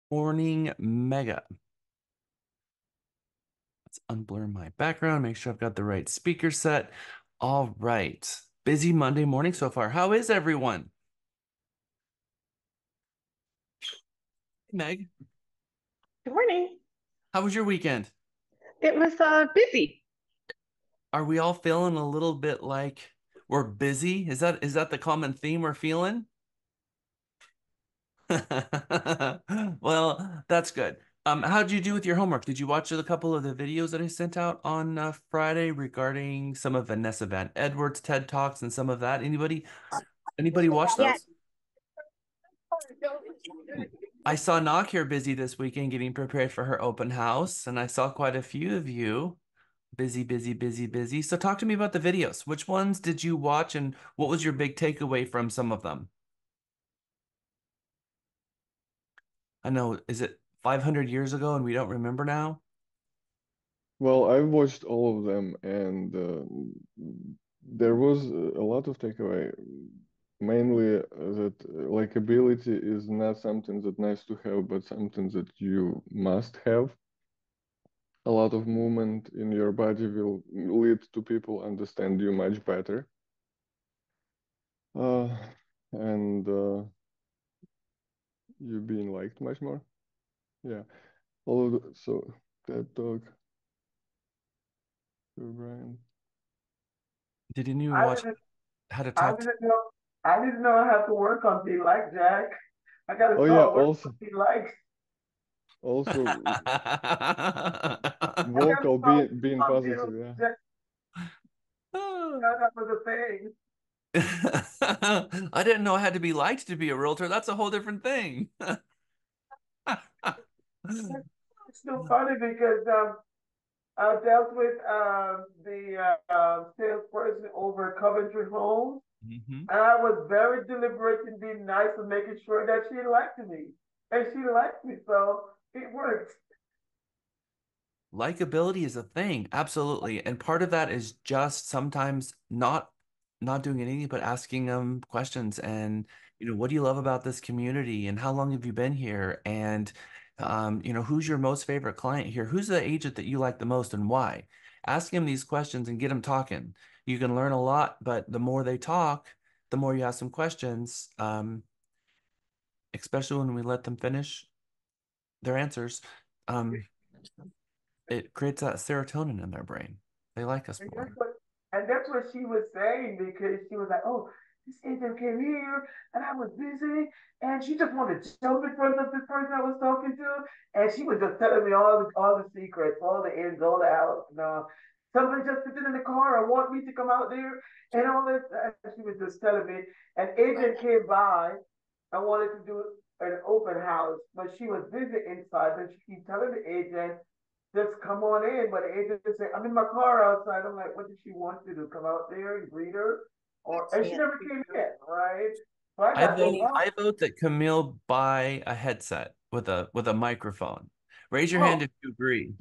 Morning Mega. Let's unblur my background, make sure I've got the right speaker set. All right. Busy Monday morning so far. How is everyone? Hey, Meg, Good morning. how was your weekend? It was busy. Are we all feeling a little bit like we're busy? Is that the common theme we're feeling? Well, that's good. How did you do with your homework? Did you watch a couple of the videos that I sent out on Friday regarding some of Vanessa Van Edwards' TED Talks and some of that? Anybody watch Yeah. those? I saw Knock here busy this weekend getting prepared for her open house, and I saw quite a few of you busy, busy, busy, busy. So talk to me about the videos. Which ones did you watch, and what was your big takeaway from some of them? I know, is it 500 years ago and we don't remember now? Well, I watched all of them, and there was a lot of takeaway. Mainly that likability is not something that nice to have, but something that you must have. A lot of movement in your body will lead to people understand you much better. Uh, and you being liked much more. Yeah. All of so that talk to Brian. Did anyone I watch didn't How to I Talk to didn't know I didn't know I have to work on be like Jack. I gotta Oh yeah, start working on be like. also I gotta vocal start being on being positive, like yeah. Jack. That was a thing. I didn't know I had to be liked to be a realtor. That's a whole different thing. It's still funny because I dealt with the salesperson over Coventry Homes, Mhm. and I was very deliberate in being nice and making sure that she liked me, and she liked me, so it worked. Likability is a thing, absolutely. And part of that is just sometimes not doing anything but asking them questions and what do you love about this community and how long have you been here? And who's your most favorite client here? Who's the agent that you like the most and why? Ask them these questions and get them talking. You can learn a lot, but the more they talk, the more you ask them questions, especially when we let them finish their answers. Um, it creates that serotonin in their brain. They like us And that's more. what and that's what she was saying because she was like, "Oh, this agent came here and I was busy and she just wanted to jump in front of this person I was talking to and she was just telling me all the secrets, all the ins, all the outs. No, somebody just sitting in the car and want me to come out there and all this. And she was just telling me. An agent came by and wanted to do an open house, but she was busy inside. And she keep telling the agent just come on in. But the agent just said, I'm in my car outside. I'm like, what did she want to do? Come out there and greet her? And she never came in, right? So I I got no vote problem. I vote that Camille buy a headset with a microphone. Raise your hand Oh, if you agree.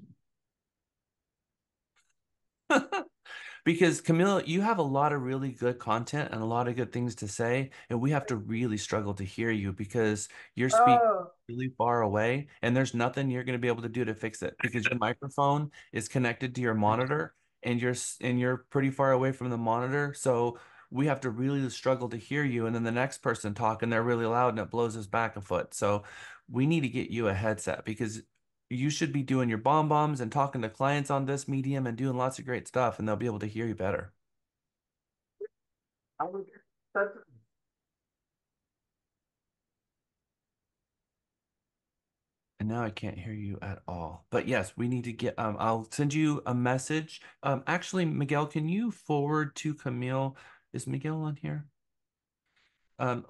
Because Camille, you have a lot of really good content and a lot of good things to say, and we have to really struggle to hear you because you're speaking oh, really far away, and there's nothing you're going to be able to do to fix it because your microphone is connected to your monitor, and you're pretty far away from the monitor, so we have to really struggle to hear you, and then the next person talk, and they're really loud, and it blows us back a foot. So we need to get you a headset because you should be doing your bomb bombs and talking to clients on this medium and doing lots of great stuff, and they'll be able to hear you better. I was that's And now I can't hear you at all. But yes, we need to get I'll send you a message. Actually, Miguel, can you forward to Camille? Is Miguel on here?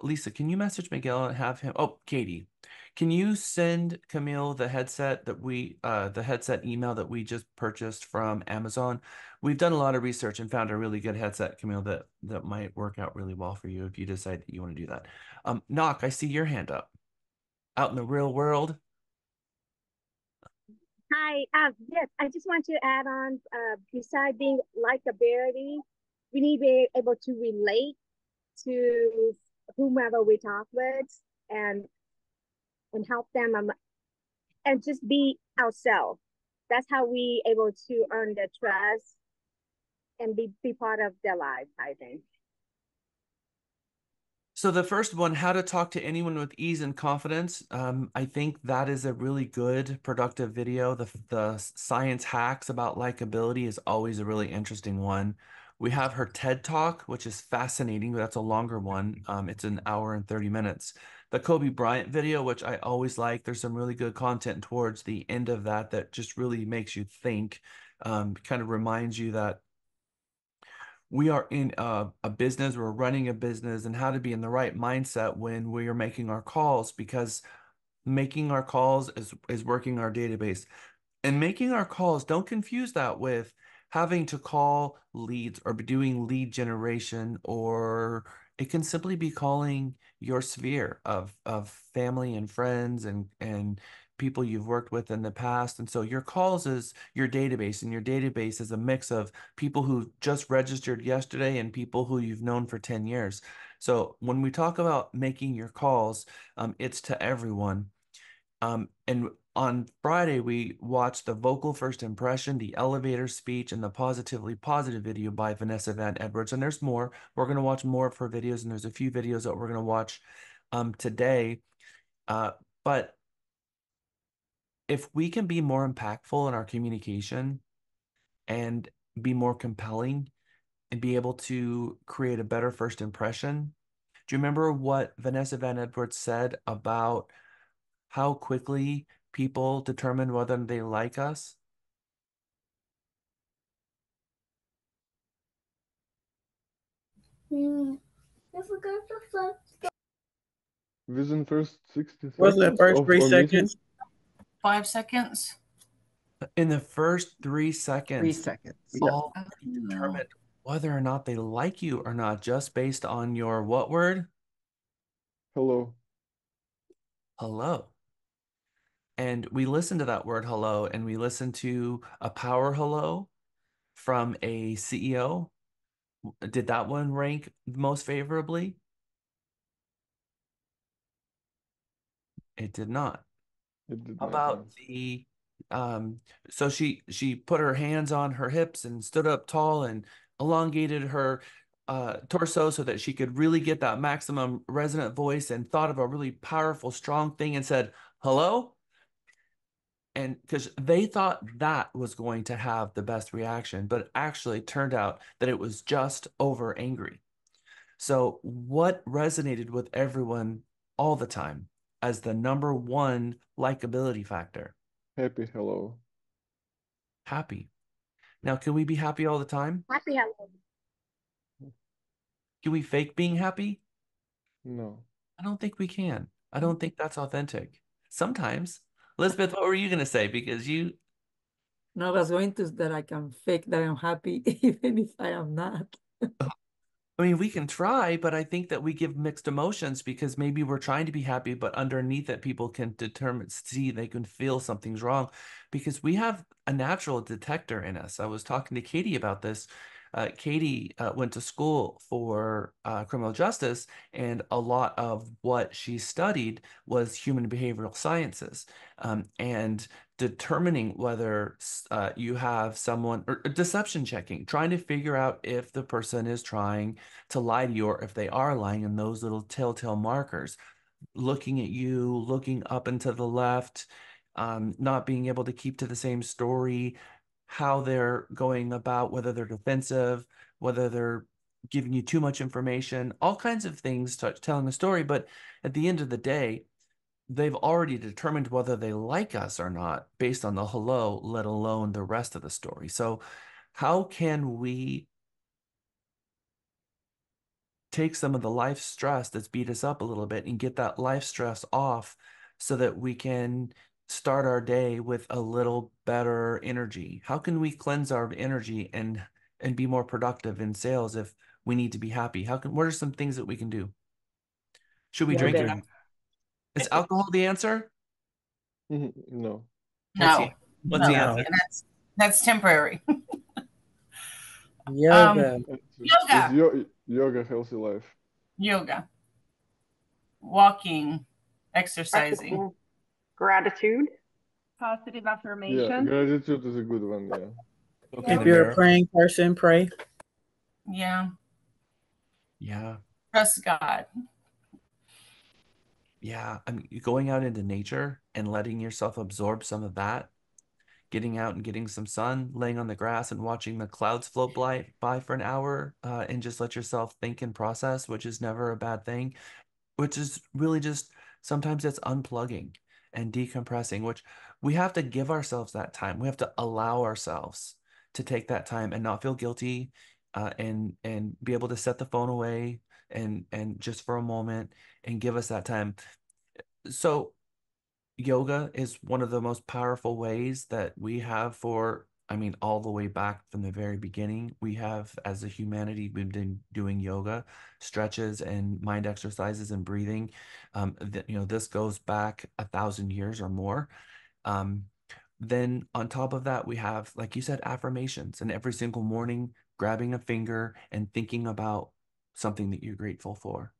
Lisa, can you message Miguel and have him? Oh, Katie, can you send Camille the headset email that we just purchased from Amazon? We've done a lot of research and found a really good headset, Camille, that might work out really well for you if you decide that you want to do that. Knock, I see your hand up. Out in the real world. Hi. Yes, I just want to add on, beside being likability, we need to be able to relate to whomever we talk with and and help them. and just be ourselves. That's how we able to earn their trust and be part of their lives, I think. So the first one, how to talk to anyone with ease and confidence. I think that is a really good, productive video. The science hacks about likability is always a really interesting one. We have her TED Talk, which is fascinating. That's a longer one. It's an hour and 30 minutes. The Kobe Bryant video, which I always like. There's some really good content towards the end of that that just really makes you think. Kind of reminds you that we are in a business, we're running a business, and how to be in the right mindset when we are making our calls, because making our calls is working our database. And making our calls, don't confuse that with having to call leads or be doing lead generation, or it can simply be calling your sphere of family and friends and people you've worked with in the past. And so your calls is your database, and your database is a mix of people who just registered yesterday and people who you've known for 10 years. So when we talk about making your calls, it's to everyone. And on Friday, we watched the vocal first impression, the elevator speech, and the positively positive video by Vanessa Van Edwards. And there's more. We're going to watch more of her videos, and there's a few videos that we're going to watch today. But if we can be more impactful in our communication and be more compelling and be able to create a better first impression, do you remember what Vanessa Van Edwards said about how quickly people determine whether they like us? I forgot the first. Within first 60 Was the seconds first of three a meeting? seconds? 5 seconds. In the first 3 3 seconds, seconds. Yeah. already determined whether or not they like you or not, just based on your what word? Hello. Hello. And we listen to that word hello, and we listen to a power hello from a CEO. Did that one rank most favorably? It did not. It did not, About no. the so she put her hands on her hips and stood up tall and elongated her torso so that she could really get that maximum resonant voice, and thought of a really powerful, strong thing and said, hello. And because they thought that was going to have the best reaction, but it actually turned out that it was just over angry. So what resonated with everyone all the time as the number one likability factor? Happy hello. Happy. Now, can we be happy all the time? Happy Halloween. Can we fake being happy? No. I don't think we can. I don't think that's authentic. Sometimes. Elizabeth, what were you going to say? Because you, No, I was going to that I can fake that I'm happy even if I am not. I mean, we can try, but I think that we give mixed emotions because maybe we're trying to be happy, but underneath it, people can determine, see, they can feel something's wrong because we have a natural detector in us. I was talking to Katie about this. Katie went to school for criminal justice, and a lot of what she studied was human behavioral sciences. And determining whether you have someone, or deception checking, trying to figure out if the person is trying to lie to you or if they are lying, and those little telltale markers, looking at you, looking up and to the left, not being able to keep to the same story, how they're going about, whether they're defensive, whether they're giving you too much information, all kinds of things telling a story. But at the end of the day, they've already determined whether they like us or not based on the hello, let alone the rest of the story. So how can we take some of the life stress that's beat us up a little bit and get that life stress off so that we can start our day with a little better energy? How can we cleanse our energy and be more productive in sales if we need to be happy? What are some things that we can do? Should we drink it? Yoga. Is alcohol the answer? No. What's the No, what's the no, No. answer? that's temporary. Yoga. It's Yoga, yoga, healthy life. yoga, walking, exercising. Practicing gratitude. positive Yeah, affirmation. gratitude is a good one. Yeah. Look in If the you're a mirror. praying person, pray. Yeah. Yeah. Trust God. Yeah. I mean, going out into nature and letting yourself absorb some of that, getting out and getting some sun, laying on the grass and watching the clouds float by for an hour, and just let yourself think and process, which is never a bad thing, which is really just sometimes it's unplugging and decompressing, which we have to give ourselves that time. We have to allow ourselves to take that time and not feel guilty, and be able to set the phone away and just for a moment and give us that time. So yoga is one of the most powerful ways that we have for, I mean, all the way back from the very beginning. We have, as a humanity, been doing yoga, stretches, and mind exercises and breathing. This goes back 1,000 years or more. Um, then on top of that, we have, like you said, affirmations, and every single morning, grabbing a finger and thinking about something that you're grateful for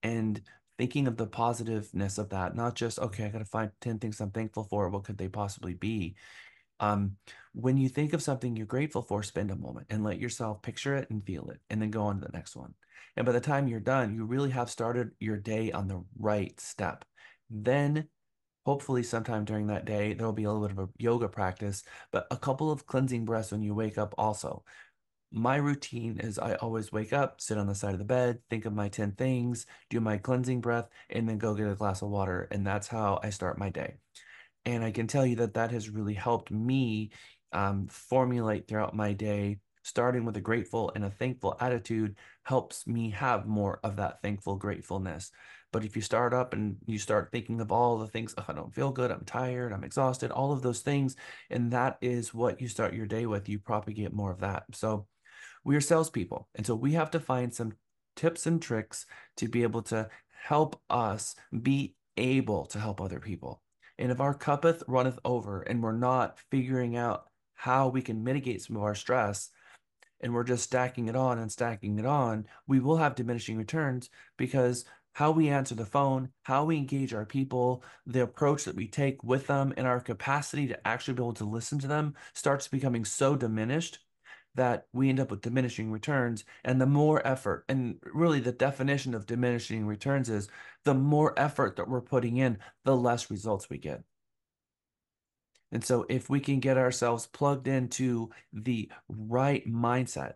and thinking of the positiveness of that, not just, okay, I got to find 10 things I'm thankful for. What could they possibly be? When you think of something you're grateful for, spend a moment and let yourself picture it and feel it, and then go on to the next one. And by the time you're done, you really have started your day on the right step. Then hopefully sometime during that day, there'll be a little bit of a yoga practice, but a couple of cleansing breaths when you wake up also. My routine is I always wake up, sit on the side of the bed, think of my 10 things, do my cleansing breath, and then go get a glass of water. And that's how I start my day. And I can tell you that that has really helped me formulate throughout my day. Starting with a grateful and a thankful attitude helps me have more of that thankful gratefulness. But if you start up and you start thinking of all the things, oh, I don't feel good, I'm tired, I'm exhausted, all of those things, and that is what you start your day with, you propagate more of that. So we are salespeople. And so we have to find some tips and tricks to be able to help us be able to help other people. And if our cuppeth runneth over and we're not figuring out how we can mitigate some of our stress, and we're just stacking it on and stacking it on, we will have diminishing returns, because how we answer the phone, how we engage our people, the approach that we take with them, and our capacity to actually be able to listen to them starts becoming so diminished that we end up with diminishing returns. And the more effort, and really the definition of diminishing returns is the more effort that we're putting in, the less results we get. And so if we can get ourselves plugged into the right mindset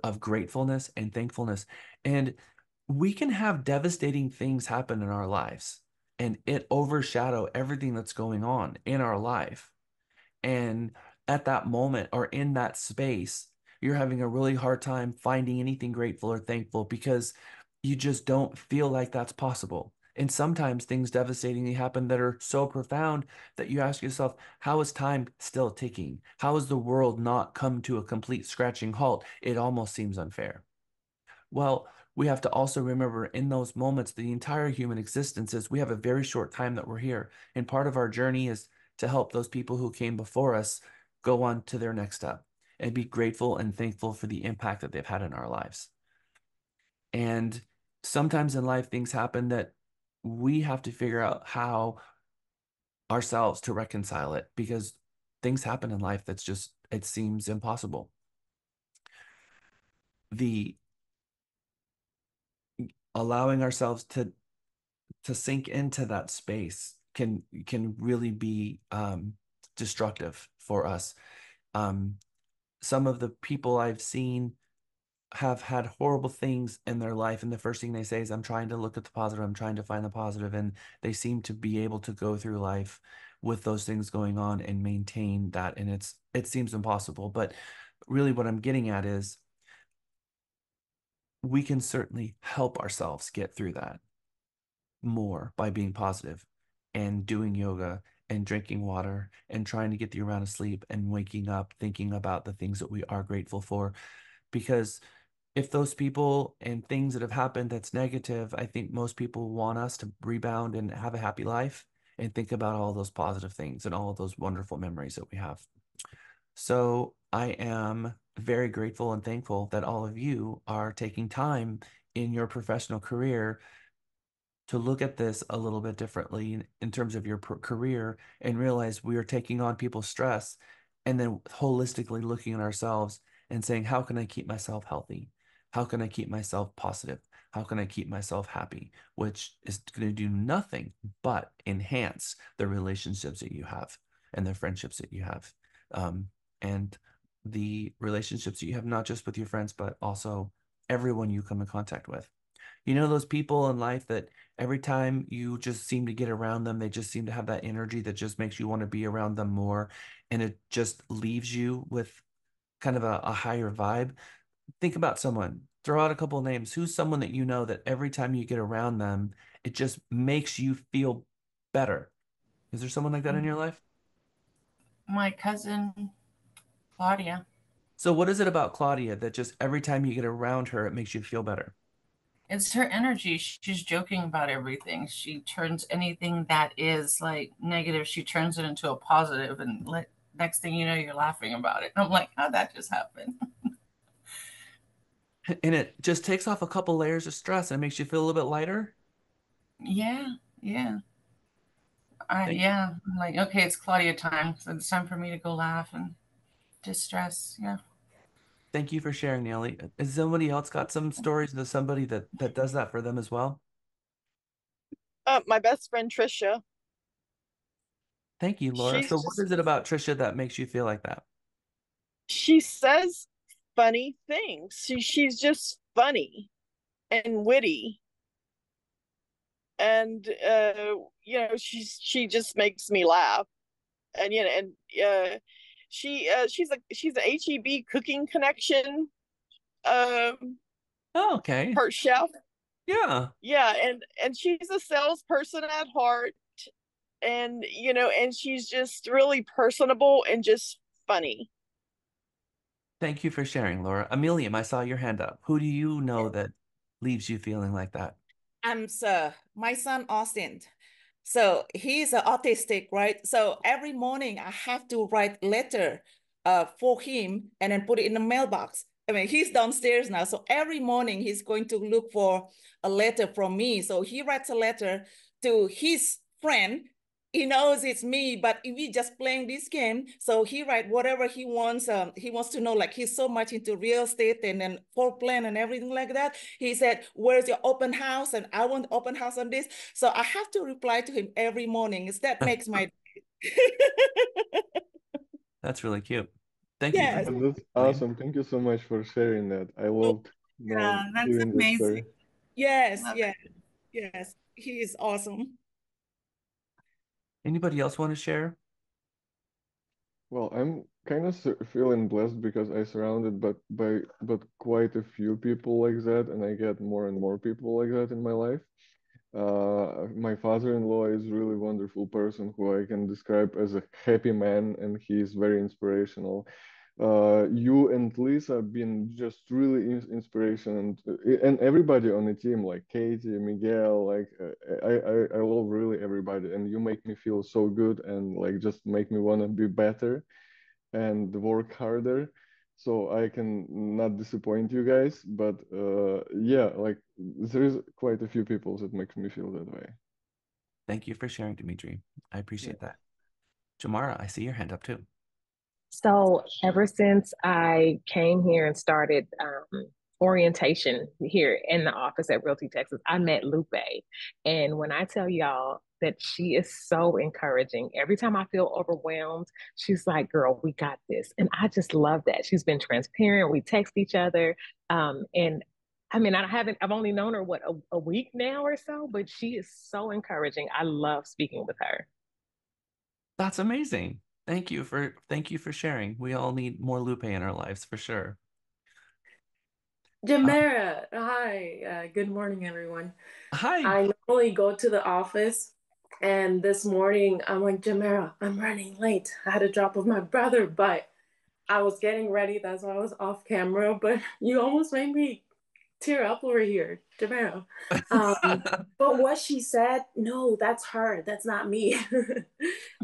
of gratefulness and thankfulness, and we can have devastating things happen in our lives and it overshadow everything that's going on in our life. And at that moment or in that space, you're having a really hard time finding anything grateful or thankful because you just don't feel like that's possible. And sometimes things devastatingly happen that are so profound that you ask yourself, how is time still ticking? How has the world not come to a complete scratching halt? It almost seems unfair. Well, we have to also remember in those moments, the entire human existence is we have a very short time that we're here. And part of our journey is to help those people who came before us go on to their next step and be grateful and thankful for the impact that they've had in our lives. And sometimes in life, things happen that we have to figure out how ourselves to reconcile it, because things happen in life that's just, it seems impossible. The allowing ourselves to sink into that space can really be destructive for us. Some of the people I've seen have had horrible things in their life, and the first thing they say is, I'm trying to look at the positive, I'm trying to find the positive, and they seem to be able to go through life with those things going on and maintain that, and it seems impossible. But really what I'm getting at is we can certainly help ourselves get through that more by being positive and doing yoga and drinking water and trying to get the amount of sleep and waking up thinking about the things that we are grateful for. Because if those people and things that have happened that's negative, I think most people want us to rebound and have a happy life and think about all those positive things and all of those wonderful memories that we have. So I am very grateful and thankful that all of you are taking time in your professional career to look at this a little bit differently in terms of your career and realize we are taking on people's stress and then holistically looking at ourselves and saying, how can I keep myself healthy? How can I keep myself positive? How can I keep myself happy? Which is going to do nothing but enhance the relationships that you have and the friendships that you have. And the relationships that you have, not just with your friends, but also everyone you come in contact with. You know, those people in life that every time you just seem to get around them, they just seem to have that energy that just makes you want to be around them more. And it just leaves you with kind of a higher vibe. Think about someone, throw out a couple of names. Who's someone that you know that every time you get around them, it just makes you feel better? Is there someone like that in your life? My cousin Claudia. So, what is it about Claudia that just every time you get around her, it makes you feel better? It's her energy. She's joking about everything. She turns anything that is like negative, she turns it into a positive, and next thing you know, you're laughing about it. I'm like, how'd that just happen? And it just takes off a couple layers of stress and it makes you feel a little bit lighter. Yeah, yeah. Thank you. Yeah. I'm like, okay, it's Claudia time. So it's time for me to go laugh and distress. Yeah. Thank you for sharing, Nelly. Has somebody else got some stories of somebody that does that for them as well? My best friend Trisha. Thank you, Laura. She's So what just is it about Trisha that makes you feel like that? she says funny things. She's just funny and witty, and she just makes me laugh. And she's a HEB cooking connection um Oh, okay. part chef. Yeah. Yeah, and she's a salesperson at heart, and and she's just really personable and just funny. Thank you for sharing, Laura. Amelia, I saw your hand up. Who do you know that leaves you feeling like that? My son Austin. So he's autistic, right? So every morning I have to write letter for him and then put it in the mailbox. I mean, he's downstairs now. So every morning he's going to look for a letter from me. So he writes a letter to his friend. He knows it's me, but we just playing this game. So he write whatever he wants. He wants to know, like he's so much into real estate and then floor plan and everything like that. He said, "Where's your open house?" And I want open house on this. So I have to reply to him every morning. That makes my That's really cute. Thank you for yes. sharing, That's Amelia. awesome. Thank you so much for sharing that. I loved Yeah, that's hearing that amazing. story. Yes, Love yes, yes. He is awesome. Anybody else want to share? Well, I'm kind of feeling blessed because I surrounded but quite a few people like that, and I get more and more people like that in my life. My father-in-law is really wonderful person who I can describe as a happy man, and he is very inspirational. You and Lisa have been just really inspiration, and everybody on the team, like Katie, Miguel, like I love really everybody, and you make me feel so good and like just make me want to be better and work harder. So I can not disappoint you guys, but yeah, like there is quite a few people that makes me feel that way. Thank you for sharing, Dimitri. I Yeah. appreciate that. Jamara, I see your hand up too. So ever since I came here and started orientation here in the office at Realty Texas, I met Lupe. And when I tell y'all that she is so encouraging, every time I feel overwhelmed, she's like, girl, we got this. And I just love that. She's been transparent. We text each other. And I mean, I've only known her, what, a week now or so, but she is so encouraging. I love speaking with her. That's amazing. Thank you for sharing. We all need more Lupe in our lives for sure. Uh, Jamera, hi. Good morning, everyone. hi. I normally go to the office, and this morning I'm like, Jamera, I'm running late. I had to drop off my brother, but I was getting ready. That's why I was off camera. But you almost made me tear up over here, Jamera. But what she said, no, that's her. That's not me.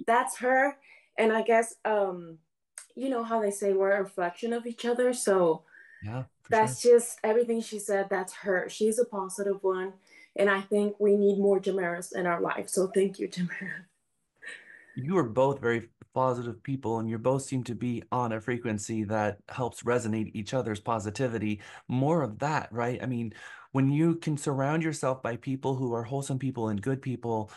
That's her. And I guess, you know how they say we're a reflection of each other. So Yeah, for sure. that's just everything she said. That's her. She's a positive one. And I think we need more Jamaras in our life. So thank you, Jamara. You are both very positive people, and you both seem to be on a frequency that helps resonate each other's positivity. More of that, right? I mean, when you can surround yourself by people who are wholesome people and good people,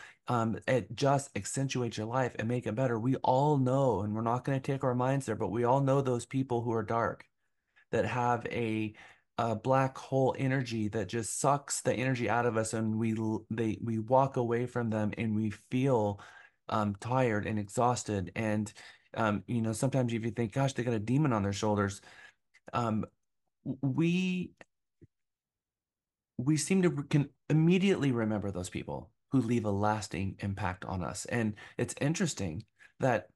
it just accentuates your life and make it better. We all know, and we're not going to take our minds there, but we all know those people who are dark, that have a black hole energy that just sucks the energy out of us, and we walk away from them and we feel tired and exhausted. And you know, sometimes if you think, gosh, they got a demon on their shoulders, um, we we seem to can immediately remember those people who leave a lasting impact on us. And it's interesting that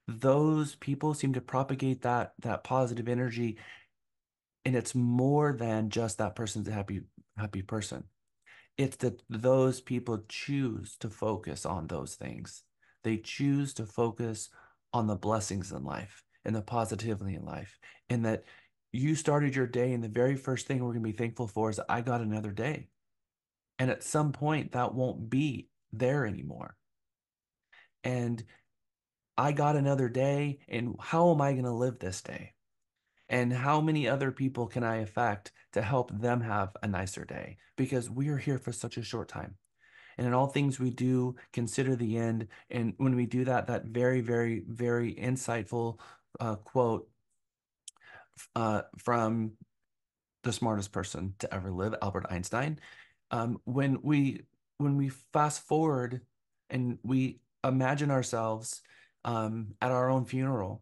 those people seem to propagate that positive energy, and it's more than just that person's a happy person. It's that those people choose to focus on those things. They choose to focus on the blessings in life and the positivity in life. And that you started your day, and the very first thing we're going to be thankful for is I got another day. And at some point that won't be there anymore. And I got another day, and how am I going to live this day? And how many other people can I affect to help them have a nicer day? Because we are here for such a short time. And in all things we do, consider the end. And when we do that, that very, very, very insightful quote from the smartest person to ever live, Albert Einstein. When we fast forward and we imagine ourselves at our own funeral,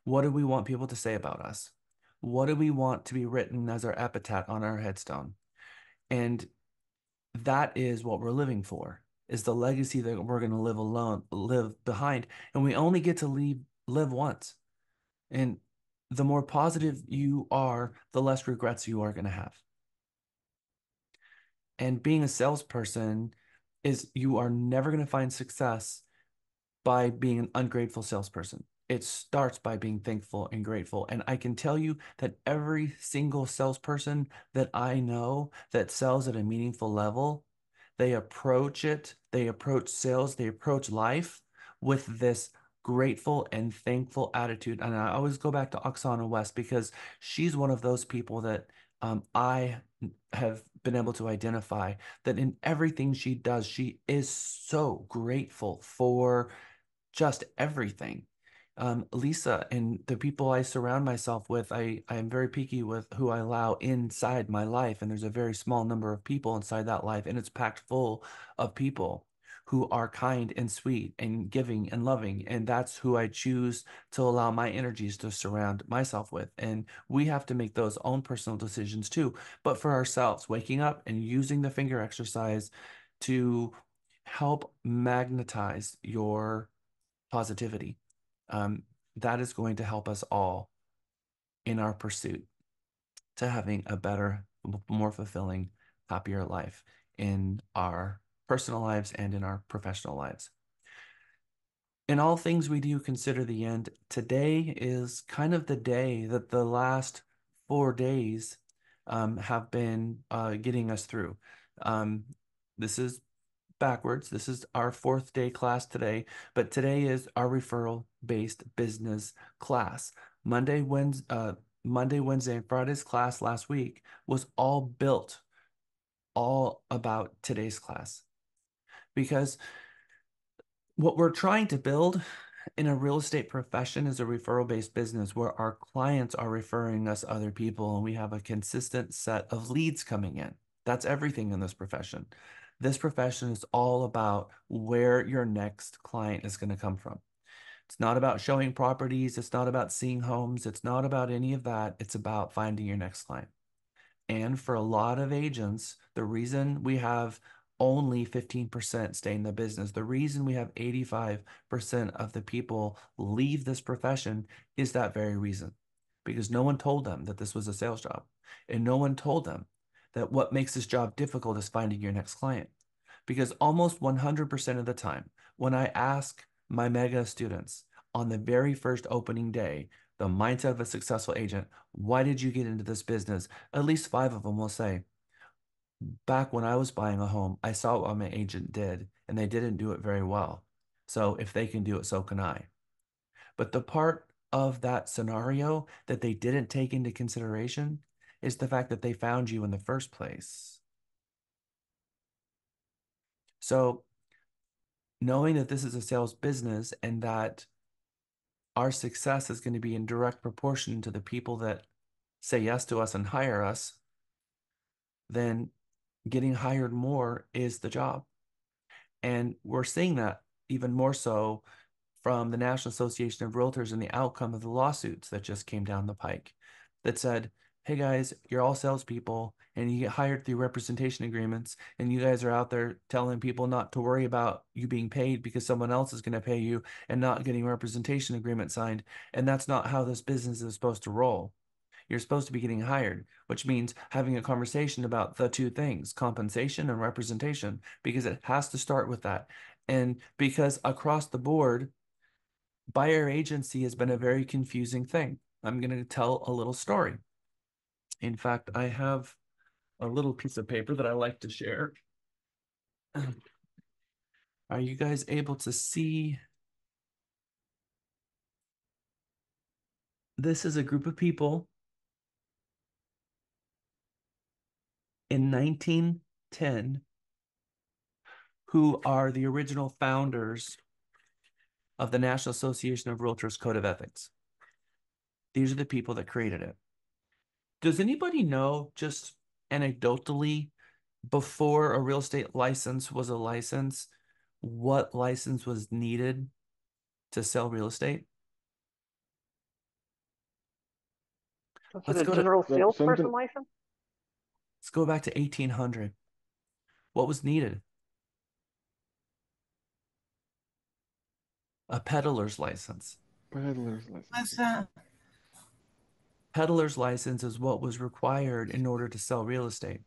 what do we want people to say about us? What do we want to be written as our epitaph on our headstone? And that is what we're living for, is the legacy that we're going to live behind. And we only get to live once. And the more positive you are, the less regrets you are going to have. And being a salesperson is, you are never going to find success by being an ungrateful salesperson. It starts by being thankful and grateful. And I can tell you that every single salesperson that I know that sells at a meaningful level, they approach sales, they approach life with this grateful and thankful attitude. And I always go back to Oksana West, because she's one of those people that I have been able to identify, that in everything she does, she is so grateful for just everything. Lisa and the people I surround myself with, I am very picky with who I allow inside my life. And there's a very small number of people inside that life, and it's packed full of people who are kind and sweet and giving and loving. And that's who I choose to allow my energies to surround myself with. And we have to make those own personal decisions too. But for ourselves, waking up and using the finger exercise to help magnetize your positivity. Um, that is going to help us all in our pursuit to having a better, more fulfilling, happier life in our personal lives and in our professional lives. In all things we do, consider the end. Today is kind of the day that the last 4 days have been getting us through. This is backwards. This is our fourth day class today, but today is our referral-based business class. Monday, Wednesday, and Friday's class last week was all built all about today's class, because what we're trying to build in a real estate profession is a referral-based business where our clients are referring us other people, and we have a consistent set of leads coming in. That's everything in this profession. This profession is all about where your next client is going to come from. It's not about showing properties. It's not about seeing homes. It's not about any of that. It's about finding your next client. And for a lot of agents, the reason we have only 15% stay in the business, the reason we have 85% of the people leave this profession is that very reason. Because no one told them that this was a sales job. And no one told them that what makes this job difficult is finding your next client. Because almost 100% of the time, when I ask my mega students on the very first opening day, the mindset of a successful agent, why did you get into this business? At least 5 of them will say, back when I was buying a home, I saw what my agent did, and they didn't do it very well. So if they can do it, so can I. But the part of that scenario that they didn't take into consideration is the fact that they found you in the first place. So knowing that this is a sales business and that our success is going to be in direct proportion to the people that say yes to us and hire us, then getting hired more is the job. And we're seeing that even more so from the National Association of Realtors and the outcome of the lawsuits that just came down the pike that said, hey guys, you're all salespeople and you get hired through representation agreements, and you guys are out there telling people not to worry about you being paid because someone else is going to pay you and not getting representation agreement signed. And that's not how this business is supposed to roll. You're supposed to be getting hired, which means having a conversation about the two things, compensation and representation, because it has to start with that. And because across the board, buyer agency has been a very confusing thing. I'm going to tell a little story. In fact, I have a little piece of paper that I like to share. Are you guys able to see? This is a group of people in 1910 who are the original founders of the National Association of Realtors Code of Ethics. These are the people that created it. Does anybody know, just anecdotally, before a real estate license was a license, what license was needed to sell real estate? Was it Let's a go to general salesperson Something. license? let's go back to 1800. What was needed? A peddler's license. Peddler's What's license. that? Peddler's license is what was required in order to sell real estate.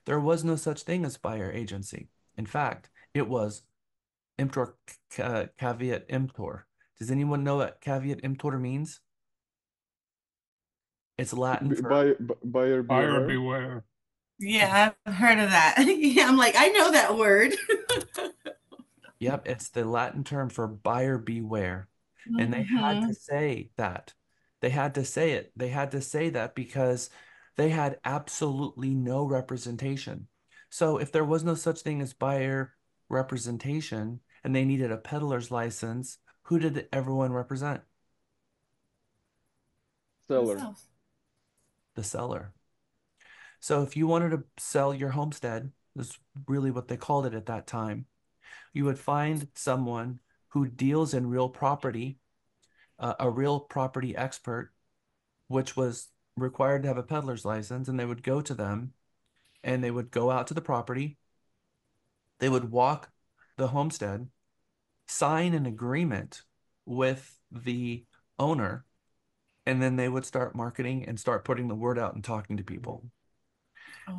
There was no such thing as buyer agency. In fact, it was emptor caveat emptor. Does anyone know what caveat emptor means? It's Latin for, Buyer Buyer beware. beware. Yeah, I've heard of that. Yeah, I'm like, I know that word. yep, it's the Latin term for buyer beware. And they had to Hmm. say that. They had to say it. They had to say that because they had absolutely no representation. So if there was no such thing as buyer representation and they needed a peddler's license, who did everyone represent? Seller. Myself. The seller. So if you wanted to sell your homestead, this is really what they called it at that time, you would find someone who deals in real property, a real property expert, which was required to have a peddler's license, and they would go to them and they would go out to the property. They would walk the homestead, sign an agreement with the owner, and then they would start marketing and start putting the word out and talking to people.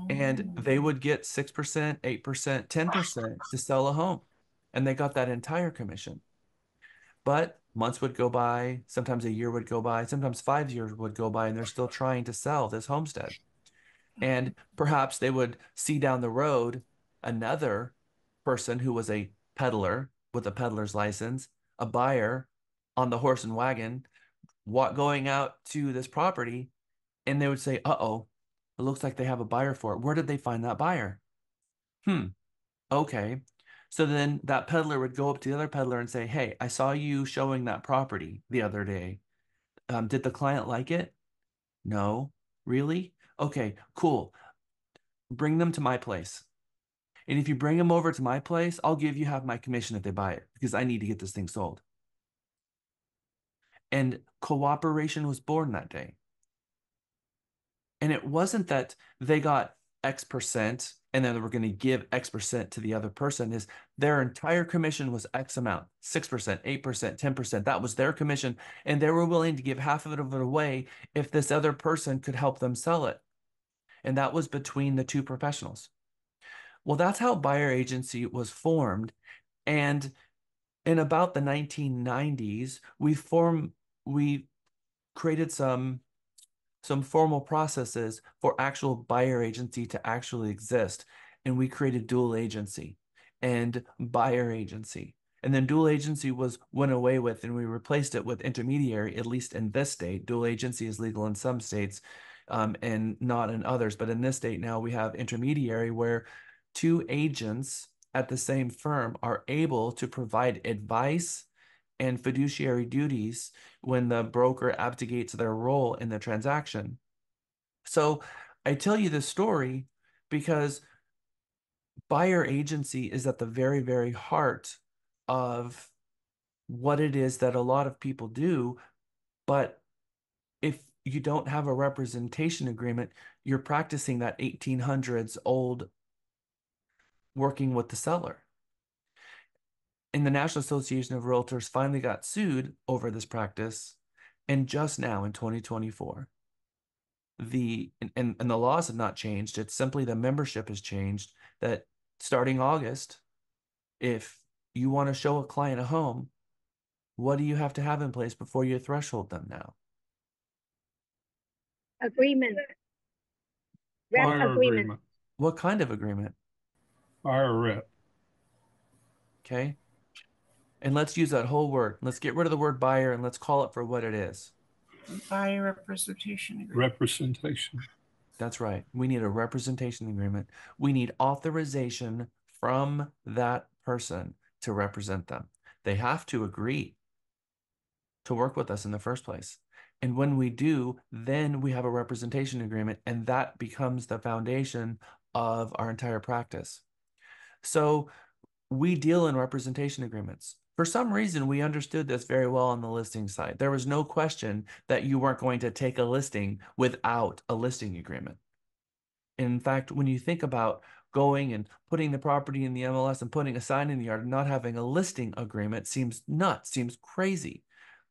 And Oh. they would get 6%, 8%, 10% to sell a home. And they got that entire commission. But months would go by, sometimes a year would go by, sometimes 5 years would go by, and they're still trying to sell this homestead. And perhaps they would see down the road another person who was a peddler with a peddler's license, a buyer on the horse and wagon, going out to this property, and they would say, uh-oh, it looks like they have a buyer for it. Where did they find that buyer? Okay. So then that peddler would go up to the other peddler and say, hey, I saw you showing that property the other day. Did the client like it? No. Really? Okay, cool. Bring them to my place. And if you bring them over to my place, I'll give you half my commission if they buy it because I need to get this thing sold. And cooperation was born that day. And it wasn't that they got X percent and then they were going to give X percent to the other person. Is their entire commission was X amount, 6%, 8%, 10%. That was their commission. And they were willing to give half of it away if this other person could help them sell it. And that was between the two professionals. Well, that's how buyer agency was formed. And in about the 1990s, we created some some formal processes for actual buyer agency to actually exist. And we created dual agency and buyer agency. And then dual agency was went away with, and we replaced it with intermediary, at least in this state. Dual agency is legal in some states, and not in others. But in this state now we have intermediary, where two agents at the same firm are able to provide advice and fiduciary duties when the broker abdicates their role in the transaction. So I tell you this story because buyer agency is at the very, very heart of what it is that a lot of people do. But if you don't have a representation agreement, you're practicing that 1800s old working with the seller. And the National Association of Realtors finally got sued over this practice. And just now in 2024, and the laws have not changed. It's simply the membership has changed, that starting August, if you want to show a client a home, what do you have to have in place before you threshold them now? Agreement. Rep Buyer agreement. What kind of agreement? Buyer rep. Okay. And let's use that whole word. Let's get rid of the word buyer and let's call it for what it is. Buyer representation agreement. Representation. That's right. We need a representation agreement. We need authorization from that person to represent them. They have to agree to work with us in the first place. And when we do, then we have a representation agreement, and that becomes the foundation of our entire practice. So we deal in representation agreements. For some reason, we understood this very well on the listing side. There was no question that you weren't going to take a listing without a listing agreement. In fact, when you think about going and putting the property in the MLS and putting a sign in the yard and not having a listing agreement seems nuts, seems crazy.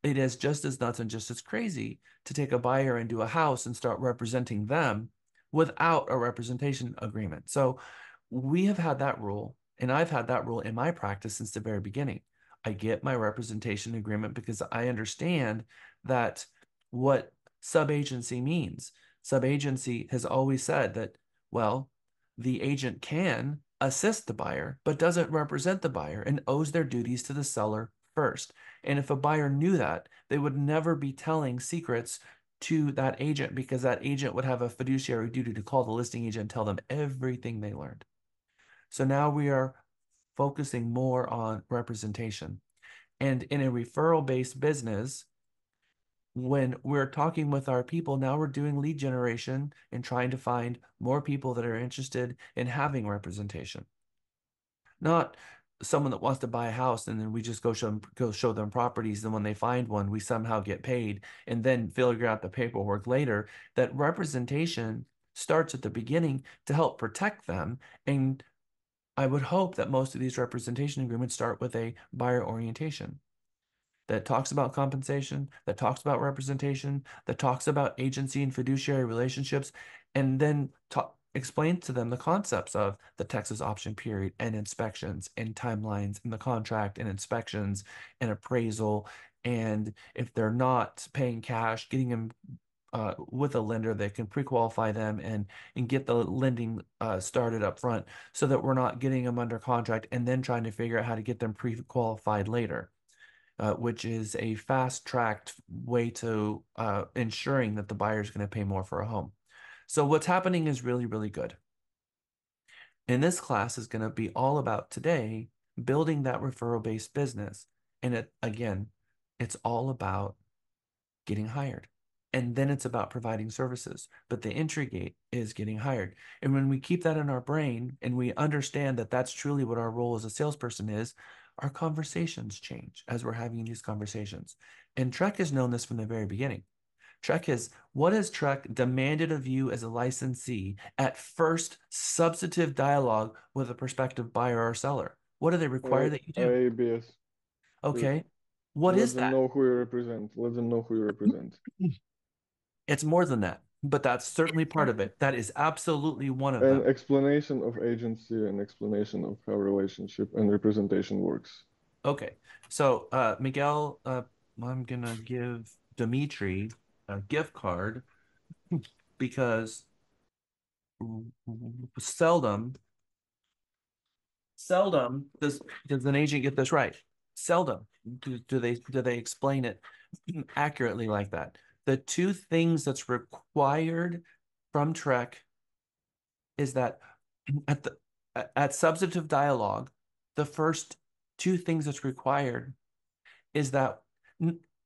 It is just as nuts and just as crazy to take a buyer into a house and start representing them without a representation agreement. So we have had that rule, and I've had that rule in my practice since the very beginning. I get my representation agreement because I understand that what subagency means. Subagency has always said that, well, the agent can assist the buyer, but doesn't represent the buyer and owes their duties to the seller first. And if a buyer knew that, they would never be telling secrets to that agent, because that agent would have a fiduciary duty to call the listing agent and tell them everything they learned. So now we are focusing more on representation. And in a referral-based business, when we're talking with our people, now we're doing lead generation and trying to find more people that are interested in having representation. Not someone that wants to buy a house and then we just go show them properties, and when they find one, we somehow get paid and then figure out the paperwork later. That representation starts at the beginning to help protect them. And I would hope that most of these representation agreements start with a buyer orientation that talks about compensation, that talks about representation, that talks about agency and fiduciary relationships, and then explain to them the concepts of the Texas option period and inspections and timelines in the contract and inspections and appraisal. And if they're not paying cash, getting them with a lender that can pre-qualify them and get the lending started up front, so that we're not getting them under contract and then trying to figure out how to get them pre-qualified later. Which is a fast-tracked way to ensuring that the buyer is going to pay more for a home. So what's happening is really, really good. And this class is going to be all about today building that referral-based business. And again, it's all about getting hired. And then it's about providing services. But the entry gate is getting hired. And when we keep that in our brain and we understand that that's truly what our role as a salesperson is, our conversations change as we're having these conversations. And Trek has known this from the very beginning. What has Trek demanded of you as a licensee at first substantive dialogue with a prospective buyer or seller? What do they require that you do? ABS. Okay. What Let is them that? know who you represent. Let them know who you represent. It's more than that, but that's certainly part of it. That is absolutely one of An them. explanation of agency and explanation of how relationship and representation works. Okay. So, Miguel, I'm gonna give Dimitri a gift card because seldom does an agent get this right. Seldom do they explain it accurately like that. The two things that's required from Trek is that at the at substantive dialogue, the first two things that's required is that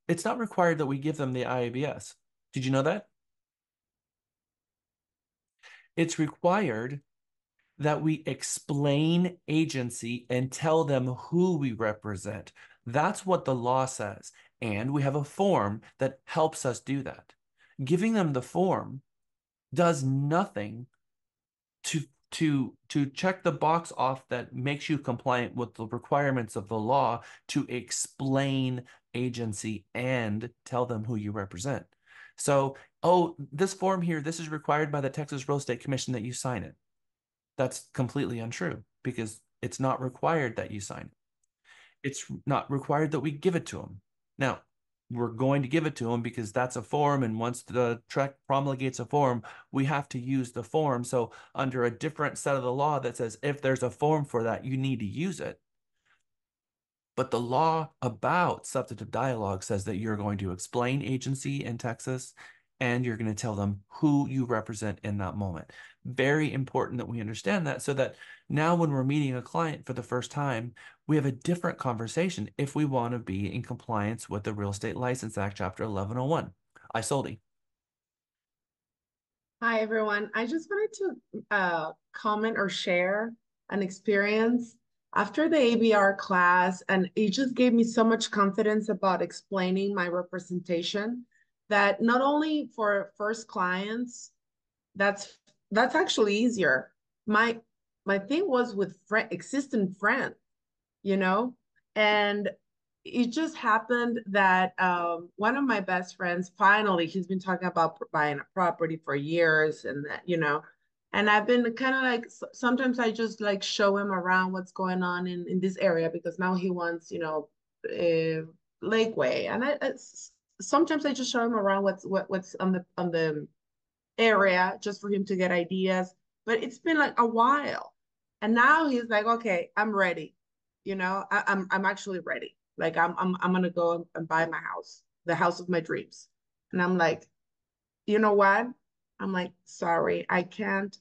it's not required that we give them the IABS. Did you know that? It's required that we explain agency and tell them who we represent. That's what the law says. And we have a form that helps us do that. Giving them the form does nothing to check the box off that makes you compliant with the requirements of the law to explain agency and tell them who you represent. So, oh, this form here, this is required by the Texas Real Estate Commission that you sign it. That's completely untrue because it's not required that you sign it. It's not required that we give it to them. Now, we're going to give it to them because that's a form, and once the Trek promulgates a form, we have to use the form. So under a different set of the law that says if there's a form for that, you need to use it. But the law about substantive dialogue says that you're going to explain agency in Texas and you're going to tell them who you represent in that moment. Very important that we understand that so that now when we're meeting a client for the first time, we have a different conversation if we want to be in compliance with the Real Estate License Act, Chapter 1101. Isolde. Hi, everyone. I just wanted to comment or share an experience after the ABR class, and it just gave me so much confidence about explaining my representation that not only for first clients, that's that's actually easier. My my thing was with existing friends, you know, and it just happened that one of my best friends finally he's been talking about buying a property for years and that and I've been kind of like sometimes I just like show him around what's going on in this area because now he wants Lakeway and sometimes I just show him around what's on the area just for him to get ideas. But it's been like a while. And now he's like, okay, I'm ready. I'm actually ready. Like I'm gonna go and buy my house, the house of my dreams. And I'm like, you know what? I'm like, sorry, I can't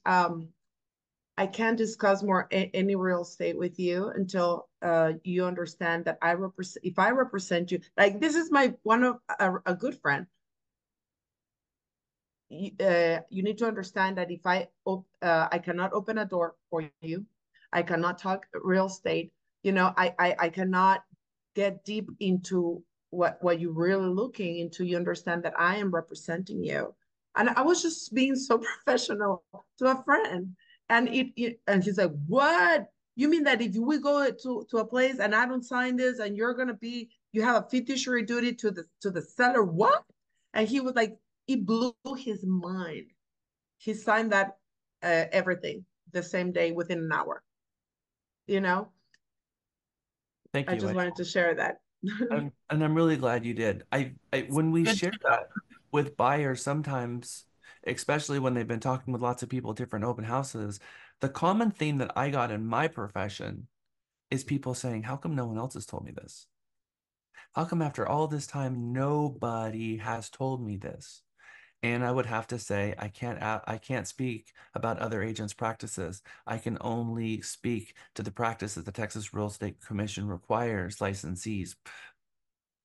discuss more any real estate with you until you understand that I represent if I represent you, like this is my one of a good friend you need to understand that if I cannot open a door for you, I cannot talk real estate. I cannot get deep into what you're really looking into. You understand that I am representing you, and I was just being so professional to a friend, and and he's like, "What? You mean that if we go to a place and I don't sign this, and you have a fiduciary duty to the seller? What?" And he was like, it blew his mind. He signed that everything the same day within an hour. You know, Thank I you. just wanted to share that. And I'm really glad you did. When we Good share to know. that with buyers, sometimes, especially when they've been talking with lots of people at different open houses, the common theme that I got in my profession is people saying, how come no one else has told me this? How come after all this time, nobody has told me this? And I would have to say, I can't speak about other agents' practices. I can only speak to the practice that the Texas Real Estate Commission requires licensees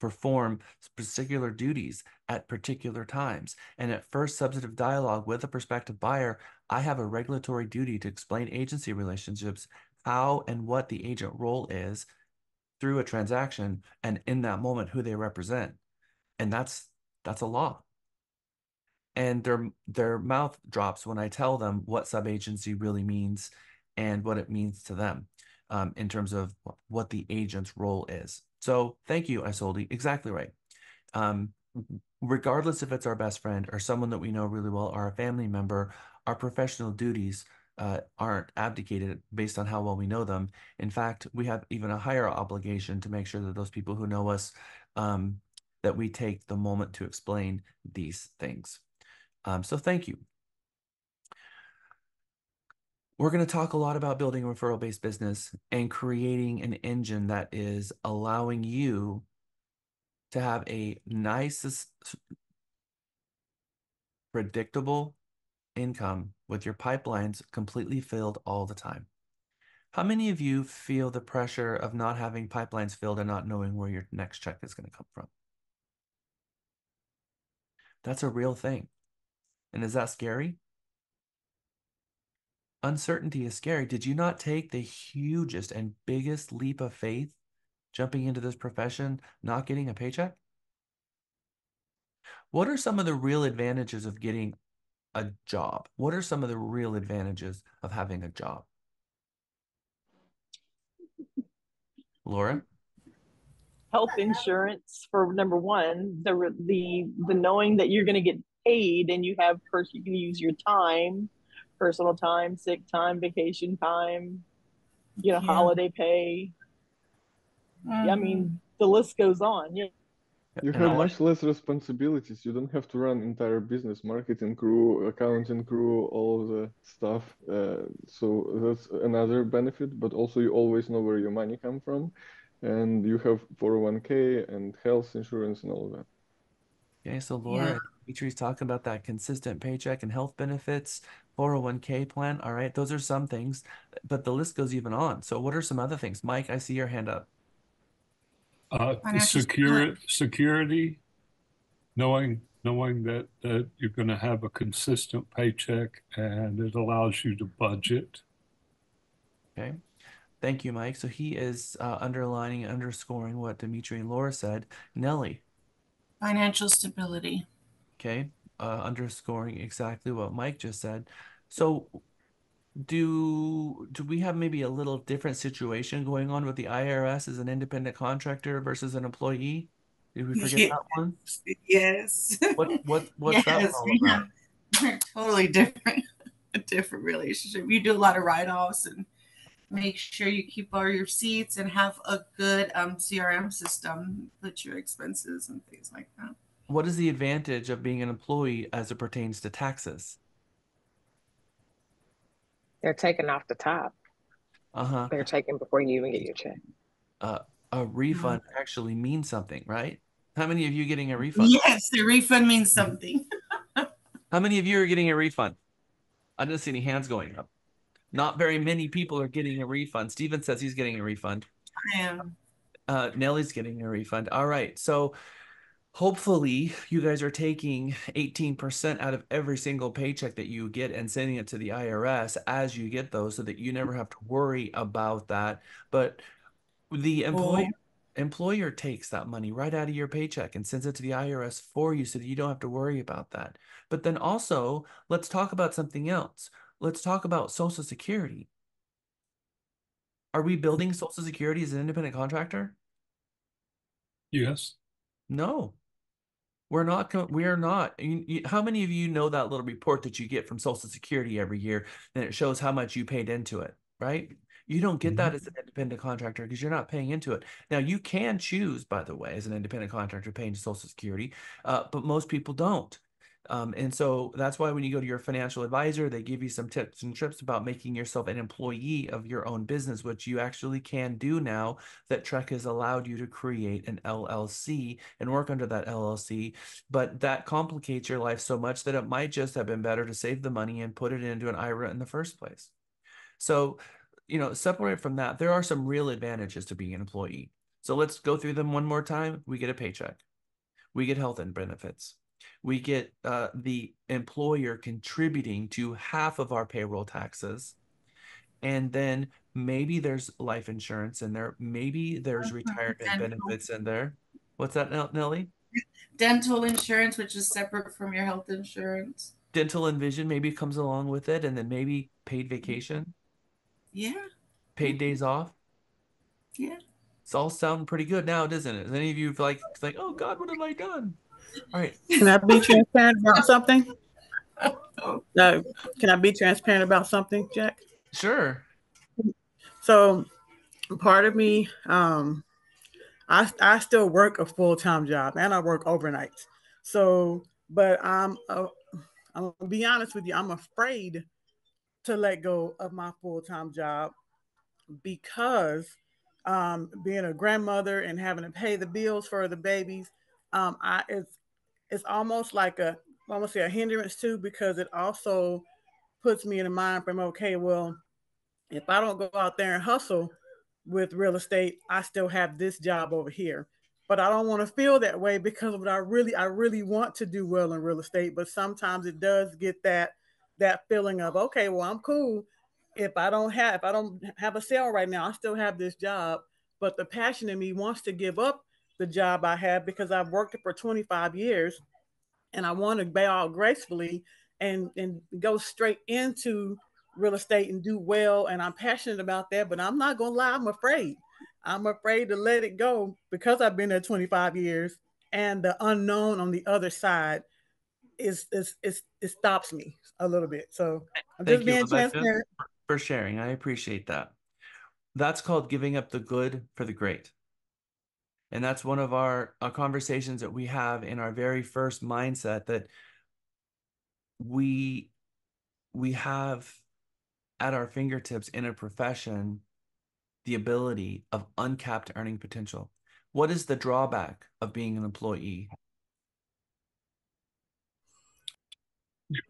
perform particular duties at particular times. And at first substantive dialogue with a prospective buyer, I have a regulatory duty to explain agency relationships, how and what the agent role is through a transaction, and in that moment, who they represent. And that's a law. And their mouth drops when I tell them what subagency really means and what it means to them in terms of what the agent's role is. So thank you, Isolde. Exactly right. Um, Regardless if it's our best friend or someone that we know really well or a family member, our professional duties aren't abdicated based on how well we know them. In fact, we have even a higher obligation to make sure that those people who know us, that we take the moment to explain these things. So thank you. We're going to talk a lot about building a referral-based business and creating an engine that is allowing you to have a nice, predictable income with your pipelines completely filled all the time. How many of you feel the pressure of not having pipelines filled and not knowing where your next check is going to come from? That's a real thing. And is that scary? Uncertainty is scary. Did you not take the hugest and biggest leap of faith jumping into this profession, not getting a paycheck? What are some of the real advantages of getting a job? What are some of the real advantages of having a job? Laura? Health insurance for number one, the knowing that you're going to get paid and you can use your time, personal time, sick time, vacation time, Yeah. holiday pay. Mm-hmm. I mean, the list goes on. Yeah. You have much less responsibilities. You don't have to run entire business, marketing crew, accounting crew, all of the stuff. So that's another benefit, but also you always know where your money come from, and you have 401k and health insurance and all of that. Okay, so Laura and Dimitri's talking about that consistent paycheck and health benefits, 401k plan. All right, those are some things, but the list goes even on. So what are some other things? Mike, I see your hand up. Security, knowing that you're going to have a consistent paycheck and it allows you to budget. Okay. Thank you, Mike. So he is underlining and underscoring what Dimitri and Laura said. Nellie. Financial stability. Okay. Underscoring exactly what Mike just said. So do we have maybe a little different situation going on with the IRS as an independent contractor versus an employee? Did we forget that one? Yes. What's that one all about? We're totally different, a different relationship. You do a lot of write-offs and make sure you keep all your receipts and have a good CRM system, put your expenses and things like that. What is the advantage of being an employee as it pertains to taxes? They're taken off the top. Uh-huh. They're taken before you even get your check. A refund actually means something, right? How many of you getting a refund? Yes, the refund means something. How many of you are getting a refund? I didn't see any hands going up. Not very many people are getting a refund. Steven says he's getting a refund. I am. Nellie's getting a refund. All right. So hopefully you guys are taking 18% out of every single paycheck that you get and sending it to the IRS as you get those so that you never have to worry about that. But the employer takes that money right out of your paycheck and sends it to the IRS for you so that you don't have to worry about that. But then also, let's talk about something else. Let's talk about Social Security. Are we building Social Security as an independent contractor? Yes. No. We're not. We are not. How many of you know that little report that you get from Social Security every year, and it shows how much you paid into it, right? You don't get that as an independent contractor because you're not paying into it. Now, you can choose, by the way, as an independent contractor, paying to Social Security, but most people don't. And so that's why when you go to your financial advisor, they give you some tips and trips about making yourself an employee of your own business, which you actually can do now that Trek has allowed you to create an LLC and work under that LLC. But that complicates your life so much that it might just have been better to save the money and put it into an IRA in the first place. So, separate from that, there are some real advantages to being an employee. So let's go through them one more time. We get a paycheck. We get health and benefits. We get the employer contributing to half of our payroll taxes. And then maybe there's life insurance in there. Maybe there's retirement benefits in there. What's that, Nellie? Dental insurance, which is separate from your health insurance. Dental and vision maybe comes along with it. And then maybe paid vacation. Yeah. Paid days off. Yeah. It's all sounding pretty good now, doesn't it? Is any of you like, oh God, what have I done? All right. Can I be transparent about something? No. Can I be transparent about something, Jack? Sure. So part of me, I still work a full-time job and I work overnights. So, but I'm gonna be honest with you, I'm afraid to let go of my full-time job because being a grandmother and having to pay the bills for the babies, it's almost like I almost say a hindrance too, because it also puts me in the mind frame, okay, well, if I don't go out there and hustle with real estate, I still have this job over here. But I don't want to feel that way because of what I really want to do well in real estate. But sometimes it does get that feeling of, okay, well, I'm cool. If I don't have a sale right now, I still have this job. But the passion in me wants to give up the job I have because I've worked it for 25 years and I want to bow out gracefully and go straight into real estate and do well. And I'm passionate about that, but I'm not gonna lie, I'm afraid. I'm afraid to let it go because I've been there 25 years, and the unknown on the other side it stops me a little bit. So I'm just Thank you, being Rebecca, transparent. for sharing. I appreciate that. That's called giving up the good for the great. And that's one of our conversations that we have in our very first mindset, that we we have at our fingertips in a profession the ability of uncapped earning potential. What is the drawback of being an employee?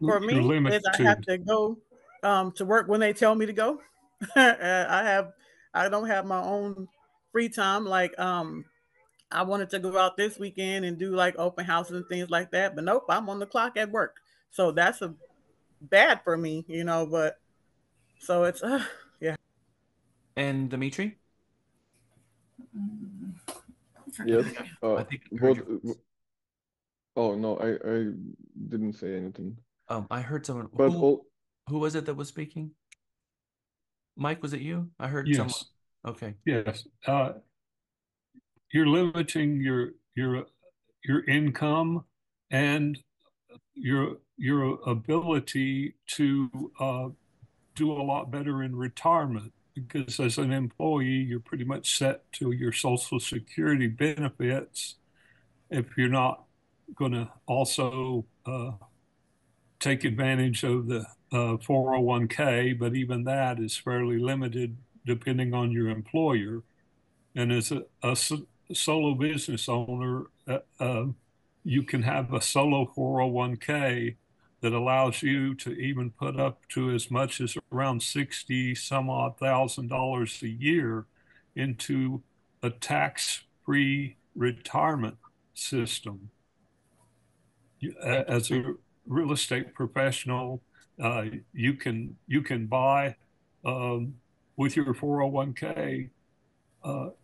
For You're me, is I have limited. to go to work when they tell me to go. I don't have my own free time. Like I wanted to go out this weekend and do like open houses and things like that, but nope, I'm on the clock at work. So that's a bad for me, but so it's yeah. And Dimitri? I Yes. think I Uh, think I heard what? your voice. Oh no, I didn't say anything. I heard someone. But Who all who was it that was speaking? Mike, was it you? I heard someone. Yes, Okay. yes. You're limiting your income and your ability to do a lot better in retirement, because as an employee, you're pretty much set to your Social Security benefits if you're not going to also take advantage of the 401k, but even that is fairly limited depending on your employer. And as a solo business owner, you can have a solo 401k that allows you to even put up to as much as around 60 some odd $1,000 a year into a tax-free retirement system. Thank As a real estate professional, you can buy with your 401k,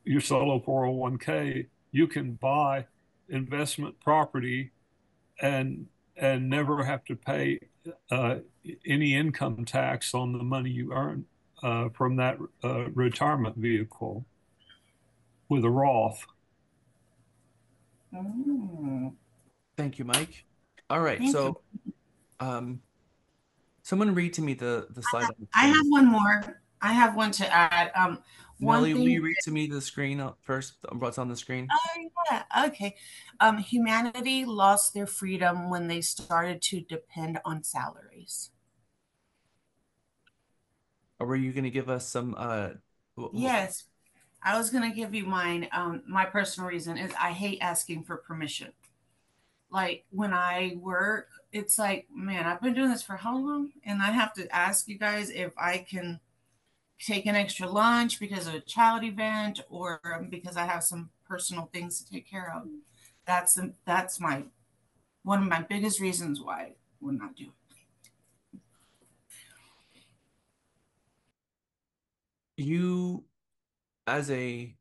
your solo 401k, you can buy investment property and never have to pay uh, any income tax on the money you earn from that retirement vehicle with a Roth. Mm, thank you, Mike. All right. thank you. So um someone read to me the slide on the I have screen. one more. I have one to add. One Nelly, will thing. you read to me the screen first? What's on the screen? Oh yeah. Okay. Humanity lost their freedom when they started to depend on salaries. Or were you going to give us some Yes. I was gonna give you mine. My personal reason is I hate asking for permission. Like when I work, it's like, man, I've been doing this for how long? And I have to ask you guys if I can take an extra lunch because of a child event or because I have some personal things to take care of. That's my one of my biggest reasons why I would not do it. you as a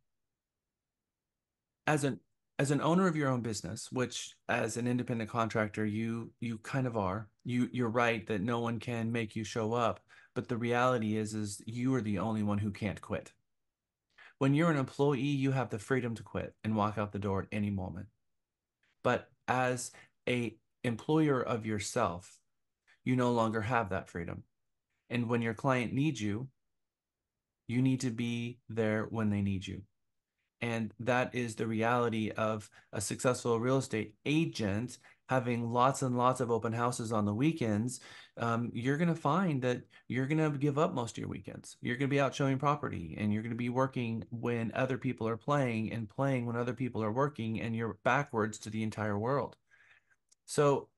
as an as an owner of your own business, which as an independent contractor you kind of are. You're right that no one can make you show up, but the reality is you are the only one who can't quit. When you're an employee, you have the freedom to quit and walk out the door at any moment. But as a employer of yourself, you no longer have that freedom. And when your client needs you need to be there when they need you. And that is the reality of a successful real estate agent having lots and lots of open houses on the weekends, you're going to find that you're going to give up most of your weekends. You're going to be out showing property, and you're going to be working when other people are playing and playing when other people are working, and you're backwards to the entire world. So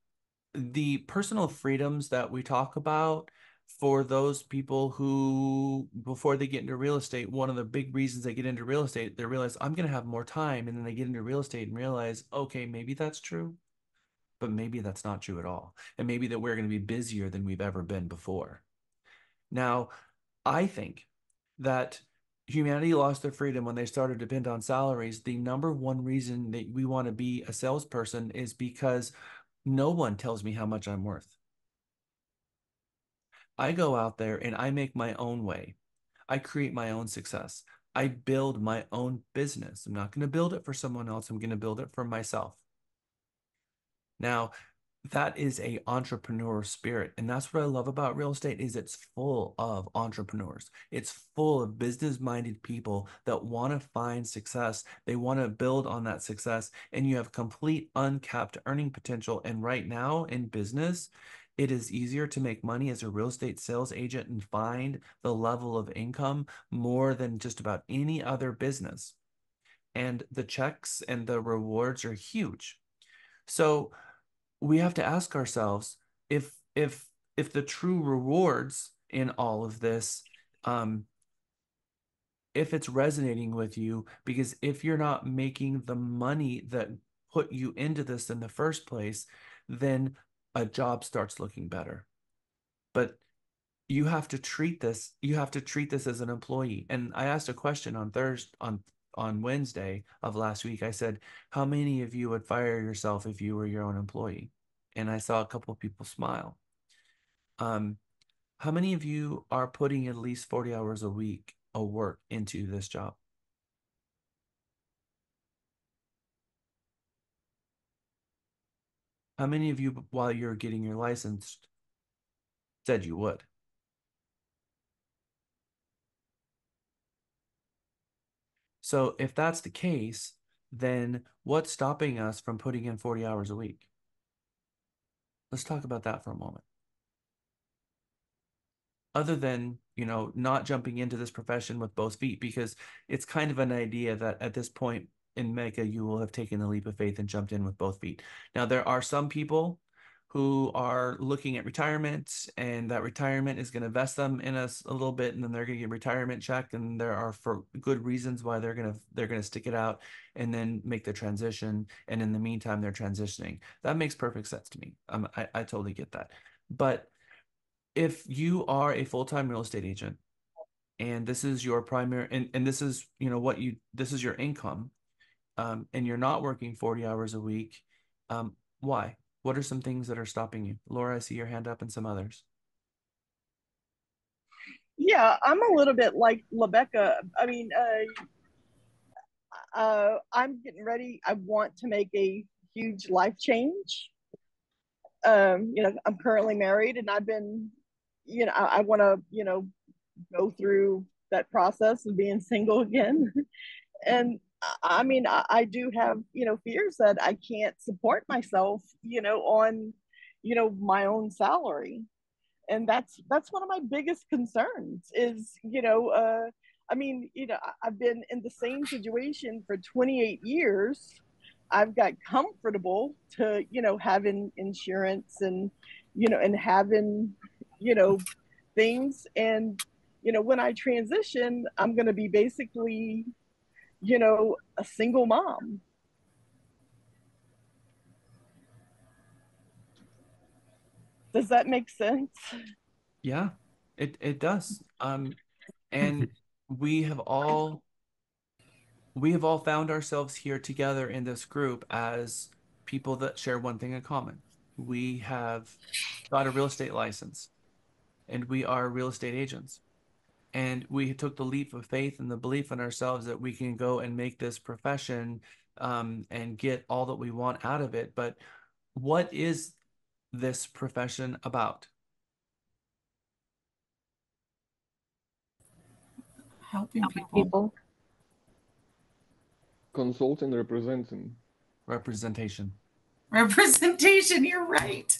the personal freedoms that we talk about for those people who, before they get into real estate, one of the big reasons they get into real estate, they realize I'm going to have more time. And then they get into real estate and realize, okay, maybe that's true, but maybe that's not true at all. And maybe that we're going to be busier than we've ever been before. Now, I think that humanity lost their freedom when they started to depend on salaries. The number one reason that we want to be a salesperson is because no one tells me how much I'm worth. I go out there and I make my own way. I create my own success. I build my own business. I'm not going to build it for someone else. I'm going to build it for myself. Now, that is a entrepreneur spirit, and that's what I love about real estate is it's full of entrepreneurs. It's full of business-minded people that want to find success. They want to build on that success, and you have complete uncapped earning potential. And right now in business, it is easier to make money as a real estate sales agent and find the level of income more than just about any other business. And the checks and the rewards are huge. So we have to ask ourselves if the true rewards in all of this, if it's resonating with you, because if you're not making the money that put you into this in the first place, then a job starts looking better. But you have to treat this as an employee. And I asked a question on Thursday, on Wednesday of last week. I said, how many of you would fire yourself if you were your own employee? And I saw a couple of people smile. Um, how many of you are putting at least 40 hours a week of work into this job? How many of you, while you're getting your license, said you would? So if that's the case, then what's stopping us from putting in 40 hours a week? Let's talk about that for a moment. Other than, not jumping into this profession with both feet, because it's kind of an idea that at this point in Mega, you will have taken the leap of faith and jumped in with both feet. Now, there are some people who are looking at retirement, and that retirement is going to vest them in a little bit, and then they're going to get retirement check, and there are for good reasons why they're going to stick it out and then make the transition, and in the meantime they're transitioning. That makes perfect sense to me. I totally get that. But if you are a full-time real estate agent and this is your primary, and this is this is your income, and you're not working 40 hours a week, why? What are some things that are stopping you? Laura, I see your hand up, and some others. Yeah, I'm a little bit like Lebecca. I mean, I'm getting ready. I want to make a huge life change. I'm currently married, and I've been, I want to, go through that process of being single again. And I mean, I do have, fears that I can't support myself, on, my own salary. And that's one of my biggest concerns is, I mean, I've been in the same situation for 28 years. I've got comfortable to, having insurance and, and having, you know, things. And, when I transition, I'm going to be basically, a single mom. Does that make sense? Yeah, it does. And we have all we have all found ourselves here together in this group as people that share one thing in common. We have got a real estate license, and we are real estate agents. And we took the leap of faith and the belief in ourselves that we can go and make this profession, and get all that we want out of it. But what is this profession about? Helping people. People. Consulting, representing. Representation. Representation, you're right.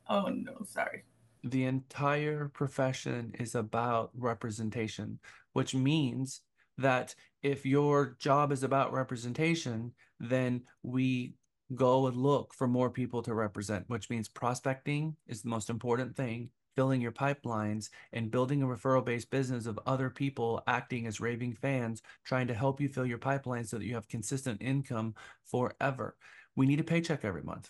Oh no, sorry. The entire profession is about representation, which means that if your job is about representation, then we go and look for more people to represent, which means prospecting is the most important thing, filling your pipelines and building a referral-based business of other people acting as raving fans, trying to help you fill your pipeline so that you have consistent income forever. We need a paycheck every month.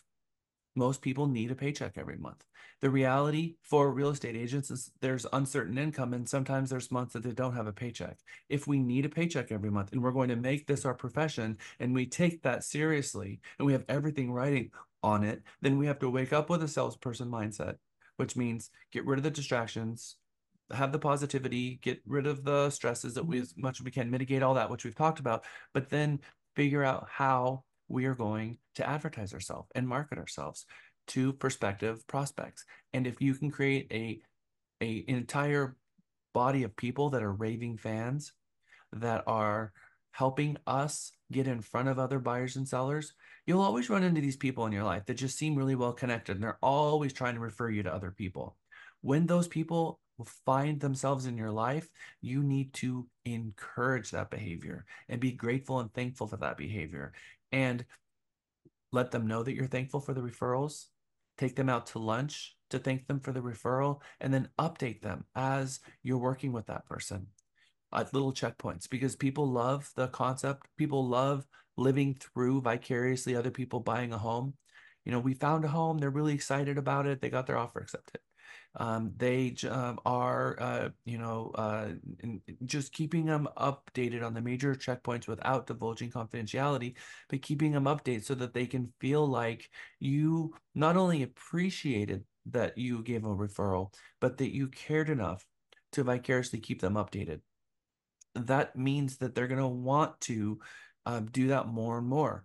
Most people need a paycheck every month. The reality for real estate agents is there's uncertain income, and sometimes there's months that they don't have a paycheck. If we need a paycheck every month and we're going to make this our profession and we take that seriously and we have everything writing on it, then we have to wake up with a salesperson mindset, which means get rid of the distractions, have the positivity, get rid of the stresses that we as much as we can, mitigate all that, which we've talked about, but then figure out how we are going to advertise ourselves and market ourselves to prospective prospects. And if you can create an entire body of people that are raving fans that are helping us get in front of other buyers and sellers, you'll always run into these people in your life that just seem really well connected and they're always trying to refer you to other people. When those people find themselves in your life, you need to encourage that behavior and be grateful and thankful for that behavior. And let them know that you're thankful for the referrals. Take them out to lunch to thank them for the referral, and then update them as you're working with that person at little checkpoints, because people love the concept. People love living through vicariously other people buying a home. You know, we found a home, they're really excited about it, they got their offer accepted. They are, just keeping them updated on the major checkpoints without divulging confidentiality, but keeping them updated so that they can feel like you not only appreciated that you gave a referral, but that you cared enough to vicariously keep them updated. That means that they're going to want to do that more and more.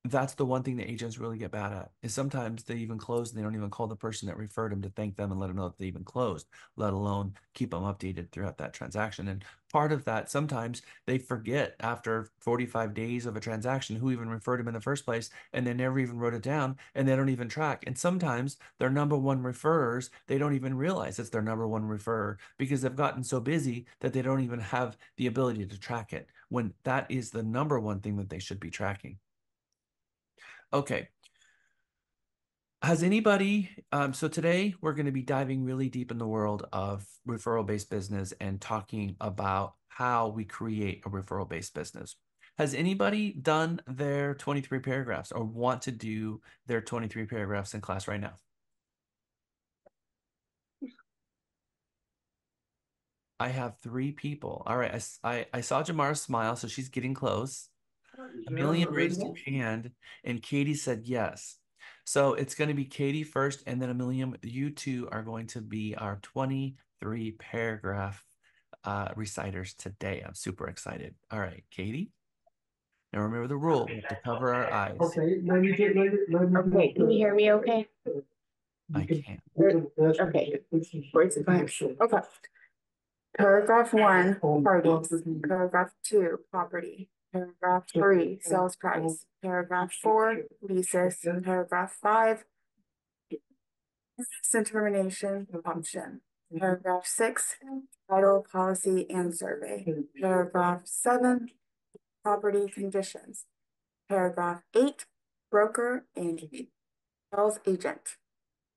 That's the one thing that agents really get bad at, is sometimes they even close and they don't even call the person that referred them to thank them and let them know that they even closed, let alone keep them updated throughout that transaction. And part of that, sometimes they forget after 45 days of a transaction who even referred them in the first place, and they never even wrote it down, and they don't even track. And sometimes their number one referrers, they don't even realize it's their number one referrer because they've gotten so busy that they don't even have the ability to track it, when that is the number one thing that they should be tracking. Okay. Has anybody, so today we're going to be diving really deep in the world of referral-based business and talking about how we create a referral-based business. Has anybody done their 23 paragraphs or want to do their 23 paragraphs in class right now? I have 3 people. All right, I saw Jamara smile, so she's getting close. Amelia raised her hand, and Katie said yes. So it's going to be Katie first, and then Amelia, you two are going to be our 23 paragraph reciters today. I'm super excited. All right, Katie. Now remember the rule. We have to cover our eyes. Okay, okay, can you hear me okay? I can't. Okay, where's it? Okay. Paragraph 1, parties. Paragraph 2, property. Paragraph 3, sales price. Paragraph 4, leases. Paragraph 5, termination option. Paragraph 6, title, policy, and survey. Paragraph 7, property conditions. Paragraph 8, broker and sales agent.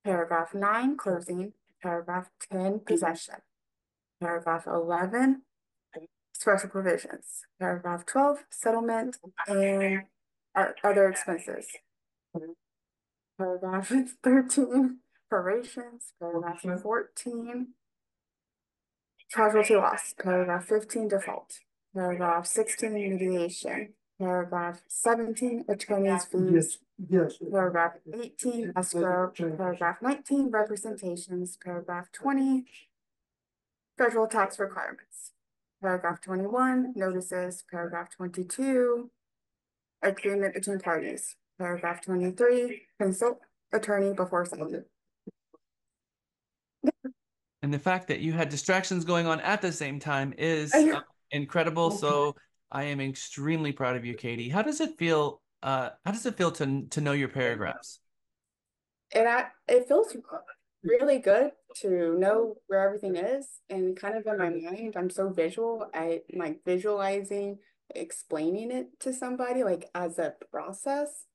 Paragraph 9, closing. Paragraph 10, possession. Paragraph 11, special provisions. Paragraph 12, settlement and other expenses. Paragraph 13, prorations. Paragraph 14, casualty loss. Paragraph 15, default. Paragraph 16, mediation. Paragraph 17, attorney's fees. Yes. Paragraph 18, escrow. Paragraph 19, representations. Paragraph 20, federal tax requirements. Paragraph 21, notices. Paragraph 22, agreement between parties. Paragraph 23, consult attorney before signing. And the fact that you had distractions going on at the same time is incredible. So I am extremely proud of you, Katie. How does it feel how does it feel to know your paragraphs? It feels really good to know where everything is and kind of in my mind. I'm so visual. I like visualizing, explaining it to somebody like as a process.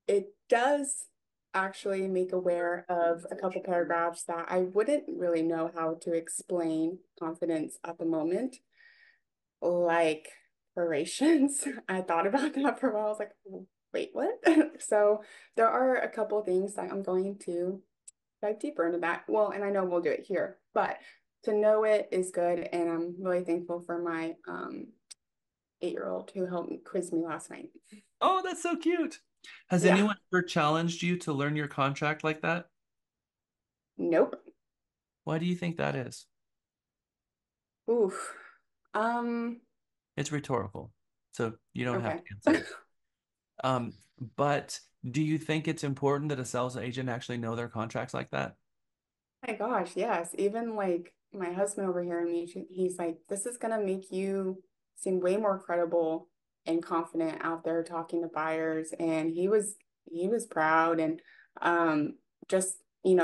It does actually make aware of a couple paragraphs that I wouldn't really know how to explain confidence at the moment, like orations. I thought about that for a while. I was like, wait, what? So there are a couple things that I'm going to dive deeper into that. Well, and I know we'll do it here, but to know it is good. And I'm really thankful for my 8-year-old who helped quiz me last night. Oh, that's so cute. Has Yeah. anyone ever challenged you to learn your contract like that? Nope. Why do you think that is? Oof. Um, It's rhetorical, so you don't have okay. to answer it. But do you think it's important that a sales agent actually know their contracts like that? My gosh, yes. Even like my husband over here and me, he's like, this is gonna make you seem way more credible and confident out there talking to buyers. And he was proud and just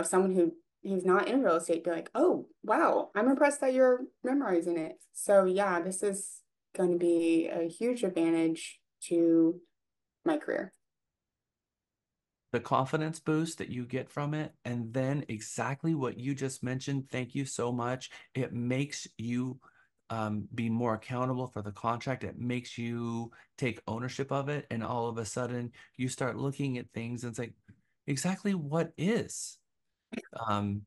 someone who he's not in real estate be like, oh wow, I'm impressed that you're memorizing it. So yeah, this is going to be a huge advantage to my career. The confidence boost that you get from it, and then exactly what you just mentioned. Thank you so much. It makes you be more accountable for the contract. It makes you take ownership of it, and all of a sudden you start looking at things and say, exactly what is um,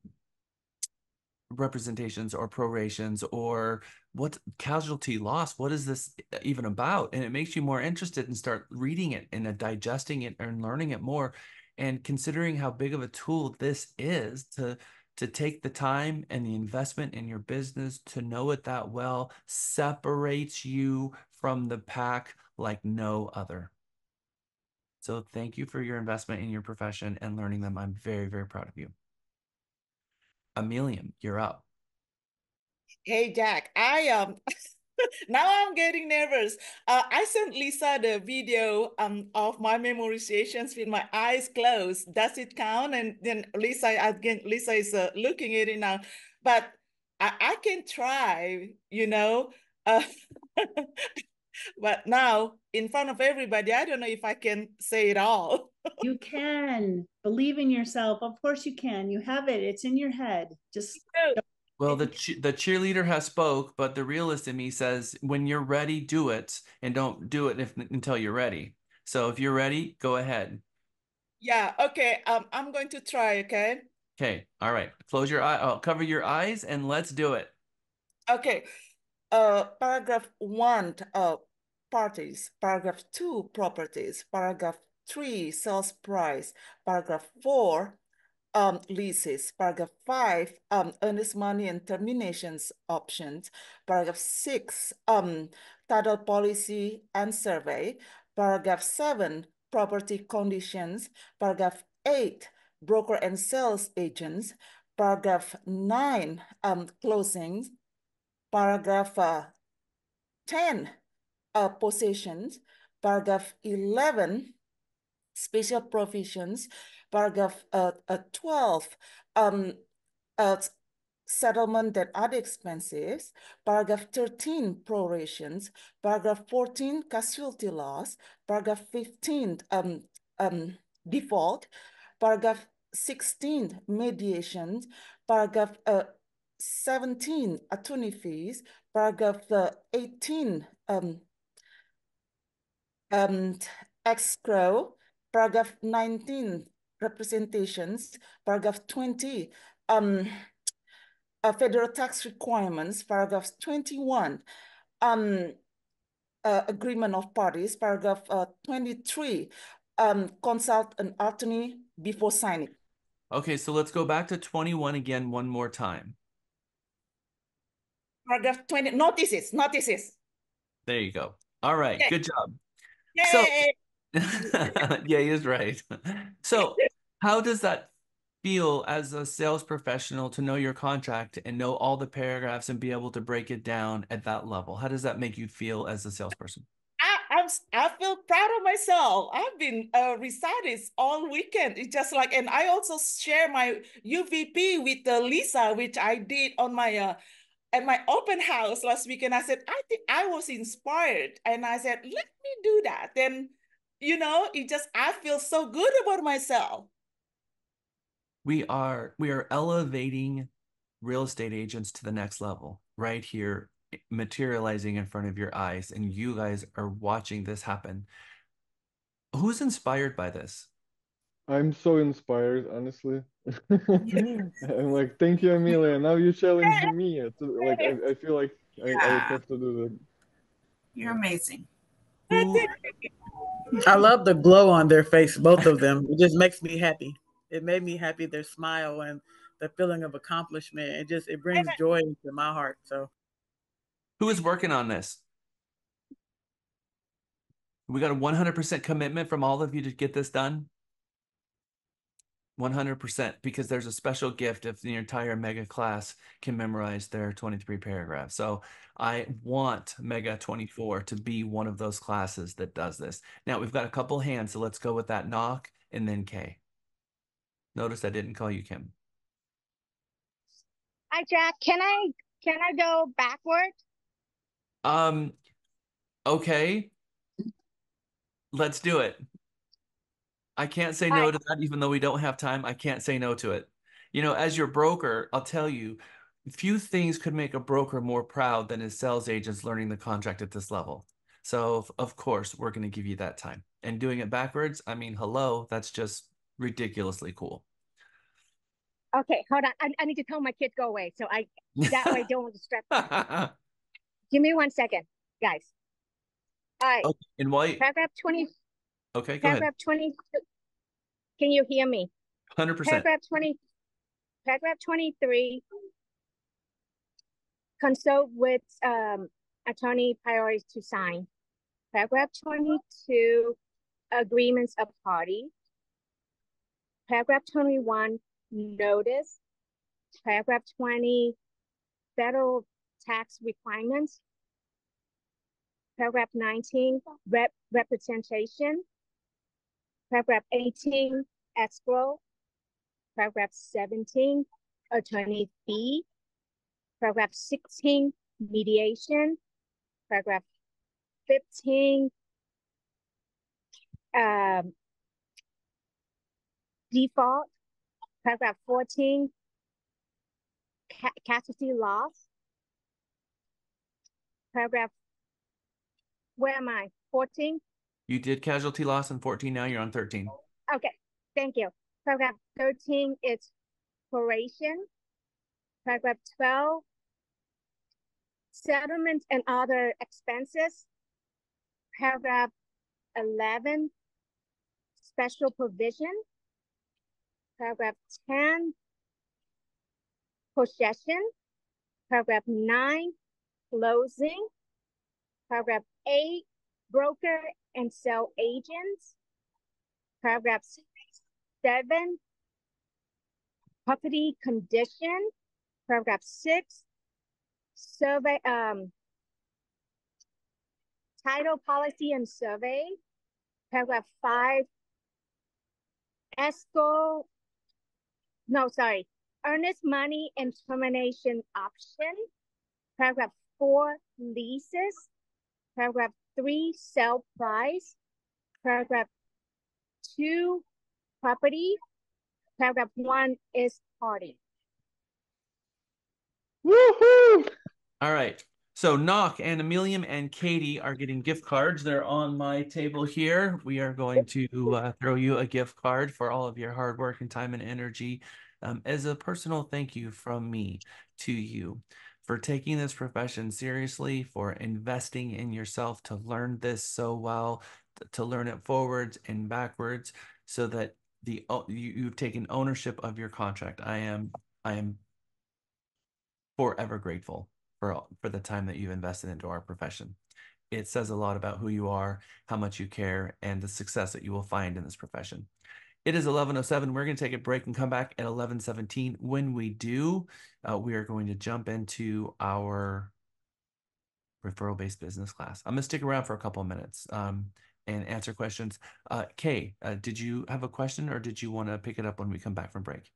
representations or prorations or what casualty loss, what is this even about? And it makes you more interested and start reading it and digesting it and learning it more, and considering how big of a tool this is to take the time and the investment in your business to know it that well separates you from the pack like no other. So thank you for your investment in your profession and learning them. I'm very, very proud of you. Emilian, you're up. Hey Jack, I now I'm getting nervous. I sent Lisa the video of my memorizations with my eyes closed. Does it count? And then Lisa is looking at it now, but I can try, Uh, but now in front of everybody, I don't know if I can say it all. You can believe in yourself. Of course you can. You have it. It's in your head. Just Well, the cheerleader has spoke, but the realist in me says, when you're ready, do it, and don't do it until you're ready. So if you're ready, go ahead. Yeah, okay. I'm going to try, okay? Okay, all right. Close your eye. Oh, cover your eyes, and let's do it. Okay. Paragraph 1, parties. Paragraph 2, properties. Paragraph 3, sales price. Paragraph 4, leases. Paragraph 5, earnest money and terminations options. Paragraph 6, title policy and survey. Paragraph 7, property conditions. Paragraph 8, broker and sales agents. Paragraph 9, closings. Paragraph 10, possessions. Paragraph 11, special provisions. Paragraph 12, um, uh, settlement and other expenses. Paragraph 13, prorations. Paragraph 14, casualty loss. Paragraph 15, default. Paragraph 16, mediation. Paragraph 17, attorney fees. Paragraph 18, um, escrow. Paragraph 19, representations. Paragraph 20, federal tax requirements. Paragraph 21, agreement of parties. Paragraph 23, consult an attorney before signing. Okay, so let's go back to 21 again one more time. Paragraph 20, notices. There you go. All right, Yay. good job. So, Yay. yeah, he is right. So, how does that feel as a sales professional to know your contract and know all the paragraphs and be able to break it down at that level? How does that make you feel as a salesperson? I feel proud of myself. I've been recited all weekend. It's just like, and I also share my UVP with Lisa, which I did on my at my open house last weekend. I said, I think I was inspired, and I said, let me do that. Then, it just I feel so good about myself. We are elevating real estate agents to the next level right here, materializing in front of your eyes, and you guys are watching this happen. Who's inspired by this? I'm so inspired, honestly. I'm like, thank you, Amelia. Now you're challenging me. Like, I feel like I have to do that. You're amazing. I love the glow on their face, both of them. It just makes me happy. It made me happy, their smile and the feeling of accomplishment. It brings joy into my heart. So Who is working on this? We got a 100% commitment from all of you to get this done. 100%, because there's a special gift if the entire mega class can memorize their 23 paragraphs. So I want Mega 24 to be one of those classes that does this. Now we've got a couple hands, so let's go with that. Knock and then Kay. Notice I didn't call you Kim. Hi, Jack. Can I go backward? Okay. Let's do it. I can't say no to that, even though we don't have time. I can't say no to it. As your broker, I'll tell you, few things could make a broker more proud than his sales agents learning the contract at this level. So, of course, we're going to give you that time. And doing it backwards, I mean, hello, that's just ridiculously cool. Okay, hold on. I need to tell my kid go away, so that way don't distract. Give me 1 second, guys. All right. Okay, and while paragraph 20. Okay, go ahead. Paragraph 20. Can you hear me? 100%. Paragraph 23. Consult with attorney priorities to sign. Paragraph 22. Agreements of party. Paragraph 21. Notice. Paragraph 20. Federal tax requirements. Paragraph 19. Representation. Paragraph 18. Escrow. Paragraph 17. Attorney fee. Paragraph 16. Mediation. Paragraph 15. Default. Paragraph 14. Casualty loss. Paragraph, where am I? 14? You did casualty loss in 14, now you're on 13. Okay, thank you. Paragraph 13 is proration. Paragraph 12, settlement and other expenses. Paragraph 11, special provision. Paragraph 10, possession. Paragraph 9, closing. Paragraph 8, broker and sell agents. Paragraph 7, property condition. Paragraph 6, survey, title policy and survey. Paragraph 5, earnest money and termination option. Paragraph 4, leases. Paragraph 3, sell price. Paragraph 2, property. Paragraph 1 is party. Woohoo! All right. So Knock and Emilium and Katie are getting gift cards. They're on my table here. We are going to throw you a gift card for all of your hard work and time and energy as a personal thank you from me to you for taking this profession seriously, for investing in yourself to learn this so well, to learn it forwards and backwards, so that you've taken ownership of your contract. I am forever grateful for the time that you've invested into our profession. It says a lot about who you are, how much you care, and the success that you will find in this profession. It is 11:07. We're going to take a break and come back at 11:17. When we do, we are going to jump into our referral-based business class. I'm gonna stick around for a couple of minutes and answer questions. Kay, did you have a question or did you want to pick it up when we come back from break?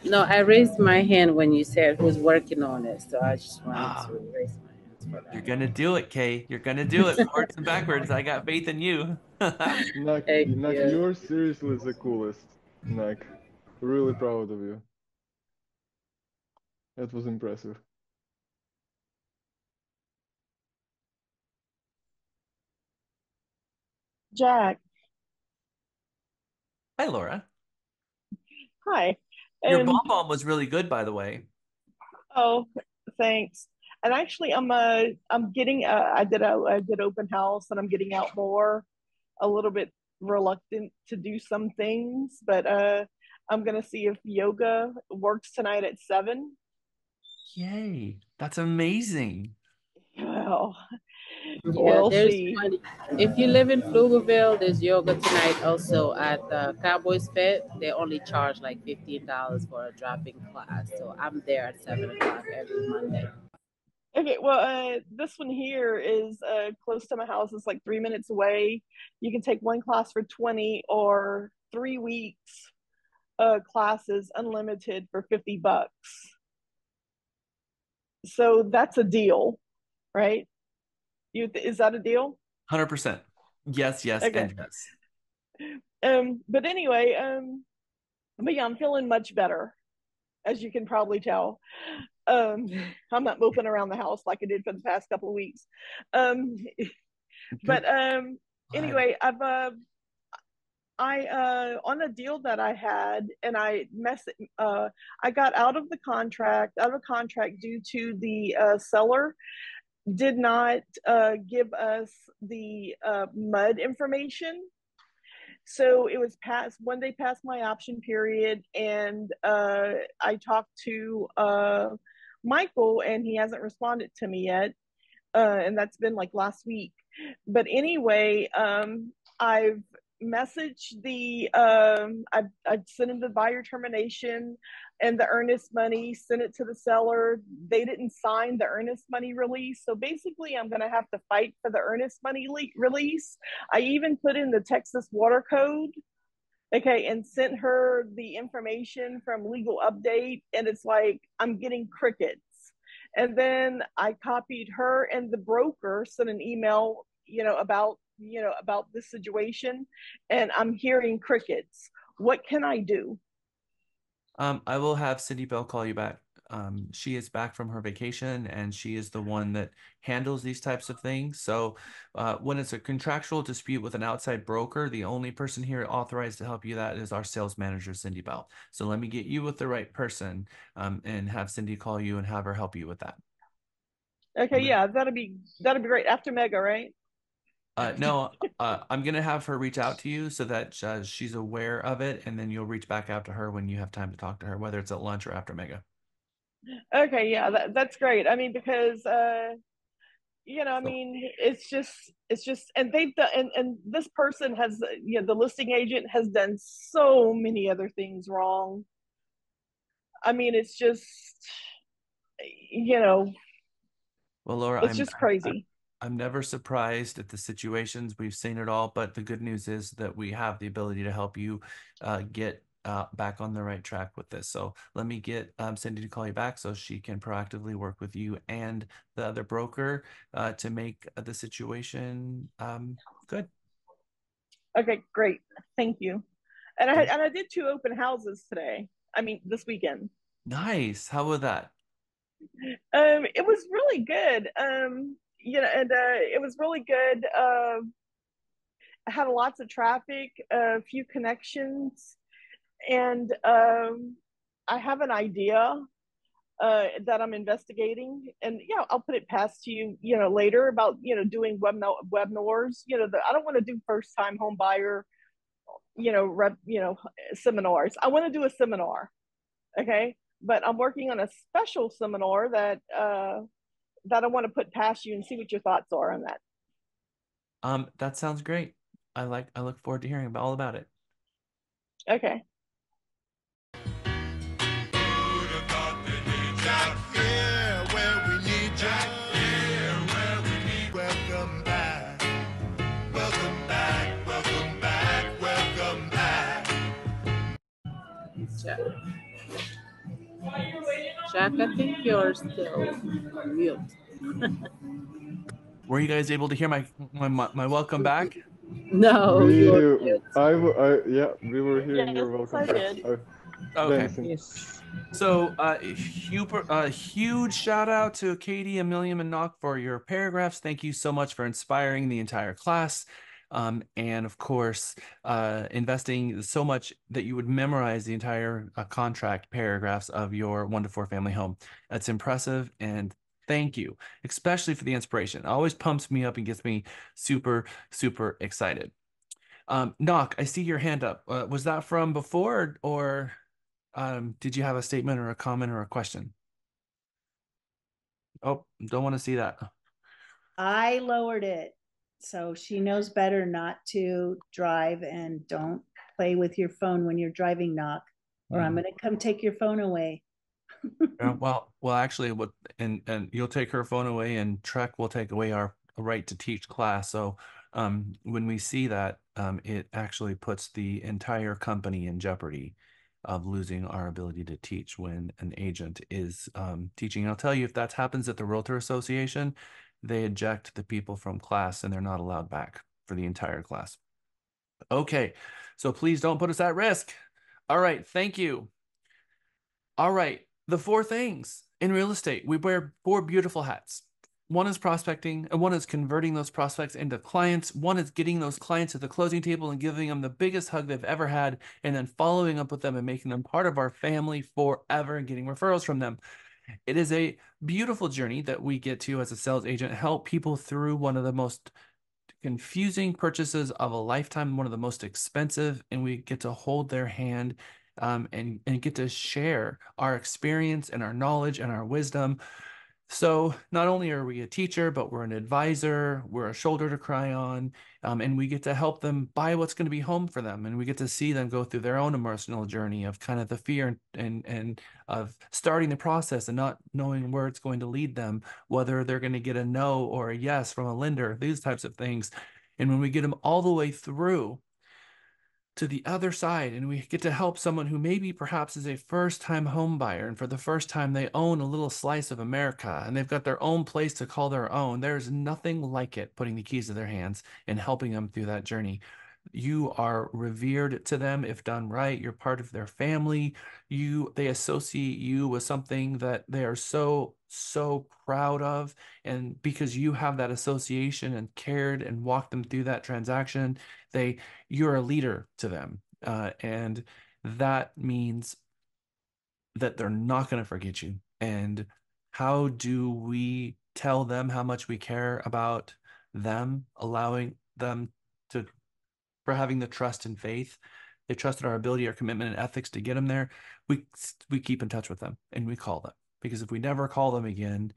No, I raised my hand when you said who's working on it, so I just wanted to raise my hands for that. You're gonna do it, Kay. You're gonna do it. Forwards and backwards. I got faith in you. Nak, you're seriously the coolest. Nak, really proud of you. That was impressive. Jack. Hi, Laura. Hi. Your bomb was really good, by the way. Oh, thanks. And actually, I'm getting I did open house, and I'm getting out more. A little bit reluctant to do some things, but I'm gonna see if yoga works tonight at 7. Yay! That's amazing. Well, Yeah, we'll there's see. one. If you live in Pflugerville, there's yoga tonight also at Cowboys Fit. They only charge like $15 for a drop-in class. So I'm there at 7 o'clock every Monday. Okay, well, this one here is close to my house. It's like 3 minutes away. You can take one class for 20 or 3 weeks classes unlimited for $50. So that's a deal, right? Is that a deal? 100%. Yes, yes, Okay. and yes. But anyway, but yeah, I'm feeling much better, as you can probably tell. I'm not moping around the house like I did for the past couple of weeks. But anyway, I on a deal that I had, and I got out of a contract due to the seller did not give us the mud information. So it was past one day past my option period, and I talked to Michael, and he hasn't responded to me yet, and that's been like last week. But anyway, I've messaged I've sent him the buyer termination and the earnest money, sent it to the seller. They didn't sign the earnest money release. So basically, I'm going to have to fight for the earnest money release. I even put in the Texas water code, okay, and sent her the information from legal update. And it's like, I'm getting crickets. And then I copied her and the broker, sent an email, about this situation, and I'm hearing crickets. What can I do? I will have Cindy Bell call you back. She is back from her vacation, and she is the one that handles these types of things. So when it's a contractual dispute with an outside broker, the only person here authorized to help you that is our sales manager, Cindy Bell. So let me get you with the right person and have Cindy call you and have her help you with that. Okay, yeah, that'd be great. After Mega, right? No, I'm gonna have her reach out to you so that she's aware of it, and then you'll reach back out to her when you have time to talk to her, whether it's at lunch or after Mega. Okay, yeah, that's great. I mean, because I mean, it's just, and they've done, and this person has, the listing agent has done so many other things wrong. I mean, it's just, Well, Laura, it's just crazy. I'm never surprised at the situations. We've seen it all, but the good news is that we have the ability to help you get back on the right track with this. So let me get Cindy to call you back so she can proactively work with you and the other broker to make the situation good. Okay, great. Thank you. And I did 2 open houses today. I mean, this weekend. Nice. How was that? It was really good. And it was really good. I had lots of traffic, a few connections, and I have an idea that I'm investigating, and I'll put it past you, later about doing webinars. I don't want to do first time home buyer, seminars. I want to do a seminar, okay, but I'm working on a special seminar that I want to put past you and see what your thoughts are on that. That sounds great. I look forward to hearing all about it. Okay. Jack, I think you're still on mute. Were you guys able to hear my welcome back? No, you're mute. Yeah, we were hearing Yes, your welcome I back. did. Okay. Vincent. Yes. So, huge shout out to Katie, Amelia, and Nock for your paragraphs. Thank you so much for inspiring the entire class. And of course, investing so much that you would memorize the entire contract paragraphs of your 1 to 4 family home. That's impressive. And thank you, especially for the inspiration. It always pumps me up and gets me super, super excited. Nock, I see your hand up. Was that from before or did you have a statement or a comment or a question? Oh, don't want to see that. I lowered it. So she knows better not to drive, and don't play with your phone when you're driving, Nock, or I'm going to come take your phone away. Well, actually, what and you'll take her phone away, and Trek will take away our right to teach class. So, when we see that, it actually puts the entire company in jeopardy of losing our ability to teach when an agent is teaching. And I'll tell you, if that happens at the Realtor Association, they eject the people from class, and they're not allowed back for the entire class. Okay, so please don't put us at risk. All right, thank you. All right, the 4 things in real estate. We wear 4 beautiful hats. One is prospecting, and one is converting those prospects into clients. One is getting those clients at the closing table and giving them the biggest hug they've ever had, and then following up with them and making them part of our family forever and getting referrals from them. It is a beautiful journey that we get to as a sales agent, help people through one of the most confusing purchases of a lifetime, one of the most expensive, and we get to hold their hand and get to share our experience and our knowledge and our wisdom. So not only are we a teacher, but we're an advisor, we're a shoulder to cry on, and we get to help them buy what's going to be home for them. And we get to see them go through their own emotional journey of kind of the fear and of starting the process and not knowing where it's going to lead them, whether they're going to get a no or a yes from a lender, these types of things. And when we get them all the way through to the other side, and we get to help someone who maybe perhaps is a first-time home buyer, and for the first time they own a little slice of America and they've got their own place to call their own. There's nothing like it, putting the keys to their hands and helping them through that journey. You are revered to them if done right. You're part of their family. They associate you with something that they are so proud of, and because you have that association and cared and walked them through that transaction, you're a leader to them, and that means that they're not going to forget you. And how do we tell them how much we care about them, allowing them to for having the trust and faith? They trusted our ability, our commitment, and ethics to get them there. We keep in touch with them and we call them, because if we never call them again,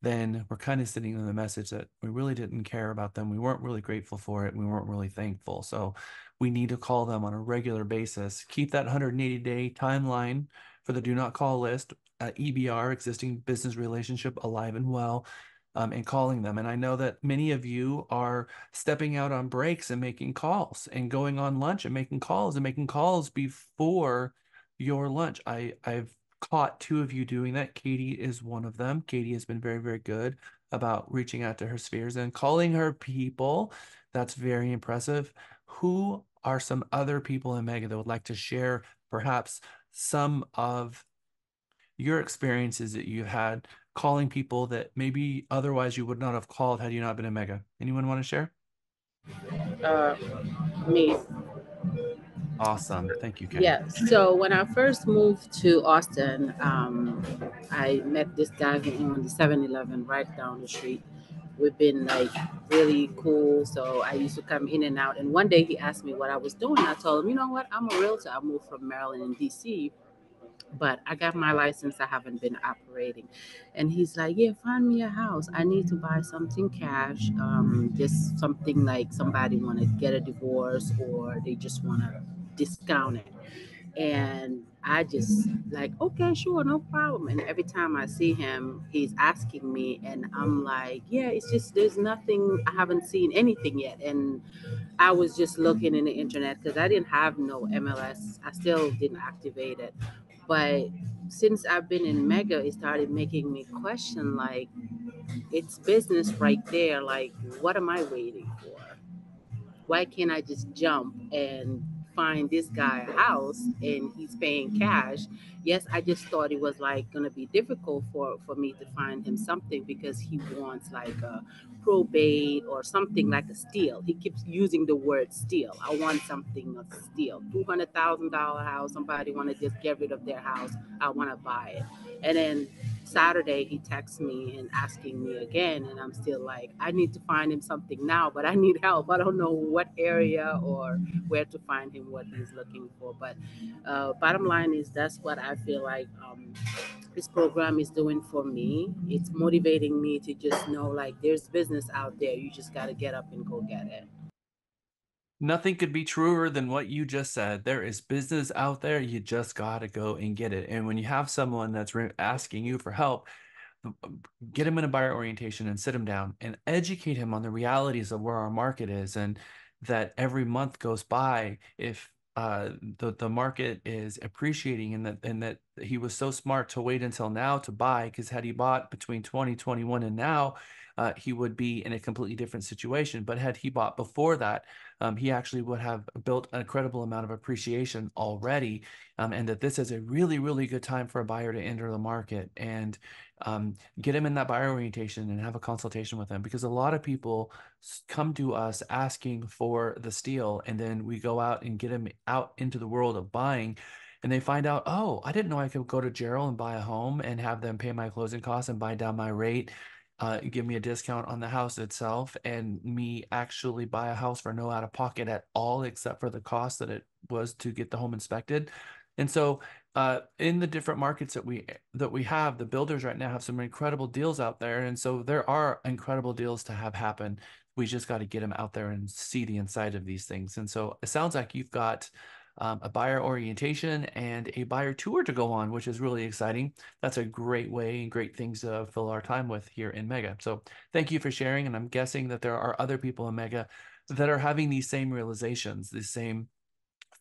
then we're kind of sending them the message that we really didn't care about them. We weren't really grateful for it. We weren't really thankful. So we need to call them on a regular basis. Keep that 180-day timeline for the do not call list, EBR, existing business relationship, alive and well, and calling them. And I know that many of you are stepping out on breaks and making calls, and going on lunch and making calls before your lunch. I've caught 2 of you doing that. Katie is one of them. Katie has been very, very good about reaching out to her spheres and calling her people. That's very impressive. Who are some other people in Mega that would like to share perhaps some of your experiences that you've had calling people that maybe otherwise you would not have called had you not been in Mega? Anyone want to share? Uh, me. Awesome. Thank you, Katie. Yeah. So when I first moved to Austin, I met this guy on the 7-Eleven right down the street. We've been like really cool. So I used to come in and out. And one day he asked me what I was doing. I told him, you know what? I'm a realtor. I moved from Maryland and DC, but I got my license. I haven't been operating. And he's like, yeah, find me a house. I need to buy something cash. Just something like somebody want to get a divorce or they just want to discount it. And I just like, okay, sure, no problem. And every time I see him, he's asking me, and I'm like, yeah, it's just there's nothing. I haven't seen anything yet. And I was just looking in the internet because I didn't have no MLS. I still didn't activate it. But since I've been in Mega, it started making me question, like, it's business right there. Like, what am I waiting for? Why can't I just jump and find this guy a house and he's paying cash? Yes, I just thought it was like gonna be difficult for me to find him something because he wants like a probate or something like a steal. He keeps using the word steal. I want something of steal. $200,000 house. Somebody want to just get rid of their house. I want to buy it. And then Saturday he texts me and asking me again, and I'm still like, I need to find him something now, but I need help. I don't know what area or where to find him, what he's looking for. But bottom line is that's what I feel like this program is doing for me. It's motivating me to just know like there's business out there. You just got to get up and go get it. Nothing could be truer than what you just said. There is business out there. You just got to go and get it. And when you have someone that's asking you for help, get him in a buyer orientation and sit him down and educate him on the realities of where our market is, and that every month goes by, if the market is appreciating, and that he was so smart to wait until now to buy, because had he bought between 2021 and now, he would be in a completely different situation. But had he bought before that, he actually would have built an incredible amount of appreciation already, and that this is a really, really good time for a buyer to enter the market. And get him in that buyer orientation and have a consultation with him, because a lot of people come to us asking for the steal, and then we go out and get him out into the world of buying, and they find out, oh, I didn't know I could go to Gerald and buy a home and have them pay my closing costs and buy down my rate, give me a discount on the house itself, and me actually buy a house for no out of pocket at all, except for the cost that it was to get the home inspected. And so in the different markets that we have, the builders right now have some incredible deals out there. And so there are incredible deals to have happen. We just got to get them out there and see the inside of these things. And so it sounds like you've got a buyer orientation and a buyer tour to go on, which is really exciting. That's a great way and great things to fill our time with here in Mega. So thank you for sharing. And I'm guessing that there are other people in Mega that are having these same realizations, these same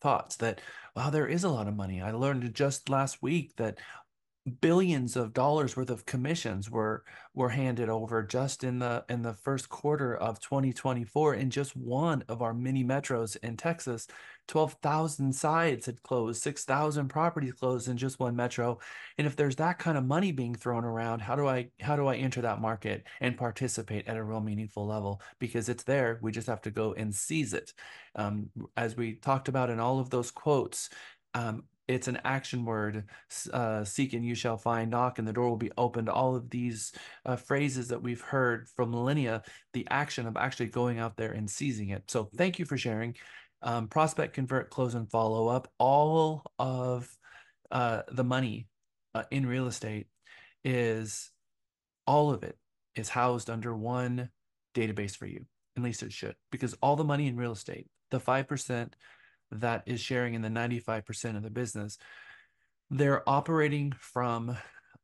thoughts that, wow, there is a lot of money. I learned just last week that billions of dollars worth of commissions were handed over just in the first quarter of 2024 in just one of our mini metros in Texas. 12,000 sides had closed, 6,000 properties closed in just one metro. And if there's that kind of money being thrown around, how do I enter that market and participate at a real meaningful level? Because it's there, we just have to go and seize it. As we talked about in all of those quotes, it's an action word. Seek and you shall find, knock and the door will be opened. All of these phrases that we've heard from millennia, the action of actually going out there and seizing it. So thank you for sharing. Prospect, convert, close, and follow up. All of the money in real estate is, all of it is housed under one database for you. At least it should, because all the money in real estate, the 5% that is sharing in the 95% of the business, they're operating from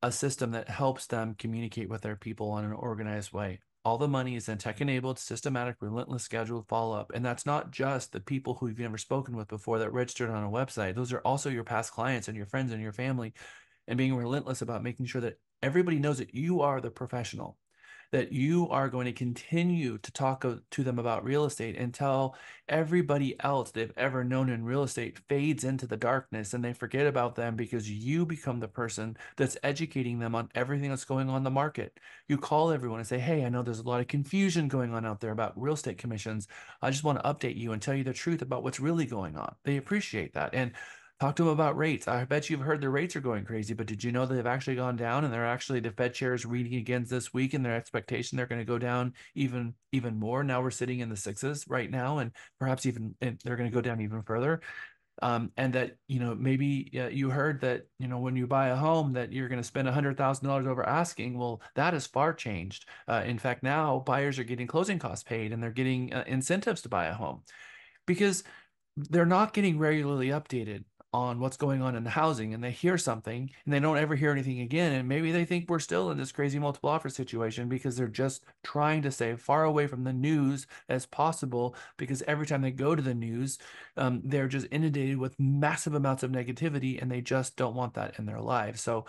a system that helps them communicate with their people in an organized way. All the money is in tech-enabled, systematic, relentless, scheduled follow-up. And that's not just the people who you've never spoken with before that registered on a website. Those are also your past clients and your friends and your family, and being relentless about making sure that everybody knows that you are the professional, that you are going to continue to talk to them about real estate until everybody else they've ever known in real estate fades into the darkness and they forget about them, because you become the person that's educating them on everything that's going on in the market. You call everyone and say, hey, I know there's a lot of confusion going on out there about real estate commissions. I just want to update you and tell you the truth about what's really going on. They appreciate that. And talk to them about rates. I bet you've heard the rates are going crazy, but did you know they've actually gone down, and they're actually, the Fed chair is reading again this week, and their expectation they're going to go down even more. Now we're sitting in the sixes right now, and perhaps even they're going to go down even further. And that, maybe you heard that, when you buy a home that you're going to spend $100,000 over asking. Well, that has far changed. In fact, now buyers are getting closing costs paid, and they're getting incentives to buy a home, because they're not getting regularly updated on what's going on in the housing, and they hear something and they don't ever hear anything again. And maybe they think we're still in this crazy multiple offer situation because they're just trying to stay far away from the news as possible, because every time they go to the news, they're just inundated with massive amounts of negativity and they just don't want that in their lives. So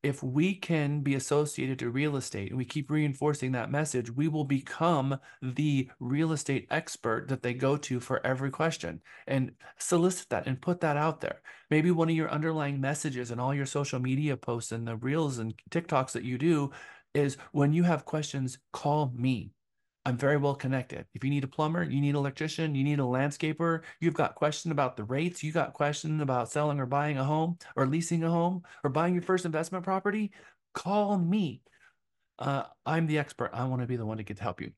if we can be associated to real estate and we keep reinforcing that message, we will become the real estate expert that they go to for every question, and solicit that and put that out there. Maybe one of your underlying messages and all your social media posts and the reels and TikToks that you do is, when you have questions, call me. I'm very well connected. If you need a plumber, you need an electrician, you need a landscaper, you've got questions about the rates, you got questions about selling or buying a home or leasing a home or buying your first investment property, call me. I'm the expert. I want to be the one to get to help you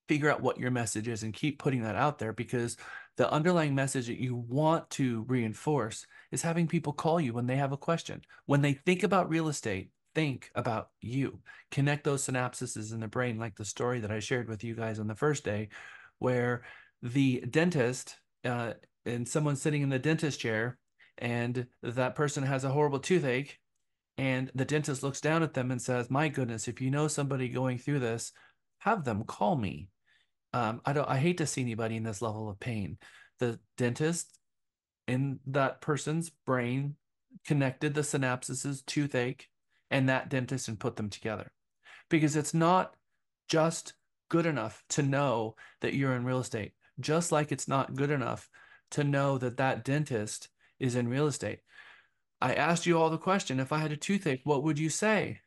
figure out what your message is and keep putting that out there, because the underlying message that you want to reinforce is having people call you when they have a question. When they think about real estate, think about you. Connect those synapses in the brain, like the story that I shared with you guys on the first day, where the dentist and someone's sitting in the dentist chair, and that person has a horrible toothache, and the dentist looks down at them and says, "My goodness, if you know somebody going through this, have them call me." I hate to see anybody in this level of pain. The dentist in that person's brain connected the synapses, toothache, and that dentist, and put them together. Because it's not just good enough to know that you're in real estate, just like it's not good enough to know that that dentist is in real estate. I asked you all the question, if I had a toothache, what would you say?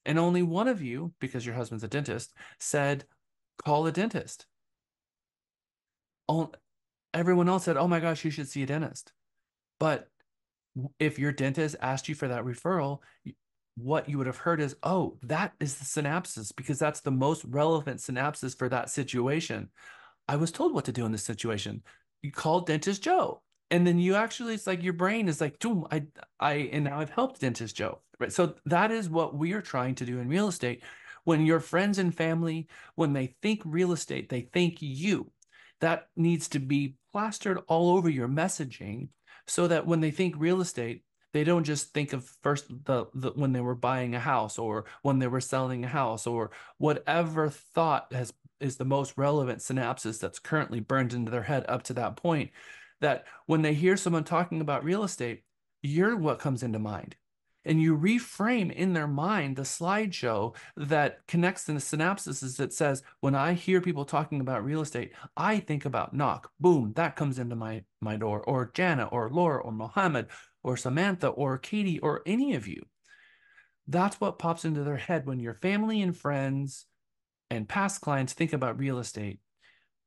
And only one of you, because your husband's a dentist, said, call a dentist. Everyone else said, oh my gosh, you should see a dentist. But if your dentist asked you for that referral, what you would have heard is, oh, that is the synapses, because that's the most relevant synapses for that situation. I was told what to do in this situation. You call Dentist Joe. And then you actually, it's like your brain is like, boom, and now I've helped Dentist Joe. Right. So that is what we are trying to do in real estate. When your friends and family, when they think real estate, they think you. That needs to be plastered all over your messaging, so that when they think real estate, they don't just think of first the when they were buying a house or when they were selling a house or whatever thought is the most relevant synapses that's currently burned into their head up to that point, that when they hear someone talking about real estate, you're what comes into mind. And you reframe in their mind the slideshow that connects the synapses that says, when I hear people talking about real estate, I think about knock, boom, that comes into my door, or Jana, or Laura, or Mohammed, or Samantha, or Katie, or any of you. That's what pops into their head when your family and friends and past clients think about real estate.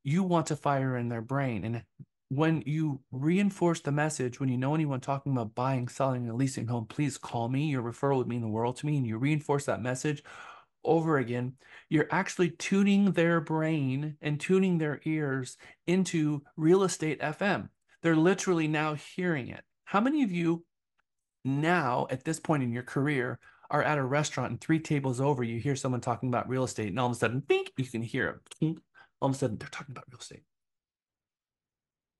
You want to fire in their brain. And when you reinforce the message, when you know anyone talking about buying, selling, and leasing home, please call me. Your referral would mean the world to me. And you reinforce that message over again, you're actually tuning their brain and tuning their ears into real estate FM. They're literally now hearing it. How many of you now, at this point in your career, are at a restaurant and three tables over, you hear someone talking about real estate, and all of a sudden, bink, you can hear it. All of a sudden, they're talking about real estate.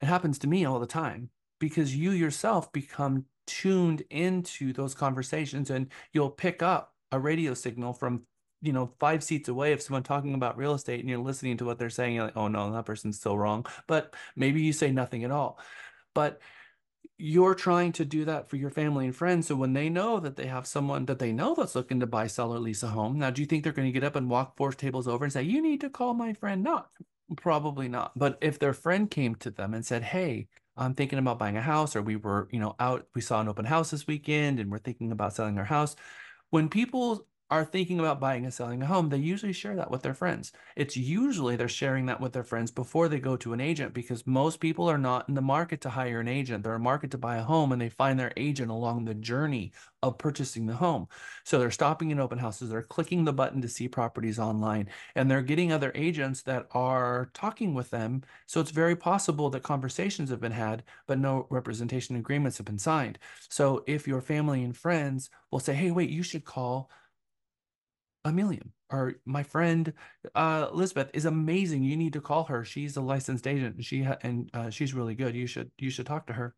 It happens to me all the time, because you yourself become tuned into those conversations, and you'll pick up a radio signal from 5 seats away of someone talking about real estate, and you're listening to what they're saying. You're like, oh no, that person's still wrong. But maybe you say nothing at all. But you're trying to do that for your family and friends. So when they know that they have someone that they know that's looking to buy, sell, or lease a home, now do you think they're going to get up and walk 4 tables over and say, you need to call my friend? No, probably not. But if their friend came to them and said, hey, I'm thinking about buying a house, or we were, out, we saw an open house this weekend and we're thinking about selling our house. When people are thinking about buying and selling a home, they usually share that with their friends. It's usually they're sharing that with their friends before they go to an agent, because most people are not in the market to hire an agent. They're in the market to buy a home, and they find their agent along the journey of purchasing the home. So they're stopping in open houses, they're clicking the button to see properties online, and they're getting other agents that are talking with them. So it's very possible that conversations have been had, but no representation agreements have been signed. So if your family and friends will say, hey, wait, you should call Amelia, or my friend Elizabeth is amazing. You need to call her. She's a licensed agent. She's really good. You should talk to her.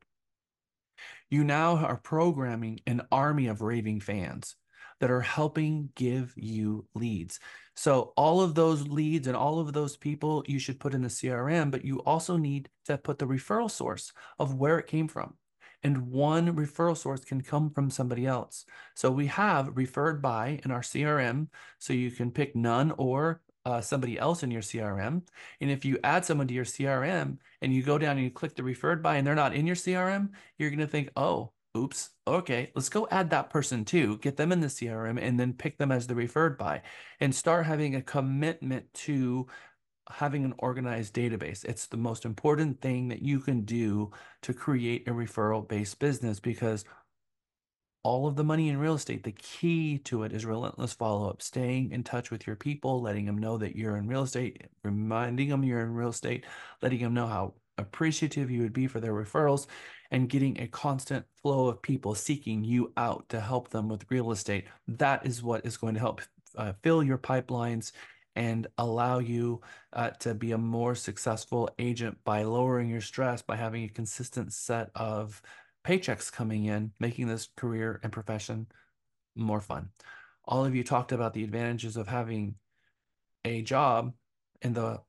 You now are programming an army of raving fans that are helping give you leads. So all of those leads and all of those people you should put in the CRM, but you also need to put the referral source of where it came from. And one referral source can come from somebody else. So we have referred by in our CRM. So you can pick none or somebody else in your CRM. And if you add someone to your CRM and you go down and you click the referred by and they're not in your CRM, you're going to think, oh, oops, okay, let's go add that person too, get them in the CRM and then pick them as the referred by and start having a commitment to having an organized database. It's the most important thing that you can do to create a referral-based business because all of the money in real estate, the key to it is relentless follow-up, staying in touch with your people, letting them know that you're in real estate, reminding them you're in real estate, letting them know how appreciative you would be for their referrals, and getting a constant flow of people seeking you out to help them with real estate. That is what is going to help fill your pipelines and allow you to be a more successful agent by lowering your stress, by having a consistent set of paychecks coming in, making this career and profession more fun. All of you talked about the advantages of having a job, and the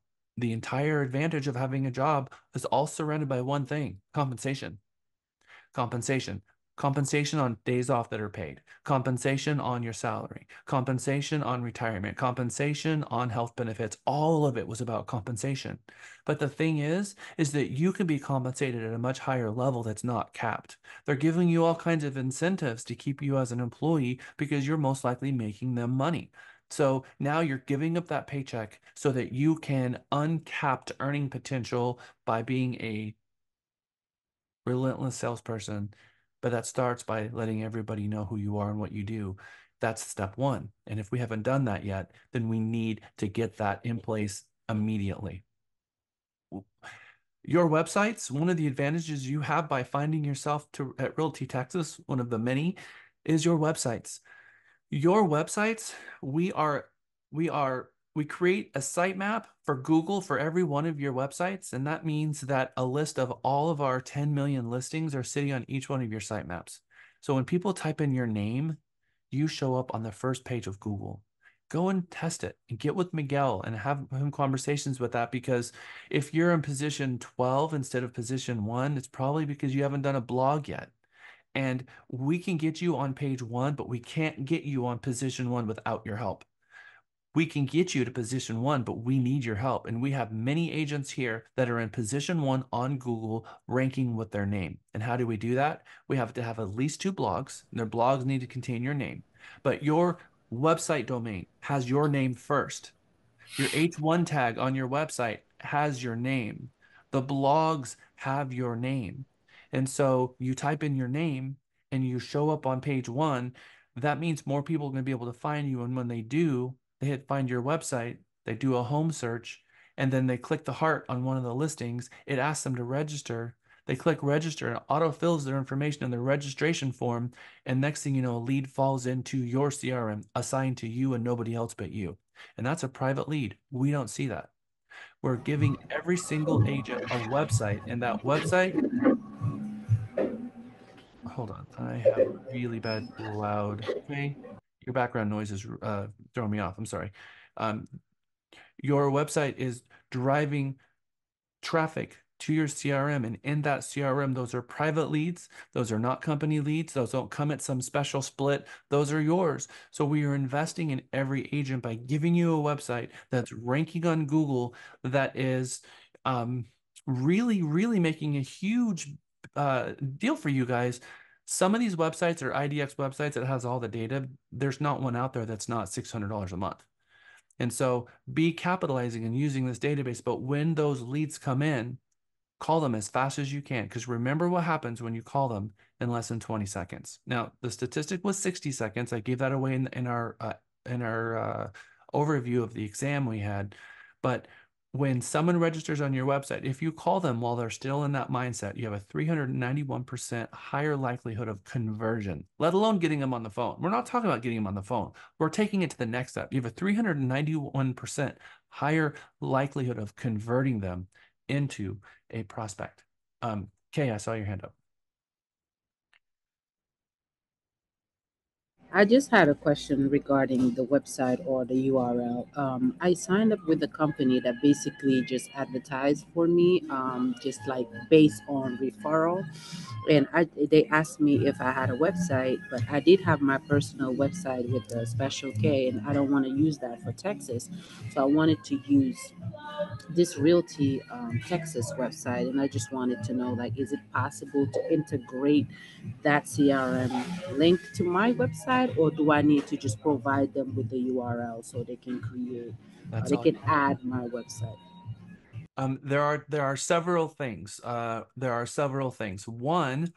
entire advantage of having a job is all surrounded by one thing: compensation. Compensation. Compensation on days off that are paid, compensation on your salary, compensation on retirement, compensation on health benefits. All of it was about compensation. But the thing is that you can be compensated at a much higher level that's not capped. They're giving you all kinds of incentives to keep you as an employee because you're most likely making them money. So now you're giving up that paycheck so that you can uncapped earning potential by being a relentless salesperson, but that starts by letting everybody know who you are and what you do. That's step one. And if we haven't done that yet, then we need to get that in place immediately. Your websites, one of the advantages you have by finding yourself at Realty Texas, one of the many, is your websites. Your websites, we create a sitemap for Google for every one of your websites, and that means that a list of all of our 10 million listings are sitting on each one of your sitemaps. So when people type in your name, you show up on the first page of Google. Go and test it and get with Miguel and have him conversations with that, because if you're in position 12 instead of position 1, it's probably because you haven't done a blog yet. And we can get you on page 1, but we can't get you on position 1 without your help. We can get you to position 1, but we need your help. And we have many agents here that are in position 1 on Google ranking with their name. And how do we do that? We have to have at least 2 blogs, and their blogs need to contain your name. But your website domain has your name first. Your H1 tag on your website has your name. The blogs have your name. And so you type in your name and you show up on page 1. That means more people are going to be able to find you. And when they do, they hit find your website, they do a home search, and then they click the heart on one of the listings. It asks them to register. They click register and auto fills their information in their registration form. And next thing you know, a lead falls into your CRM assigned to you and nobody else but you. And that's a private lead. We don't see that. We're giving every single agent a website, and that website, hold on, I have really bad loud. Okay. Your background noise is throwing me off. I'm sorry. Um, your website is driving traffic to your CRM. And in that CRM, those are private leads. Those are not company leads. Those don't come at some special split. Those are yours. So we are investing in every agent by giving you a website that's ranking on Google, that is really, really making a huge deal for you guys. Some of these websites are IDX websites that has all the data. There's not one out there that's not $600 a month. And so be capitalizing and using this database. But when those leads come in, call them as fast as you can, because remember what happens when you call them in less than 20 seconds. Now, the statistic was 60 seconds. I gave that away in our overview of the exam we had. But when someone registers on your website, if you call them while they're still in that mindset, you have a 391% higher likelihood of conversion, let alone getting them on the phone. We're not talking about getting them on the phone. We're taking it to the next step. You have a 391% higher likelihood of converting them into a prospect. Kay, I saw your hand up. I just had a question regarding the website or the URL. I signed up with a company that basically just advertised for me, just like based on referral. And they asked me if I had a website, but I did have my personal website with the special K, and I don't want to use that for Texas. So I wanted to use this Realty Texas website, and I just wanted to know, like, is it possible to integrate that CRM link to my website, or do I need to just provide them with the URL so they can create, That's they all. can add my website? There are several things. There are several things. One,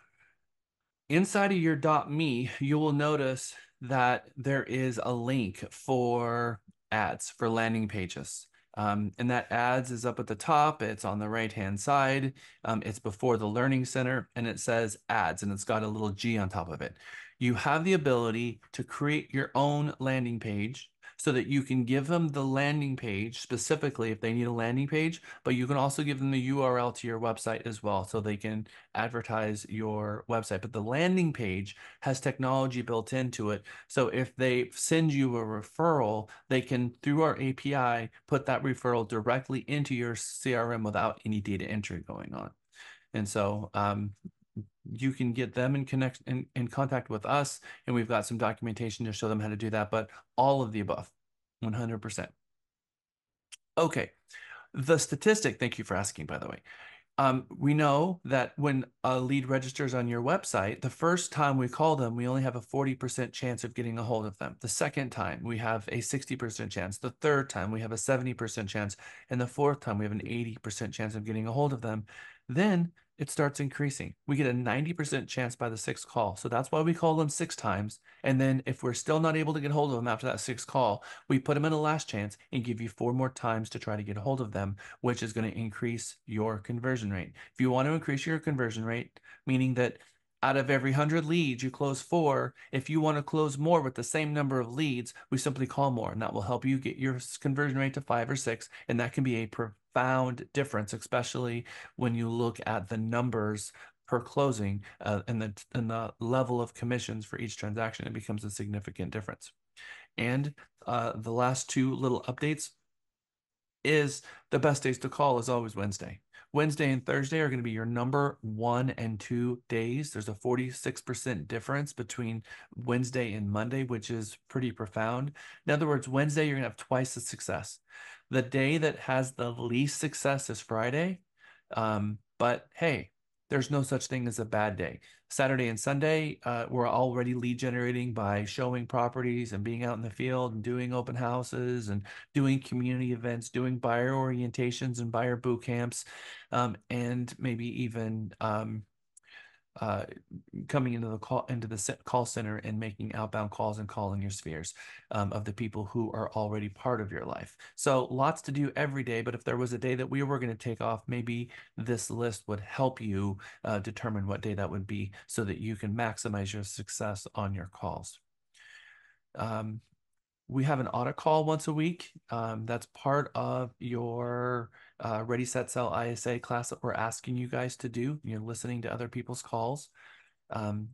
inside of your .me, you will notice that there is a link for ads, for landing pages. And that ads is up at the top. It's on the right-hand side. It's before the Learning Center, and it says ads, and it's got a little G on top of it. You have the ability to create your own landing page so that you can give them the landing page specifically if they need a landing page, but you can also give them the URL to your website as well so they can advertise your website. But the landing page has technology built into it. So if they send you a referral, they can, through our API, put that referral directly into your CRM without any data entry going on. And so you can get them in contact with us, and we've got some documentation to show them how to do that, but all of the above, 100%. Okay. The statistic, thank you for asking, by the way. We know that when a lead registers on your website, the first time we call them, we only have a 40% chance of getting a hold of them. The second time, we have a 60% chance. The third time, we have a 70% chance. And the fourth time, we have an 80% chance of getting a hold of them. Then it starts increasing. We get a 90% chance by the sixth call. So that's why we call them 6 times. And then if we're still not able to get a hold of them after that sixth call, we put them in a last chance and give you 4 more times to try to get a hold of them, which is going to increase your conversion rate. If you want to increase your conversion rate, meaning that out of every 100 leads, you close 4. If you want to close more with the same number of leads, we simply call more, and that will help you get your conversion rate to 5 or 6. And that can be a profound difference, especially when you look at the numbers per closing and the level of commissions for each transaction. It becomes a significant difference. And the last 2 little updates is the best days to call is always Wednesday. Wednesday and Thursday are going to be your number 1 and 2 days. There's a 46% difference between Wednesday and Monday, which is pretty profound. In other words, Wednesday, you're going to have twice the success. The day that has the least success is Friday. But hey, there's no such thing as a bad day. Saturday and Sunday, we're already lead generating by showing properties and being out in the field and doing open houses and doing community events, doing buyer orientations and buyer boot camps, and maybe even uh, coming into the call center and making outbound calls and calling your spheres of the people who are already part of your life. So lots to do every day, but if there was a day that we were going to take off, maybe this list would help you determine what day that would be so that you can maximize your success on your calls. We have an audit call once a week. That's part of your Ready, Set, Sell ISA class that we're asking you guys to do. You're listening to other people's calls.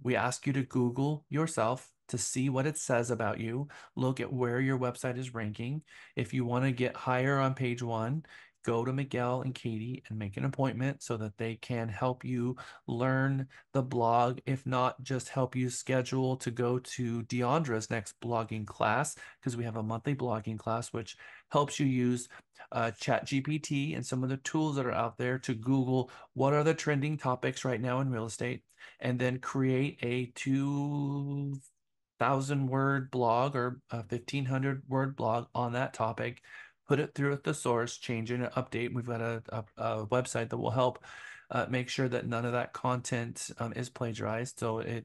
We ask you to Google yourself to see what it says about you. Look at where your website is ranking. If you want to get higher on page 1, go to Miguel and Katie and make an appointment so that they can help you learn the blog. If not, just help you schedule to go to Deandra's next blogging class, because we have a monthly blogging class which helps you use ChatGPT and some of the tools that are out there to Google what are the trending topics right now in real estate, and then create a 2,000-word blog or a 1,500-word blog on that topic, put it through at the source, change it, and update. We've got a website that will help make sure that none of that content is plagiarized. So it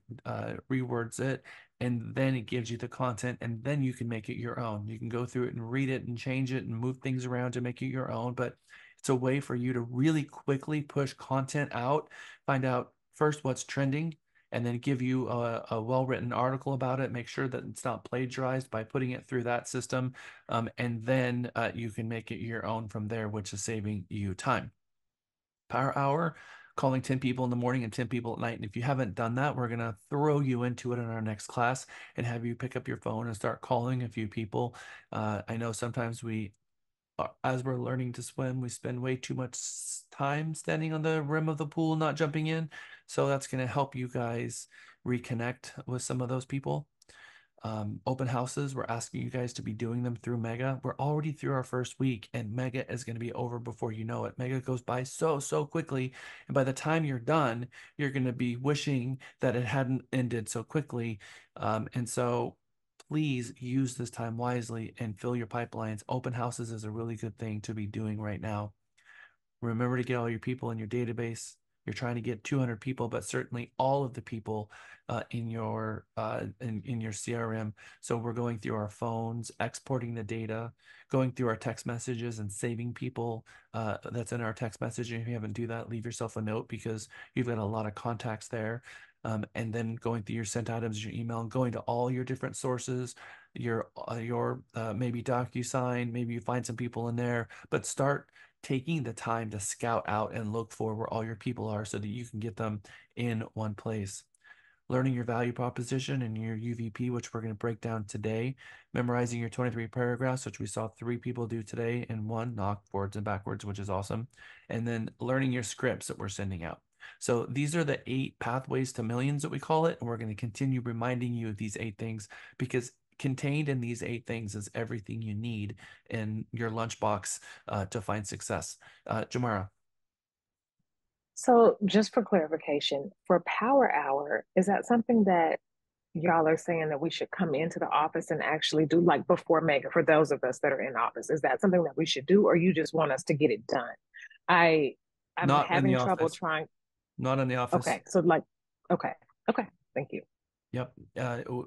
rewords it, and then it gives you the content, and then you can make it your own. You can go through it and read it and change it and move things around to make it your own. But it's a way for you to really quickly push content out, find out first what's trending, and then give you a well-written article about it. Make sure that it's not plagiarized by putting it through that system. And then you can make it your own from there, which is saving you time. Power Hour, calling 10 people in the morning and 10 people at night. And if you haven't done that, we're going to throw you into it in our next class and have you pick up your phone and start calling a few people. I know sometimes as we're learning to swim, we spend way too much time standing on the rim of the pool, not jumping in. So that's going to help you guys reconnect with some of those people. Open houses, we're asking you guys to be doing them through Mega. We're already through our first week, and Mega is going to be over before you know it. Mega goes by so quickly, and by the time you're done, you're going to be wishing that it hadn't ended so quickly. And so please use this time wisely and fill your pipelines. Open houses is a really good thing to be doing right now. Remember to get all your people in your database. You're trying to get 200 people, but certainly all of the people in your CRM. So we're going through our phones, exporting the data, going through our text messages, and saving people that's in our text message. And if you haven't do that, leave yourself a note because you've got a lot of contacts there. And then going through your sent items, your email, and going to all your different sources, your maybe DocuSign, maybe you find some people in there, but start taking the time to scout out and look for where all your people are so that you can get them in one place. Learning your value proposition and your UVP, which we're going to break down today. Memorizing your 23 paragraphs, which we saw 3 people do today in one knock forwards and backwards, which is awesome. And then learning your scripts that we're sending out. So these are the 8 pathways to millions that we call it. And we're going to continue reminding you of these 8 things because contained in these 8 things is everything you need in your lunchbox to find success. Jamara. So, just for clarification, for Power Hour, is that something that y'all are saying that we should come into the office and actually do, like before Mega, for those of us that are in office? Is that something that we should do, or you just want us to get it done? I I'm Not in the having trouble office. trying. Not in the office. Okay, so like, okay, okay, thank you. Yep.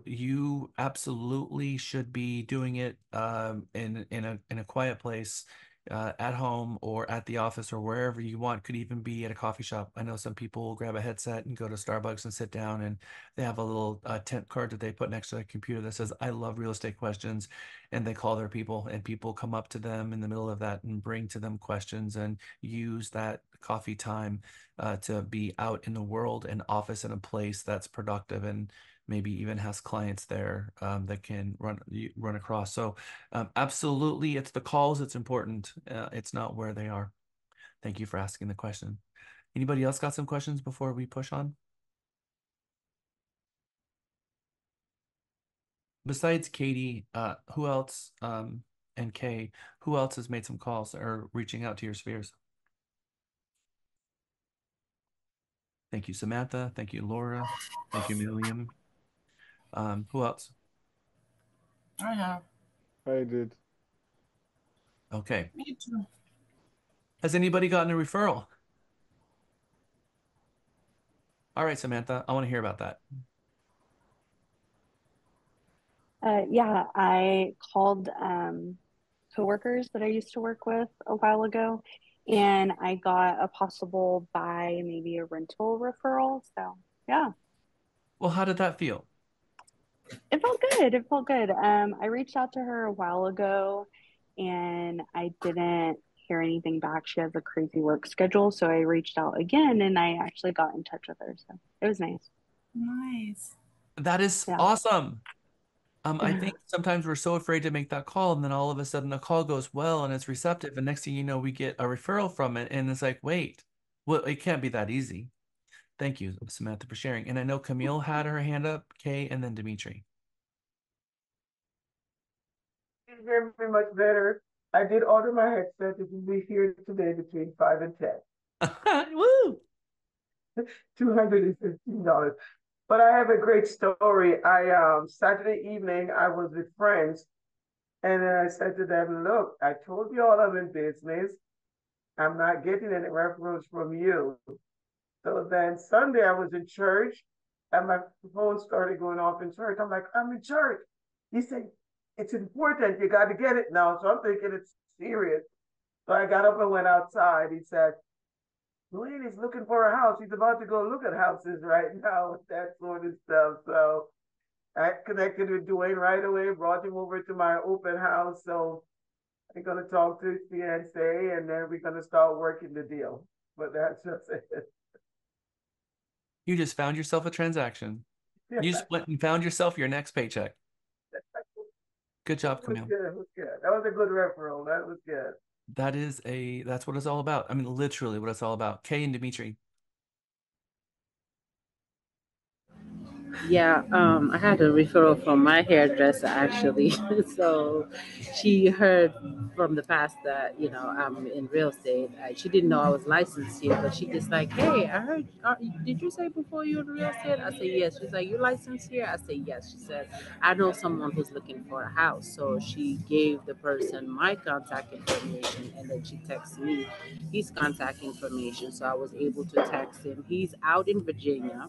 You absolutely should be doing it in a quiet place, at home or at the office or wherever you want. Could even be at a coffee shop. I know some people grab a headset and go to Starbucks and sit down, and they have a little tent card that they put next to their computer that says, "I love real estate questions," and they call their people, and people come up to them in the middle of that and bring to them questions and use that coffee time to be out in the world and office in a place that's productive and maybe even has clients there that can run across. So absolutely, it's the calls that's important. It's not where they are. Thank you for asking the question. Anybody else got some questions before we push on? Besides Katie, who else, and Kay, who else has made some calls or reaching out to your spheres? Thank you, Samantha. Thank you, Laura. Thank you, William. Who else? I have. I did. Okay. Me too. Has anybody gotten a referral? All right, Samantha, I want to hear about that. Yeah, I called coworkers that I used to work with a while ago, and I got a possible buy, maybe a rental referral. So yeah, Well, how did that feel? it felt good. It felt good. I reached out to her a while ago, and I didn't hear anything back. She has a crazy work schedule, so I reached out again, and I actually got in touch with her. So it was nice. Nice. That is Yeah. awesome. I think sometimes we're so afraid to make that call, and then all of a sudden the call goes well and it's receptive, and next thing you know, we get a referral from it, and it's like, wait, well, it can't be that easy. Thank you, Samantha, for sharing. And I know Camille had her hand up, Kay, and then Dimitri. It's very much better. I did order my headset. It will be here today between 5 and 10. Woo! $215. But I have a great story. I Saturday evening I was with friends, and then I said to them, "Look, I told you all I'm in business. I'm not getting any referrals from you." So then Sunday I was in church, and my phone started going off in church. I'm like, "I'm in church." He said, "It's important. You got to get it now." So I'm thinking it's serious. So I got up and went outside. He said, "Dwayne is looking for a house. He's about to go look at houses right now," that sort of stuff. So I connected with Dwayne right away, brought him over to my open house. So I'm going to talk to his fiance, and then we're going to start working the deal. But that's just it. You just found yourself a transaction. You just went and found yourself your next paycheck. Good job, That was Camille. good. That was good. That was a good referral. That was good. That's what it's all about. I mean, literally what it's all about. Kay and Dimitri. Yeah, I had a referral from my hairdresser actually. So she heard from the past that, I'm in real estate. She didn't know I was licensed here, but she just like, hey, I heard, did you say before you in real estate? I say, yes. She's like, you licensed here? I say, yes. She said, I know someone who's looking for a house. So she gave the person my contact information and then she texted me his contact information. So I was able to text him. He's out in Virginia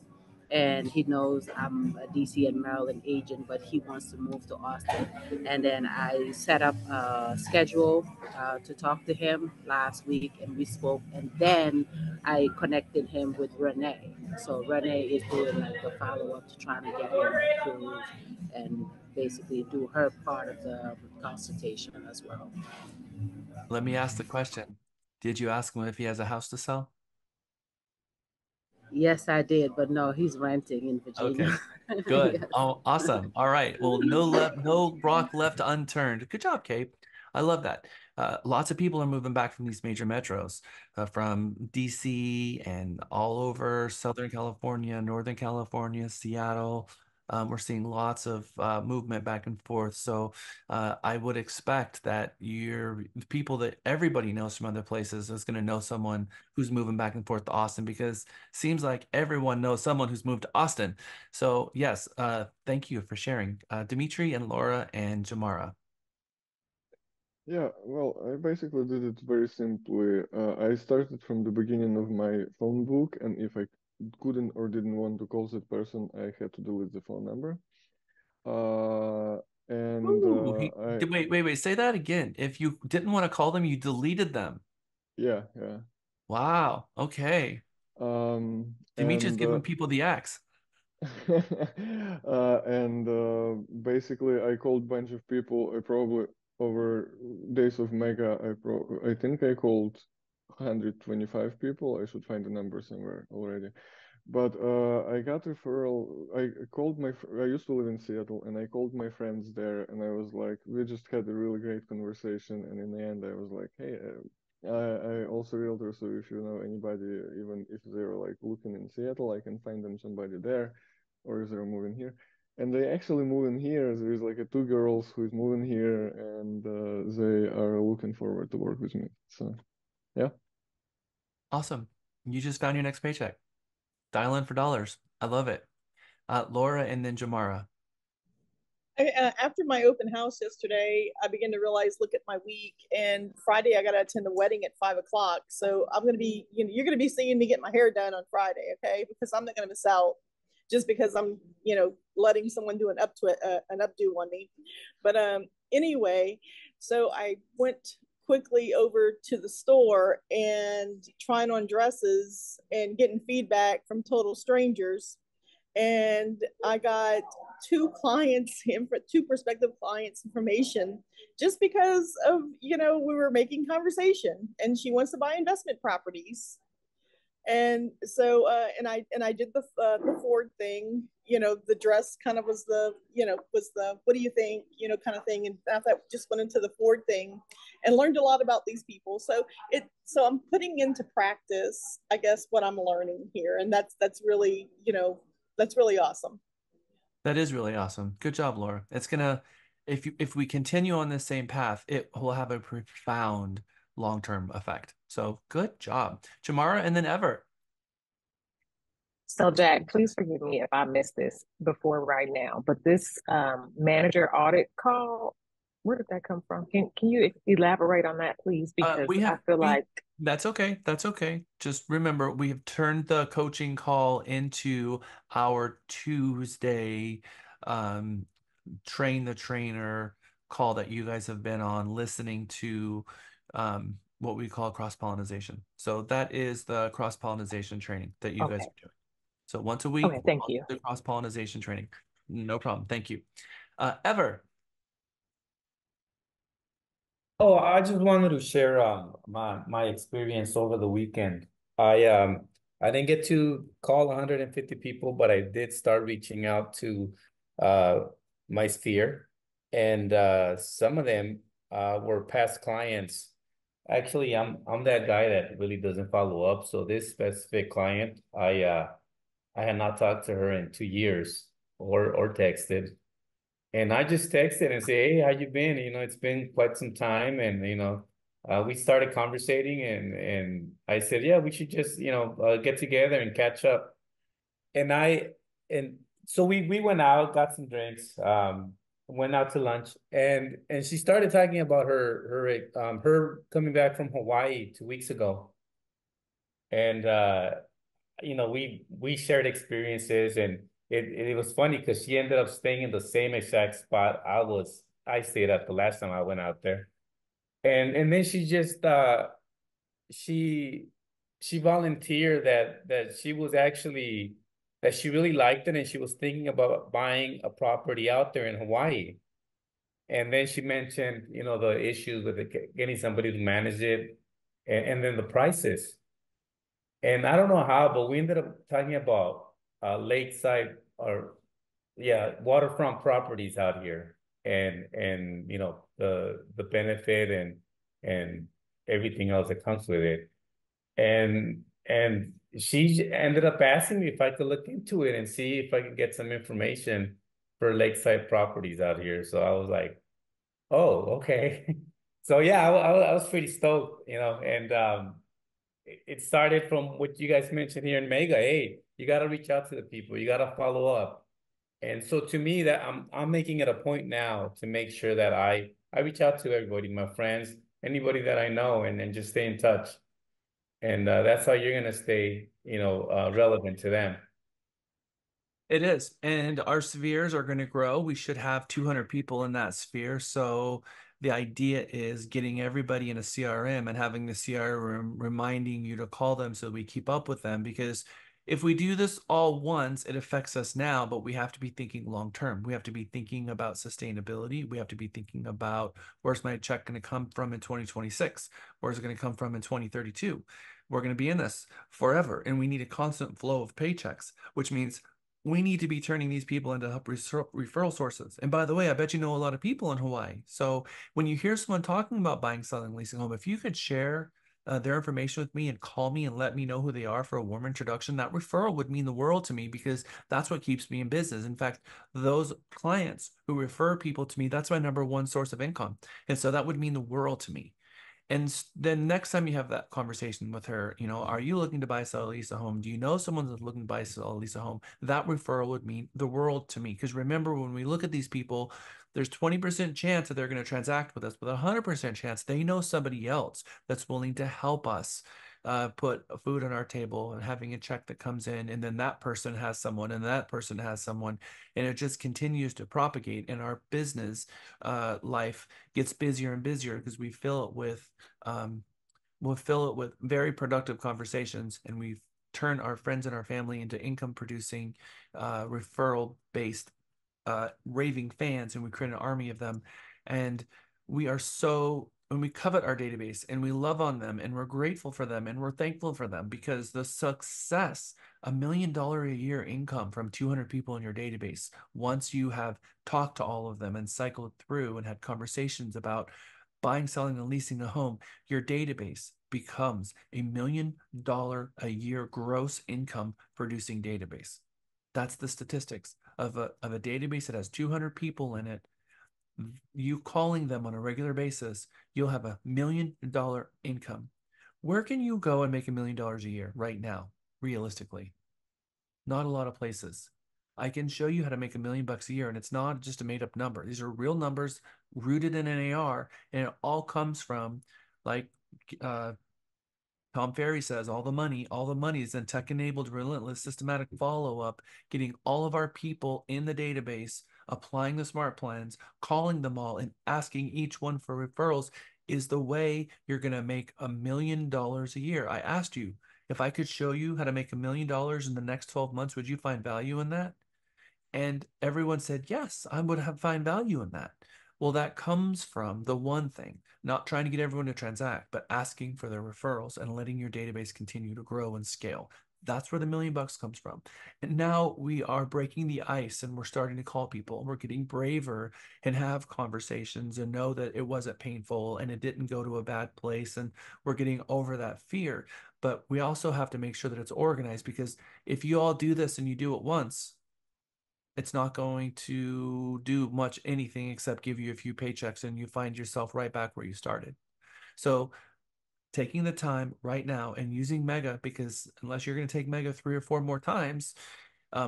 and he knows I'm a DC and Maryland agent, but he wants to move to Austin. And then I set up a schedule to talk to him last week, and we spoke. And then I connected him with Renee. So Renee is doing like the follow up to trying to get him approved and basically do her part of the consultation as well. Let me ask the question. Did you ask him if he has a house to sell? Yes, I did, but no, he's renting in Okay. Virginia. Good. Yes. Oh, awesome. All right. Well, no rock left unturned. Good job, Kate. I love that. Lots of people are moving back from these major metros, from DC and all over Southern California, Northern California, Seattle. We're seeing lots of movement back and forth. So I would expect that people that everybody knows from other places is going to know someone who's moving back and forth to Austin, because it seems like everyone knows someone who's moved to Austin. So yes, thank you for sharing, Dimitri and Laura and Jamara. Yeah, well, I basically did it very simply. I started from the beginning of my phone book, and if I couldn't or didn't want to call that person, I had to delete the phone number. Uh, and Ooh, I, wait, say that again. If you didn't want to call them, you deleted them. yeah, yeah. Wow. Okay. Dimitri's And giving people the axe. basically, I called a bunch of people. I probably over days of mega, I think I called 125 people. I should find the number somewhere already. But I got referral. I called I used to live in Seattle, and I called my friends there, and I was like, we just had a really great conversation. And in the end, I was like, hey, I also realtor, so if you know anybody, even if they're like looking in Seattle, I can find them somebody there, or if they're moving here. And they actually move in here. There's like two girls who's moving here, and they are looking forward to work with me. So, yeah. Awesome. You just found your next paycheck. Dial in for dollars. I love it. Laura and then Jamara. After my open house yesterday, I began to realize, look at my week. And Friday, I got to attend a wedding at 5 o'clock. So I'm going to be, you're going to be seeing me get my hair done on Friday, okay? Because I'm not going to miss out just because I'm, letting someone do an updo on me. But anyway, so I went quickly over to the store and trying on dresses and getting feedback from total strangers, and I got two prospective clients information just because of, we were making conversation, and she wants to buy investment properties. And so and I did the Ford thing, the dress kind of was the what do you think, kind of thing. And I thought, just went into the Ford thing and learned a lot about these people. So I'm putting into practice, I guess, what I'm learning here, and that's really, that's really awesome. That is really awesome. Good job, Laura. It's gonna, if we continue on this same path, it will have a profound long-term effect. So good job, Jamara, and then Ever. So, Jack, please forgive me if I missed this before right now, but this manager audit call, where did that come from? Can you elaborate on that, please? Because We I have feel we like That's okay. That's okay. Just remember, we have turned the coaching call into our Tuesday um train the trainer call that you guys have been on listening to, what we call cross-pollination. So that is the cross-pollination training that you guys okay, are doing. So once a week, okay, we'll thank all do you. the cross-pollination training. No problem. Thank you. Ever. Oh, I just wanted to share my experience over the weekend. I I didn't get to call 150 people, but I did start reaching out to uh, my sphere, and some of them were past clients. Actually, I'm that guy that really doesn't follow up. So this specific client, I had not talked to her in 2 years or texted. And I just texted and say, hey, how you been? You know, it's been quite some time. And, we started conversating and I said, yeah, we should just, get together and catch up. And and so we went out, got some drinks, went out to lunch and she started talking about her coming back from Hawaii 2 weeks ago. And, we shared experiences and it was funny because she ended up staying in the same exact spot I stayed at the last time I went out there. And then she just she she volunteered that she was actually that she really liked it and she was thinking about buying a property out there in Hawaii. And then she mentioned, the issues with getting somebody to manage it and then the prices. And I don't know how, but we ended up talking about lakeside or yeah, waterfront properties out here and the benefit and everything else that comes with it. And she ended up asking me if I could look into it and see if I could get some information for lakeside properties out here. So I was like, oh, okay. So yeah, I was pretty stoked, and it started from what you guys mentioned here in Mega. Hey, you got to reach out to the people. You got to follow up. And so to me, that I'm making it a point now to make sure that I reach out to everybody, my friends, anybody that I know, and just stay in touch. And that's how you're gonna stay, relevant to them. It is. And our spheres are going to grow. We should have 200 people in that sphere. So the idea is getting everybody in a CRM and having the CRM reminding you to call them so we keep up with them. Because if we do this all once, it affects us now, but we have to be thinking long term. We have to be thinking about sustainability. We have to be thinking about where's my check going to come from in 2026? Where's it going to come from in 2032? We're going to be in this forever, and we need a constant flow of paychecks, which means we need to be turning these people into referral sources. And by the way, I bet you know a lot of people in Hawaii. So when you hear someone talking about buying, selling, leasing a home, if you could share their information with me and call me and let me know who they are for a warm introduction, that referral would mean the world to me because that's what keeps me in business. In fact, those clients who refer people to me, that's my number one source of income. And so that would mean the world to me. And then next time you have that conversation with her, are you looking to buy, sell, lease a home? Do you know someone that's looking to buy, sell, lease a home? That referral would mean the world to me. Because remember, when we look at these people, there's 20% chance that they're going to transact with us, but 100% chance they know somebody else that's willing to help us put food on our table and having a check that comes in. And then that person has someone, and that person has someone. And it just continues to propagate. And our business life gets busier and busier because um, we'll fill it with very productive conversations, and we turn our friends and our family into income producing referral based raving fans, and we create an army of them. And when we covet our database and we love on them and we're grateful for them and we're thankful for them because the success, $1 million a year income from 200 people in your database, once you have talked to all of them and cycled through and had conversations about buying, selling, and leasing a home, your database becomes $1 million a year gross income producing database. That's the statistics of a database that has 200 people in it. You calling them on a regular basis, you'll have $1 million income. Where can you go and make $1 million a year right now, realistically? Not a lot of places. I can show you how to make $1 million a year, and it's not just a made up number. These are real numbers rooted in an AR, and it all comes from like uh, Tom Ferry says, all the money is in tech-enabled, relentless, systematic follow-up, getting all of our people in the database, applying the smart plans, calling them all, and asking each one for referrals is the way you're going to make $1 million a year. I asked you, if I could show you how to make $1 million in the next 12 months, would you find value in that? And everyone said, yes, I would have find value in that. Well, that comes from the one thing, not trying to get everyone to transact, but asking for their referrals and letting your database continue to grow and scale. That's where the $1 million comes from. And now we are breaking the ice and we're starting to call people. We're getting braver and have conversations and know that it wasn't painful and it didn't go to a bad place. And we're getting over that fear. But we also have to make sure that it's organized, because if you all do this and you do it once, it's not going to do much anything except give you a few paychecks and you find yourself right back where you started. So taking the time right now and using Mega, because unless you're going to take Mega 3 or 4 more times,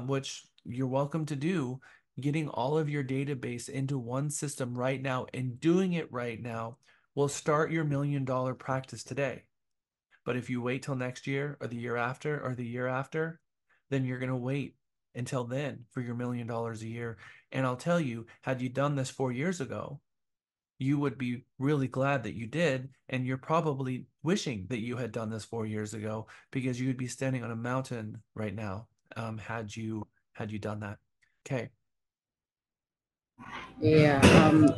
which you're welcome to do, getting all of your database into one system right now and doing it right now will start your $1 million practice today. But if you wait till next year or the year after or the year after, then you're going to wait until then for your $1 million a year. And I'll tell you, had you done this 4 years ago, you would be really glad that you did. And you're probably wishing that you had done this 4 years ago, because you'd be standing on a mountain right now, had you done that. Okay. Yeah,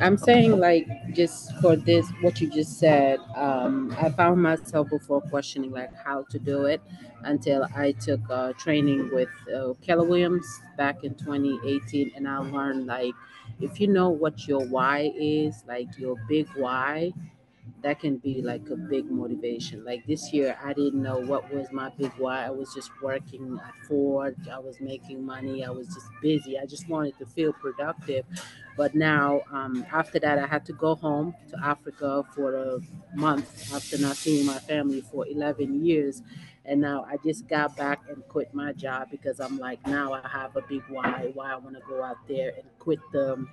I'm saying like just for this, what you just said, I found myself before questioning like how to do it until I took training with Keller Williams back in 2018, and I learned like if you know what your why is, like your big why, that can be like a big motivation. Like this year, I didn't know what was my big why. I was just working at Ford. I was making money. I was just busy. I just wanted to feel productive. But now, after that, I had to go home to Africa for a month after not seeing my family for 11 years. And now I just got back and quit my job because I'm like, now I have a big why I want to go out there and quit the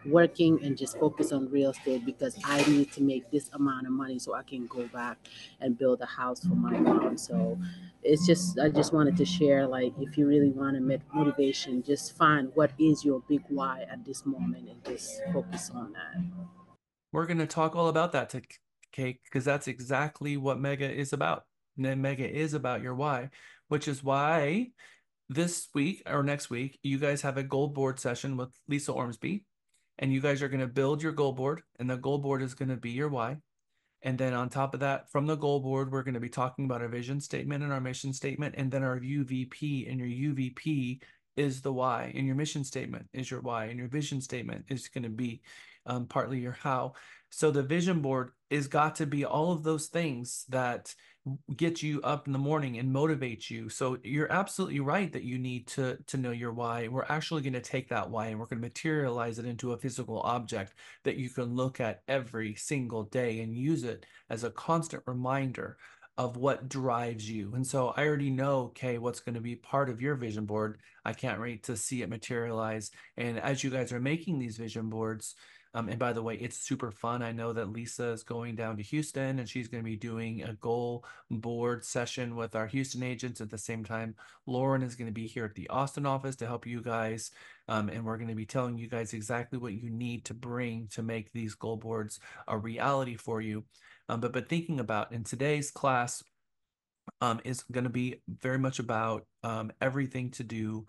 working and just focus on real estate because I need to make this amount of money so I can go back and build a house for my mom. So it's just, I just wanted to share like, if you really want to make motivation, just find what is your big why at this moment and just focus on that. We're going to talk all about that, to Kate, because that's exactly what Mega is about. And then Mega is about your why, which is why this week or next week, you guys have a goal board session with Lisa Ormsby, and you guys are going to build your goal board, and the goal board is going to be your why. And then on top of that, from the goal board, we're going to be talking about our vision statement and our mission statement, and then our UVP. And your UVP is the why, and your mission statement is your why, and your vision statement is going to be partly your how. So the vision board is got to be all of those things that get you up in the morning and motivate you. So you're absolutely right that you need to know your why. We're actually going to take that why and we're going to materialize it into a physical object that you can look at every single day and use it as a constant reminder of what drives you. And so I already know, okay, what's going to be part of your vision board. I can't wait to see it materialize. And as you guys are making these vision boards, and by the way, it's super fun. I know that Lisa is going down to Houston and she's going to be doing a goal board session with our Houston agents. At the same time, Lauren is going to be here at the Austin office to help you guys. And we're going to be telling you guys exactly what you need to bring to make these goal boards a reality for you. But thinking about in today's class, is going to be very much about everything to do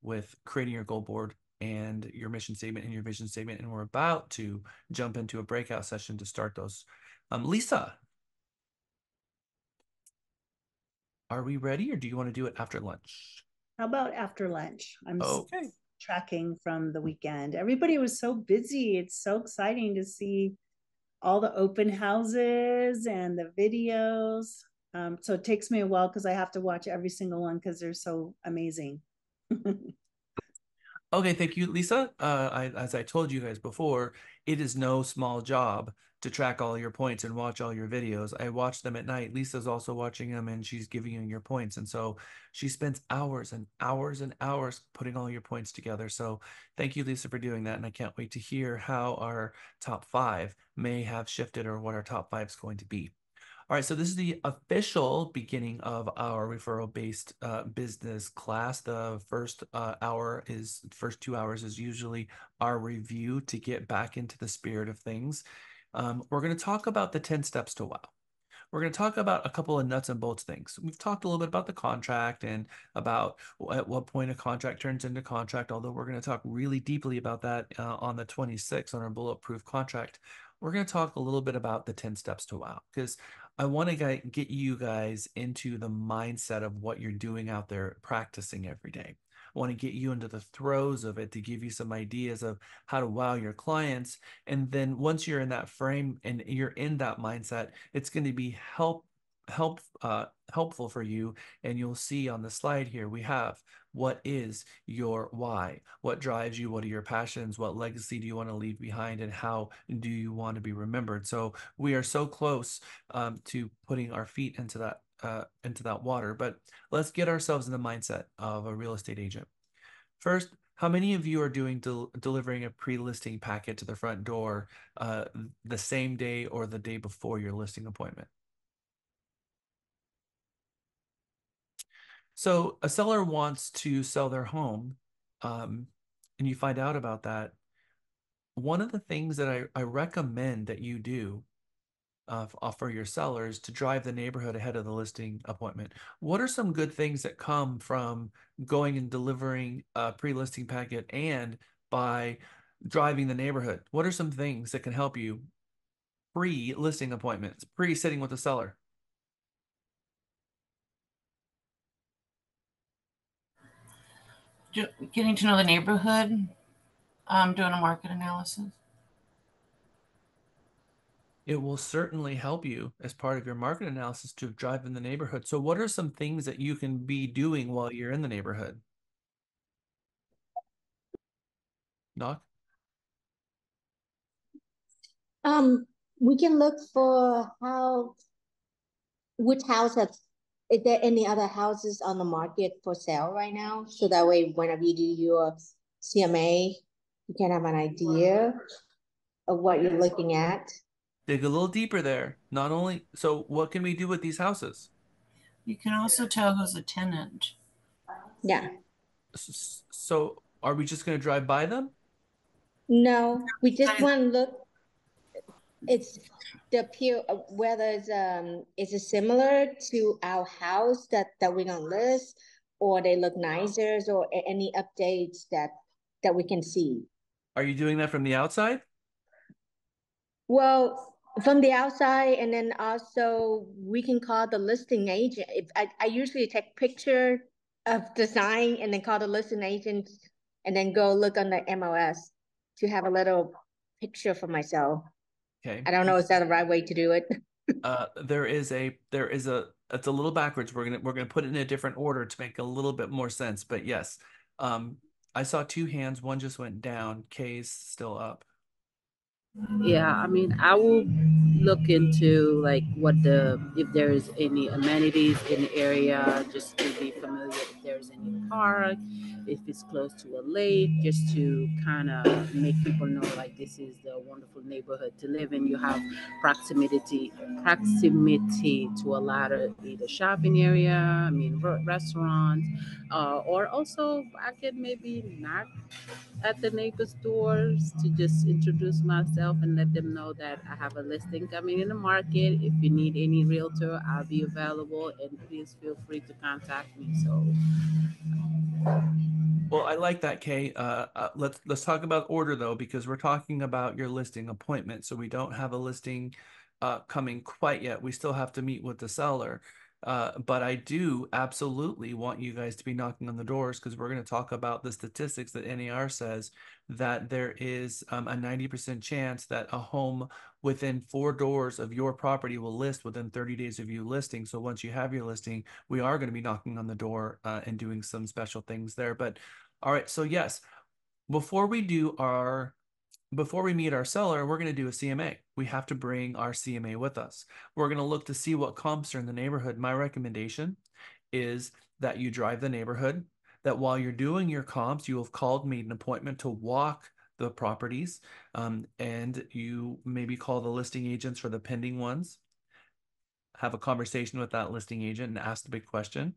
with creating your goal board and your mission statement and your vision statement. And we're about to jump into a breakout session to start those. Lisa, are we ready, or do you want to do it after lunch? How about after lunch? I'm okay. Tracking from the weekend. Everybody was so busy. It's so exciting to see all the open houses and the videos. So it takes me a while because I have to watch every single one because they're so amazing. Okay, thank you, Lisa. As I told you guys before, it is no small job to track all your points and watch all your videos. I watch them at night. Lisa's also watching them and she's giving you your points. And so she spends hours and hours and hours putting all your points together. So thank you, Lisa, for doing that. And I can't wait to hear how our top 5 may have shifted or what our top 5 is going to be. All right, so this is the official beginning of our referral-based business class. The first 2 hours is usually our review to get back into the spirit of things. We're going to talk about the 10 steps to wow. We're going to talk about a couple of nuts and bolts things. We've talked a little bit about the contract and about at what point a contract turns into contract, although we're going to talk really deeply about that on the 26th on our bulletproof contract. we're going to talk a little bit about the 10 steps to wow, because I want to get you guys into the mindset of what you're doing out there practicing every day. I want to get you into the throes of it to give you some ideas of how to wow your clients. And then once you're in that frame and you're in that mindset, it's going to be helpful for you. And you'll see on the slide here, we have what is your why? What drives you? What are your passions? What legacy do you want to leave behind? And how do you want to be remembered? So we are so close to putting our feet into that water. But let's get ourselves in the mindset of a real estate agent. First, how many of you are doing delivering a pre-listing packet to the front door the same day or the day before your listing appointment? So a seller wants to sell their home, and you find out about that. One of the things that I recommend that you do for your sellers to drive the neighborhood ahead of the listing appointment. What are some good things that come from going and delivering a pre-listing packet and by driving the neighborhood? What are some things that can help you pre-listing appointments, pre-sitting with the seller? Getting to know the neighborhood, doing a market analysis. It will certainly help you as part of your market analysis to drive in the neighborhood. So what are some things that you can be doing while you're in the neighborhood? Doc? We can look for which is there any other houses on the market for sale right now? So that way, whenever you do your CMA, you can have an idea of what you're looking at. Dig a little deeper there. Not only, so what can we do with these houses? You can also tell who's a tenant. Yeah. So are we just going to drive by them? No, we just want to look. It's the pure whether is it similar to our house that we're gonna list, or they look nicer, or any updates that we can see. Are you doing that from the outside? Well, from the outside, and then also we can call the listing agent. If I usually take picture of design and then call the listing agent, and then go look on the MLS to have a little picture for myself. Okay. I don't know, is that the right way to do it? There is a it's a little backwards. We're gonna put it in a different order to make a little bit more sense. But yes, I saw two hands. One just went down. Kay's still up. Yeah, I mean, I will look into like if there's any amenities in the area, just to be familiar if there's any park, if it's close to a lake, just to kind of make people know like this is the wonderful neighborhood to live in. You have proximity to a lot of either shopping area, I mean restaurants, or also I could maybe knock at the neighbors' doors to just introduce myself and let them know that I have a listing coming in the market. If you need any realtor, I'll be available, and please feel free to contact me. So, Well, I like that, Kay. Let's talk about order though, because we're talking about your listing appointment. So we don't have a listing coming quite yet. We still have to meet with the seller. But I do absolutely want you guys to be knocking on the doors, because we're going to talk about the statistics that NAR says that there is a 90% chance that a home within 4 doors of your property will list within 30 days of you listing. So once you have your listing, we are going to be knocking on the door and doing some special things there. But all right, so yes, before we meet our seller, we're going to do a CMA. We have to bring our CMA with us. We're going to look to see what comps are in the neighborhood. My recommendation is that you drive the neighborhood, that while you're doing your comps, you have called, made an appointment to walk the properties, and you maybe call the listing agents for the pending ones, have a conversation with that listing agent and ask the big question.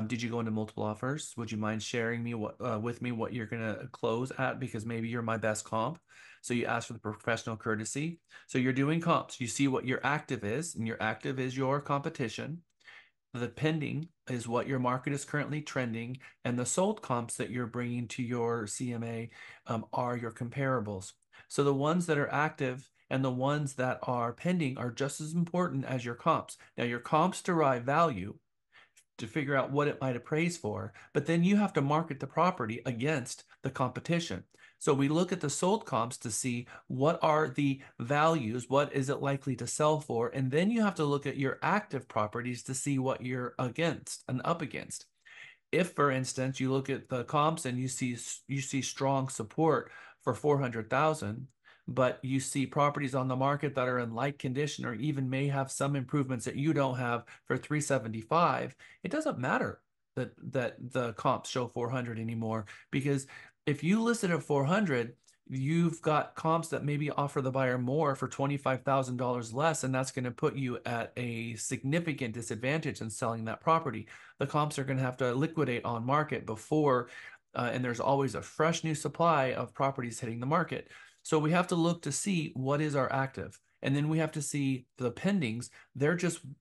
Did you go into multiple offers? Would you mind sharing with me what you're gonna close at? Because maybe you're my best comp. So you ask for the professional courtesy. So you're doing comps. You see what your active is, and your active is your competition. The pending is what your market is currently trending, and the sold comps that you're bringing to your CMA are your comparables. So the ones that are active and the ones that are pending are just as important as your comps. Now, your comps derive value to figure out what it might appraise for, but then you have to market the property against the competition. So we look at the sold comps to see what are the values, what is it likely to sell for, and then you have to look at your active properties to see what you're against and up against. If, for instance, you look at the comps and you see strong support for 400,000, but you see properties on the market that are in like condition or even may have some improvements that you don't have for 375, it doesn't matter that the comps show 400 anymore, because if you list it at 400, you've got comps that maybe offer the buyer more for $25,000 less, and that's going to put you at a significant disadvantage in selling that property. The comps are going to have to liquidate on market before, and there's always a fresh new supply of properties hitting the market. So we have to look to see what is our active, and then we have to see the pendings.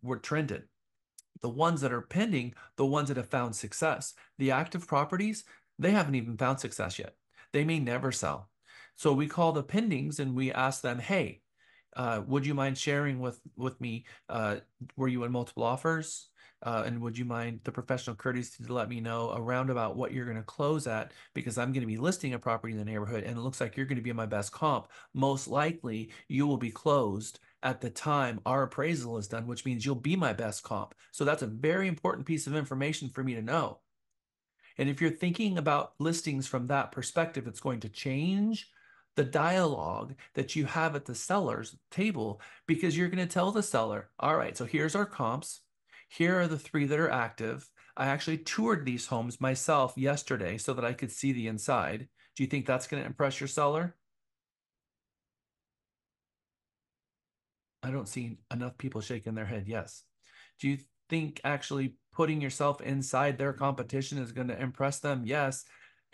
We're trended. The ones that are pending, the ones that have found success. The active properties, they haven't even found success yet. They may never sell. So we call the pendings and we ask them, hey, would you mind sharing with me, were you in multiple offers? And would you mind the professional courtesy to let me know around about what you're going to close at? Because I'm going to be listing a property in the neighborhood and it looks like you're going to be my best comp. Most likely you will be closed at the time our appraisal is done, which means you'll be my best comp. So that's a very important piece of information for me to know. And if you're thinking about listings from that perspective, it's going to change the dialogue that you have at the seller's table, because you're going to tell the seller, all right, so here's our comps. Here are the 3 that are active. I actually toured these homes myself yesterday so that I could see the inside. Do you think that's going to impress your seller? I don't see enough people shaking their head yes. Do you think actually putting yourself inside their competition is going to impress them? Yes.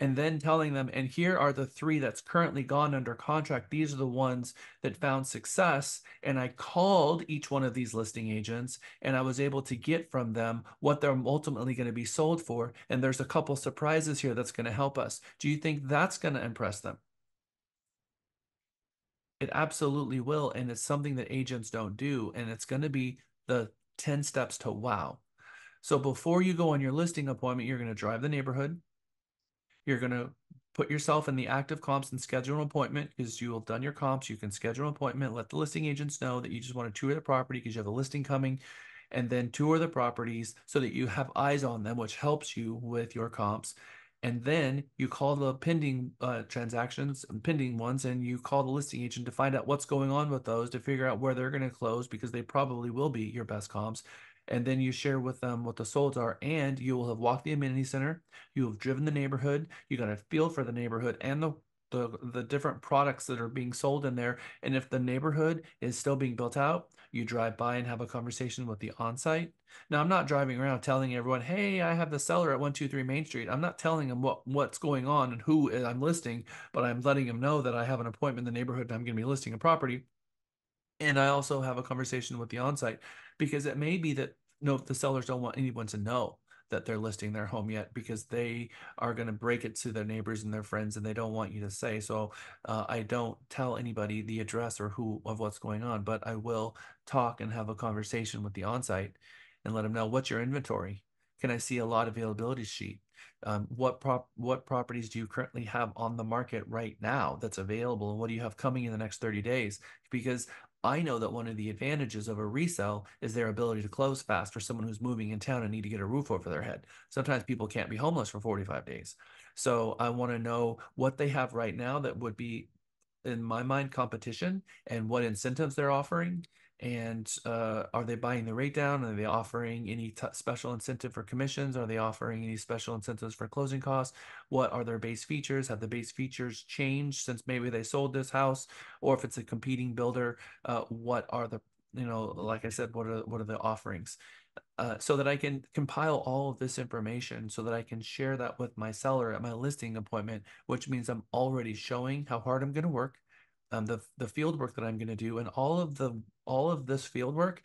And then telling them, and here are the 3 that's currently gone under contract. These are the ones that found success. And I called each one of these listing agents and I was able to get from them what they're ultimately going to be sold for. And there's a couple surprises here that's going to help us. Do you think that's going to impress them? It absolutely will. And it's something that agents don't do. And it's going to be the 10 steps to wow. So before you go on your listing appointment, you're going to drive the neighborhood. You're going to put yourself in the active comps and schedule an appointment, because you will have done your comps. You can schedule an appointment, let the listing agents know that you just want to tour the property because you have a listing coming, and then tour the properties so that you have eyes on them, which helps you with your comps. And then you call the pending transactions, pending ones, and you call the listing agent to find out what's going on with those, to figure out where they're going to close, because they probably will be your best comps. And then you share with them what the solds are, and you will have walked the amenity center. You have driven the neighborhood. You got a feel for the neighborhood and the different products that are being sold in there. And if the neighborhood is still being built out, you drive by and have a conversation with the on-site. Now, I'm not driving around telling everyone, hey, I have the seller at 123 Main Street. I'm not telling them what's going on and who I'm listing, but I'm letting them know that I have an appointment in the neighborhood and I'm going to be listing a property. And I also have a conversation with the on-site, because it may be that no, the sellers don't want anyone to know that they're listing their home yet, because they are going to break it to their neighbors and their friends and they don't want you to say. So I don't tell anybody the address or who of what's going on, but I will talk and have a conversation with the on-site and let them know, what's your inventory? Can I see a lot availability sheet? What properties do you currently have on the market right now that's available, and what do you have coming in the next 30 days? Because I know that one of the advantages of a resale is their ability to close fast for someone who's moving in town and need to get a roof over their head. Sometimes people can't be homeless for 45 days. So I want to know what they have right now that would be, in my mind, competition, and what incentives they're offering. And are they buying the rate down? Are they offering any special incentive for commissions? Are they offering any special incentives for closing costs? What are their base features? Have the base features changed since maybe they sold this house? Or if it's a competing builder, what are the, like I said, what are the offerings? So that I can compile all of this information so that I can share that with my seller at my listing appointment, which means I'm already showing how hard I'm going to work, the field work that I'm going to do, and all of this field work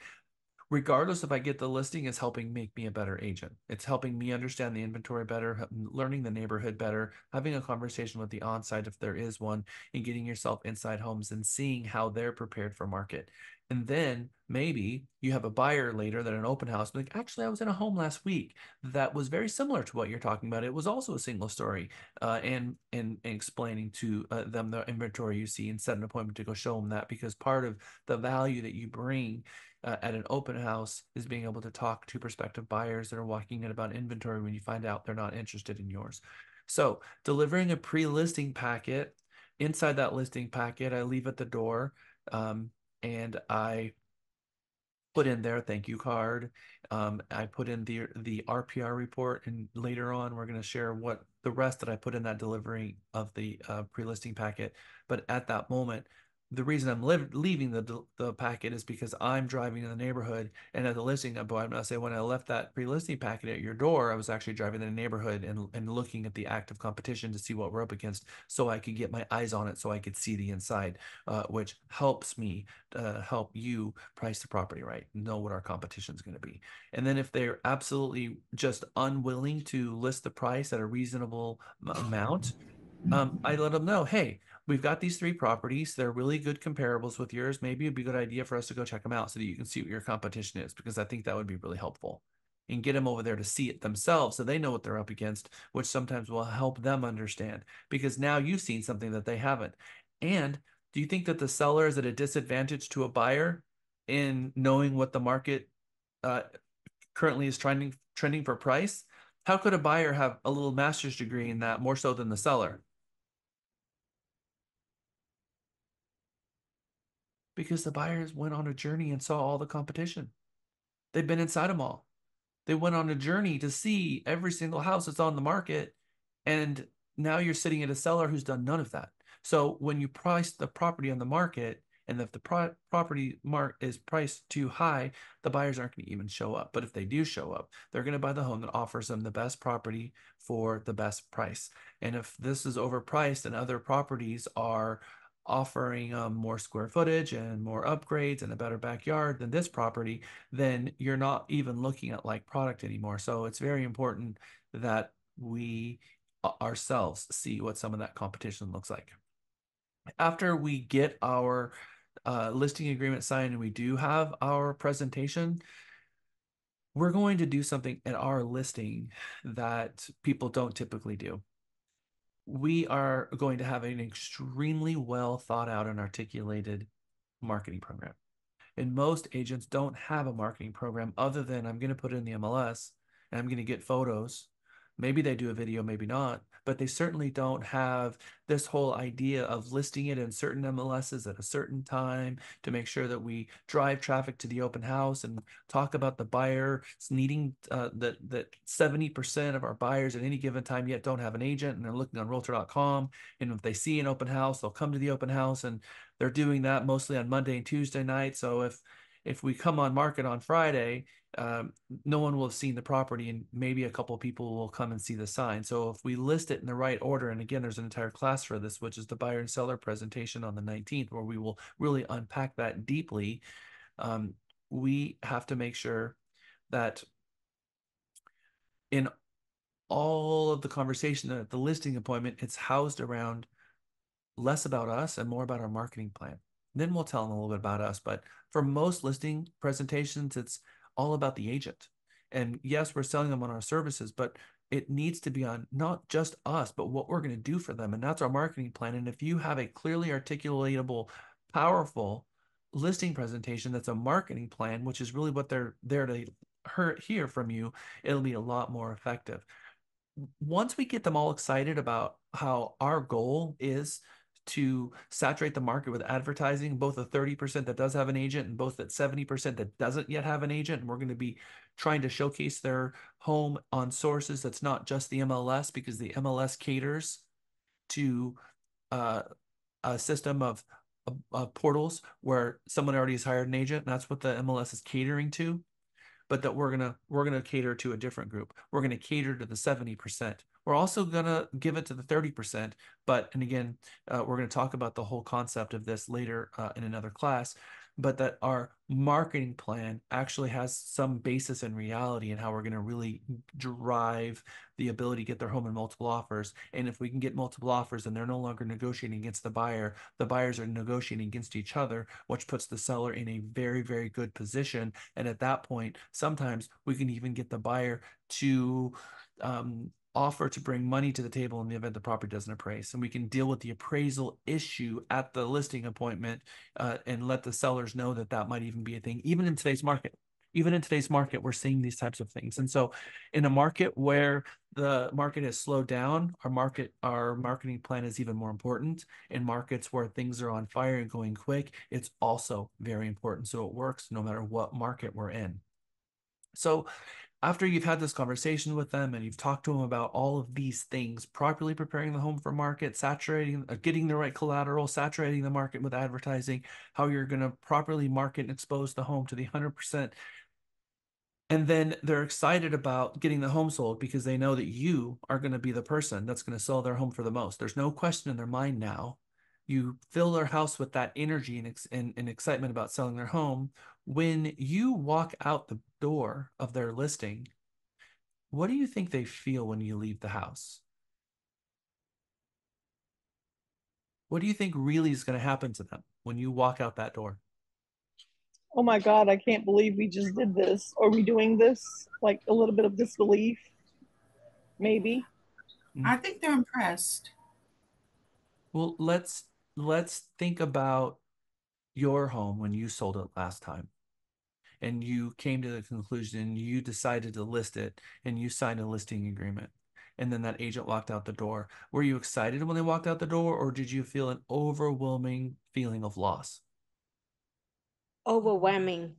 regardless if I get the listing, is helping make me a better agent. It's helping me understand the inventory better, learning the neighborhood better, having a conversation with the on-site if there is one, and getting yourself inside homes and seeing how they're prepared for market. And then maybe you have a buyer later that an open house, like, actually, I was in a home last week that was very similar to what you're talking about. It was also a single story, and explaining to them the inventory you see and set an appointment to go show them that, because part of the value that you bring at an open house is being able to talk to prospective buyers that are walking in about inventory when you find out they're not interested in yours. So delivering a pre-listing packet, inside that listing packet, I leave at the door, and I put in their thank you card. I put in the RPR report, and later on we're going to share what the rest that I put in that delivery of the pre-listing packet. But at that moment, the reason I'm leaving the packet is because I'm driving in the neighborhood, and at the listing, I'm going to say, when I left that pre-listing packet at your door, I was actually driving in the neighborhood and looking at the active competition to see what we're up against, so I could get my eyes on it, so I could see the inside, which helps me help you price the property right, know what our competition is going to be. And then if they're absolutely just unwilling to list the price at a reasonable amount, I let them know, hey, we've got these 3 properties. They're really good comparables with yours. Maybe it'd be a good idea for us to go check them out so that you can see what your competition is, because I think that would be really helpful. And get them over there to see it themselves so they know what they're up against, which sometimes will help them understand, because now you've seen something that they haven't. And do you think that the seller is at a disadvantage to a buyer in knowing what the market uh, currently is trending for price? How could a buyer have a little master's degree in that more so than the seller? Because the buyers went on a journey and saw all the competition. They've been inside them all. They went on a journey to see every single house that's on the market. And now you're sitting at a seller who's done none of that. So when you price the property on the market, and if the property is priced too high, the buyers aren't going to even show up. But if they do show up, they're going to buy the home that offers them the best property for the best price. And if this is overpriced and other properties are offering more square footage and more upgrades and a better backyard than this property, then you're not even looking at like product anymore. So it's very important that we ourselves see what some of that competition looks like. After we get our listing agreement signed and we do have our presentation, we're going to do something at our listing that people don't typically do. We are going to have an extremely well thought out and articulated marketing program. And most agents don't have a marketing program other than, I'm going to put it in the MLS and I'm going to get photos. Maybe they do a video, maybe not, but they certainly don't have this whole idea of listing it in certain MLSs at a certain time to make sure that we drive traffic to the open house and talk about the buyer needing that 70% of our buyers at any given time yet don't have an agent, and they're looking on realtor.com. And if they see an open house, they'll come to the open house, and they're doing that mostly on Monday and Tuesday night. So if we come on market on Friday, no one will have seen the property, and maybe a couple of people will come and see the sign. So if we list it in the right order, and again, there's an entire class for this, which is the buyer and seller presentation on the 19th, where we will really unpack that deeply. We have to make sure that in all of the conversation at the listing appointment, it's housed around less about us and more about our marketing plan. Then we'll tell them a little bit about us. But for most listing presentations, it's all about the agent. And yes, we're selling them on our services, but it needs to be on not just us, but what we're going to do for them. And that's our marketing plan. And if you have a clearly articulatable, powerful listing presentation that's a marketing plan, which is really what they're there to hear from you, it'll be a lot more effective. Once we get them all excited about how our goal is to saturate the market with advertising, both the 30% that does have an agent and both that 70% that doesn't yet have an agent, and we're going to be trying to showcase their home on sources that's not just the MLS, because the MLS caters to a system of portals where someone already has hired an agent, and that's what the MLS is catering to. But that we're gonna cater to a different group. We're gonna cater to the 70%. We're also gonna give it to the 30%. But, and again, we're gonna talk about the whole concept of this later in another class. but that our marketing plan actually has some basis in reality and how we're going to really drive the ability to get their home in multiple offers. And if we can get multiple offers and they're no longer negotiating against the buyer, the buyers are negotiating against each other, which puts the seller in a very, very good position. And at that point, sometimes we can even get the buyer to offer to bring money to the table in the event the property doesn't appraise. And we can deal with the appraisal issue at the listing appointment and let the sellers know that that might even be a thing, even in today's market. Even in today's market, we're seeing these types of things. And so in a market where the market has slowed down, our marketing plan is even more important. In markets where things are on fire and going quick, it's also very important. So it works no matter what market we're in. So after you've had this conversation with them and you've talked to them about all of these things, properly preparing the home for market, getting the right collateral, saturating the market with advertising, how you're going to properly market and expose the home to the 100%. And then they're excited about getting the home sold because they know that you are going to be the person that's going to sell their home for the most. There's no question in their mind now. You fill their house with that energy and excitement about selling their home. When you walk out the door of their listing, what do you think they feel when you leave the house? What do you think really is going to happen to them when you walk out that door? Oh my God, I can't believe we just did this. Are we doing this? Like a little bit of disbelief, maybe. I think they're impressed. Well, let's think about your home when you sold it last time and you came to the conclusion you decided to list it and you signed a listing agreement and then that agent walked out the door. Were you excited when they walked out the door, or did you feel an overwhelming feeling of loss? Overwhelming.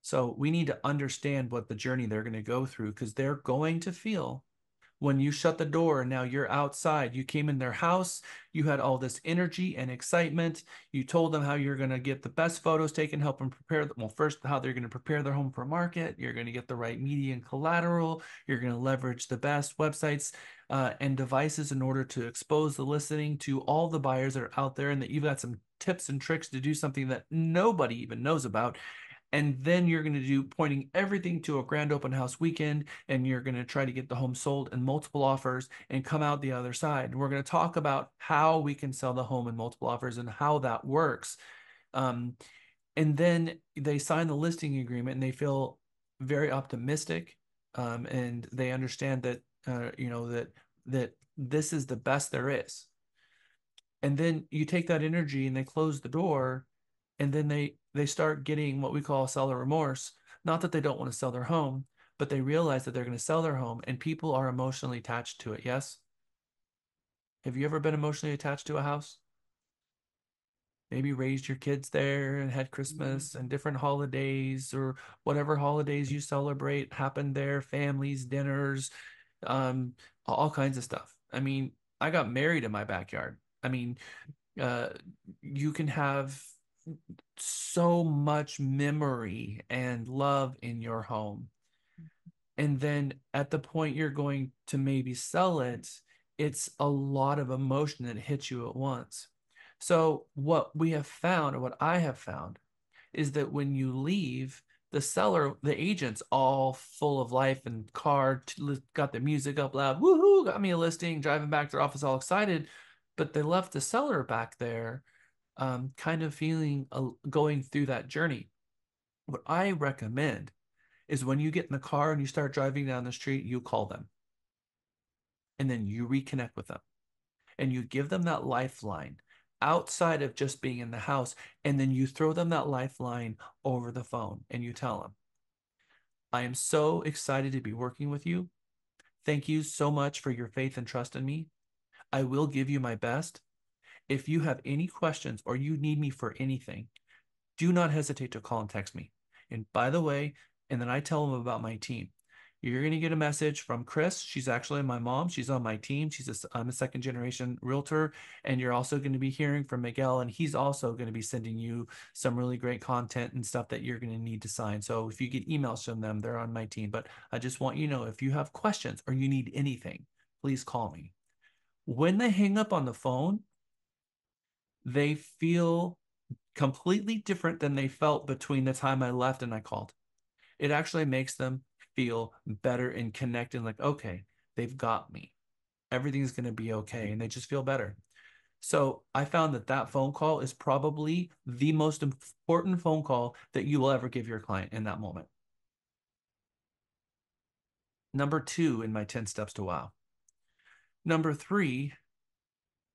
So we need to understand what the journey they're going to go through, because they're going to feel when you shut the door and now you're outside. You came in their house, you had all this energy and excitement. You told them how you're going to get the best photos taken, help them prepare them. Well, first, how they're going to prepare their home for market. You're going to get the right media and collateral. You're going to leverage the best websites and devices in order to expose the listing to all the buyers that are out there, and that you've got some tips and tricks to do something that nobody even knows about. And then you're going to do pointing everything to a grand open house weekend, and you're going to try to get the home sold in multiple offers and come out the other side. And we're going to talk about how we can sell the home in multiple offers and how that works. And then they sign the listing agreement and they feel very optimistic, and they understand that that this is the best there is. And then you take that energy and they close the door, and then they start getting what we call seller remorse. Not that they don't want to sell their home, but they realize that they're going to sell their home, and people are emotionally attached to it. Yes? Have you ever been emotionally attached to a house? Maybe raised your kids there and had Christmas and different holidays, or whatever holidays you celebrate happened there, families, dinners, all kinds of stuff. I mean, I got married in my backyard. I mean, uh, you can have so much memory and love in your home. And then at the point you're going to maybe sell it, it's a lot of emotion that hits you at once. So what we have found, or what I have found, is that when you leave, the seller, the agent's all full of life and got the music up loud, woohoo, got me a listing, driving back to their office all excited. But they left the seller back there kind of feeling going through that journey. What I recommend is when you get in the car and you start driving down the street, you call them and then you reconnect with them and you give them that lifeline outside of just being in the house. And then you throw them that lifeline over the phone and you tell them, I am so excited to be working with you. Thank you so much for your faith and trust in me. I will give you my best. If you have any questions or you need me for anything, do not hesitate to call and text me. And by the way, and then I tell them about my team. You're going to get a message from Chris. She's actually my mom. She's on my team. I'm a second generation realtor. And you're also going to be hearing from Miguel, and he's also going to be sending you some really great content and stuff that you're going to need to sign. So if you get emails from them, they're on my team. But I just want you to know, if you have questions or you need anything, please call me. When they hang up on the phone, they feel completely different than they felt between the time I left and I called. It actually makes them feel better and connected, like, okay, they've got me. Everything's going to be okay. And they just feel better. So I found that that phone call is probably the most important phone call that you will ever give your client in that moment. Number 2 in my 10 steps to wow. Number 3,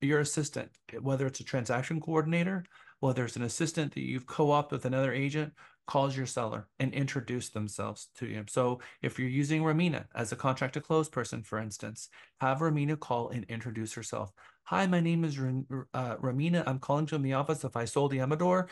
your assistant, whether it's a transaction coordinator, whether it's an assistant that you've co-opted with another agent, calls your seller and introduce themselves to you. So if you're using Ramina as a contract to close person, for instance, have Ramina call and introduce herself. Hi, my name is Ramina. I'm calling from the office of I sold the Amador,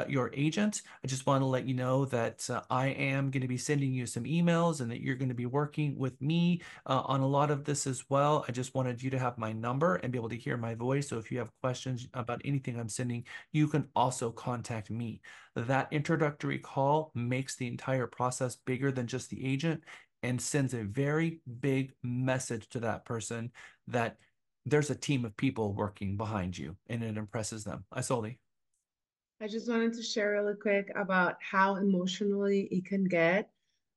your agent. I just want to let you know that I am going to be sending you some emails and that you're going to be working with me on a lot of this as well. I just wanted you to have my number and be able to hear my voice. So if you have questions about anything I'm sending, you can also contact me. That introductory call makes the entire process bigger than just the agent and sends a very big message to that person that there's a team of people working behind you, and it impresses them. Isolde. I just wanted to share really quick about how emotionally it can get.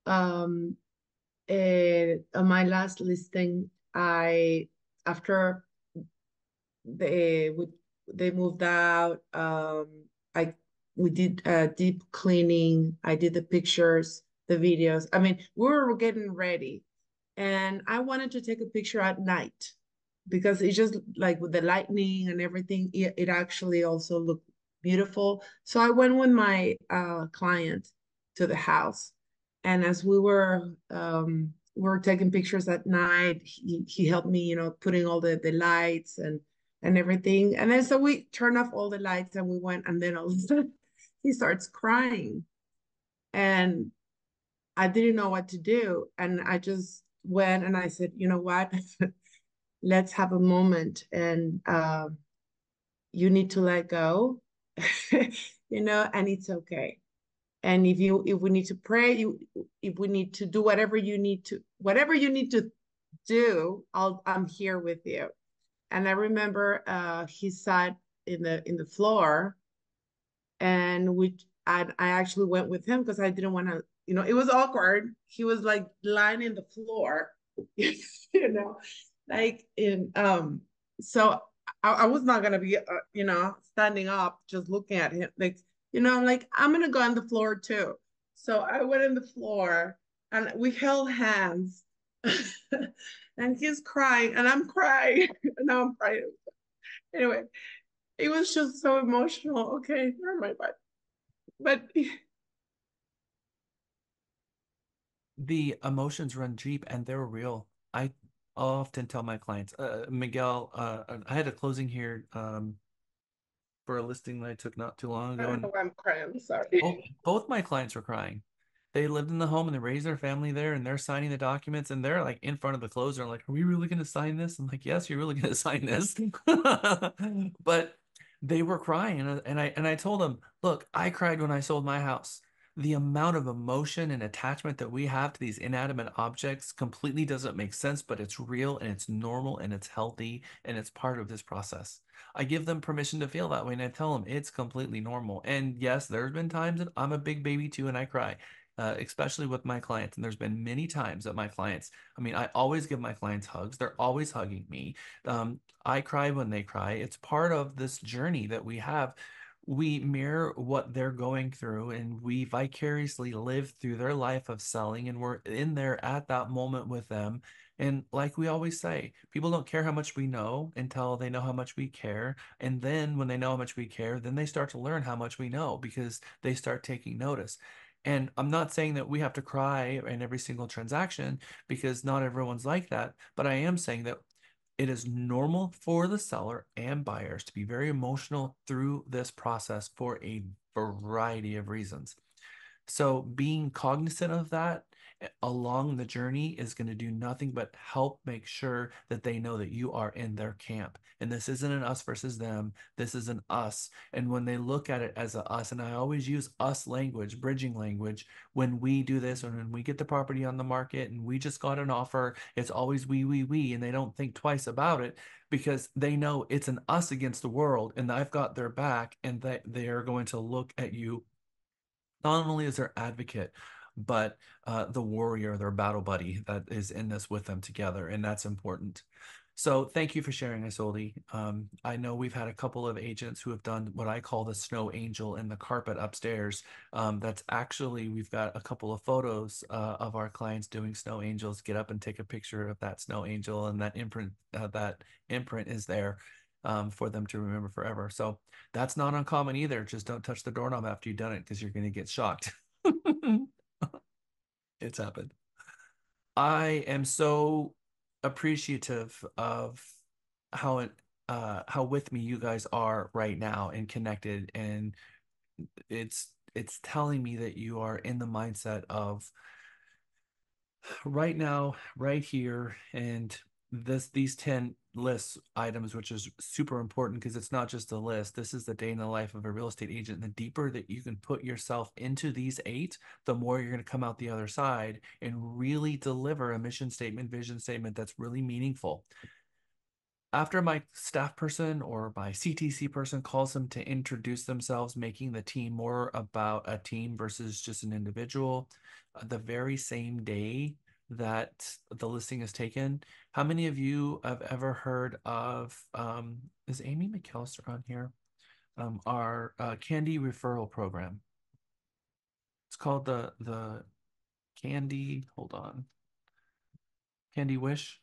Um, on my last listing, after they would they moved out, I we did deep cleaning. I did the pictures, the videos. I mean, we were getting ready, and I wanted to take a picture at night because it's just like with the lightning and everything, it actually also looked beautiful. So I went with my client to the house, and as we were taking pictures at night, he helped me, putting all the lights and everything. And then so we turned off all the lights and we went, and then all of a sudden he starts crying, and I didn't know what to do, and I just went and I said, you know what? Let's have a moment, and you need to let go, and it's okay. And if we need to pray, if we need to do whatever you need to do, I'm here with you. And I remember he sat in the floor, and I actually went with him because I didn't want to, it was awkward. He was like lying in the floor, you know, like in so I was not gonna be standing up just looking at him, like, I'm like, I'm gonna go on the floor too. So I went on the floor and we held hands. And he's crying and I'm crying and now I'm crying. Anyway, it was just so emotional. Okay, never mind. But The emotions run deep and they're real. I often tell my clients, Miguel, I had a closing here for a listing that I took not too long I ago, don't know and why I'm crying. I'm sorry. both my clients were crying. They lived in the home and they raised their family there, and they're signing the documents, and they're like in front of the closer, like, "Are we really going to sign this?" I'm like, "Yes, you're really going to sign this." But they were crying, and I told them, "Look, I cried when I sold my house. The amount of emotion and attachment that we have to these inanimate objects completely doesn't make sense, but it's real and it's normal and it's healthy and it's part of this process." I give them permission to feel that way, and I tell them it's completely normal. And yes, there's been times that I'm a big baby too and I cry, especially with my clients. And there's been many times that my clients, I mean, I always give my clients hugs. They're always hugging me. I cry when they cry. It's part of this journey that we have. We mirror what they're going through and we vicariously live through their life of selling, and we're in there at that moment with them. And like we always say, people don't care how much we know until they know how much we care. And then when they know how much we care, then they start to learn how much we know because they start taking notice. And I'm not saying that we have to cry in every single transaction because not everyone's like that, but I am saying that it is normal for the seller and buyers to be very emotional through this process for a variety of reasons. So being cognizant of that along the journey is going to do nothing but help make sure that they know that you are in their camp. And this isn't an us versus them. This is an us. And when they look at it as a us, and I always use us language, bridging language, when we do this, and when we get the property on the market and we just got an offer, it's always we, and they don't think twice about it because they know it's an us against the world, and I've got their back, and that they are going to look at you not only as their advocate, but the warrior, their battle buddy that is in this with them together. And that's important. So thank you for sharing, Isolde. I know we've had a couple of agents who have done what I call the snow angel in the carpet upstairs. That's actually, we've got a couple of photos of our clients doing snow angels. Get up and take a picture of that snow angel, and that imprint is there for them to remember forever. So that's not uncommon either. Just don't touch the doorknob after you've done it because you're going to get shocked. It's happened. I am so appreciative of how with me you guys are right now and connected, and it's telling me that you are in the mindset of right now, right here, and these 10 lists items, which is super important because it's not just a list. This is the day in the life of a real estate agent. The deeper that you can put yourself into these 8, the more you're going to come out the other side and really deliver a mission statement, vision statement that's really meaningful. After my staff person or my CTC person calls them to introduce themselves, making the team more about a team versus just an individual, the very same day that the listing is taken, how many of you have ever heard of, is Amy McAllister on here? Our Candy referral program. It's called the Candy, hold on, Candy Wish.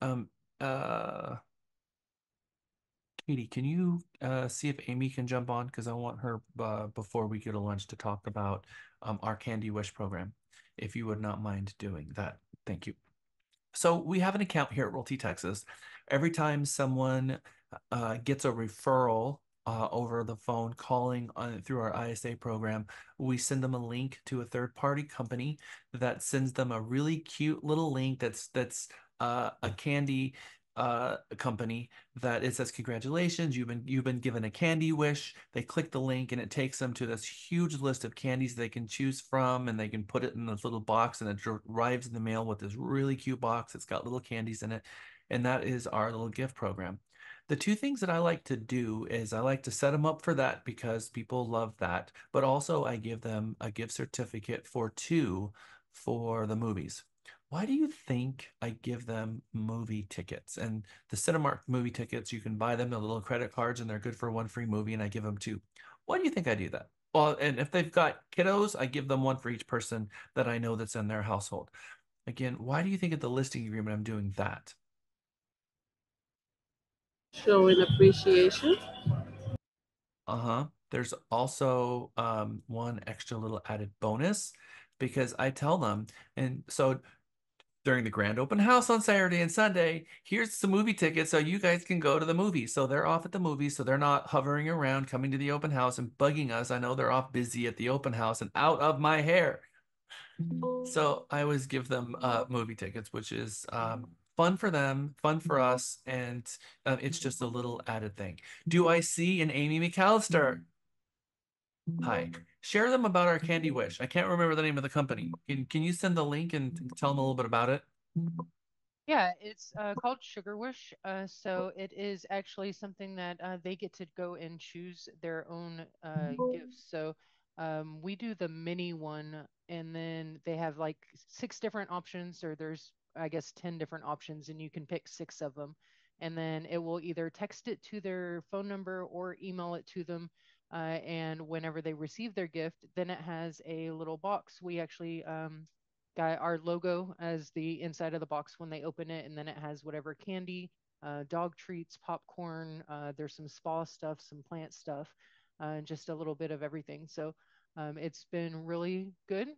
Um, uh, Katie, can you see if Amy can jump on? Because I want her before we go to lunch to talk about our Candy Wish program, if you would not mind doing that. Thank you. So we have an account here at Realty Texas. Every time someone gets a referral over the phone calling through our ISA program, we send them a link to a third-party company that sends them a really cute little link that's a candy company that it says congratulations, you've been given a candy wish. They click the link and it takes them to this huge list of candies they can choose from, and they can put it in this little box, and it arrives in the mail with this really cute box. It's got little candies in it, and that is our little gift program. The two things that I like to do is I like to set them up for that because people love that, but also I give them a gift certificate for 2 for the movies. Why do you think I give them movie tickets? And the Cinemark movie tickets, you can buy them, the little credit cards, and they're good for 1 free movie, and I give them 2. Why do you think I do that? Well, and if they've got kiddos, I give them 1 for each person that I know that's in their household. Again, why do you think at the listing agreement I'm doing that? Showing appreciation. Uh-huh. There's also one extra little added bonus because I tell them, and so during the grand open house on Saturday and Sunday, here's some movie tickets so you guys can go to the movies. So they're off at the movies, so they're not hovering around coming to the open house and bugging us. I know they're off busy at the open house and out of my hair. So I always give them movie tickets, which is fun for them, fun for us, and it's just a little added thing. Do I see an Amy McAllister? Hi. Share them about our Candy Wish. I can't remember the name of the company. Can you send the link and tell them a little bit about it? Yeah, it's called Sugar Wish. So it is actually something that they get to go and choose their own gifts. So we do the mini one, and then they have like 6 different options, or there's, I guess, 10 different options, and you can pick 6 of them. And then it will either text it to their phone number or email it to them. And whenever they receive their gift, then it has a little box. We actually got our logo as the inside of the box when they open it, and then it has whatever candy, dog treats, popcorn. There's some spa stuff, some plant stuff, and just a little bit of everything. So it's been really good.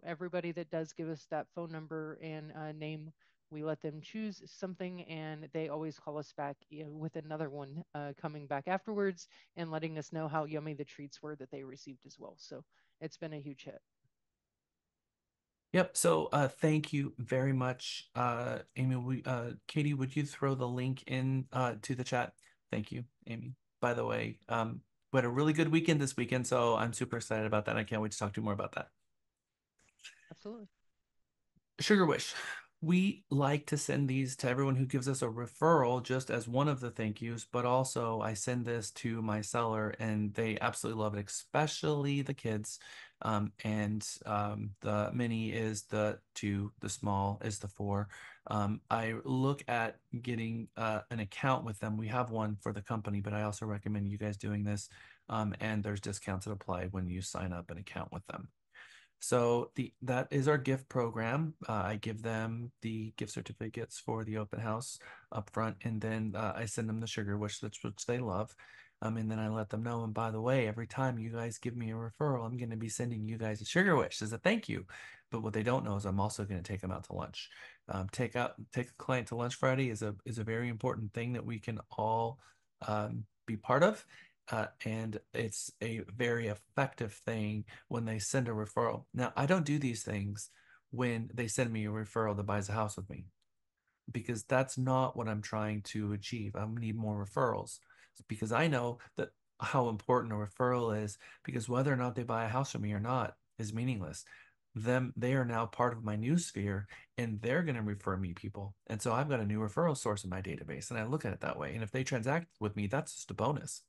Everybody that does give us that phone number and name, we let them choose something, and they always call us back, with another one coming back afterwards and letting us know how yummy the treats were that they received as well. So it's been a huge hit. Yep. So thank you very much. Amy, Katie, would you throw the link in to the chat? Thank you, Amy. By the way, we had a really good weekend this weekend, so I'm super excited about that. I can't wait to talk to you more about that. Absolutely. Sugar Wish. We like to send these to everyone who gives us a referral just as one of the thank yous, but also I send this to my seller and they absolutely love it, especially the kids. The mini is the 2, the small is the 4. I look at getting an account with them. We have one for the company, but I also recommend you guys doing this. And there's discounts that apply when you sign up an account with them. So that is our gift program. I give them the gift certificates for the open house up front, and then I send them the sugar which they love. And then I let them know. And by the way, every time you guys give me a referral, I'm going to be sending you guys a sugar wish as a thank you. But what they don't know is I'm also going to take them out to lunch. Take a client to lunch Friday is a very important thing that we can all be part of. And it's a very effective thing when they send a referral. Now, I don't do these things when they send me a referral that buys a house with me because that's not what I'm trying to achieve. I need more referrals because I know that how important a referral is because whether or not they buy a house from me or not is meaningless. They are now part of my news sphere and they're going to refer me people. And so I've got a new referral source in my database and I look at it that way. And if they transact with me, that's just a bonus.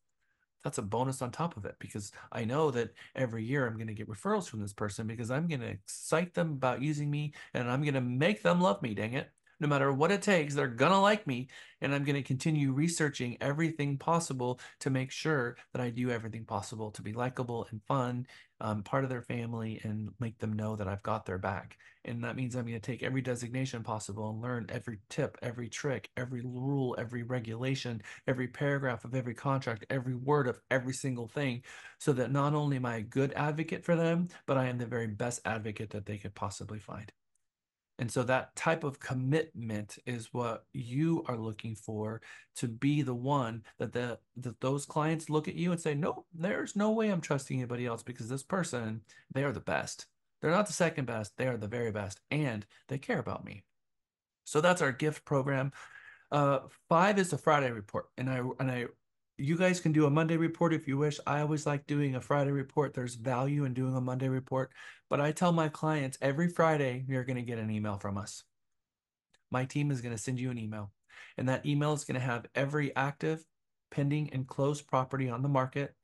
That's a bonus on top of it because I know that every year I'm going to get referrals from this person because I'm going to excite them about using me and I'm going to make them love me, dang it. No matter what it takes, they're going to like me. And I'm going to continue researching everything possible to make sure that I do everything possible to be likable and fun, part of their family, and make them know that I've got their back. And that means I'm going to take every designation possible and learn every tip, every trick, every rule, every regulation, every paragraph of every contract, every word of every single thing, so that not only am I a good advocate for them, but I am the very best advocate that they could possibly find. And so that type of commitment is what you are looking for to be the one that those clients look at you and say, no, there's no way I'm trusting anybody else because this person, they are the best. They're not the second best, they are the very best, and they care about me. So that's our gift program. 5 is the Friday report, and you guys can do a Monday report if you wish. I always like doing a Friday report. There's value in doing a Monday report, but I tell my clients every Friday you're going to get an email from us. My team is going to send you an email, and that email is going to have every active, pending, and closed property on the market.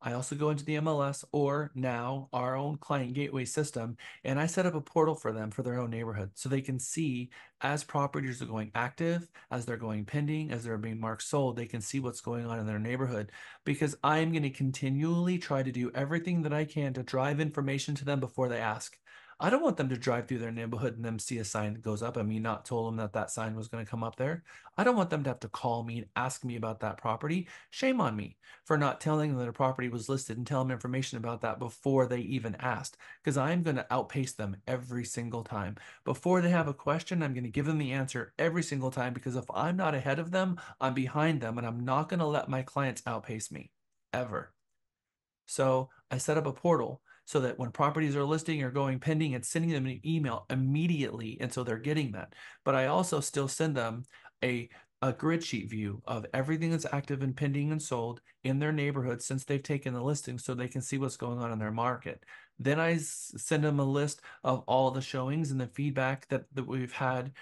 I also go into the MLS or now our own client gateway system, and I set up a portal for them for their own neighborhood so they can see as properties are going active, as they're going pending, as they're being marked sold, they can see what's going on in their neighborhood because I'm going to continually try to do everything that I can to drive information to them before they ask. I don't want them to drive through their neighborhood and then see a sign that goes up and me not told them that that sign was going to come up there. I don't want them to have to call me and ask me about that property. Shame on me for not telling them that a property was listed and tell them information about that before they even asked, because I'm going to outpace them every single time. Before they have a question, I'm going to give them the answer every single time because if I'm not ahead of them, I'm behind them and I'm not going to let my clients outpace me ever. So I set up a portal so that when properties are listing or going pending, it's sending them an email immediately. And so they're getting that. But I also still send them a grid sheet view of everything that's active and pending and sold in their neighborhood since they've taken the listing so they can see what's going on in their market. Then I send them a list of all the showings and the feedback that we've had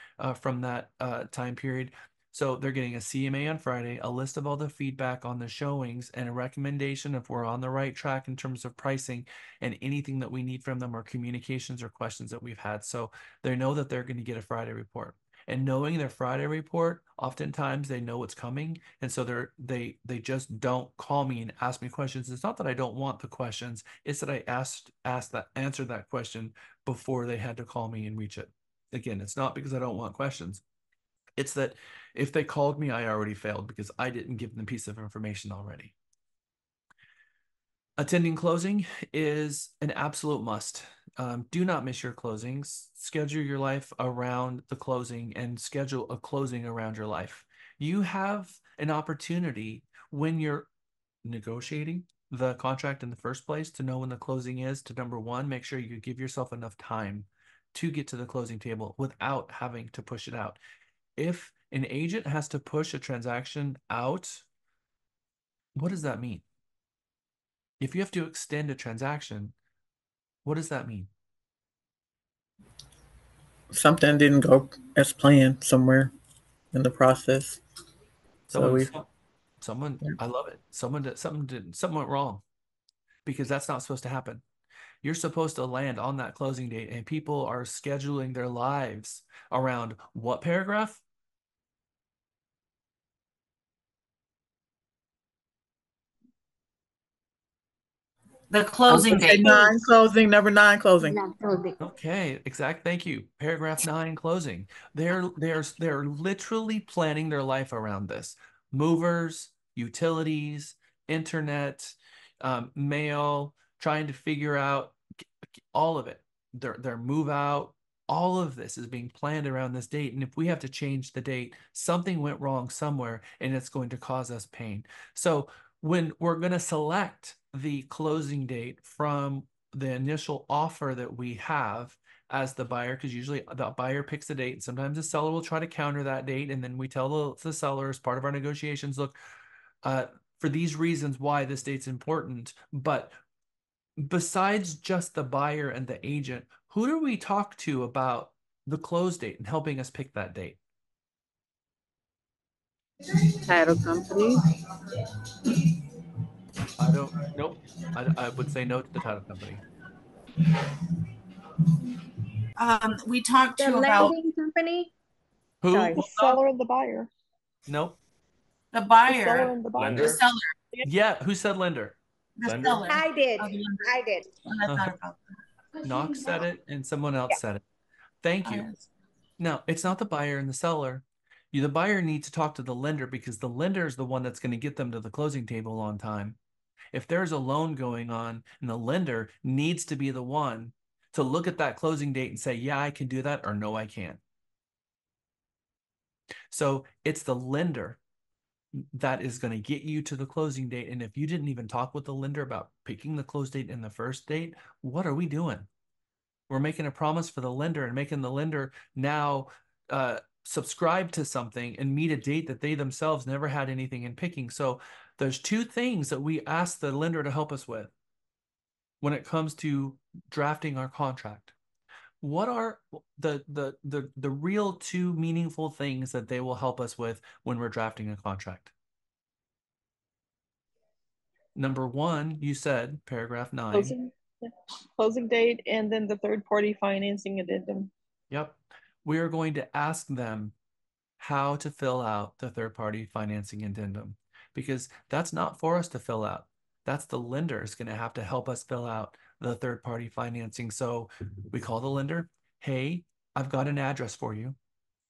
from that time period. So they're getting a CMA on Friday, a list of all the feedback on the showings, and a recommendation if we're on the right track in terms of pricing and anything that we need from them or communications or questions that we've had. So they know that they're going to get a Friday report. And knowing their Friday report, oftentimes they know what's coming. And so they just don't call me and ask me questions. It's not that I don't want the questions, it's that I answered that question before they had to call me and reach it. Again, it's not because I don't want questions. It's that if they called me, I already failed because I didn't give them a piece of information already. Attending closing is an absolute must. Do not miss your closings. Schedule your life around the closing and schedule a closing around your life. You have an opportunity when you're negotiating the contract in the first place to know when the closing is to number one, make sure you give yourself enough time to get to the closing table without having to push it out. If an agent has to push a transaction out, what does that mean? If you have to extend a transaction, what does that mean? Something didn't go as planned somewhere in the process. So we, Someone, yeah. I love it. Something went wrong, because that's not supposed to happen. You're supposed to land on that closing date, and people are scheduling their lives around what paragraph? The I was closing gonna say date. 9 closing, number 9 closing. Okay, exact. Thank you. Paragraph 9 closing. They're literally planning their life around this. Movers, utilities, internet, mail, trying to figure out all of it. Their move out. All of this is being planned around this date. And if we have to change the date, something went wrong somewhere, and it's going to cause us pain. So when we're going to select the closing date from the initial offer that we have as the buyer, because usually the buyer picks a date, and sometimes the seller will try to counter that date, and then we tell the seller as part of our negotiations, look, uh, for these reasons why this date's important. But besides just the buyer and the agent, who do we talk to about the close date and helping us pick that date? Title company. I don't, nope. I would say no to the title company. We talked The to about lending company? Who? Sorry. The seller and the buyer. Nope. the The seller buyer, and the buyer. the seller, Yeah, who said lender? the seller. I did. Oh, the lender. I did. And I thought about Knox said it, and someone else said it. Thank you. that. No, it's not the buyer and the seller. The buyer needs to talk to the lender, because the lender is the one that's going to get them to the closing table on time. If there's a loan going on, and the lender needs to be the one to look at that closing date and say, yeah, I can do that, or no, I can't. So it's the lender that is going to get you to the closing date. And if you didn't even talk with the lender about picking the close date in the first date, what are we doing? We're making a promise for the lender and making the lender now subscribe to something and meet a date that they themselves never had anything in picking. So there's two things that we ask the lender to help us with when it comes to drafting our contract. What are the real two meaningful things that they will help us with when we're drafting a contract? Number one, you said paragraph 9. Closing, yeah. Closing date, and then the third party financing addendum. Yep. We are going to ask them how to fill out the third party financing addendum, because that's not for us to fill out. That's the lender is going to have to help us fill out the third party financing. So we call the lender. Hey, I've got an address for you.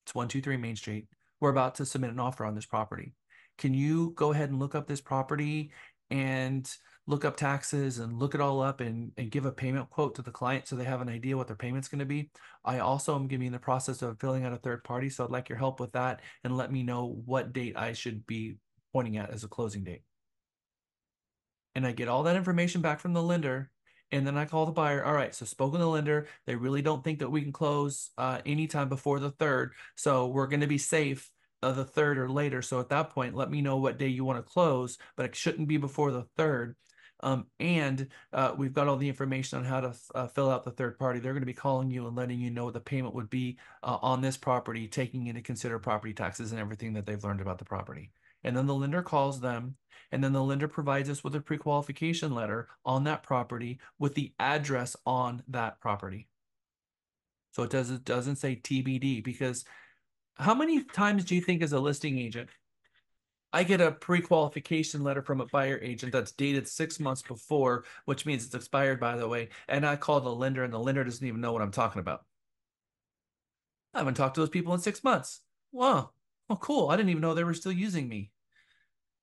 It's 123 Main Street. We're about to submit an offer on this property. Can you go ahead and look up this property and look up taxes and look it all up, and give a payment quote to the client so they have an idea what their payment's going to be? I also am giving the process of filling out a third party, so I'd like your help with that, and let me know what date I should be pointing at as a closing date. And I get all that information back from the lender. And then I call the buyer. All right, so spoken to the lender. They really don't think that we can close anytime before the 3rd. So we're going to be safe the 3rd or later. So at that point, let me know what day you want to close, but it shouldn't be before the 3rd. And we've got all the information on how to fill out the third party. They're going to be calling you and letting you know what the payment would be on this property, taking into consider property taxes and everything that they've learned about the property. And then the lender calls them, and then the lender provides us with a pre-qualification letter on that property with the address on that property. So it doesn't say TBD, because how many times do you think, as a listing agent, I get a pre-qualification letter from a buyer agent that's dated 6 months before, which means it's expired, by the way, and I call the lender, and the lender doesn't even know what I'm talking about? I haven't talked to those people in 6 months. Wow. Oh, cool. I didn't even know they were still using me.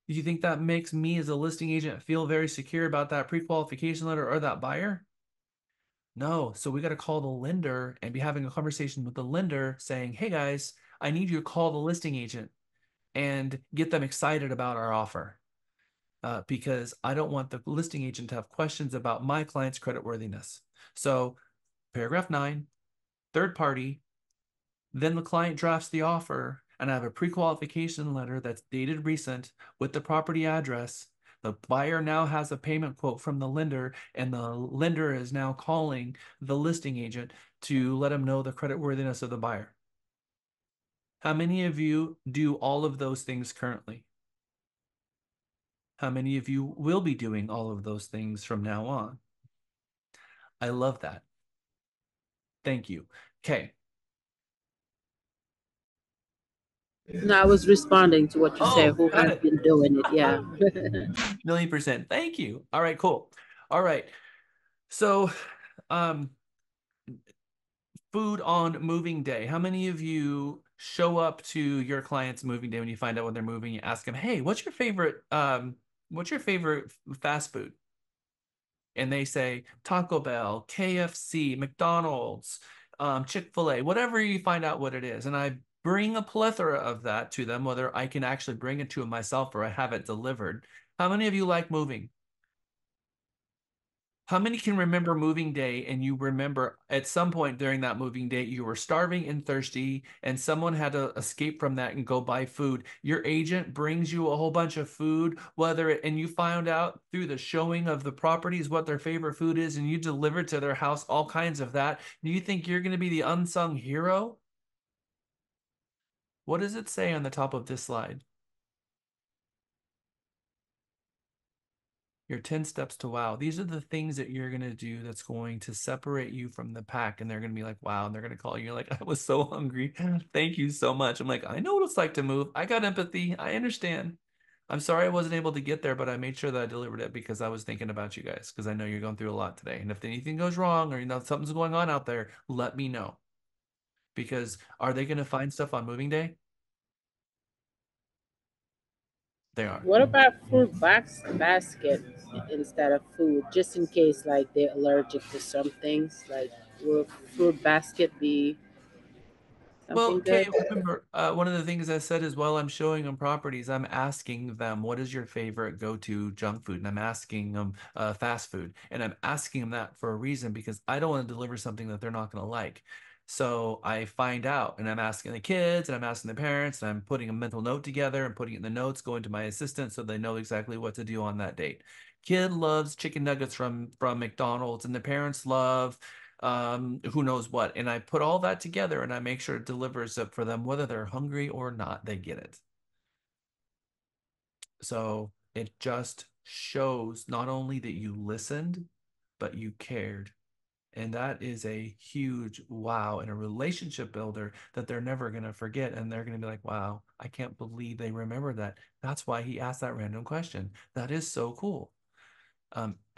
Do you think that makes me as a listing agent feel very secure about that pre-qualification letter or that buyer? No. So we got to call the lender and be having a conversation with the lender saying, hey guys, I need you to call the listing agent and get them excited about our offer. Because I don't want the listing agent to have questions about my client's creditworthiness. So paragraph 9, third party. Then the client drafts the offer, and I have a pre-qualification letter that's dated recent with the property address. The buyer now has a payment quote from the lender, and the lender is now calling the listing agent to let him know the creditworthiness of the buyer. How many of you do all of those things currently? How many of you will be doing all of those things from now on? I love that. Thank you. Okay. No, I was responding to what you said. Oh, Who got has it. been doing it? Yeah. $1,000,000%. Thank you. All right, cool. All right. So, um, food on moving day. How many of you show up to your client's moving day when you find out when they're moving? You ask them, "Hey, what's your favorite fast food?" And they say Taco Bell, KFC, McDonald's, Chick-fil-A, whatever you find out what it is. And I bring a plethora of that to them, whether I can actually bring it to them myself or I have it delivered. How many of you like moving? How many can remember moving day and you remember at some point during that moving day you were starving and thirsty and someone had to escape from that and go buy food? Your agent brings you a whole bunch of food, and you found out through the showing of the properties what their favorite food is and you deliver to their house all kinds of that. Do you think you're going to be the unsung hero? What does it say on the top of this slide? Your 10 steps to wow. These are the things that you're going to do that's going to separate you from the pack. And they're going to be like, wow. And they're going to call you like, I was so hungry. Thank you so much. I'm like, I know what it's like to move. I got empathy. I understand. I'm sorry I wasn't able to get there, but I made sure that I delivered it because I was thinking about you guys because I know you're going through a lot today. And if anything goes wrong or something's going on out there, let me know. Because are they going to find stuff on moving day? They are. What about basket instead of food, just in case like they're allergic to some things? Like, will fruit basket be Well, something okay, good? remember, one of the things I said is while I'm showing them properties, I'm asking them, what is your favorite go-to junk food? And I'm asking them fast food. And I'm asking them that for a reason because I don't want to deliver something that they're not going to like. So I find out and I'm asking the kids and I'm asking the parents and I'm putting a mental note together and putting it in the notes, going to my assistant so they know exactly what to do on that date. Kid loves chicken nuggets from McDonald's and the parents love who knows what. And I put all that together and I make sure it delivers it for them, whether they're hungry or not, they get it. So it just shows not only that you listened, but you cared. And that is a huge wow and a relationship builder that they're never going to forget. And they're going to be like, wow, I can't believe they remember that. That's why he asked that random question. That is so cool.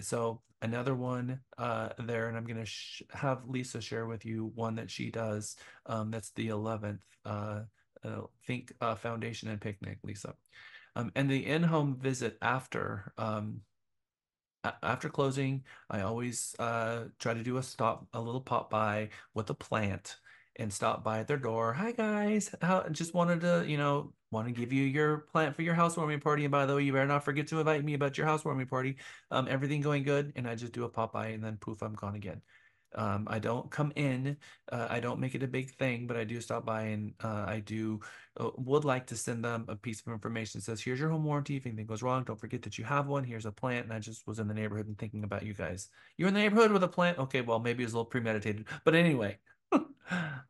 So another one there, and I'm going to have Lisa share with you one that she does. That's the 11th Think Foundation and Picnic, Lisa. And the in-home visit after closing, I always try to do a little pop by with a plant and stop by at their door. Hi guys, just wanted to, want to give you your plant for your housewarming party. And by the way, you better not forget to invite me about your housewarming party. Everything going good? And I just do a pop by and then poof, I'm gone again. I don't come in. I don't make it a big thing, but I do stop by and I do would like to send them a piece of information that says, here's your home warranty. If anything goes wrong, don't forget that you have one. Here's a plant. And I just was in the neighborhood and thinking about you guys. You're in the neighborhood with a plant? Okay, well, maybe it's a little premeditated. But anyway,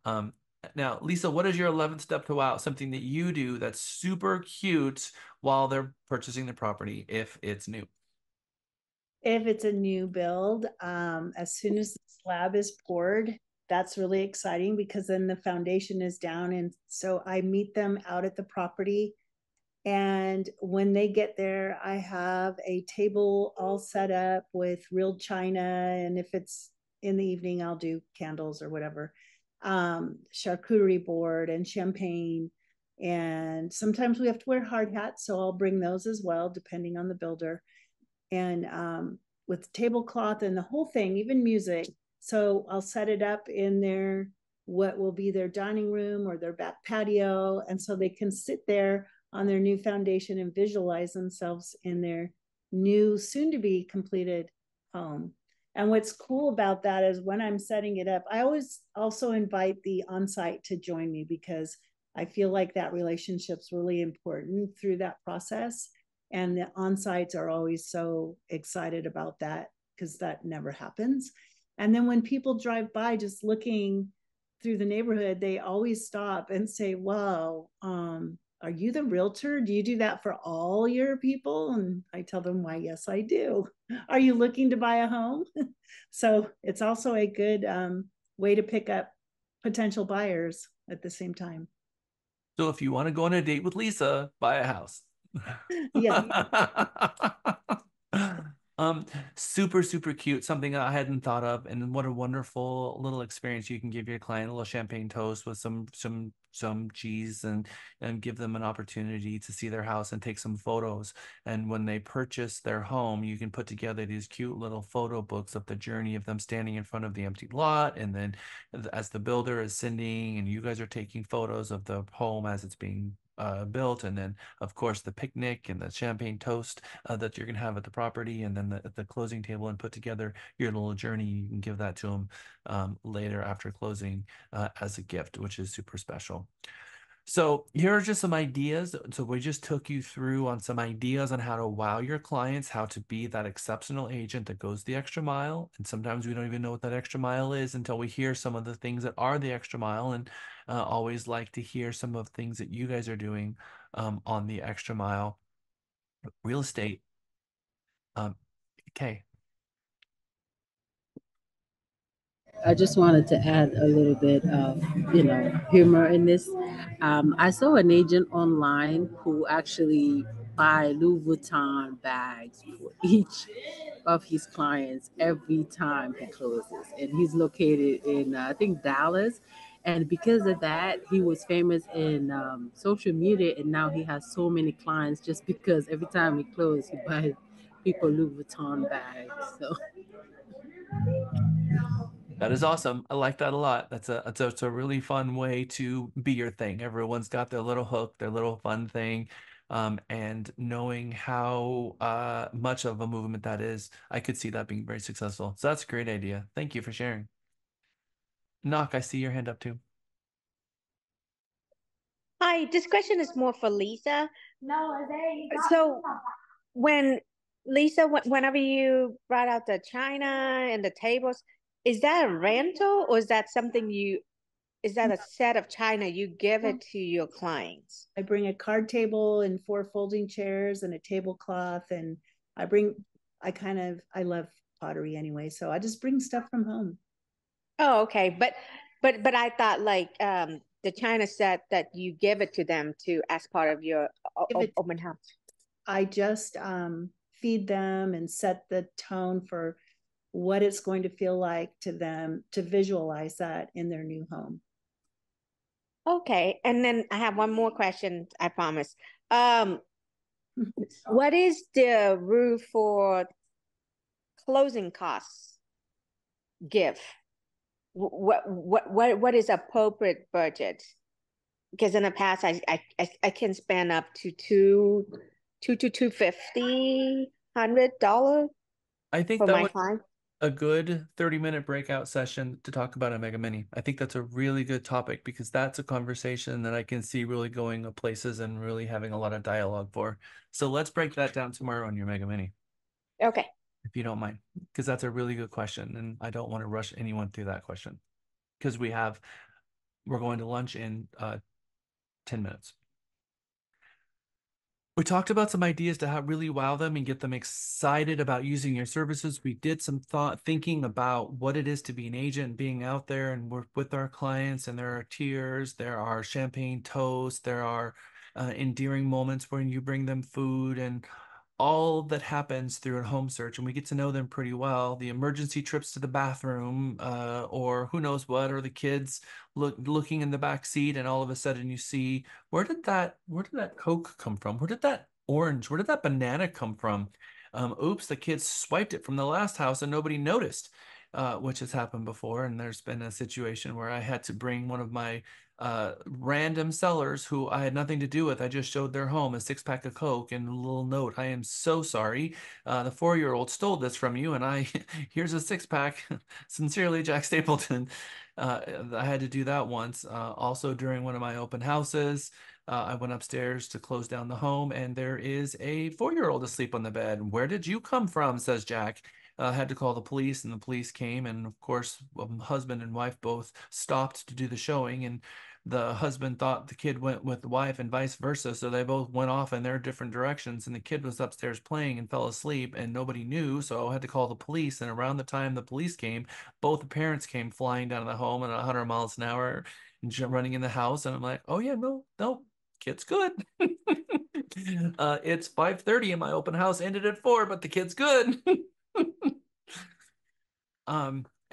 um, now, Lisa, what is your 11th step to wow? Something that you do that's super cute while they're purchasing the property if it's new. If it's a new build, as soon as the slab is poured, that's really exciting because then the foundation is down. And so I meet them out at the property. And when they get there, I have a table all set up with real china. And if it's in the evening, I'll do candles or whatever. Charcuterie board and champagne. And sometimes we have to wear hard hats. So I'll bring those as well, depending on the builder. And with tablecloth and the whole thing, even music. So I'll set it up in their what will be their dining room or their back patio, and so they can sit there on their new foundation and visualize themselves in their new, soon to be completed home. And what's cool about that is when I'm setting it up, I always also invite the on-site to join me because I feel like that relationship's really important through that process. And the on-sites are always so excited about that because that never happens. And then when people drive by just looking through the neighborhood, they always stop and say, wow, are you the realtor? Do you do that for all your people? And I tell them, why, yes, I do. Are you looking to buy a home? So it's also a good way to pick up potential buyers at the same time. So if you want to go on a date with Lisa, buy a house. Yeah. Um, super, super cute. Something I hadn't thought of, and what a wonderful little experience you can give your client, a little champagne toast with some cheese, and give them an opportunity to see their house and take some photos. And when they purchase their home, you can put together these cute little photo books of the journey of them standing in front of the empty lot, and then as the builder is sending, and you guys are taking photos of the home as it's being built, and then of course the picnic and the champagne toast that you're gonna have at the property, and then the closing table, and put together your little journey. You can give that to them later after closing as a gift, which is super special. So here are just some ideas. So we just took you through on some ideas on how to wow your clients, how to be that exceptional agent that goes the extra mile. And sometimes we don't even know what that extra mile is until we hear some of the things that are the extra mile. And always like to hear some of the things that you guys are doing on the extra mile. Real estate. Okay. I just wanted to add a little bit of, humor in this. I saw an agent online who actually buy Louis Vuitton bags for each of his clients every time he closes, and he's located in I think Dallas. And because of that, he was famous in social media, and now he has so many clients just because every time he closes, he buys people Louis Vuitton bags. So That is awesome. I like that a lot. It's a really fun way to be your thing. Everyone's got their little hook, their little fun thing. And knowing how much of a movement that is, I could see that being very successful. So that's a great idea. Thank you for sharing. Knock, I see your hand up too. Hi, this question is more for Lisa. So when Lisa, whenever you brought out the china and the tables, is that a rental or is that is that a set of china you give it to your clients? I bring a card table and 4 folding chairs and a tablecloth, and I love pottery anyway, so I just bring stuff from home. Oh, okay. But I thought like the china set that you give it to them to as part of your open house. I just feed them and set the tone for what it's going to feel like to them to visualize that in their new home. Okay. And then I have one more question, I promise. What is the rule for closing costs give? What is appropriate budget? Because in the past I can spend up to two to $250 I think for that my would client. a good 30-minute breakout session to talk about a mega mini. I think that's a really good topic because that's a conversation that I can see really going places and really having a lot of dialogue for. So let's break that down tomorrow on your mega mini, Okay. if you don't mind, because that's a really good question. And I don't want to rush anyone through that question because we're going to lunch in 10 minutes. We talked about some ideas to how really wow them and get them excited about using your services. We did some thinking about what it is to be an agent, being out there and work with our clients. And there are tears, there are champagne toasts, there are endearing moments when you bring them food and all that happens through a home search, and we get to know them pretty well. The emergency trips to the bathroom, or who knows what, or the kids looking in the back seat, and all of a sudden you see where did that Coke come from? Where did that orange? Where did that banana come from? Oops, the kids swiped it from the last house and nobody noticed. which has happened before. And there's been a situation where I had to bring one of my random sellers who I had nothing to do with. I just showed their home a 6-pack of Coke and a little note. I am so sorry. The 4-year-old stole this from you, and here's a 6-pack. Sincerely, Jack Stapleton. I had to do that once. Also, during one of my open houses, I went upstairs to close down the home, and there is a 4-year-old asleep on the bed. Where did you come from? Says Jack. Had to call the police, and the police came, and of course, husband and wife both stopped to do the showing, and the husband thought the kid went with the wife and vice versa, so they both went off in their different directions, and the kid was upstairs playing and fell asleep, and nobody knew, so I had to call the police. And around the time the police came, both the parents came flying down to the home at 100 miles an hour and running in the house, and I'm like, oh yeah, no, kid's good. It's 5:30 and my open house ended at 4, but the kid's good.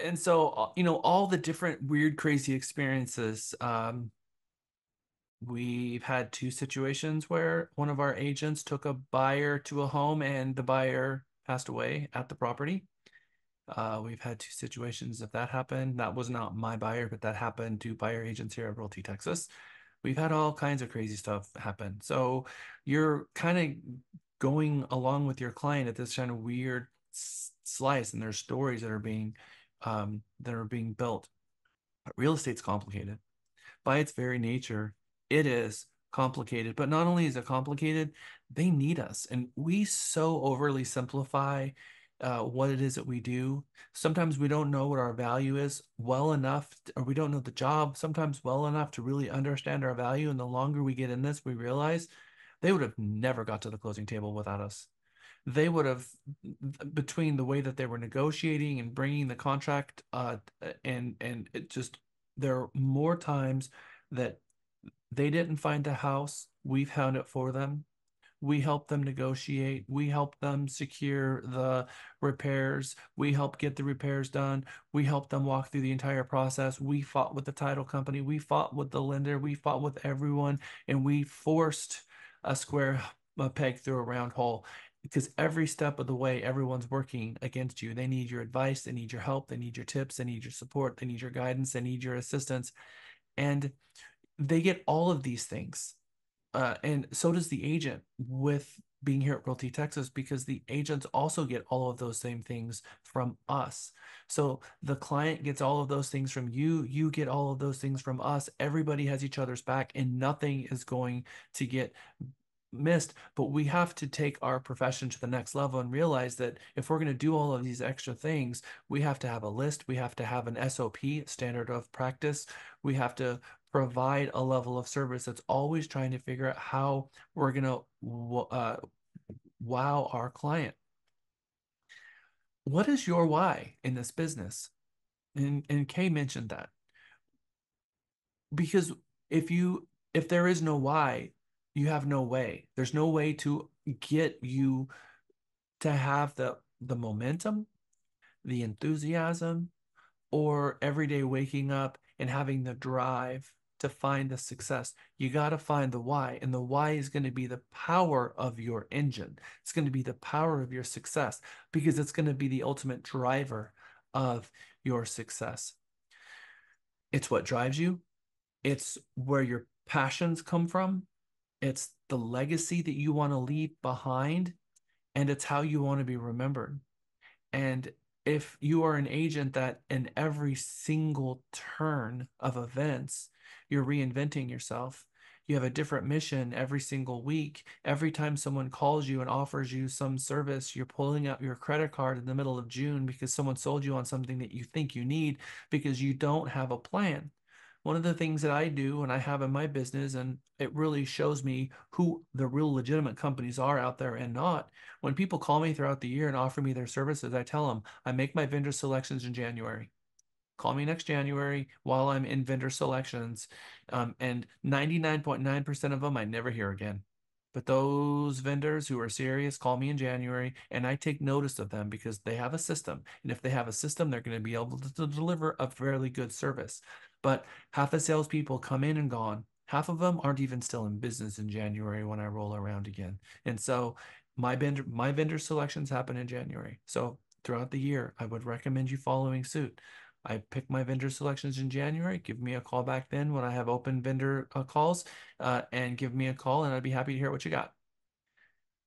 And so, all the different weird, crazy experiences. We've had 2 situations where one of our agents took a buyer to a home and the buyer passed away at the property. We've had 2 situations if that happened. That was not my buyer, but that happened to buyer agents here at Realty Texas. We've had all kinds of crazy stuff happen. So you're kind of going along with your client at this kind of weird slice, and there's stories that are being built. But real estate's complicated. By its very nature, it is complicated. But not only is it complicated, they need us. And we so overly simplify what it is that we do. Sometimes we don't know what our value is well enough, or we don't know the job sometimes well enough to really understand our value. And the longer we get in this, we realize they would have never got to the closing table without us. They would have, between the way that they were negotiating and bringing the contract, and it just, there are more times that they didn't find a house, we found it for them. We help them negotiate. We help them secure the repairs. We help get the repairs done. We help them walk through the entire process. We fought with the title company. We fought with the lender. We fought with everyone, and we forced a square a peg through a round hole, because every step of the way, everyone's working against you. They need your advice. They need your help. They need your tips. They need your support. They need your guidance. They need your assistance. And they get all of these things. And so does the agent with being here at Realty Texas, because the agents also get all of those same things from us. So the client gets all of those things from you. You get all of those things from us. Everybody has each other's back, and nothing is going to get missed. But we have to take our profession to the next level and realize that if we're going to do all of these extra things, we have to have a list. We have to have an SOP, standard of practice. We have to provide a level of service that's always trying to figure out how we're going to wow our client. What is your why in this business? And Kay mentioned that, because if there is no why, you have no way. There's no way to get you to have the momentum, the enthusiasm, or every day waking up and having the drive to find the success. You got to find the why, and the why is going to be the power of your engine. It's going to be the power of your success, because it's going to be the ultimate driver of your success. It's what drives you. It's where your passions come from. It's the legacy that you want to leave behind, and it's how you want to be remembered. And if you are an agent that in every single turn of events, you're reinventing yourself, you have a different mission every single week. Every time someone calls you and offers you some service, you're pulling out your credit card in the middle of June because someone sold you on something that you think you need, because you don't have a plan. One of the things that I do and I have in my business, and it really shows me who the real legitimate companies are out there and not. When people call me throughout the year and offer me their services, I tell them I make my vendor selections in January. Call me next January while I'm in vendor selections. And 99.9% of them I never hear again. But those vendors who are serious call me in January, and I take notice of them because they have a system. And if they have a system, they're going to be able to deliver a fairly good service. But half the salespeople come in and gone. Half of them aren't even still in business in January when I roll around again. And so my vendor selections happen in January. So throughout the year, I would recommend you following suit. I pick my vendor selections in January. Give me a call back then when I have open vendor calls, and give me a call, and I'd be happy to hear what you got.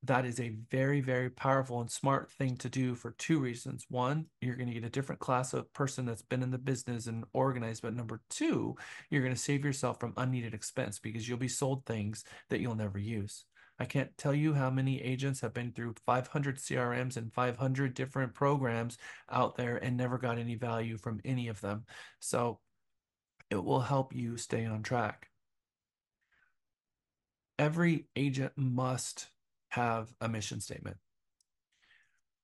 That is a very, very powerful and smart thing to do for two reasons. One, you're going to get a different class of person that's been in the business and organized. But number two, you're going to save yourself from unneeded expense because you'll be sold things that you'll never use. I can't tell you how many agents have been through 500 CRMs and 500 different programs out there and never got any value from any of them. So it will help you stay on track. Every agent must have a mission statement.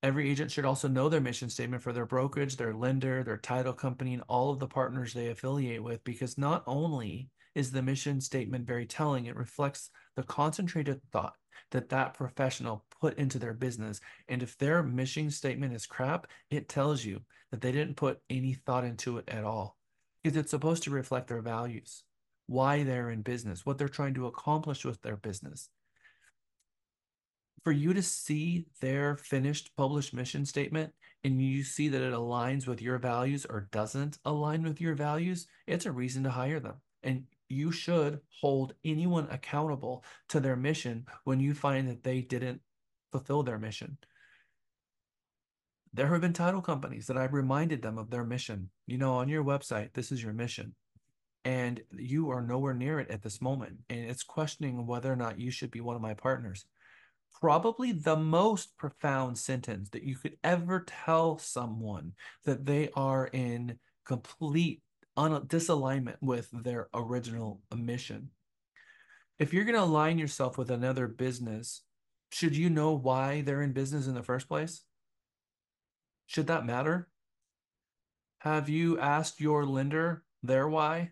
Every agent should also know their mission statement for their brokerage, their lender, their title company, and all of the partners they affiliate with, because not only is the mission statement very telling, it reflects the concentrated thought that that professional put into their business. And if their mission statement is crap, it tells you that they didn't put any thought into it at all, because it's supposed to reflect their values, why they're in business, what they're trying to accomplish with their business. For you to see their finished published mission statement and you see that it aligns with your values or doesn't align with your values, it's a reason to hire them. And you should hold anyone accountable to their mission when you find that they didn't fulfill their mission. There have been title companies that I've reminded them of their mission. You know, on your website, this is your mission. And you are nowhere near it at this moment. And it's questioning whether or not you should be one of my partners. Probably the most profound sentence that you could ever tell someone that they are in complete disalignment with their original mission. If you're going to align yourself with another business, should you know why they're in business in the first place? Should that matter? Have you asked your lender their why?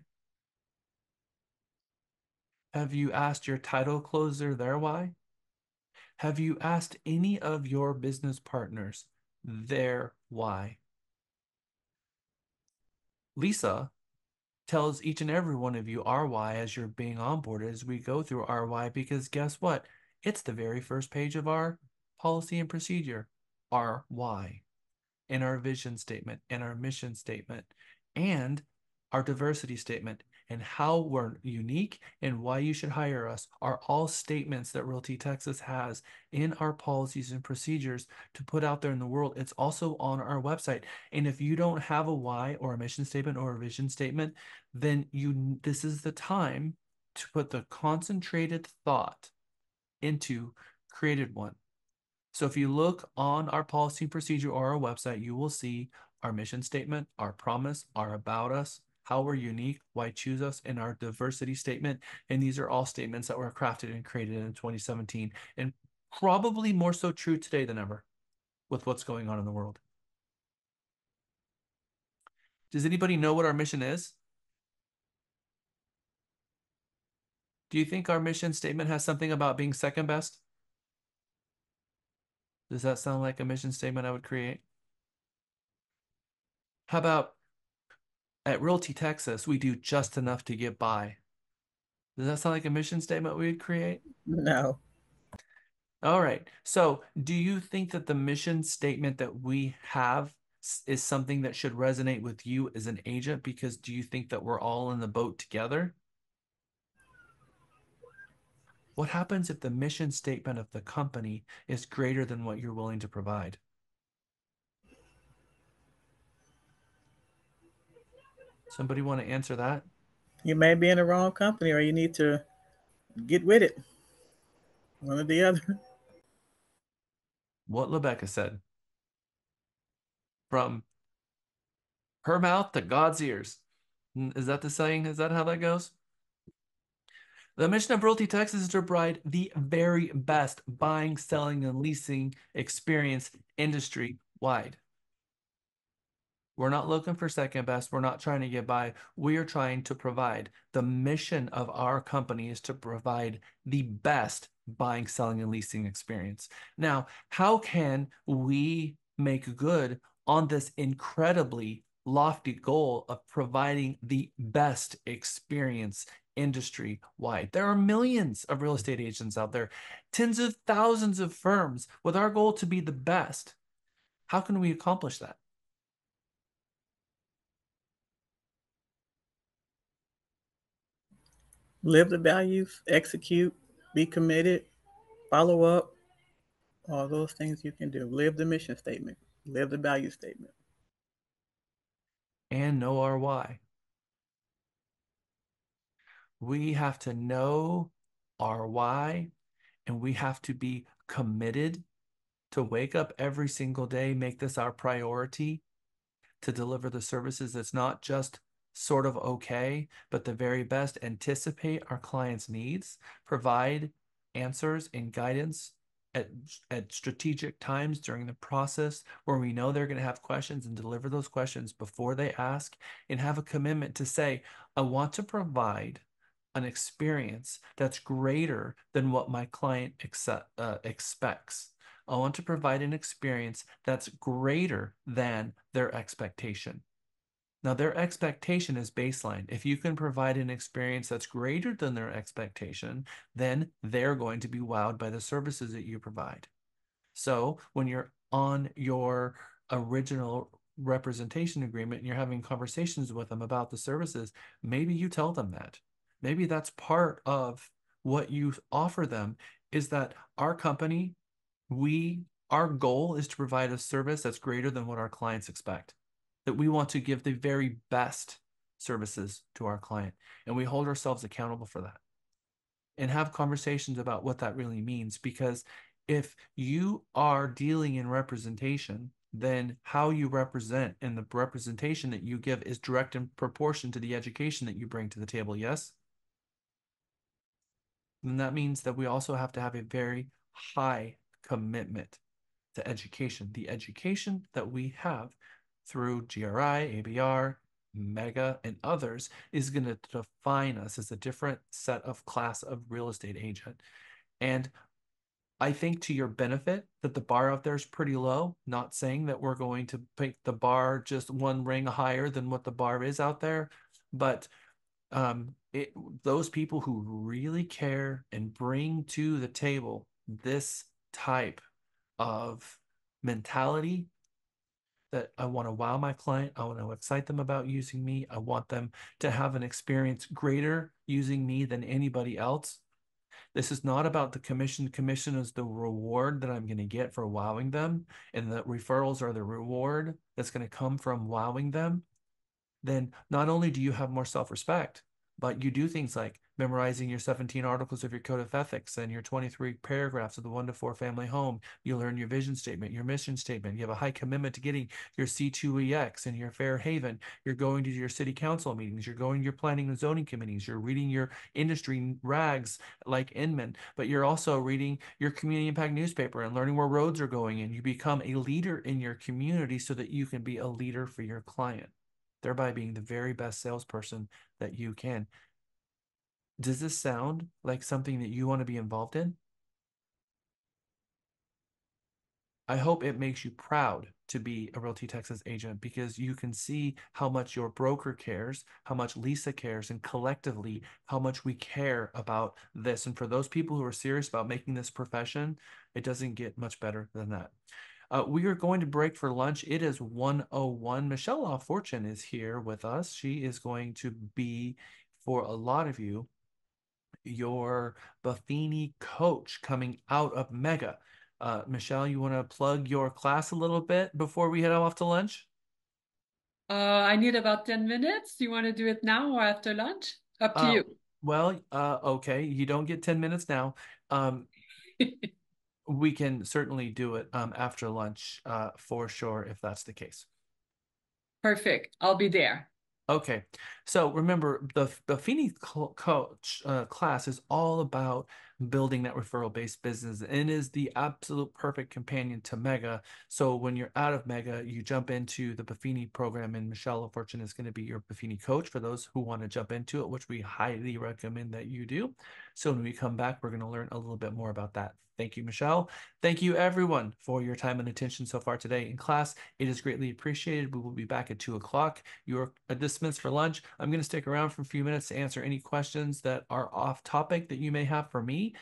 Have you asked your title closer their why? Have you asked any of your business partners their why? Lisa tells each and every one of you our why as you're being onboarded as we go through our why, because guess what? It's the very first page of our policy and procedure, our why, and our vision statement and our mission statement and our diversity statement and how we're unique and why you should hire us are all statements that Realty Texas has in our policies and procedures to put out there in the world. It's also on our website. And if you don't have a why or a mission statement or a vision statement, then this is the time to put the concentrated thought into created one. So if you look on our policy and procedure or our website, you will see our mission statement, our promise, our about us, how we're unique, why choose us, and our diversity statement. And these are all statements that were crafted and created in 2017, and probably more so true today than ever with what's going on in the world. Does anybody know what our mission is? Do you think our mission statement has something about being second best? Does that sound like a mission statement I would create? How about at Realty Texas, we do just enough to get by? Does that sound like a mission statement we would create? No. All right. So do you think that the mission statement that we have is something that should resonate with you as an agent? Because do you think that we're all in the boat together? What happens if the mission statement of the company is greater than what you're willing to provide? Somebody want to answer that? You may be in the wrong company or you need to get with it. One or the other. What Rebecca said. From her mouth to God's ears. Is that the saying? Is that how that goes? The mission of Realty Texas is to provide the very best buying, selling, and leasing experience industry wide. We're not looking for second best. We're not trying to get by. We are trying to provide. The mission of our company is to provide the best buying, selling, and leasing experience. Now, how can we make good on this incredibly lofty goal of providing the best experience industry wide? There are millions of real estate agents out there, tens of thousands of firms with our goal to be the best. How can we accomplish that? Live the values, execute, be committed, follow up, all those things you can do. Live the mission statement, live the value statement. And know our why. We have to know our why, and we have to be committed to wake up every single day, make this our priority, to deliver the services that's not just sort of okay, but the very best, anticipate our clients' needs, provide answers and guidance at, at strategic times during the process where we know they're going to have questions, and deliver those questions before they ask, and have a commitment to say, I want to provide an experience that's greater than what my client expects. I want to provide an experience that's greater than their expectation. Now, their expectation is baseline. If you can provide an experience that's greater than their expectation, then they're going to be wowed by the services that you provide. So when you're on your original representation agreement and you're having conversations with them about the services, maybe you tell them that. Maybe that's part of what you offer them, is that our company, our goal is to provide a service that's greater than what our clients expect. That we want to give the very best services to our client, and we hold ourselves accountable for that. And have conversations about what that really means, because if you are dealing in representation, then how you represent and the representation that you give is direct in proportion to the education that you bring to the table. Yes? And that means that we also have to have a very high commitment to education. The education that we have through GRI, ABR, Mega, and others is going to define us as a different set of class of real estate agent. And I think to your benefit that the bar out there is pretty low. Not saying that we're going to make the bar just one ring higher than what the bar is out there, but those people who really care and bring to the table this type of mentality, that I want to wow my client, I want to excite them about using me, I want them to have an experience greater using me than anybody else. This is not about the commission. Commission is the reward that I'm going to get for wowing them, and the referrals are the reward that's going to come from wowing them. Then not only do you have more self-respect, but you do things like memorizing your 17 articles of your code of ethics and your 23 paragraphs of the 1-to-4 family home. You learn your vision statement, your mission statement. You have a high commitment to getting your C2EX and your fair haven. You're going to your city council meetings. You're going to your planning and zoning committees. You're reading your industry rags like Inman, but you're also reading your community impact newspaper and learning where roads are going. And you become a leader in your community so that you can be a leader for your client, thereby being the very best salesperson that you can. Does this sound like something that you want to be involved in? I hope it makes you proud to be a Realty Texas agent, because you can see how much your broker cares, how much Lisa cares, and collectively how much we care about this. And for those people who are serious about making this profession, it doesn't get much better than that. We are going to break for lunch. It is 1:01. Michelle Fortune is here with us. She is going to be, for a lot of you, your Buffini coach coming out of Mega. Michelle, you want to plug your class a little bit before we head off to lunch? I need about 10 minutes. Do you want to do it now or after lunch? Up to you. Well, okay. You don't get 10 minutes now. We can certainly do it after lunch for sure, if that's the case. Perfect. I'll be there. Okay, so remember, the Buffini coach class is all about building that referral-based business, and is the absolute perfect companion to Mega. So when you're out of Mega, you jump into the Buffini program, and Michelle Fortune is going to be your Buffini coach for those who want to jump into it, which we highly recommend that you do. So when we come back, we're going to learn a little bit more about that. Thank you, Michelle. Thank you, everyone, for your time and attention so far today in class. It is greatly appreciated. We will be back at 2 o'clock. You're dismissed for lunch. I'm going to stick around for a few minutes to answer any questions that are off topic that you may have for me.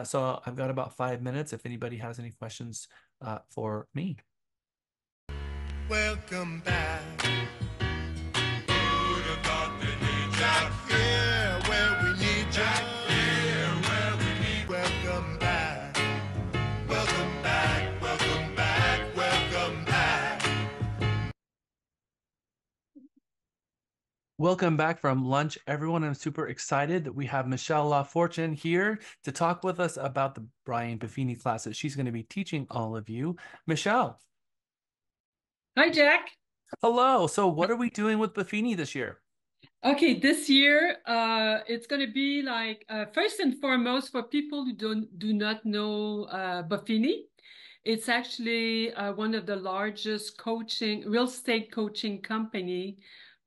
So I've got about 5 minutes if anybody has any questions for me. welcome back. Who'd have thought they need back here where we need you? Here where we need. Welcome back. Welcome back. Welcome back. Welcome back. Welcome back from lunch, everyone. I'm super excited that we have Michelle LaFortune here to talk with us about the Brian Buffini class that she's going to be teaching all of you. Michelle. Hi, Jack. Hello. So what are we doing with Buffini this year? Okay, this year it's going to be like first and foremost for people who do not know Buffini. It's actually one of the largest real estate coaching company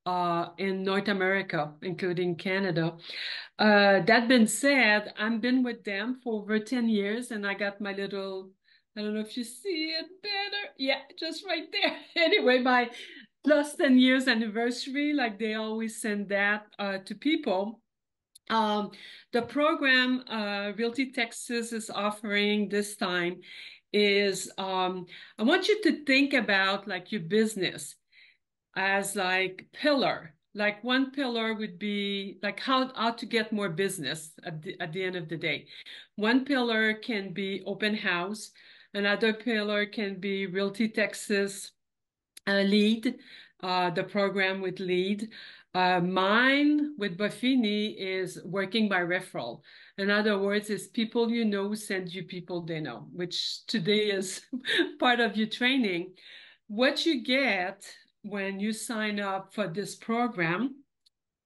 in North America, including Canada. That being said, I've been with them for over 10 years and I got my little, I don't know if you see it better. Yeah, just right there. Anyway, my plus 10 years anniversary, like they always send that to people. The program Realty Texas is offering this time is I want you to think about like your business as like pillar. Like one pillar would be like how to get more business at the end of the day. One pillar can be open house. Another pillar can be Realty Texas lead, the program with lead. Mine with Buffini is working by referral. In other words, it's people you know send you people they know, which today is part of your training. What you get when you sign up for this program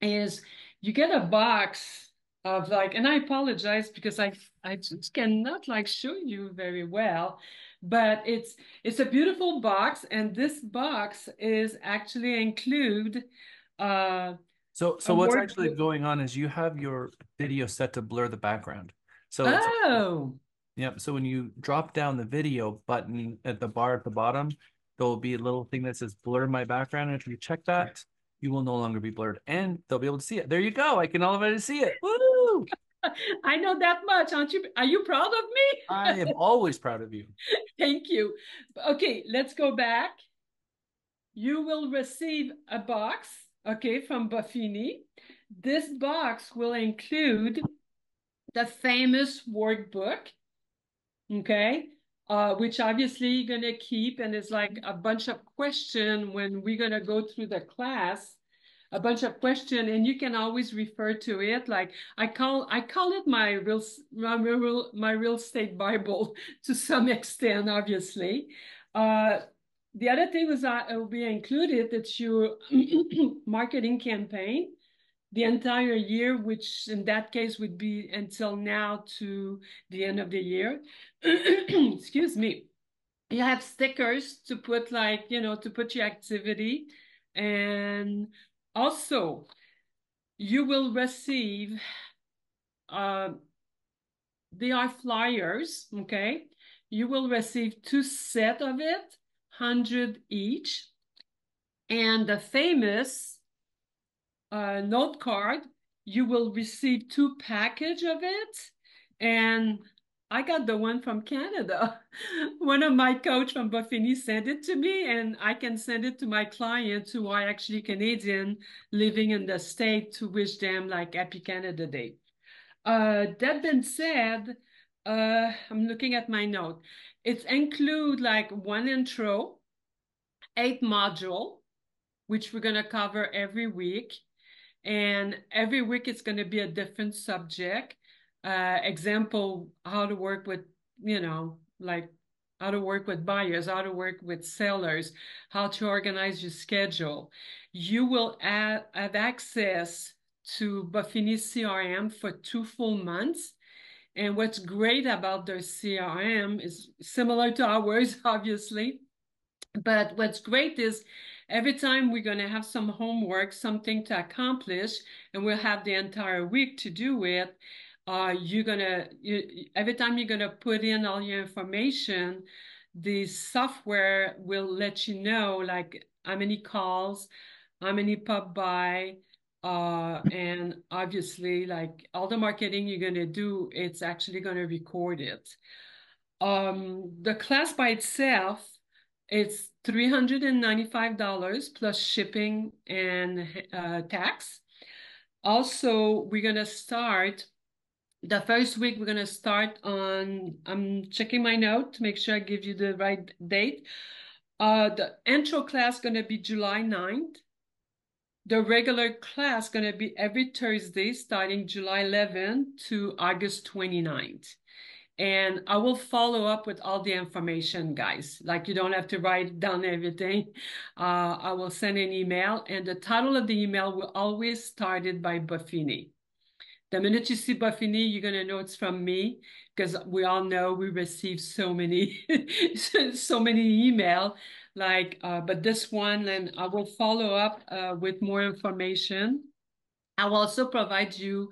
is you get a box of like, and I apologize because I just cannot like show you very well, but it's a beautiful box, and this box is actually include So a what's actually workbook. going on is you have your video set to blur the background. So it's Oh, yep. So when you drop down the video button at the bar at the bottom, there'll be a little thing that says blur my background. And if you check that, you will no longer be blurred and they'll be able to see it. There you go. I can already see it. Woo! I know that much, aren't you? Are you proud of me? I am always proud of you. Thank you. Okay, let's go back. You will receive a box, okay, from Buffini. This box will include the famous workbook, okay, which obviously you're going to keep, and it's like a bunch of questions when we're going to go through the class, a bunch of questions, and you can always refer to it. Like I call it my real estate Bible to some extent, obviously. The other thing was that it will be included that your marketing campaign the entire year, which in that case would be until now to the end of the year. Excuse me. You have stickers to put like, to put your activity. And also you will receive, uh, they are flyers, okay? You will receive 2 sets of it, 100 each. And the famous note card, you will receive 2 packages of it. And I got the one from Canada. One of my coach from Buffini sent it to me, and I can send it to my clients who are actually Canadian living in the state to wish them like Happy Canada Day. That being said, I'm looking at my note. It include like one intro, 8 module, which we're going to cover every week. And every week it's going to be a different subject. Example, how to work with, like how to work with buyers, how to work with sellers, how to organize your schedule. You will have access to Buffini CRM for 2 full months. And what's great about their CRM is similar to ours, obviously. But what's great is every time we're going to have some homework, something to accomplish, and we'll have the entire week to do it. Every time you're going to put in all your information, the software will let you know like how many calls, how many pop by, and obviously like all the marketing you're going to do, it's actually going to record it. The class by itself, It's $395 plus shipping and tax. Also, we're going to start the first week. We're going to start on, I'm checking my note to make sure I give you the right date. The intro class going to be July 9th. The regular class going to be every Thursday starting July 11th to August 29th. And I will follow up with all the information, guys. Like, you don't have to write down everything. I will send an email, and the title of the email will always started by Buffini. The minute you see Buffini, you're gonna know it's from me, because we all know we receive so many, so many email. Like, but this one, and I will follow up with more information. I will also provide you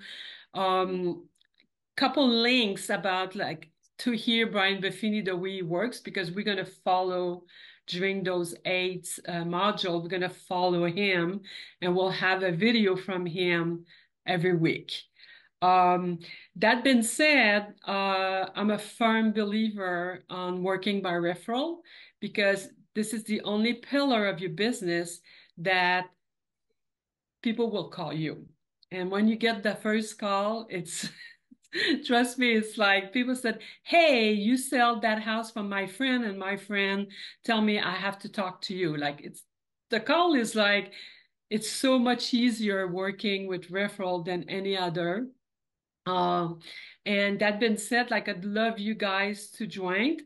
couple links about, like, to hear Brian Buffini the way he works, because we're going to follow during those 8 modules. We're going to follow him, and we'll have a video from him every week. That being said, I'm a firm believer on working by referral, because this is the only pillar of your business that people will call you. And when you get the first call, it's trust me, it's like people said, hey, you sell that house from my friend, and my friend tell me I have to talk to you. Like, it's the call is like, it's so much easier working with referral than any other. And that being said, like, I'd love you guys to join.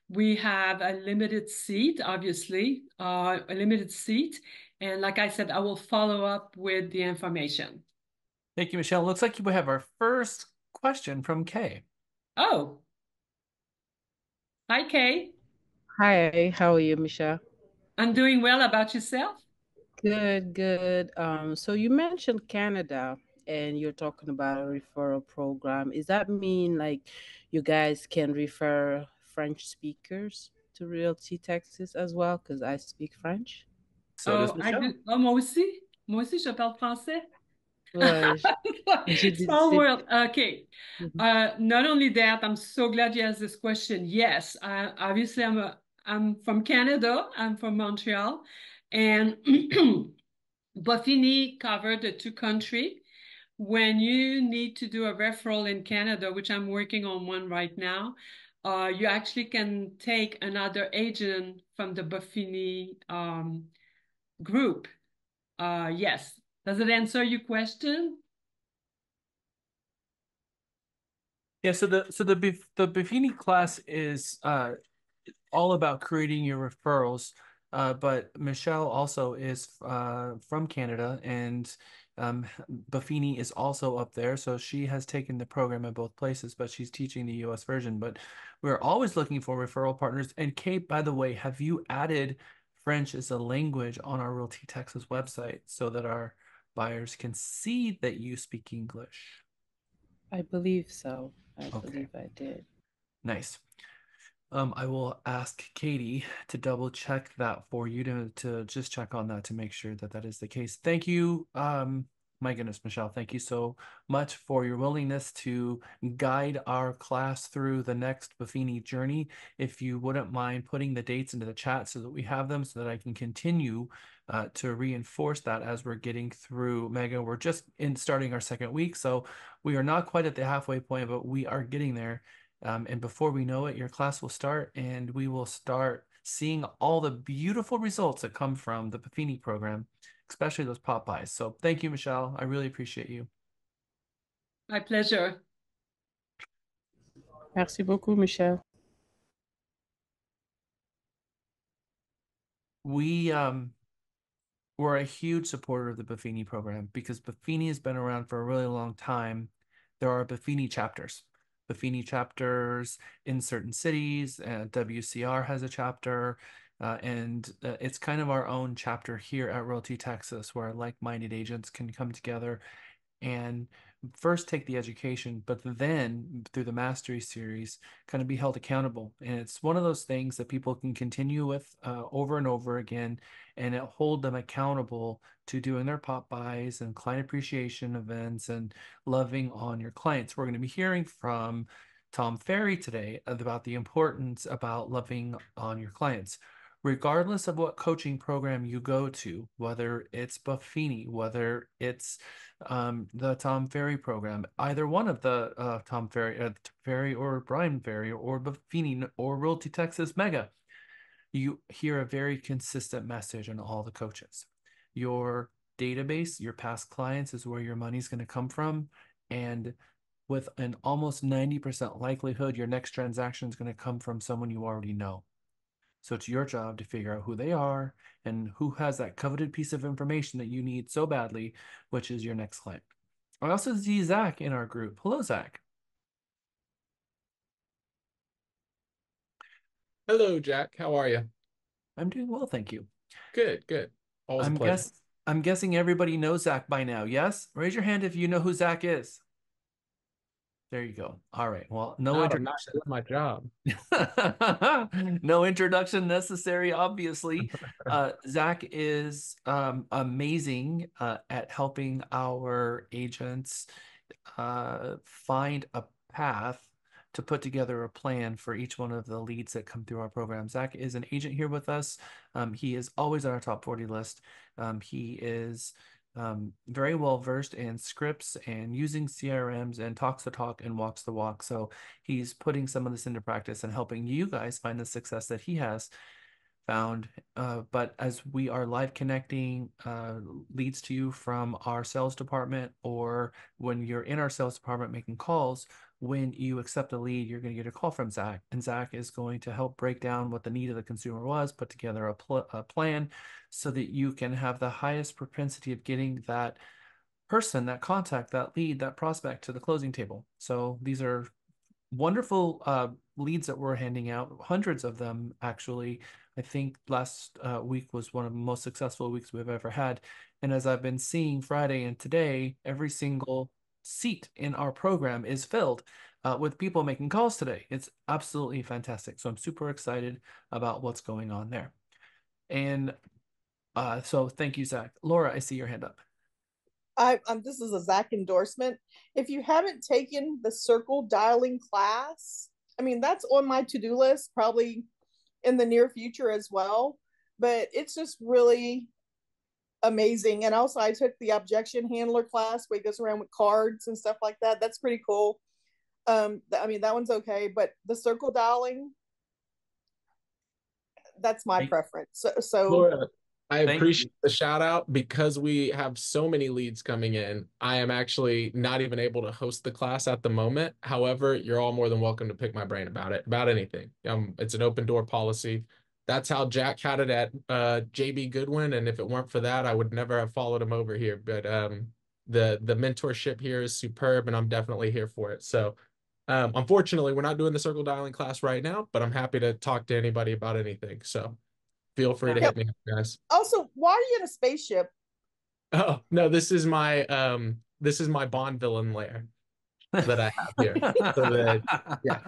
We have a limited seat, obviously, a limited seat. And like I said, I will follow up with the information. Thank you, Michelle. Looks like we have our first question from Kay. Oh, hi, Kay. Hi, how are you, Michelle? I'm doing well. About yourself? Good, good. So you mentioned Canada and you're talking about a referral program. Does that mean like you guys can refer French speakers to Realty Texas as well? Because I speak French. So does Oh, I Michelle. do. Oh, moi aussi. Moi aussi, je parle français. Ouais, j'ai dit, Small world. Okay. Mhm. Not only that, I'm so glad you asked this question. Yes, obviously I'm from Canada. I'm from Montreal, and Buffini covered the 2 countries. When you need to do a referral in Canada, which I'm working on one right now, you actually can take another agent from the Buffini group. Yes. Does it answer your question? Yeah, so the Buffini class is all about creating your referrals. But Michelle also is from Canada, and Buffini is also up there. So she has taken the program in both places, but she's teaching the US version. But we're always looking for referral partners. And Kate, by the way, have you added French as a language on our Realty Texas website so that our buyers can see that you speak English? I believe so. I Okay. believe I did. Nice. I will ask Katie to double check that for you to just check on that to make sure that that is the case. Thank you. My goodness, Michelle, thank you so much for your willingness to guide our class through the next Buffini journey. If you wouldn't mind putting the dates into the chat so that we have them so that I can continue to reinforce that as we're getting through Mega. We're just in starting our second week, so we are not quite at the halfway point, but we are getting there. And before we know it, your class will start and we will start seeing all the beautiful results that come from the Buffini program, especially those pop buys. So thank you, Michelle. I really appreciate you. My pleasure. Merci beaucoup, Michelle. We're a huge supporter of the Buffini program because Buffini has been around for a really long time. There are Buffini chapters. Buffini chapters in certain cities. WCR has a chapter, and it's kind of our own chapter here at Realty Texas, where like-minded agents can come together and first take the education, but then through the mastery series, kind of be held accountable. And it's one of those things that people can continue with over and over again, and it hold them accountable to doing their pop buys and client appreciation events and loving on your clients. We're going to be hearing from Tom Ferry today about the importance about loving on your clients. regardless of what coaching program you go to, whether it's Buffini, whether it's the Tom Ferry program, either one of the Tom Ferry or Brian Ferry or Buffini or Realty Texas Mega, you hear a very consistent message in all the coaches. Your database, your past clients is where your money's going to come from. And with an almost 90% likelihood, your next transaction is going to come from someone you already know. So it's your job to figure out who they are and who has that coveted piece of information that you need so badly, which is your next client. I also see Zach in our group. Hello, Zach. Hello, Jack. How are you? I'm doing well, thank you. Good, good. Always a I'm pleasure. I'm guessing everybody knows Zach by now. Yes? Raise your hand if you know who Zach is. There you go. All right. Well, no I'm not introduction. doing my job. No introduction necessary, obviously. Zach is amazing at helping our agents find a path to put together a plan for each one of the leads that come through our program. Zach is an agent here with us. He is always on our top 40 list. He is very well versed in scripts and using CRMs and talks the talk and walks the walk. So he's putting some of this into practice and helping you guys find the success that he has found. But as we are live connecting leads to you from our sales department, or when you're in our sales department making calls, when you accept a lead, you're going to get a call from Zach, and Zach is going to help break down what the need of the consumer was, put together a plan so that you can have the highest propensity of getting that person, that contact, that lead, that prospect to the closing table. So these are wonderful leads that we're handing out, hundreds of them actually. I think last week was one of the most successful weeks we've ever had. And as I've been seeing Friday and today, every single seat in our program is filled with people making calls today. It's absolutely fantastic. So I'm super excited about what's going on there. And so thank you, Zach. Laura, I see your hand up. This is a Zach endorsement. If you haven't taken the circle dialing class, I mean, that's on my to-do list, probably in the near future as well. But it's just really amazing. And also, I took the objection handler class where it goes around with cards and stuff like that. That's pretty cool. I mean, that one's okay, but the circle dialing, that's my preference. So Laura, I thank appreciate the shout out because we have so many leads coming in. I am actually not even able to host the class at the moment. However, you're all more than welcome to pick my brain about it, about anything. It's an open door policy. That's how Jack had it at JB Goodwin, and if it weren't for that, I would never have followed him over here. But the mentorship here is superb, and I'm definitely here for it. So unfortunately, we're not doing the circle dialing class right now, but I'm happy to talk to anybody about anything. So feel free to hit me up, guys. also, why are you in a spaceship? Oh, no, this is my Bond villain lair that I have here. So that yeah.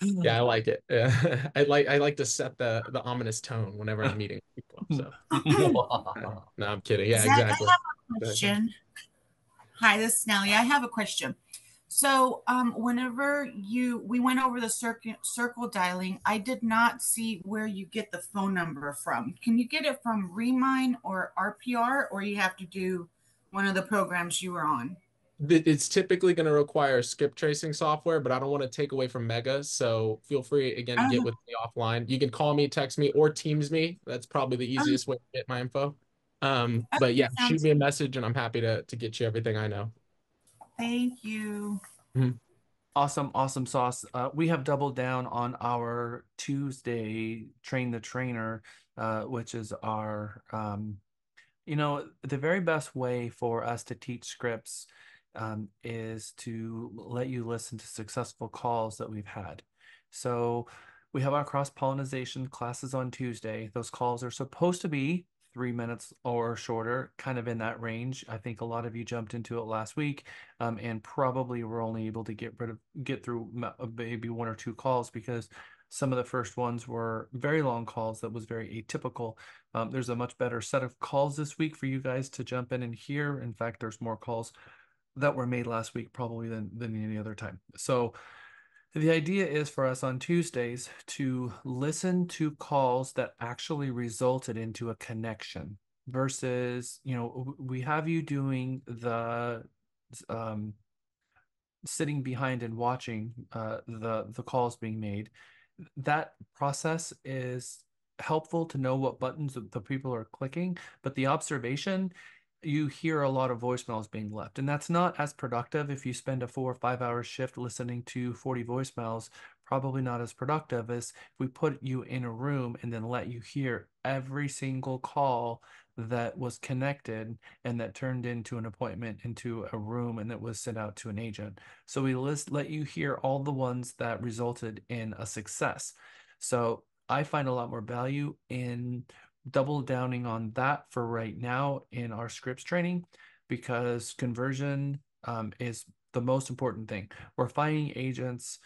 Yeah, I like it. Yeah. I like to set the ominous tone whenever I'm meeting people. So no, I'm kidding. Yeah, Zach, exactly. I have a question. Hi, this is Nellie. I have a question. So, whenever we went over the circle dialing, I did not see where you get the phone number from. Can you get it from Remine or RPR, or you have to do one of the programs you were on? It's typically going to require skip tracing software, but I don't want to take away from Mega. So feel free again to get with me offline. You can call me, text me, or Teams me. That's probably the easiest way to get my info. But yeah, shoot me a message, and I'm happy to get you everything I know. Thank you. Mhm. Awesome, awesome sauce. We have doubled down on our Tuesday Train the Trainer, which is our, the very best way for us to teach scripts is to let you listen to successful calls that we've had. So we have our cross-pollination classes on Tuesday. Those calls are supposed to be 3 minutes or shorter, kind of in that range. I think a lot of you jumped into it last week, and probably were only able to get through maybe one or two calls because some of the first ones were very long calls that was very atypical. There's a much better set of calls this week for you guys to jump in and hear. In fact, there's more calls that were made last week probably than any other time. So The idea is for us on Tuesdays to listen to calls that actually resulted into a connection versus, we have you doing the sitting behind and watching the calls being made. That process is helpful to know what buttons the people are clicking, but the observation, you hear a lot of voicemails being left, and that's not as productive. If you spend a 4 or 5 hour shift listening to 40 voicemails, probably not as productive as if we put you in a room and then let you hear every single call that was connected and that turned into an appointment, into a room, and that was sent out to an agent. So we let you hear all the ones that resulted in a success. So I find a lot more value in double downing on that for right now in our scripts training, because conversion is the most important thing. We're finding agents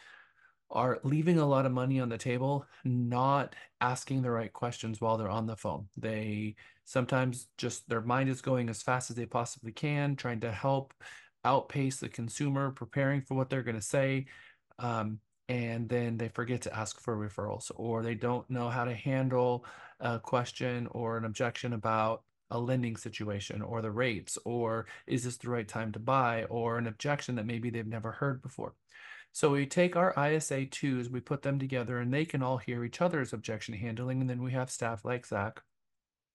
are leaving a lot of money on the table, not asking the right questions while they're on the phone. They sometimes just their mind is going as fast as they possibly can, trying to help outpace the consumer, preparing for what they're going to say. And then they forget to ask for referrals, or they don't know how to handle a question or an objection about a lending situation or the rates, or is this the right time to buy, or an objection that maybe they've never heard before. So we take our ISA twos, we put them together, and they can all hear each other's objection handling. And then we have staff like Zach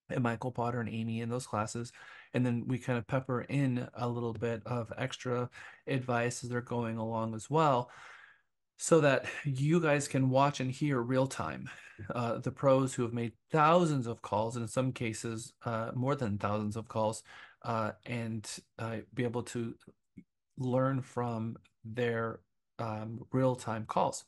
and Michael Potter and Amy in those classes. And then we kind of pepper in a little bit of extra advice as they're going along as well, so that you guys can watch and hear real time the pros who have made thousands of calls, and in some cases, more than thousands of calls, and be able to learn from their real-time calls.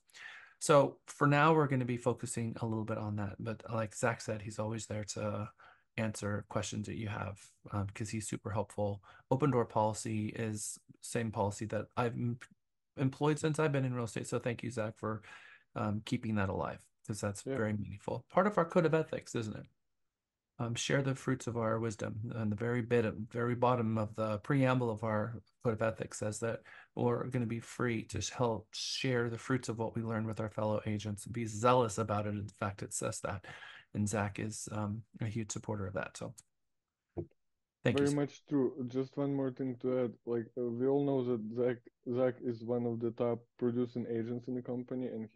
So for now, we're going to be focusing a little bit on that. But like Zach said, he's always there to answer questions that you have, because he's super helpful. Open door policy is same policy that I've employed since I've been in real estate. So thank you, Zach, for keeping that alive, because that's very meaningful. Part of our code of ethics, isn't it? Share the fruits of our wisdom. And the very bottom of the preamble of our code of ethics says that we're going to be free to help share the fruits of what we learn with our fellow agents and be zealous about it. In fact, it says that. And Zach is a huge supporter of that. So thank you, Very sir. much true. Just one more thing to add. Like we all know that Zach is one of the top producing agents in the company, and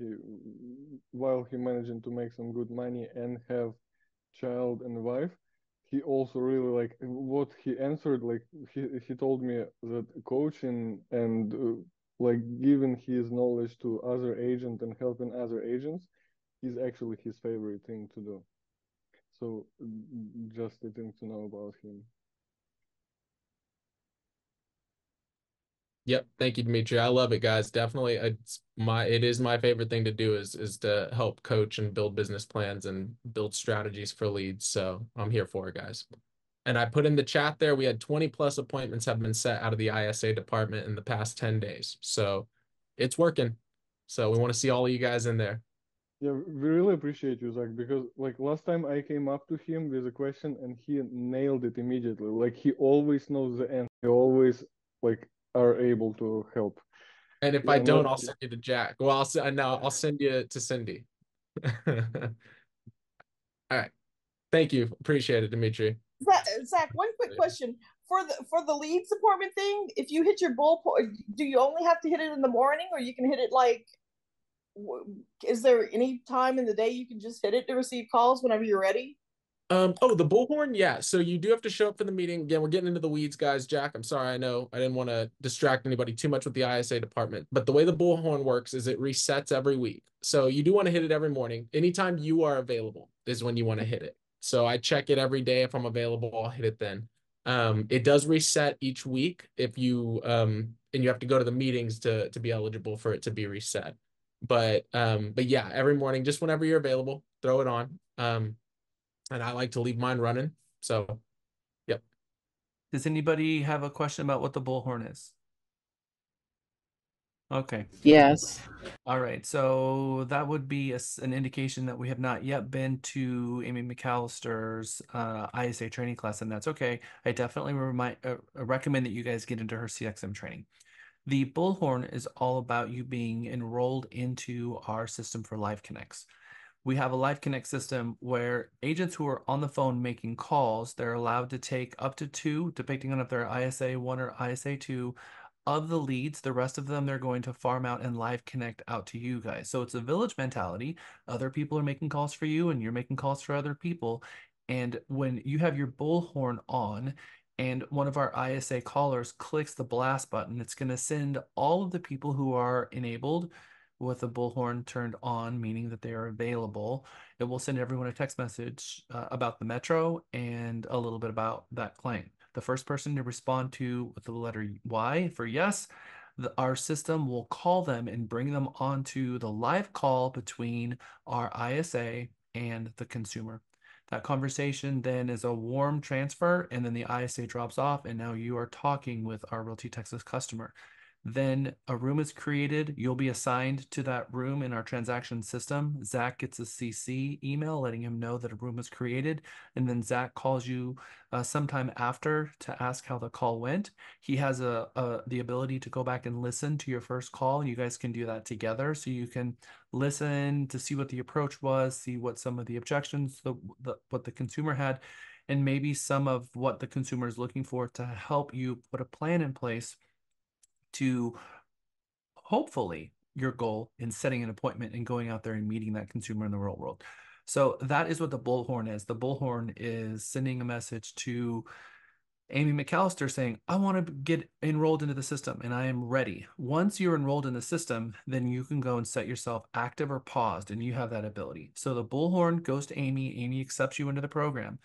while he managing to make some good money and have child and wife, he also really like what he answered. Like he told me that coaching and like giving his knowledge to other agents and helping other agents is actually his favorite thing to do. So just a thing to know about him. Yep. Thank you, Dimitri. I love it, guys. Definitely. It is my favorite thing to do is to help coach and build business plans and build strategies for leads. So I'm here for it, guys. And I put in the chat there, we had 20 plus appointments have been set out of the ISA department in the past 10 days. So it's working. So we want to see all of you guys in there. Yeah, we really appreciate you, Zach, because like last time I came up to him with a question and he nailed it immediately. Like he always knows the answer. He always like are able to help. And if Yeah, I and don't, that's I'll send you to Jack. Well, I'll send you to Cindy. All right. Thank you. Appreciate it, Dimitri. Zach, one quick question for the leads department thing. If you hit your bull, do you only have to hit it in the morning, or you can hit it like? Is there any time in the day you can just hit it to receive calls whenever you're ready? Oh, the bullhorn? Yeah. So you do have to show up for the meeting. Again, we're getting into the weeds, guys. Jack, I'm sorry. I know I didn't want to distract anybody too much with the ISA department, but the way the bullhorn works is it resets every week. So you do want to hit it every morning. Anytime you are available is when you want to hit it. So I check it every day. If I'm available, I'll hit it then. It does reset each week if you and you have to go to the meetings to be eligible for it to be reset. But yeah, every morning, just whenever you're available, throw it on. And I like to leave mine running. So, yep. Does anybody have a question about what the bullhorn is? Okay. Yes. All right. So that would be an indication that we have not yet been to Amy McAllister's ISA training class, and that's okay. I definitely recommend that you guys get into her CXM training. The bullhorn is all about you being enrolled into our system for Live Connects. We have a Live Connect system where agents who are on the phone making calls, they're allowed to take up to two, depending on if they're ISA 1 or ISA 2, of the leads. The rest of them, they're going to farm out and Live Connect out to you guys. So it's a village mentality. Other people are making calls for you and you're making calls for other people. And when you have your bullhorn on, and one of our ISA callers clicks the blast button, it's going to send all of the people who are enabled with the bullhorn turned on, meaning that they are available. It will send everyone a text message about the metro and a little bit about that claim. The first person to respond to with the letter Y for yes, our system will call them and bring them onto the live call between our ISA and the consumer. That conversation then is a warm transfer, and then the ISA drops off, and now you are talking with our Realty Texas customer. Then a room is created. You'll be assigned to that room in our transaction system. Zach gets a CC email letting him know that a room is created. And then Zach calls you sometime after to ask how the call went. He has the ability to go back and listen to your first call. You guys can do that together. So you can listen to see what the approach was, see what some of the objections, what the consumer had, and maybe some of what the consumer is looking for to help you put a plan in place to hopefully your goal in setting an appointment and going out there and meeting that consumer in the real world. So that is what the bullhorn is. The bullhorn is sending a message to Amy McAllister saying, I want to get enrolled into the system and I am ready. Once you're enrolled in the system, then you can go and set yourself active or paused, and you have that ability. So the bullhorn goes to Amy. Amy accepts you into the program.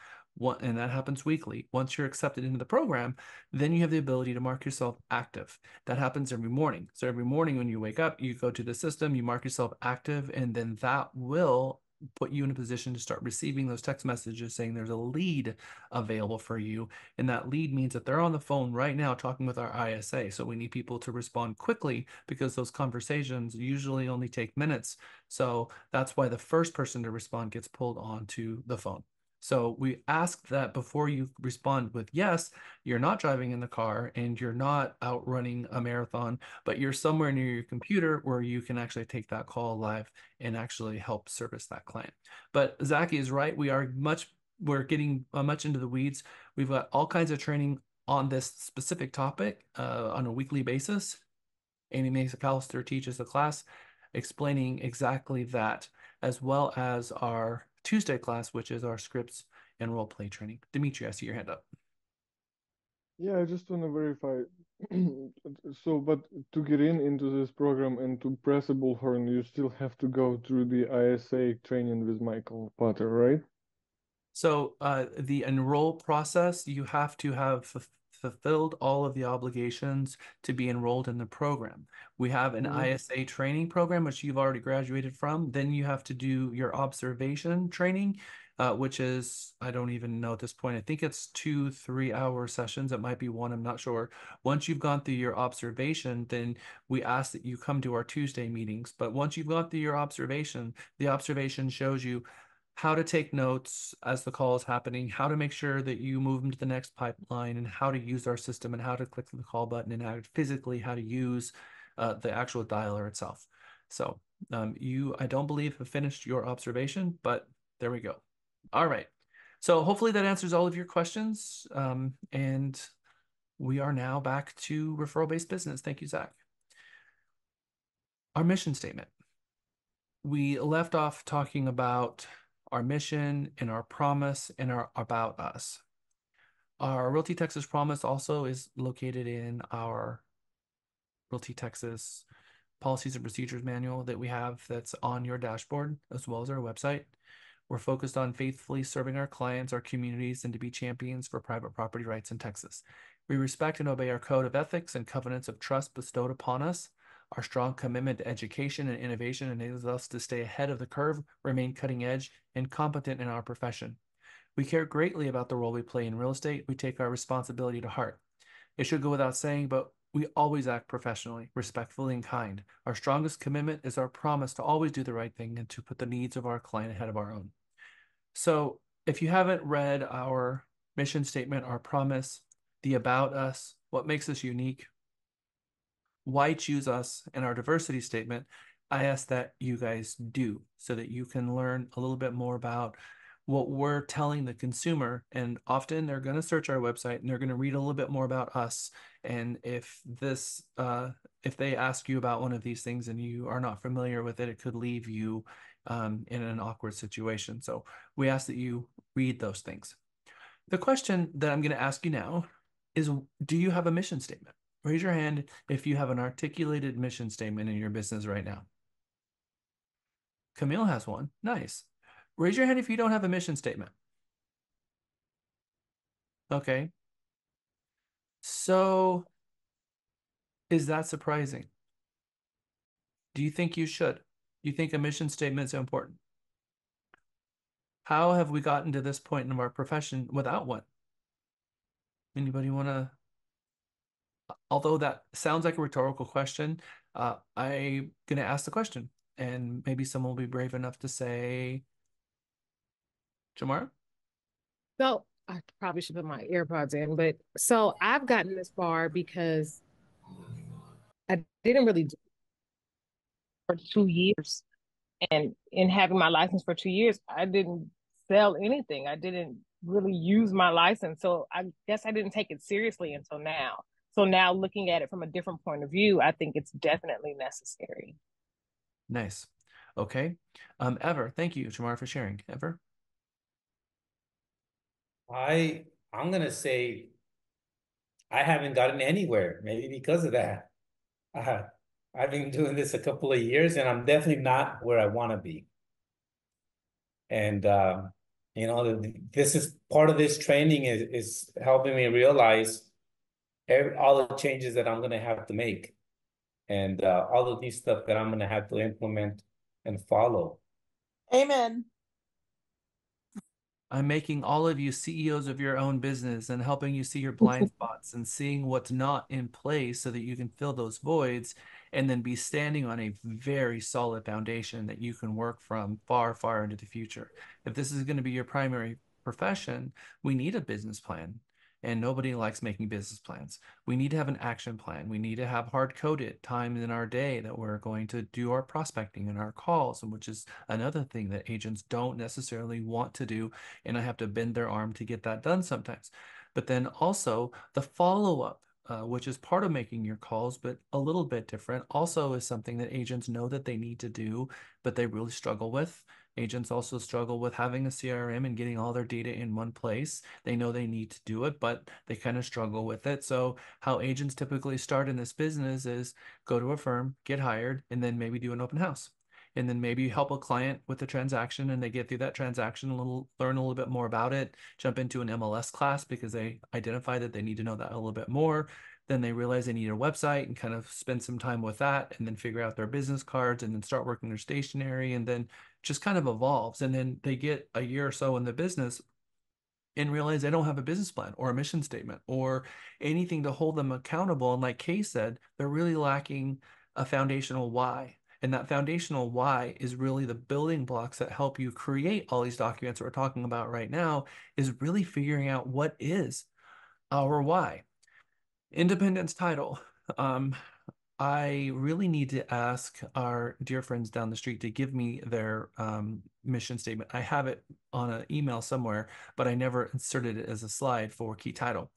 And that happens weekly. Once you're accepted into the program, then you have the ability to mark yourself active. That happens every morning. So every morning when you wake up, you go to the system, you mark yourself active, and then that will put you in a position to start receiving those text messages saying there's a lead available for you. And that lead means that they're on the phone right now talking with our ISA. So we need people to respond quickly because those conversations usually only take minutes. So that's why the first person to respond gets pulled onto the phone. So we ask that before you respond with yes, you're not driving in the car and you're not out running a marathon, but you're somewhere near your computer where you can actually take that call live and actually help service that client. But Zaki is right. We're getting much into the weeds. We've got all kinds of training on this specific topic on a weekly basis. Amy McAllister teaches a class explaining exactly that, as well as our Tuesday class, which is our scripts and role play training. Dimitri, I see your hand up. Yeah, I just want to verify. So, but to get into this program and to press a bullhorn, you still have to go through the ISA training with Michael Potter, right? So the enroll process, you have to have fulfilled all of the obligations to be enrolled in the program. We have an ISA training program, which you've already graduated from. Then you have to do your observation training, which is, I don't even know at this point. I think it's 2 3 hour sessions. It might be one, I'm not sure. Once you've gone through your observation, then we ask that you come to our Tuesday meetings. But once you've gone through your observation, the observation shows you how to take notes as the call is happening, how to make sure that you move them to the next pipeline, and how to use our system, and how to click the call button, and how to use the actual dialer itself. So I don't believe, have finished your observation, but there we go. All right. So hopefully that answers all of your questions. And we are now back to referral-based business. Thank you, Zach. Our mission statement. We left off talking about our mission and our promise and our about us. Our Realty Texas promise also is located in our Realty Texas policies and procedures manual that we have that's on your dashboard, as well as our website. We're focused on faithfully serving our clients, our communities, and to be champions for private property rights in Texas. We respect and obey our code of ethics and covenants of trust bestowed upon us. Our strong commitment to education and innovation enables us to stay ahead of the curve, remain cutting edge, and competent in our profession. We care greatly about the role we play in real estate. We take our responsibility to heart. It should go without saying, but we always act professionally, respectfully, and kind. Our strongest commitment is our promise to always do the right thing and to put the needs of our client ahead of our own. So if you haven't read our mission statement, our promise, the about us, what makes us unique, why choose us in our diversity statement, I ask that you guys do so that you can learn a little bit more about what we're telling the consumer. And often they're going to search our website and they're going to read a little bit more about us. And if if they ask you about one of these things and you are not familiar with it, it could leave you in an awkward situation. So we ask that you read those things. The question that I'm going to ask you now is, do you have a mission statement? Raise your hand if you have an articulated mission statement in your business right now. Camille has one. Nice. Raise your hand if you don't have a mission statement. Okay. So is that surprising? Do you think you should? Do you think a mission statement is important? How have we gotten to this point in our profession without one? Anybody want to? Although that sounds like a rhetorical question, I'm going to ask the question, and maybe someone will be brave enough to say, Jamar? So I probably should put my AirPods in, but so I've gotten this far because I didn't really do it for 2 years. And in having my license for 2 years, I didn't sell anything. I didn't really use my license. So I guess I didn't take it seriously until now. So now looking at it from a different point of view, I think it's definitely necessary. Nice. Okay. Ever, thank you, Jamar, for sharing. Ever? I'm gonna say I haven't gotten anywhere, maybe because of that. Uh, I've been doing this a couple of years and I'm definitely not where I want to be. And this is part of this training is helping me realize all the changes that I'm gonna have to make and all of these stuff that I'm gonna have to implement and follow. Amen. I'm making all of you CEOs of your own business and helping you see your blind spots and seeing what's not in place so that you can fill those voids and then be standing on a very solid foundation that you can work from far, far into the future. If this is going to be your primary profession, we need a business plan. And nobody likes making business plans. We need to have an action plan. We need to have hard-coded times in our day that we're going to do our prospecting and our calls, and which is another thing that agents don't necessarily want to do, and I have to bend their arm to get that done sometimes. But then also the follow-up, which is part of making your calls, but a little bit different, also is something that agents know that they need to do, but they really struggle with. Agents also struggle with having a CRM and getting all their data in one place. They know they need to do it, but they kind of struggle with it. So how agents typically start in this business is go to a firm, get hired, and then maybe do an open house. And then maybe you help a client with the transaction and they get through that transaction learn a little bit more about it, jump into an MLS class because they identify that they need to know that a little bit more. Then they realize they need a website and kind of spend some time with that and then figure out their business cards and then start working their stationery and then just kind of evolves. And then they get a year or so in the business and realize they don't have a business plan or a mission statement or anything to hold them accountable. And like Kay said, they're really lacking a foundational why. And that foundational why is really the building blocks that help you create all these documents that we're talking about right now, is really figuring out what is our why. Independence title. I really need to ask our dear friends down the street to give me their mission statement. I have it on an email somewhere, but I never inserted it as a slide for key title.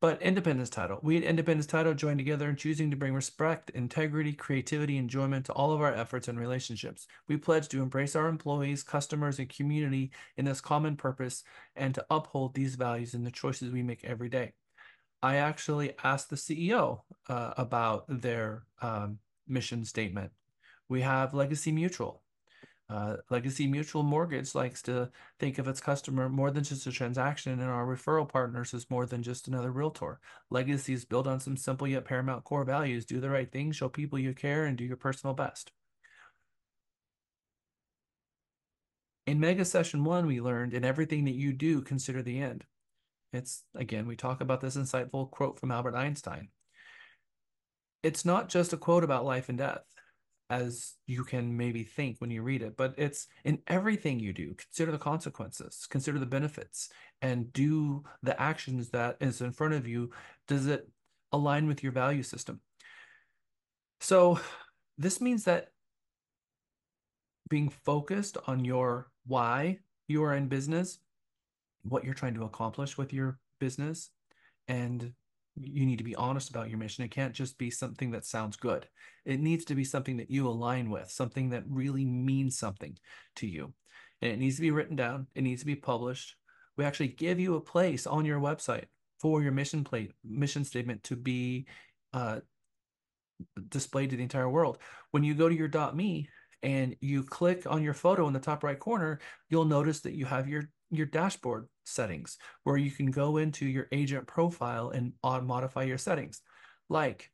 But Independence Title. We at Independence Title join together in choosing to bring respect, integrity, creativity, enjoyment to all of our efforts and relationships. We pledge to embrace our employees, customers, and community in this common purpose and to uphold these values in the choices we make every day. I actually asked the CEO about their mission statement. We have Legacy Mutual. Legacy Mutual Mortgage likes to think of its customer more than just a transaction, and our referral partners is more than just another realtor. Legacy is built on some simple yet paramount core values. Do the right thing, show people you care, and do your personal best. In Mega Session 1, we learned in everything that you do, consider the end. It's, again, we talk about this insightful quote from Albert Einstein. It's not just a quote about life and death, as you can maybe think when you read it, but it's in everything you do. Consider the consequences, consider the benefits, and do the actions that is in front of you. Does it align with your value system? So this means that being focused on your why you are in business, what you're trying to accomplish with your business, and you need to be honest about your mission. It can't just be something that sounds good. It needs to be something that you align with, something that really means something to you. And it needs to be written down. It needs to be published. We actually give you a place on your website for your mission statement to be uh, displayed to the entire world. When you go to your .me and you click on your photo in the top right corner, you'll notice that you have your dashboard settings where you can go into your agent profile and modify your settings, like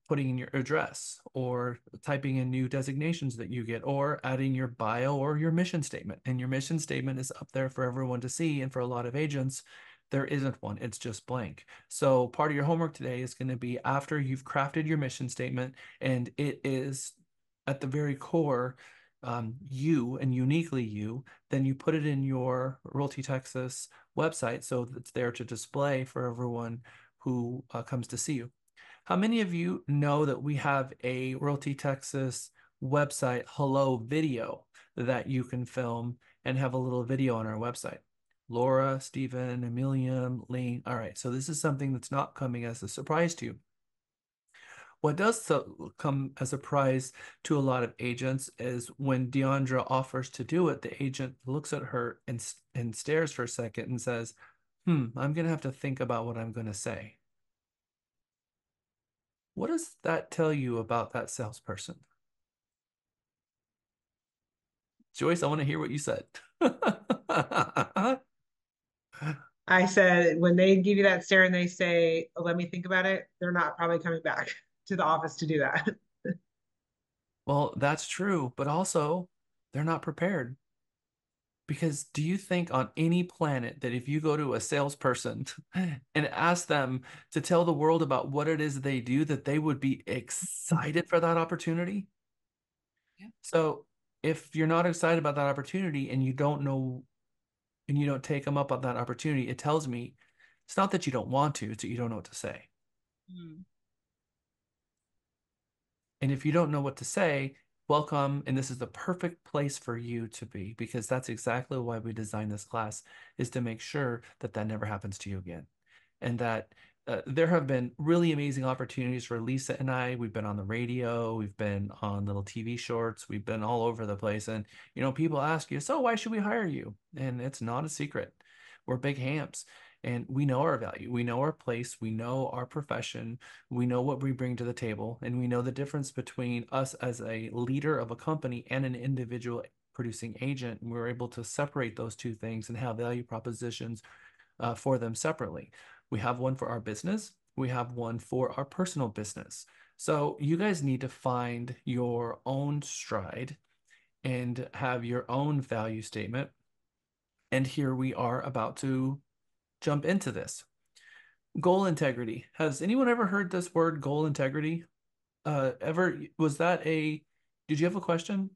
putting in your address or typing in new designations that you get or adding your bio or your mission statement. And your mission statement is up there for everyone to see. And for a lot of agents, there isn't one, it's just blank. So part of your homework today is going to be after you've crafted your mission statement and it is at the very core you and uniquely you, then you put it in your Realty Texas website so that it's there to display for everyone who comes to see you. How many of you know that we have a Realty Texas website hello video that you can film and have a little video on our website? Laura, Stephen, Emilium, Lane. All right, so this is something that's not coming as a surprise to you. What does come as a surprise to a lot of agents is when Deandra offers to do it, the agent looks at her and stares for a second and says, I'm going to have to think about what I'm going to say. What does that tell you about that salesperson? Joyce, I want to hear what you said. I said when they give you that stare and they say, "Oh, let me think about it," they're not probably coming back to the office to do that. Well, that's true, but also they're not prepared. Because do you think on any planet that if you go to a salesperson and ask them to tell the world about what it is they do, that they would be excited for that opportunity? Yeah. So if you're not excited about that opportunity and you don't know and you don't take them up on that opportunity, it tells me it's not that you don't want to, it's that you don't know what to say. Mm. And if you don't know what to say, welcome. And this is the perfect place for you to be, because that's exactly why we designed this class, is to make sure that that never happens to you again. And that there have been really amazing opportunities for Lisa and I. We've been on the radio, we've been on little TV shorts, we've been all over the place. And, people ask you, so why should we hire you? And it's not a secret. We're big hams. And we know our value, we know our place, we know our profession, we know what we bring to the table, and we know the difference between us as a leader of a company and an individual producing agent. And we're able to separate those two things and have value propositions for them separately. We have one for our business, we have one for our personal business. So you guys need to find your own stride and have your own value statement. And here we are about to jump into this. Goal integrity. Has anyone ever heard this word, goal integrity? Did you have a question?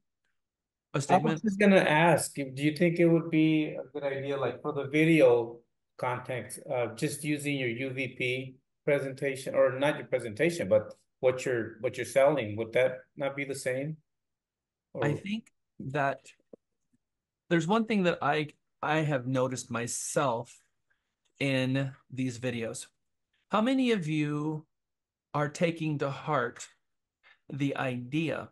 A I was statement? just gonna ask, do you think it would be a good idea, like for the video content, just using your UVP presentation, or not your presentation, but what you're selling? Would that not be the same? I Or think that there's one thing that I have noticed myself in these videos. How many of you are taking to heart the idea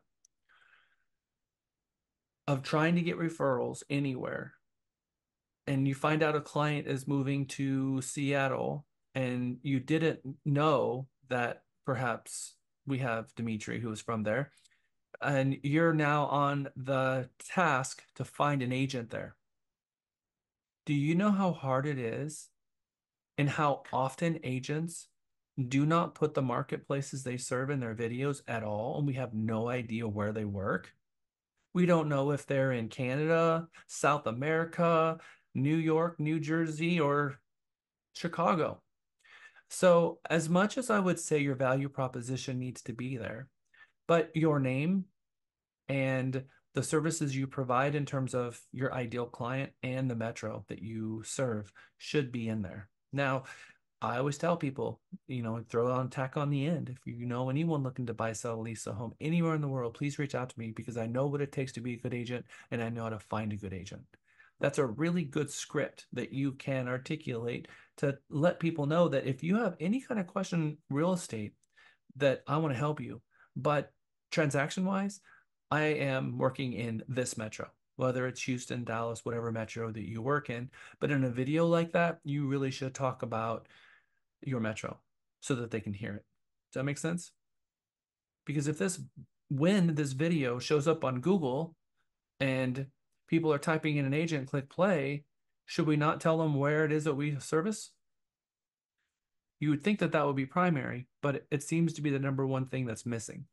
of trying to get referrals anywhere, and you find out a client is moving to Seattle and you didn't know that perhaps we have Dimitri who is from there, and you're now on the task to find an agent there? Do you know how hard it is and how often agents do not put the marketplaces they serve in their videos at all, and we have no idea where they work? We don't know if they're in Canada, South America, New York, New Jersey, or Chicago. So, as much as I would say your value proposition needs to be there, but your name and the services you provide in terms of your ideal client and the metro that you serve should be in there. Now, I always tell people, throw on tack on the end. If you know anyone looking to buy, sell, lease a home anywhere in the world, please reach out to me because I know what it takes to be a good agent and I know how to find a good agent. That's a really good script that you can articulate to let people know that if you have any kind of question in real estate, that I want to help you. But transaction wise, I am working in this metro, whether it's Houston, Dallas, whatever metro that you work in. But in a video like that, you really should talk about your metro so that they can hear it. Does that make sense? Because when this video shows up on Google and people are typing in an agent, click play, should we not tell them where it is that we service? You would think that that would be primary, but it seems to be the number one thing that's missing.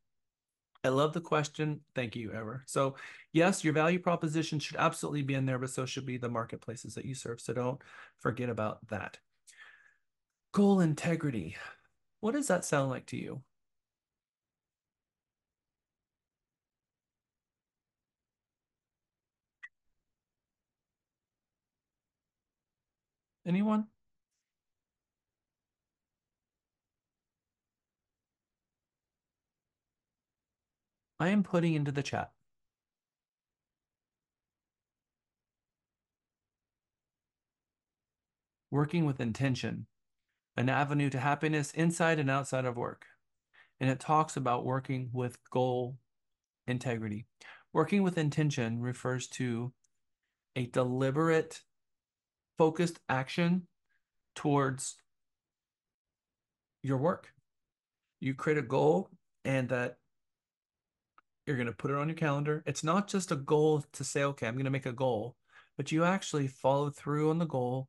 I love the question. Thank you, Ever. So yes, your value proposition should absolutely be in there, but so should be the marketplaces that you serve. So don't forget about that. Goal integrity. What does that sound like to you? Anyone? I am putting into the chat. Working with intention, an avenue to happiness inside and outside of work. And it talks about working with goal integrity. Working with intention refers to a deliberate, focused action towards your work. You create a goal and that you're going to put it on your calendar. It's not just a goal to say, okay, I'm going to make a goal, but you actually follow through on the goal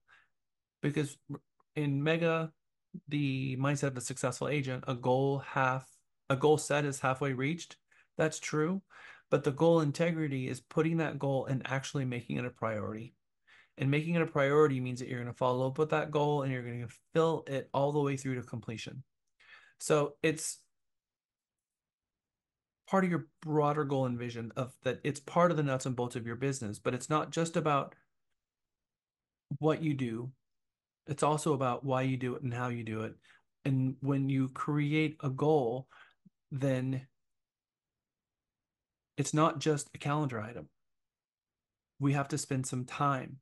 because in Mega, the mindset of a successful agent, a goal set is halfway reached. That's true. But the goal integrity is putting that goal and actually making it a priority. And making it a priority means that you're going to follow up with that goal and you're going to fill it all the way through to completion. So it's part of your broader goal and vision of that it's part of the nuts and bolts of your business, but it's not just about what you do. It's also about why you do it and how you do it. And when you create a goal, then it's not just a calendar item. We have to spend some time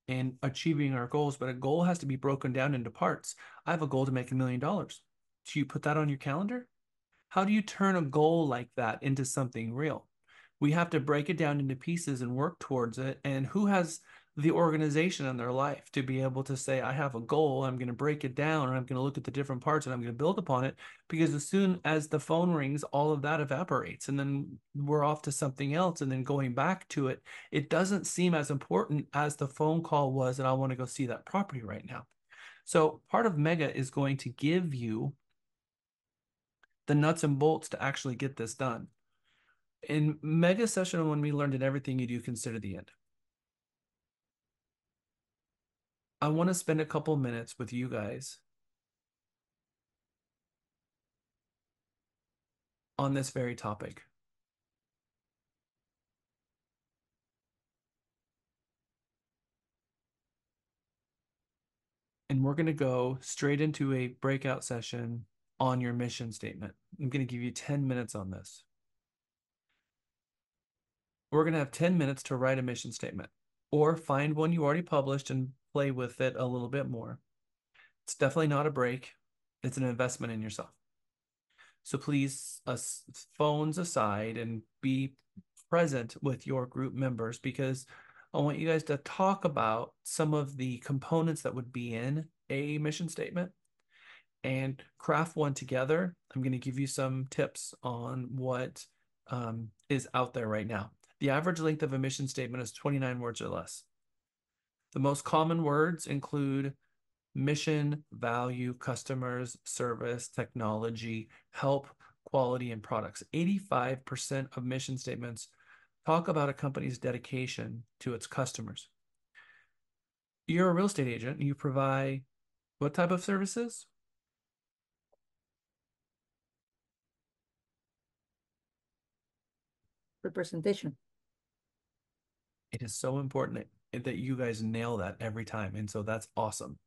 in achieving our goals, but a goal has to be broken down into parts. I have a goal to make $1 million. Do you put that on your calendar? How do you turn a goal like that into something real? We have to break it down into pieces and work towards it. And who has the organization in their life to be able to say, I have a goal, I'm going to break it down, and I'm going to look at the different parts and I'm going to build upon it. Because as soon as the phone rings, all of that evaporates and then we're off to something else. And then going back to it, it doesn't seem as important as the phone call was, and I want to go see that property right now. So part of Mega is going to give you the nuts and bolts to actually get this done. In Mega Session 1, we learned in everything you do, consider the end. I want to spend a couple minutes with you guys on this very topic. And we're going to go straight into a breakout session on your mission statement. I'm going to give you 10 minutes on this. We're going to have 10 minutes to write a mission statement or find one you already published and play with it a little bit more. It's definitely not a break. It's an investment in yourself. So please, phones aside, and be present with your group members because I want you guys to talk about some of the components that would be in a mission statement and craft one together. I'm going to give you some tips on what is out there right now. The average length of a mission statement is 29 words or less. The most common words include mission, value, customers, service, technology, help, quality, and products. 85% of mission statements talk about a company's dedication to its customers. You're a real estate agent. You provide what type of services? Representation. It is so important that you guys nail that every time. And so that's awesome.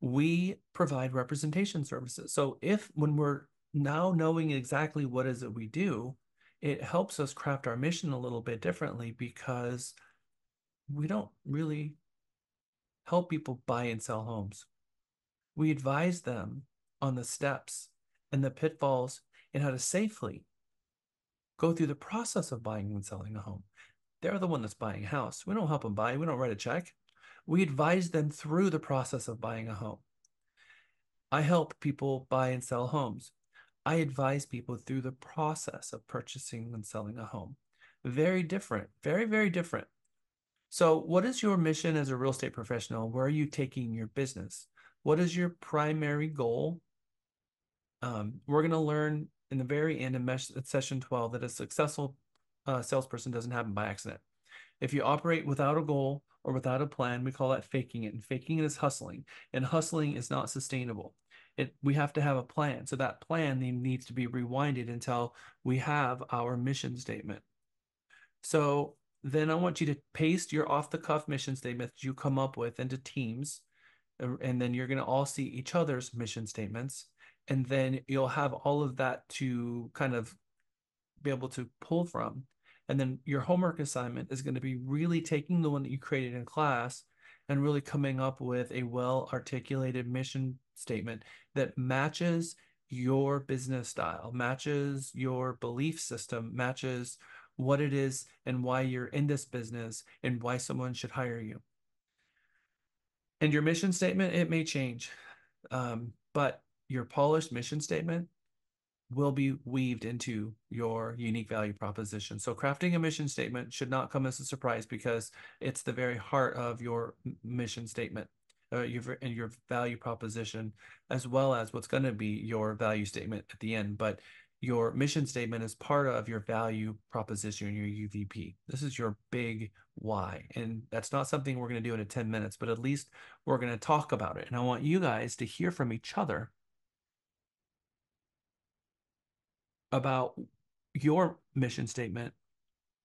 We provide representation services. So if when we're now knowing exactly what is it we do, it helps us craft our mission a little bit differently because we don't really help people buy and sell homes. We advise them on the steps and the pitfalls and how to safely go through the process of buying and selling a home. They're the one that's buying a house. We don't help them buy. We don't write a check. We advise them through the process of buying a home. I help people buy and sell homes. I advise people through the process of purchasing and selling a home. Very different, very, very different. So, what is your mission as a real estate professional? Where are you taking your business? What is your primary goal? We're going to learn in the very end of session 12 that a successful salesperson doesn't happen by accident. If you operate without a goal or without a plan, we call that faking it. And faking it is hustling. And hustling is not sustainable. We have to have a plan. So that plan needs to be rewinded until we have our mission statement. So then I want you to paste your off-the-cuff mission statement that you come up with into teams. And then you're going to all see each other's mission statements. And then you'll have all of that to kind of be able to pull from. And then your homework assignment is going to be really taking the one that you created in class and really coming up with a well-articulated mission statement that matches your business style, matches your belief system, matches what it is and why you're in this business and why someone should hire you. And your mission statement, it may change, but your polished mission statement will be weaved into your unique value proposition. So crafting a mission statement should not come as a surprise because it's the very heart of your mission statement and your value proposition, as well as what's going to be your value statement at the end. But your mission statement is part of your value proposition, your UVP. This is your big why. And that's not something we're going to do in 10 minutes, but at least we're going to talk about it. And I want you guys to hear from each other about your mission statement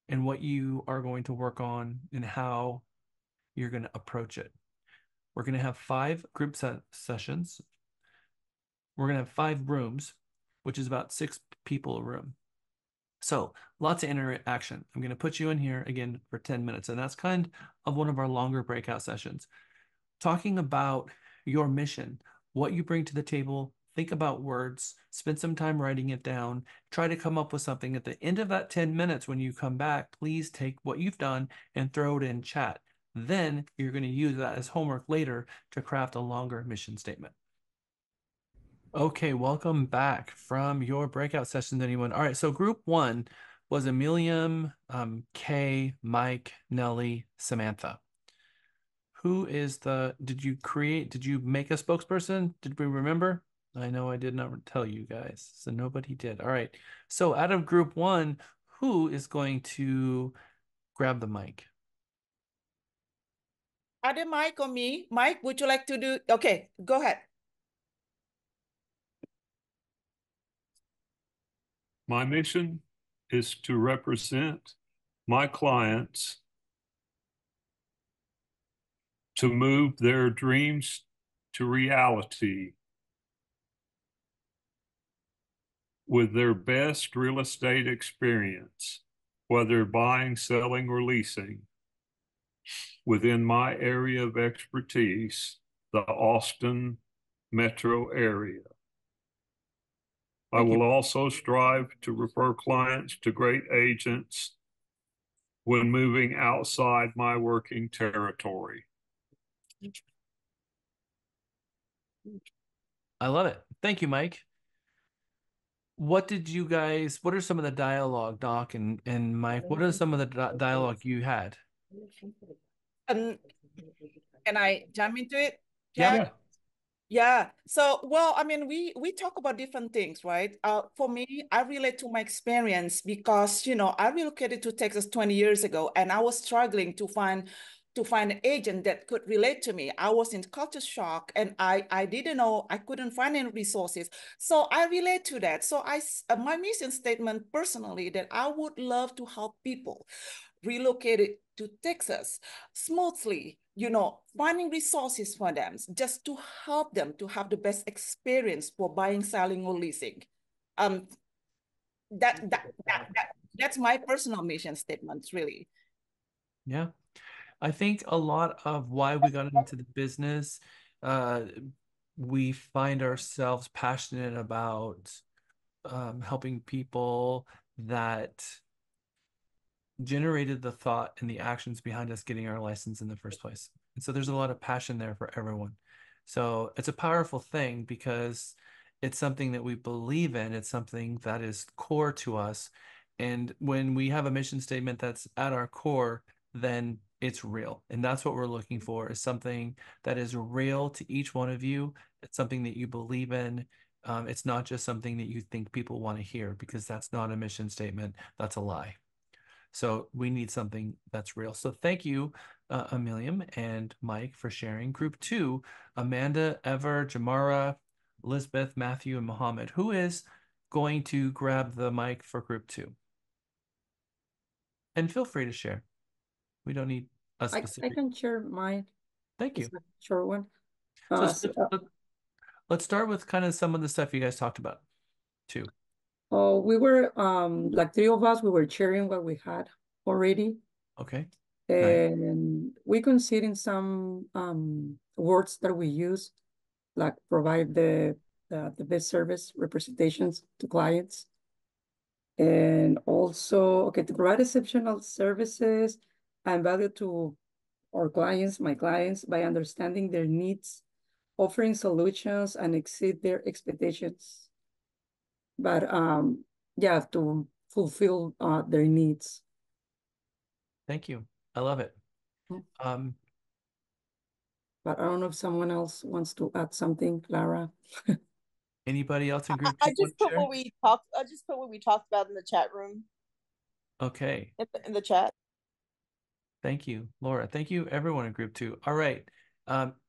and what you are going to work on and how you're going to approach it. We're going to have 5 group sessions. We're going to have 5 rooms, which is about 6 people a room. So lots of interaction. I'm going to put you in here again for 10 minutes, and that's kind of one of our longer breakout sessions. Talking about your mission, what you bring to the table, think about words, spend some time writing it down, try to come up with something. At the end of that 10 minutes, when you come back, please take what you've done and throw it in chat. Then you're going to use that as homework later to craft a longer mission statement. Okay, welcome back from your breakout sessions, anyone. All right, so group 1 was Emilium, Kay, Mike, Nellie, Samantha. Who is did you make a spokesperson? Did we remember? I know I did not tell you guys, so nobody did. All right. So out of group 1, who is going to grab the mic? Either Mike or me. Mike, would you like to do? Okay, go ahead. My mission is to represent my clients to move their dreams to reality with their best real estate experience, whether buying, selling, or leasing, within my area of expertise, the Austin metro area. I will also strive to refer clients to great agents when moving outside my working territory. I love it. Thank you, Mike. What are some of the dialogue, Doc and Mike? What are some of the dialogue you had? Can I jump into it? Yeah. Yeah. So, well, I mean, we talk about different things, right? For me, I relate to my experience because, I relocated to Texas 20 years ago, and I was struggling to find an agent that could relate to me. I was in culture shock, and I didn't know, I couldn't find any resources. So I relate to that. So my mission statement personally that I would love to help people relocated to Texas smoothly, finding resources for them just to help them to have the best experience for buying, selling, or leasing. That's my personal mission statement, really. Yeah. I think a lot of why we got into the business, we find ourselves passionate about helping people that generated the thought and the actions behind us getting our license in the first place. And so there's a lot of passion there for everyone. So it's a powerful thing because it's something that we believe in. It's something that is core to us. And when we have a mission statement that's at our core, then it's real. And that's what we're looking for, is something that is real to each one of you. It's something that you believe in. It's not just something that you think people want to hear, because that's not a mission statement. That's a lie. So we need something that's real. So thank you, Emilium and Mike, for sharing. Group 2, Amanda, Ever, Jamara, Elizabeth, Matthew, and Mohammed. Who is going to grab the mic for group 2? And feel free to share. We don't need a specific. I can share mine. Thank you. Short one. Let's start with kind of some of the stuff you guys talked about too. Oh, we were like 3 of us, we were sharing what we had already. Okay. And we considering some words that we use, like provide the best service representations to clients. And also, okay, to provide exceptional services and value to our clients, my clients, by understanding their needs, offering solutions and exceed their expectations. But yeah, to fulfill their needs. Thank you. I love it. But I don't know if someone else wants to add something, Clara. Anybody else in group 2? I just put what we talked. I just put what we talked about in the chat room. Okay. In the chat. Thank you, Laura. Thank you, everyone in group 2. All right.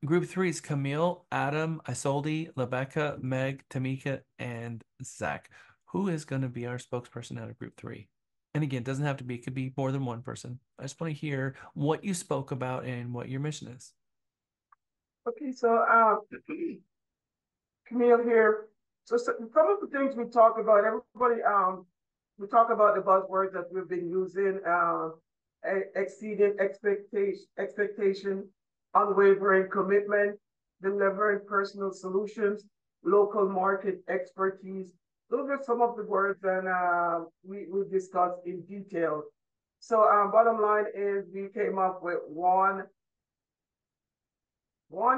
Group 3 is Camille, Adam, Isolde, Rebecca, Meg, Tamika, and Zach. Who is going to be our spokesperson out of group 3? And again, it doesn't have to be, it could be more than one person. I just want to hear what you spoke about and what your mission is. Okay, so Camille here. So some of the things we talk about, everybody, we talk about the buzzwords that we've been using, exceeding expectation, unwavering commitment, delivering personal solutions, local market expertise. Those are some of the words that we discussed in detail. So bottom line is we came up with one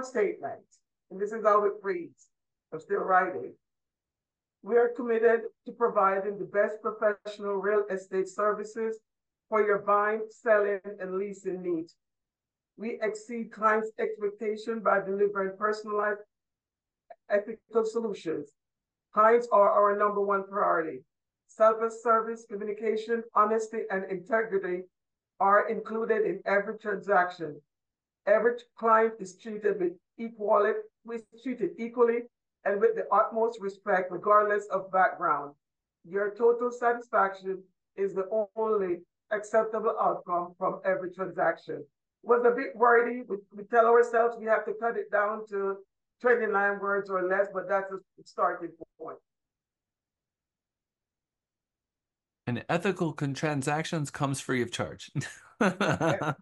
statement, and this is how it reads. I'm still writing. We are committed to providing the best professional real estate services for your buying, selling, and leasing needs. We exceed clients' expectation by delivering personalized, ethical solutions. Clients are our number one priority. Self-service, communication, honesty, and integrity are included in every transaction. Every client is treated equally and with the utmost respect, regardless of background. Your total satisfaction is the only acceptable outcome from every transaction. Was a bit wordy. We tell ourselves we have to cut it down to 29 words or less, but that's a starting point. And ethical transactions comes free of charge. I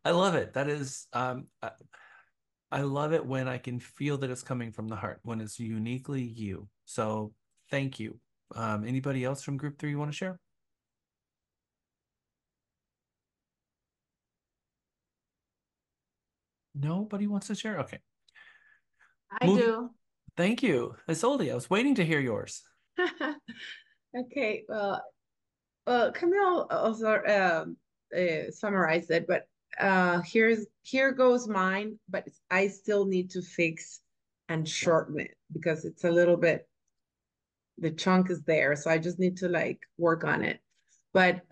love it. That is, I love it when I can feel that it's coming from the heart, when it's uniquely you. So thank you. Anybody else from group 3 you want to share? Nobody wants to share? Okay. I do. Thank you. Isolde, I was waiting to hear yours. Okay, well, Camille also summarized it, but here goes mine, but I still need to fix and shorten it because it's a little bit, the chunk is there, so I just need to like work on it. But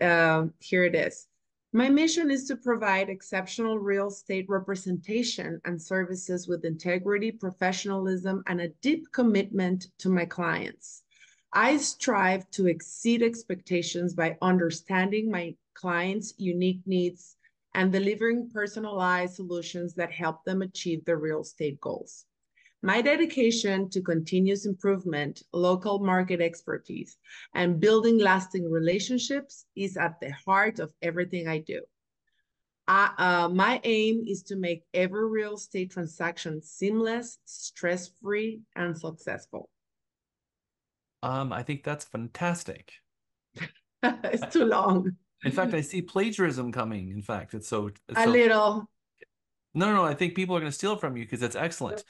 here it is. My mission is to provide exceptional real estate representation and services with integrity, professionalism, and a deep commitment to my clients. I strive to exceed expectations by understanding my clients' unique needs and delivering personalized solutions that help them achieve their real estate goals. My dedication to continuous improvement, local market expertise, and building lasting relationships is at the heart of everything I do. My aim is to make every real estate transaction seamless, stress-free, and successful. I think that's fantastic. It's too long. In fact, I see plagiarism coming. In fact, it's so A little. No, I think people are going to steal from you because it's excellent.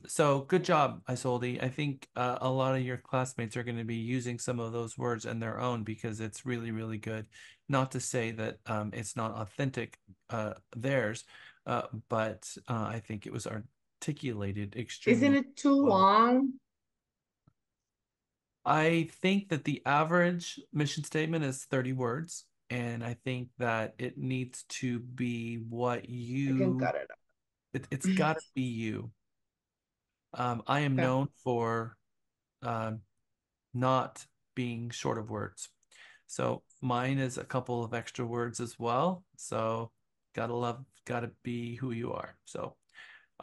So good job, Isolde. I think a lot of your classmates are going to be using some of those words in their own because it's really, really good. Not to say that it's not authentic theirs, but I think it was articulated extremely Isn't it too well. long? I think that the average mission statement is 30 words, and I think that it needs to be what I can you, cut it up. it's got to be you. I am Okay. known for not being short of words. So mine is a couple of extra words as well. So gotta be who you are. So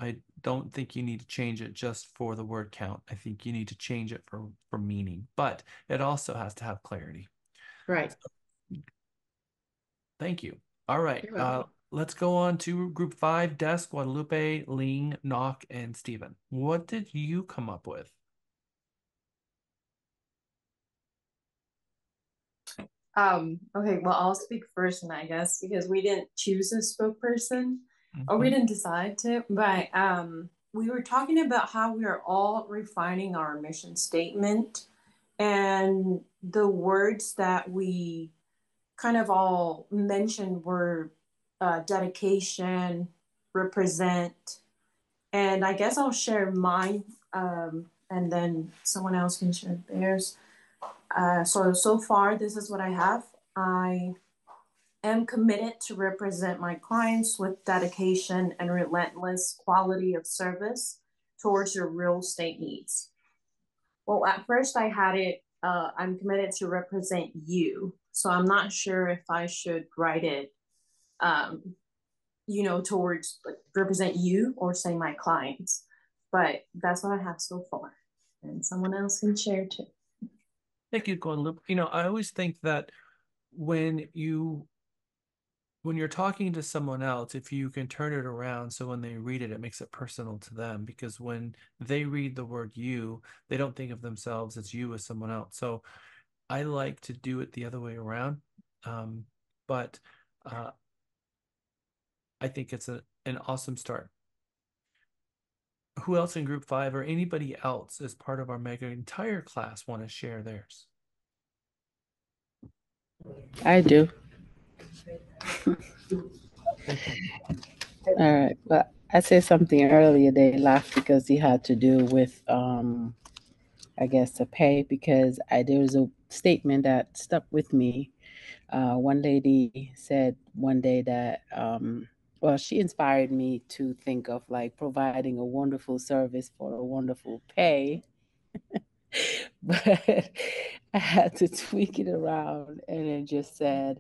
I don't think you need to change it just for the word count. I think you need to change it for meaning, but it also has to have clarity. Right. So, thank you. All right. You're welcome. Let's go on to group 5, Des, Guadalupe, Ling, Knock, and Stephen. What did you come up with? Okay, well, I'll speak first, and I guess because we didn't choose a spokesperson or we didn't decide to, but we were talking about how we are all refining our mission statement, and the words that we kind of all mentioned were dedication, represent, and I guess I'll share mine, and then someone else can share theirs. So far, this is what I have. I am committed to represent my clients with dedication and relentless quality of service towards your real estate needs. Well, at first I had it, I'm committed to represent you. So I'm not sure if I should write it, towards like represent you or say my clients. But that's what I have so far. And someone else can share too. Thank you, Guadalupe. I always think that when you're talking to someone else, if you can turn it around so when they read it, it makes it personal to them, because when they read the word you, they don't think of themselves as you as someone else. So I like to do it the other way around. But I think it's an awesome start. Who else in group 5 or anybody else as part of our mega entire class want to share theirs? I do. All right, but I said something earlier. They laughed because it had to do with, I guess, the pay. Because there was a statement that stuck with me. One lady said one day that, well, she inspired me to think of like providing a wonderful service for a wonderful pay. But I had to tweak it around and it just said,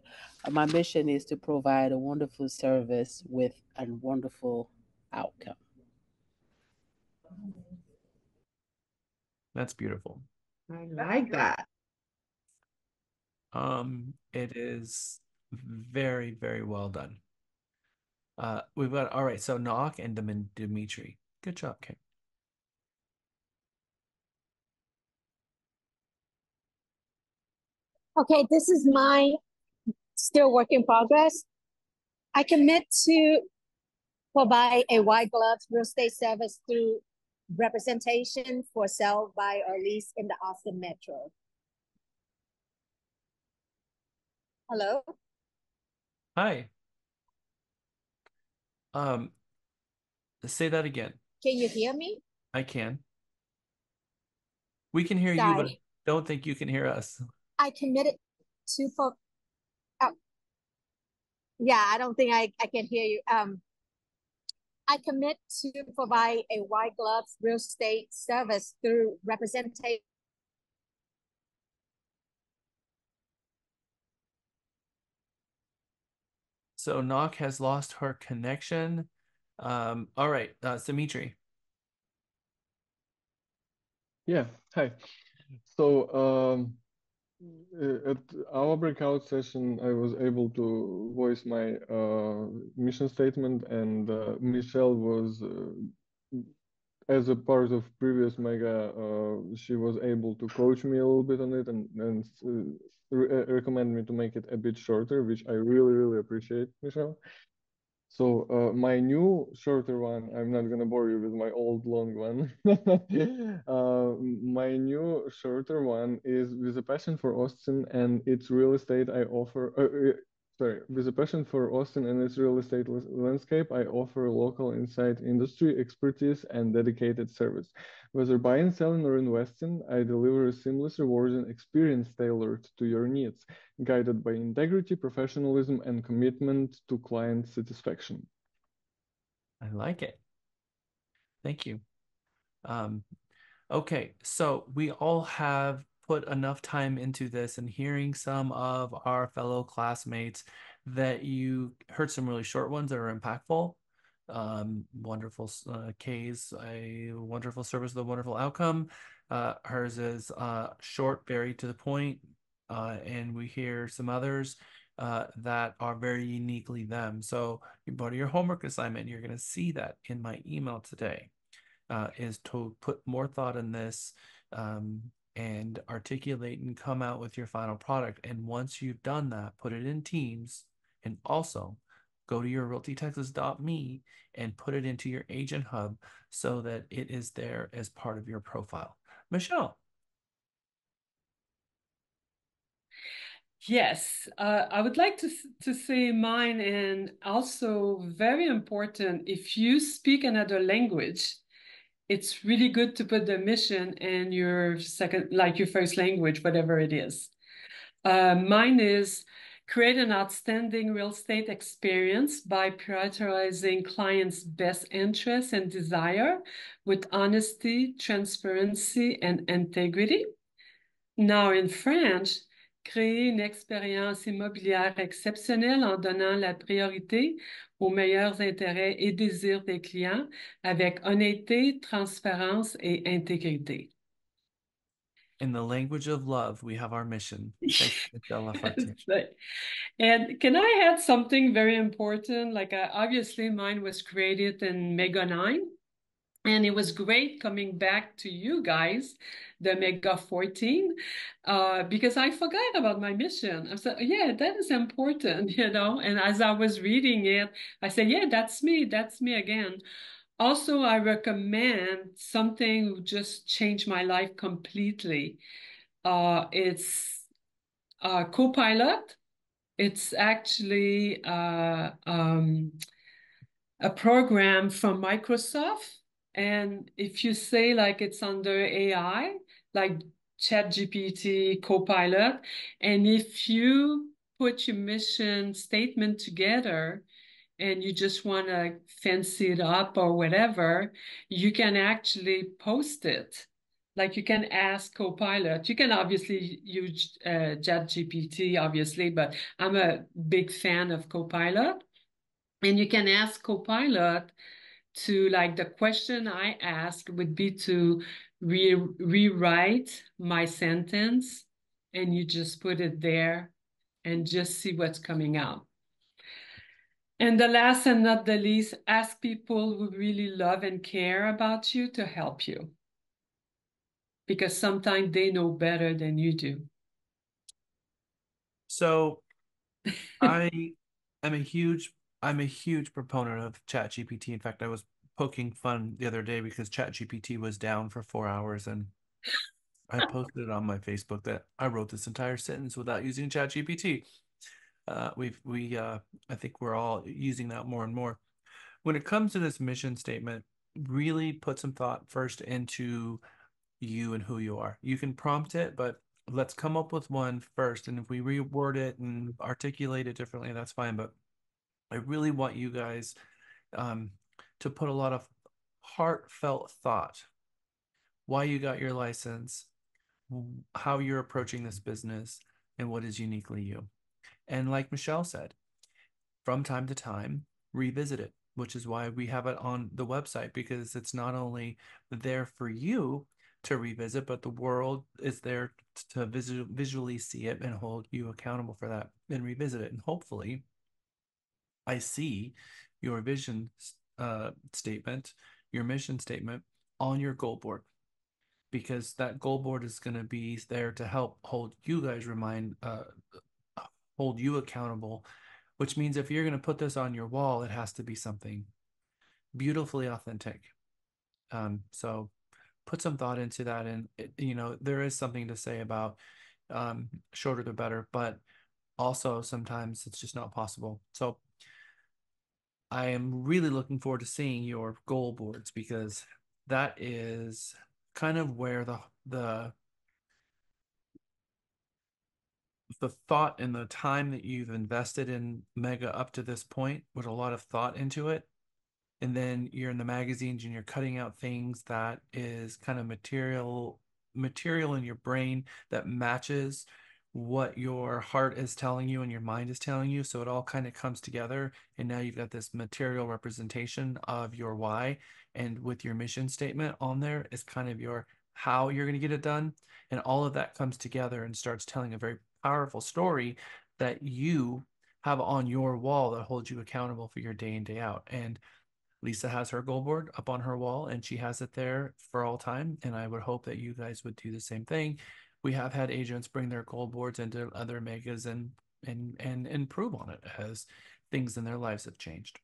my mission is to provide a wonderful service with a wonderful outcome. That's beautiful. I like that. It is very, very well done. We've got, all right, so Knock and Dimitri. Good job, Kate. Okay, this is my still work in progress. I commit to provide a white glove real estate service through representation for sale, buy, or lease in the Austin Metro. Hello? Hi. Say that again. Can you hear me? I can. We can hear you, but I don't think you can hear us. I committed to yeah, I don't think I can hear you. I commit to provide a white glove real estate service through representation. So Knock has lost her connection. All right, Dimitri. Yeah, hi. So at our breakout session, I was able to voice my mission statement, and Michelle was, as a part of previous mega, she was able to coach me a little bit on it and recommend me to make it a bit shorter, which I really, really appreciate, Michelle. So my new shorter one, I'm not gonna bore you with my old long one. My new shorter one is with a passion for Austin and its real estate. I offer, sorry, with a passion for Austin and its real estate landscape, I offer local insight, industry expertise, and dedicated service. Whether buying, selling, or investing, I deliver a seamless, rewarding experience tailored to your needs, guided by integrity, professionalism, and commitment to client satisfaction. I like it. Thank you. Okay, so we all have put enough time into this, and hearing some of our fellow classmates that you heard some really short ones that are impactful. Wonderful Kay's a wonderful service with a wonderful outcome. Hers is short, very to the point, and we hear some others that are very uniquely them. So you go to your homework assignment, you're going to see that in my email today. Is to put more thought in this and articulate and come out with your final product. And once you've done that, put it in Teams, and also go to your realtytexas.me and put it into your agent hub so that it is there as part of your profile. Michelle. Yes, I would like to say mine, and also very important, if you speak another language, it's really good to put the mission in your second, like your first language, whatever it is. Mine is create an outstanding real estate experience by prioritizing clients' best interests and desire with honesty, transparency, and integrity. Now, in French, créer une expérience immobilière exceptionnelle en donnant la priorité aux meilleurs intérêts et désirs des clients avec honnêteté, transparence et intégrité. In the language of love, we have our mission. Thank you, Michelle Right. And can I add something very important? Like obviously mine was created in Mega 9. And it was great coming back to you guys, the Mega 14, because I forgot about my mission. I said, yeah, that is important, you know. And as I was reading it, I said, yeah, that's me again. Also, I recommend something that just changed my life completely. It's Copilot. It's actually a program from Microsoft. And if you say like it's under AI, like ChatGPT, Copilot, and if you put your mission statement together and you just want to fancy it up or whatever, you can actually post it. Like you can ask Copilot. You can obviously use ChatGPT, obviously, but I'm a big fan of Copilot. And you can ask Copilot to, like, the question I ask would be to rewrite my sentence, and you just put it there and just see what's coming out. And the last and not the least, ask people who really love and care about you to help you, because sometimes they know better than you do. So I am I'm a huge proponent of ChatGPT. In fact, I was poking fun the other day because ChatGPT was down for 4 hours, and I posted it on my Facebook that I wrote this entire sentence without using ChatGPT. I think we're all using that more and more. When it comes to this mission statement, really put some thought first into you and who you are. You can prompt it, but let's come up with one first. And if we reword it and articulate it differently, that's fine. But I really want you guys to put a lot of heartfelt thought. Why you got your license, how you're approaching this business, and what is uniquely you. And like Michelle said, from time to time, revisit it, which is why we have it on the website, because it's not only there for you to revisit, but the world is there to visually see it and hold you accountable for that and revisit it. And hopefully, I see your vision statement, your mission statement on your goal board, because that goal board is going to be there to help hold you guys hold you accountable, which means if you're going to put this on your wall, it has to be something beautifully authentic. So put some thought into that. And, there is something to say about shorter the better, but also sometimes it's just not possible. So I am really looking forward to seeing your goal boards, because that is kind of where the thought and the time that you've invested in Mega up to this point, with a lot of thought into it, and then you're in the magazines and you're cutting out things that is kind of material in your brain that matches what your heart is telling you and your mind is telling you, so it all kind of comes together, and now you've got this material representation of your why, and with your mission statement on there is kind of your how you're going to get it done, and all of that comes together and starts telling a very powerful story that you have on your wall that holds you accountable for your day in, day out. And Lisa has her goal board up on her wall, and she has it there for all time. And I would hope that you guys would do the same thing. We have had agents bring their goal boards into other megas and improve on it as things in their lives have changed.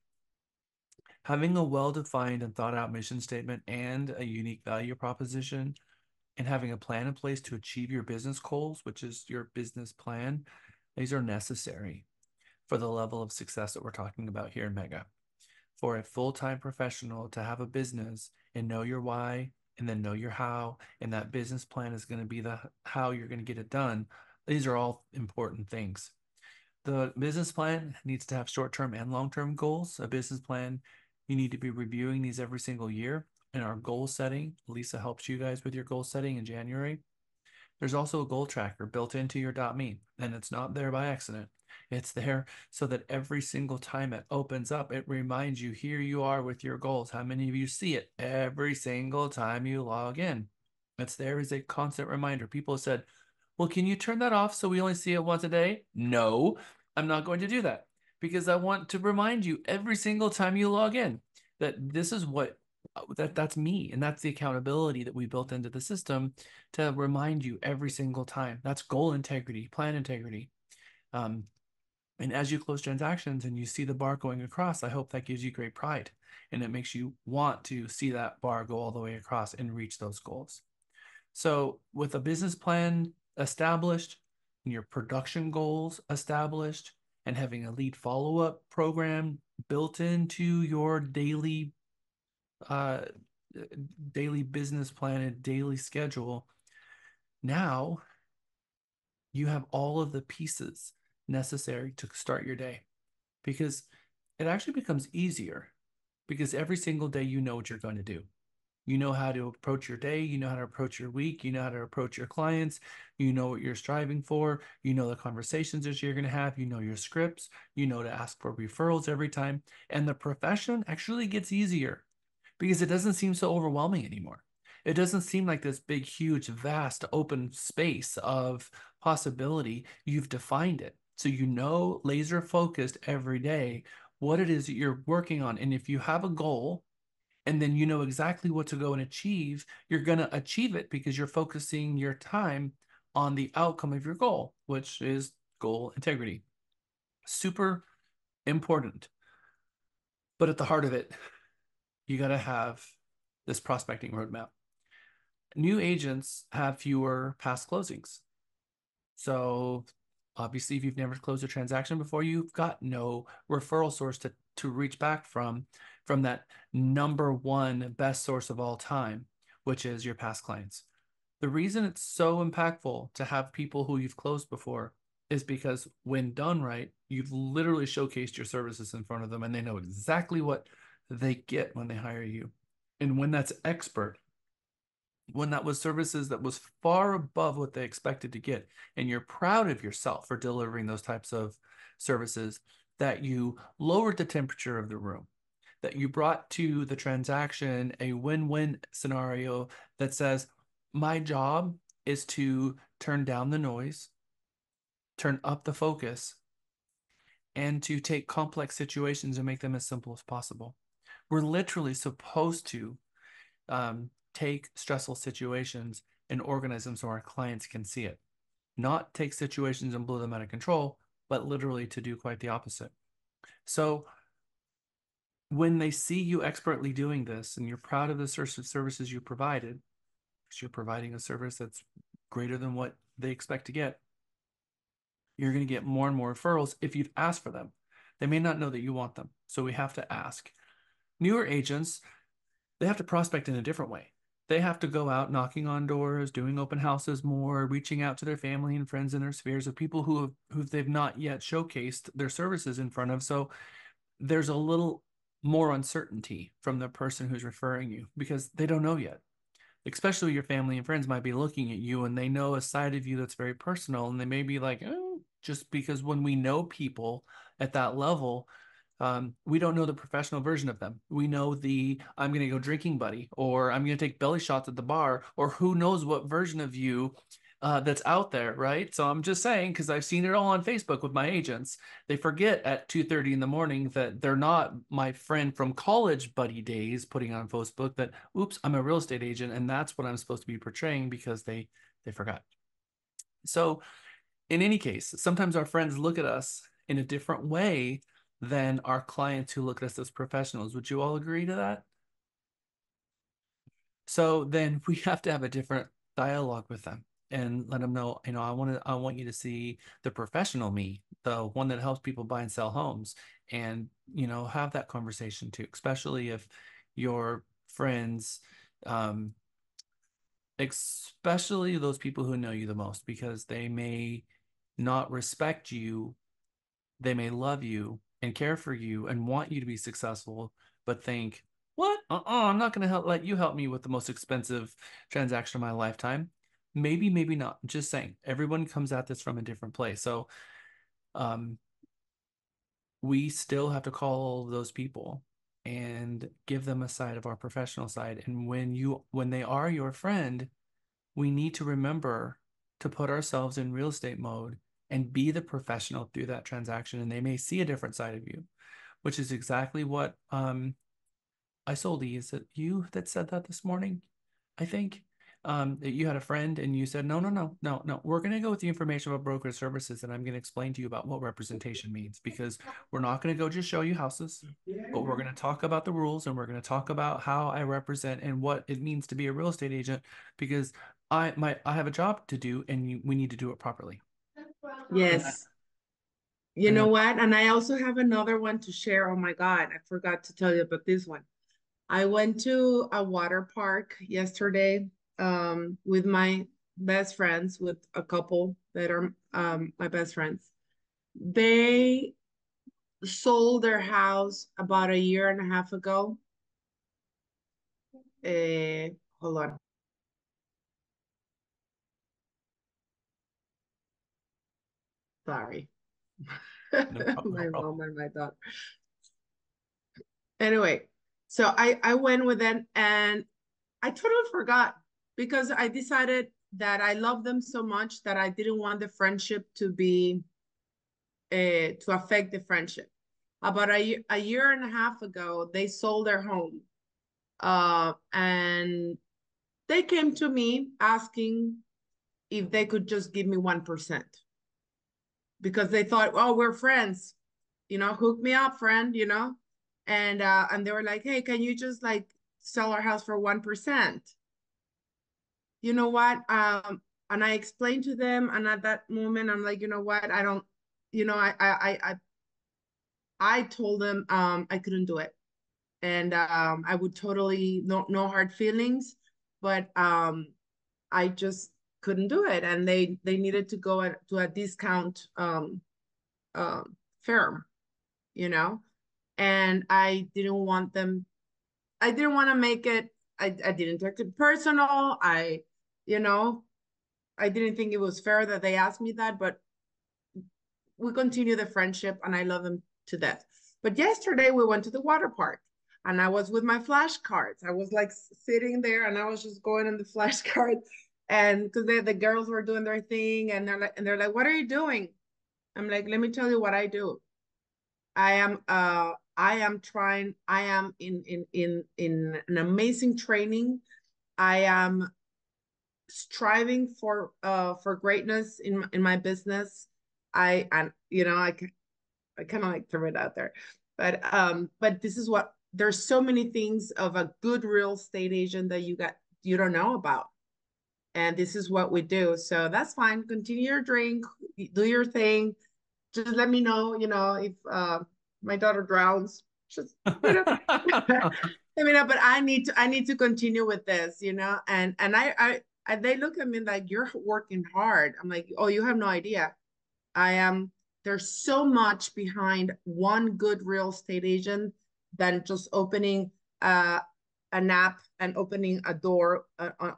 Having a well-defined and thought out mission statement and a unique value proposition, and having a plan in place to achieve your business goals, which is your business plan, these are necessary for the level of success that we're talking about here in Mega. For a full-time professional to have a business and know your why and then know your how, and that business plan is going to be the how you're going to get it done. These are all important things. The business plan needs to have short-term and long-term goals. A business plan, you need to be reviewing these every single year. In our goal setting, Lisa helps you guys with your goal setting in January. There's also a goal tracker built into your .me, and it's not there by accident. It's there so that every single time it opens up, it reminds you, here you are with your goals. How many of you see it every single time you log in? It's there as a constant reminder. People have said, well, can you turn that off so we only see it once a day? No, I'm not going to do that, because I want to remind you every single time you log in that this is what that's me, and that's the accountability that we built into the system to remind you every single time. That's goal integrity, plan integrity. And as you close transactions and you see the bar going across, I hope that gives you great pride, and it makes you want to see that bar go all the way across and reach those goals. So with a business plan established, and your production goals established, and having a lead follow-up program built into your uh, daily business plan and daily schedule, now you have all of the pieces necessary to start your day, because it actually becomes easier, because every single day you know what you're going to do. You know how to approach your day, you know how to approach your week, you know how to approach your clients, you know what you're striving for, you know the conversations that you're going to have, you know your scripts, you know to ask for referrals every time. And the profession actually gets easier, because it doesn't seem so overwhelming anymore. It doesn't seem like this big, huge, vast, open space of possibility. You've defined it. So you know, laser focused every day, what it is that you're working on. And if you have a goal, and then you know exactly what to go and achieve, you're going to achieve it, because you're focusing your time on the outcome of your goal, which is goal integrity. Super important. But at the heart of it, you got to have this prospecting roadmap. New agents have fewer past closings. So obviously, if you've never closed a transaction before, you've got no referral source to reach back from that number one best source of all time, which is your past clients. The reason it's so impactful to have people who you've closed before is because when done right, you've literally showcased your services in front of them, and they know exactly what they get when they hire you. And when that's expert, when that was services that was far above what they expected to get, and you're proud of yourself for delivering those types of services, that you lowered the temperature of the room, that you brought to the transaction a win-win scenario that says, my job is to turn down the noise, turn up the focus, and to take complex situations and make them as simple as possible. We're literally supposed to take stressful situations and organize them so our clients can see it. Not take situations and blow them out of control, but literally to do quite the opposite. So when they see you expertly doing this and you're proud of the services you provided, because you're providing a service that's greater than what they expect to get, you're going to get more and more referrals if you've asked for them. They may not know that you want them, so we have to ask. Newer agents, they have to prospect in a different way. They have to go out knocking on doors, doing open houses more, reaching out to their family and friends in their spheres of people who they've not yet showcased their services in front of. So there's a little more uncertainty from the person who's referring you because they don't know yet. Especially your family and friends might be looking at you and they know a side of you that's very personal, and they may be like, oh, just because when we know people at that level, we don't know the professional version of them. We know the I'm going to go drinking buddy, or I'm going to take belly shots at the bar, or who knows what version of you that's out there, right? So I'm just saying, because I've seen it all on Facebook with my agents, they forget at 2:30 in the morning that they're not my friend from college buddy days putting on Facebook that, oops, I'm a real estate agent, and that's what I'm supposed to be portraying because they forgot. So in any case, sometimes our friends look at us in a different way than our clients who look at us as professionals. Would you all agree to that? So then we have to have a different dialogue with them and let them know, I want you to see the professional me, the one that helps people buy and sell homes, and, have that conversation too, especially if your friends, especially those people who know you the most, because they may not respect you. They may love you and care for you and want you to be successful, but think, what? I'm not going to let you help me with the most expensive transaction of my lifetime. Maybe, maybe not. Just saying, everyone comes at this from a different place. So we still have to call all of those people and give them a side of our professional side. And when they are your friend, we need to remember to put ourselves in real estate mode and be the professional through that transaction. And they may see a different side of you, which is exactly what I sold. Is it you that said that this morning? I think that you had a friend and you said, no, no, no, no, no. We're going to go with the information about broker services, and I'm going to explain to you about what representation means, because we're not going to go just show you houses, but we're going to talk about the rules, and we're going to talk about how I represent and what it means to be a real estate agent, because I have a job to do, and we need to do it properly. Yes. You know what? And I also have another one to share. Oh my God, I forgot to tell you about this one. I went to a water park yesterday with my best friends, with a couple that are my best friends. They sold their house about a year and a half ago. Hold on. Sorry. My mom and my daughter. Anyway, so I went with them and I totally forgot, because I decided that I love them so much that I didn't want the friendship to be to affect the friendship. About a year and a half ago, they sold their home, and they came to me asking if they could just give me 1%, because they thought, oh, we're friends, hook me up, friend, and they were like, hey, can you just like sell our house for 1%? You know what? And I explained to them, and at that moment, I'm like, you know what? I don't, I told them I couldn't do it, and I would totally no hard feelings, but I just couldn't do it, and they needed to go to a discount firm, and I didn't want them. I didn't want to make it. I didn't take it personal. You know, I didn't think it was fair that they asked me that, but we continue the friendship, and I love them to death. But yesterday we went to the water park and I was with my flashcards. I was like sitting there and I was just going on the flashcards and because the girls were doing their thing and they're like, what are you doing? I'm like, let me tell you what I do. I am trying, I am in an amazing training. I am striving for greatness in my business. And you know, I kind of like throw it out there. But this is what there's so many things of a good real estate agent that you don't know about. And this is what we do. So that's fine. Continue your drink, do your thing. Just let me know, if my daughter drowns. Just let me know. But I need to continue with this, And they look at me like you're working hard. I'm like, oh, you have no idea. I am. There's so much behind one good real estate agent than just opening an app and opening a door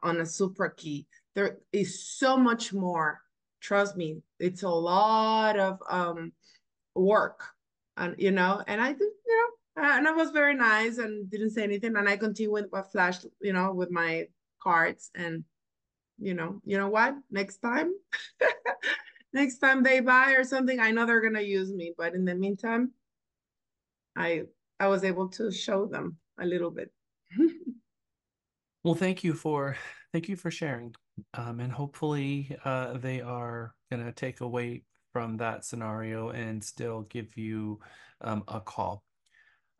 on a super key. There is so much more. Trust me, it's a lot of work, and I did, and I was very nice and didn't say anything, and I continued with my flash, with my cards, and you know what? Next time, next time they buy or something, I know they're gonna use me, but in the meantime, I I was able to show them a little bit. Well, thank you for sharing. And hopefully they are gonna take away from that scenario and still give you a call.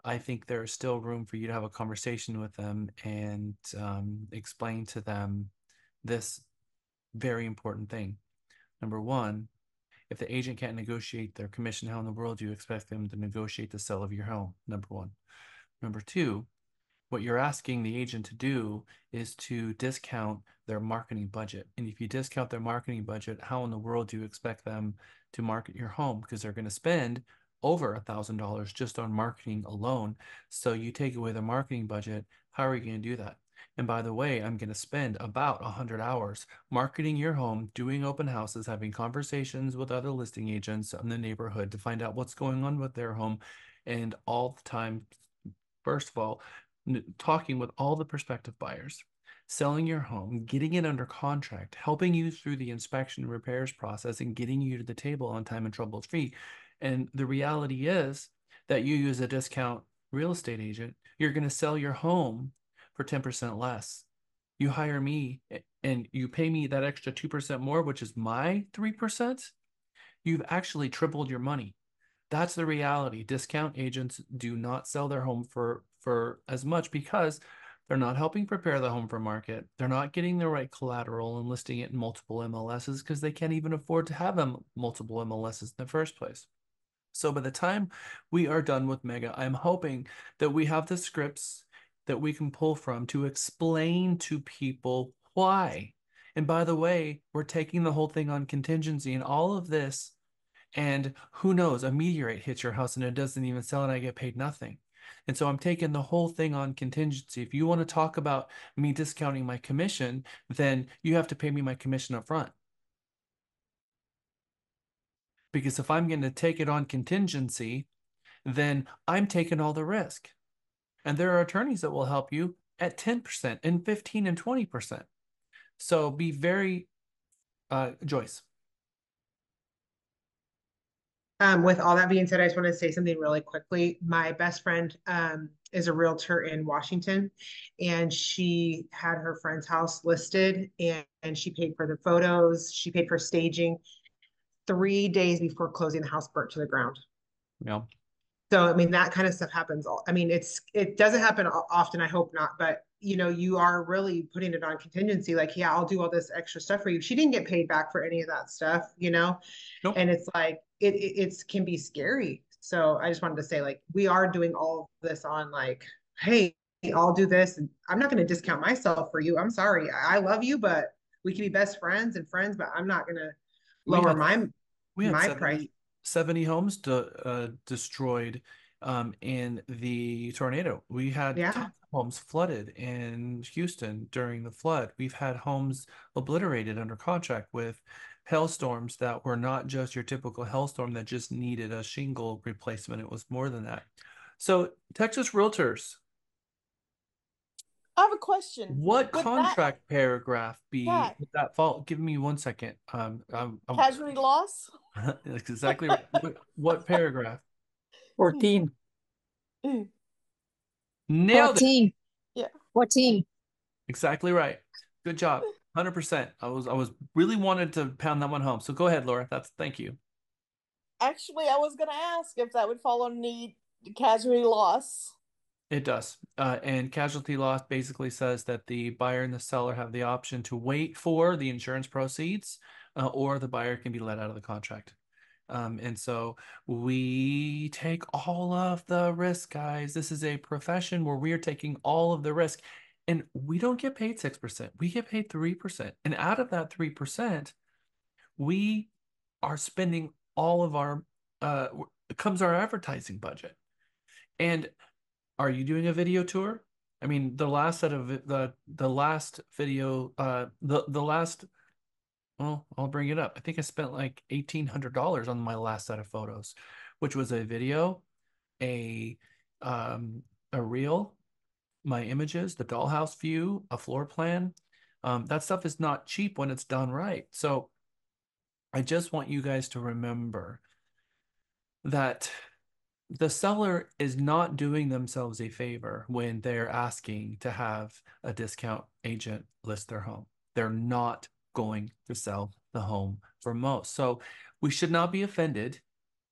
I think there's still room for you to have a conversation with them and explain to them this very important thing. Number one, if the agent can't negotiate their commission, how in the world do you expect them to negotiate the sale of your home? Number one. Number two, what you're asking the agent to do is to discount their marketing budget. And if you discount their marketing budget, how in the world do you expect them to market your home? Because they're going to spend over $1,000 just on marketing alone. So you take away the marketing budget, how are you going to do that? And by the way, I'm going to spend about 100 hours marketing your home, doing open houses, having conversations with other listing agents in the neighborhood to find out what's going on with their home. And all the time, first of all, talking with all the prospective buyers, selling your home, getting it under contract, helping you through the inspection and repairs process, and getting you to the table on time and trouble free. And the reality is that you use a discount real estate agent, you're going to sell your home for 10% less. You hire me and you pay me that extra 2% more, which is my 3%. You've actually tripled your money. That's the reality. Discount agents do not sell their home for as much because they're not helping prepare the home for market. They're not getting the right collateral and listing it in multiple MLSs because they can't even afford to have multiple MLSs in the first place. So by the time we are done with Mega, I'm hoping that we have the scripts that we can pull from to explain to people why. And by the way, we're taking the whole thing on contingency, and all of this, and who knows, a meteorite hits your house and it doesn't even sell and I get paid nothing. And so I'm taking the whole thing on contingency. If you want to talk about me discounting my commission, then you have to pay me my commission up front. Because if I'm going to take it on contingency, then I'm taking all the risk. And there are attorneys that will help you at 10% and 15 and 20%. So be very, Joyce. With all that being said, I just want to say something really quickly. My best friend is a realtor in Washington, and she had her friend's house listed, and she paid for the photos. She paid for staging. 3 days before closing, the house burnt to the ground. Yeah. So, I mean, that kind of stuff happens. I mean, it doesn't happen often. I hope not. But, you are really putting it on contingency. Like, yeah, I'll do all this extra stuff for you. She didn't get paid back for any of that stuff, Nope. And it's like, it can be scary. So I just wanted to say, like, we are doing all of this on like, hey, I'll do this. And I'm not going to discount myself for you. I'm sorry. I love you, but we can be best friends, but I'm not going to lower we had my price. 70 homes destroyed in the tornado. We had tons of homes flooded in Houston during the flood. We've had homes obliterated under contract with hailstorms that were not just your typical hailstorm that just needed a shingle replacement. It was more than that. So, Texas Realtors, I have a question. what Would contract paragraph be that would that fall? Give me 1 second. casualty loss? That's exactly right. What paragraph? 14. Nailed it. 14. Yeah. 14. Exactly right. Good job. 100%. I was really wanted to pound that one home. So go ahead, Laura. Thank you. Actually, I was going to ask if that would fall underneath casualty loss. It does. And casualty loss basically says that the buyer and the seller have the option to wait for the insurance proceeds, or the buyer can be let out of the contract. And so we take all of the risk, guys. This is a profession where we are taking all of the risk, and we don't get paid 6%. We get paid 3%. And out of that 3%, we are spending all of our, comes our advertising budget. And are you doing a video tour? I mean, the last set of the last video, the last, well, I'll bring it up. I think I spent like $1,800 on my last set of photos, which was a video, a reel, my images, the dollhouse view, a floor plan. That stuff is not cheap when it's done right. So I just want you guys to remember that the seller is not doing themselves a favor when they're asking to have a discount agent list their home. They're not going to sell the home for most. So we should not be offended.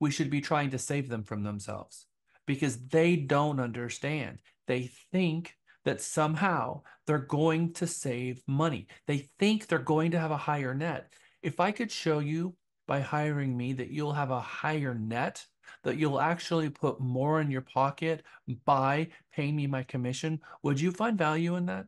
We should be trying to save them from themselves because they don't understand. They think that somehow they're going to save money. They think they're going to have a higher net. If I could show you by hiring me that you'll have a higher net, that you'll actually put more in your pocket by paying me my commission, would you find value in that?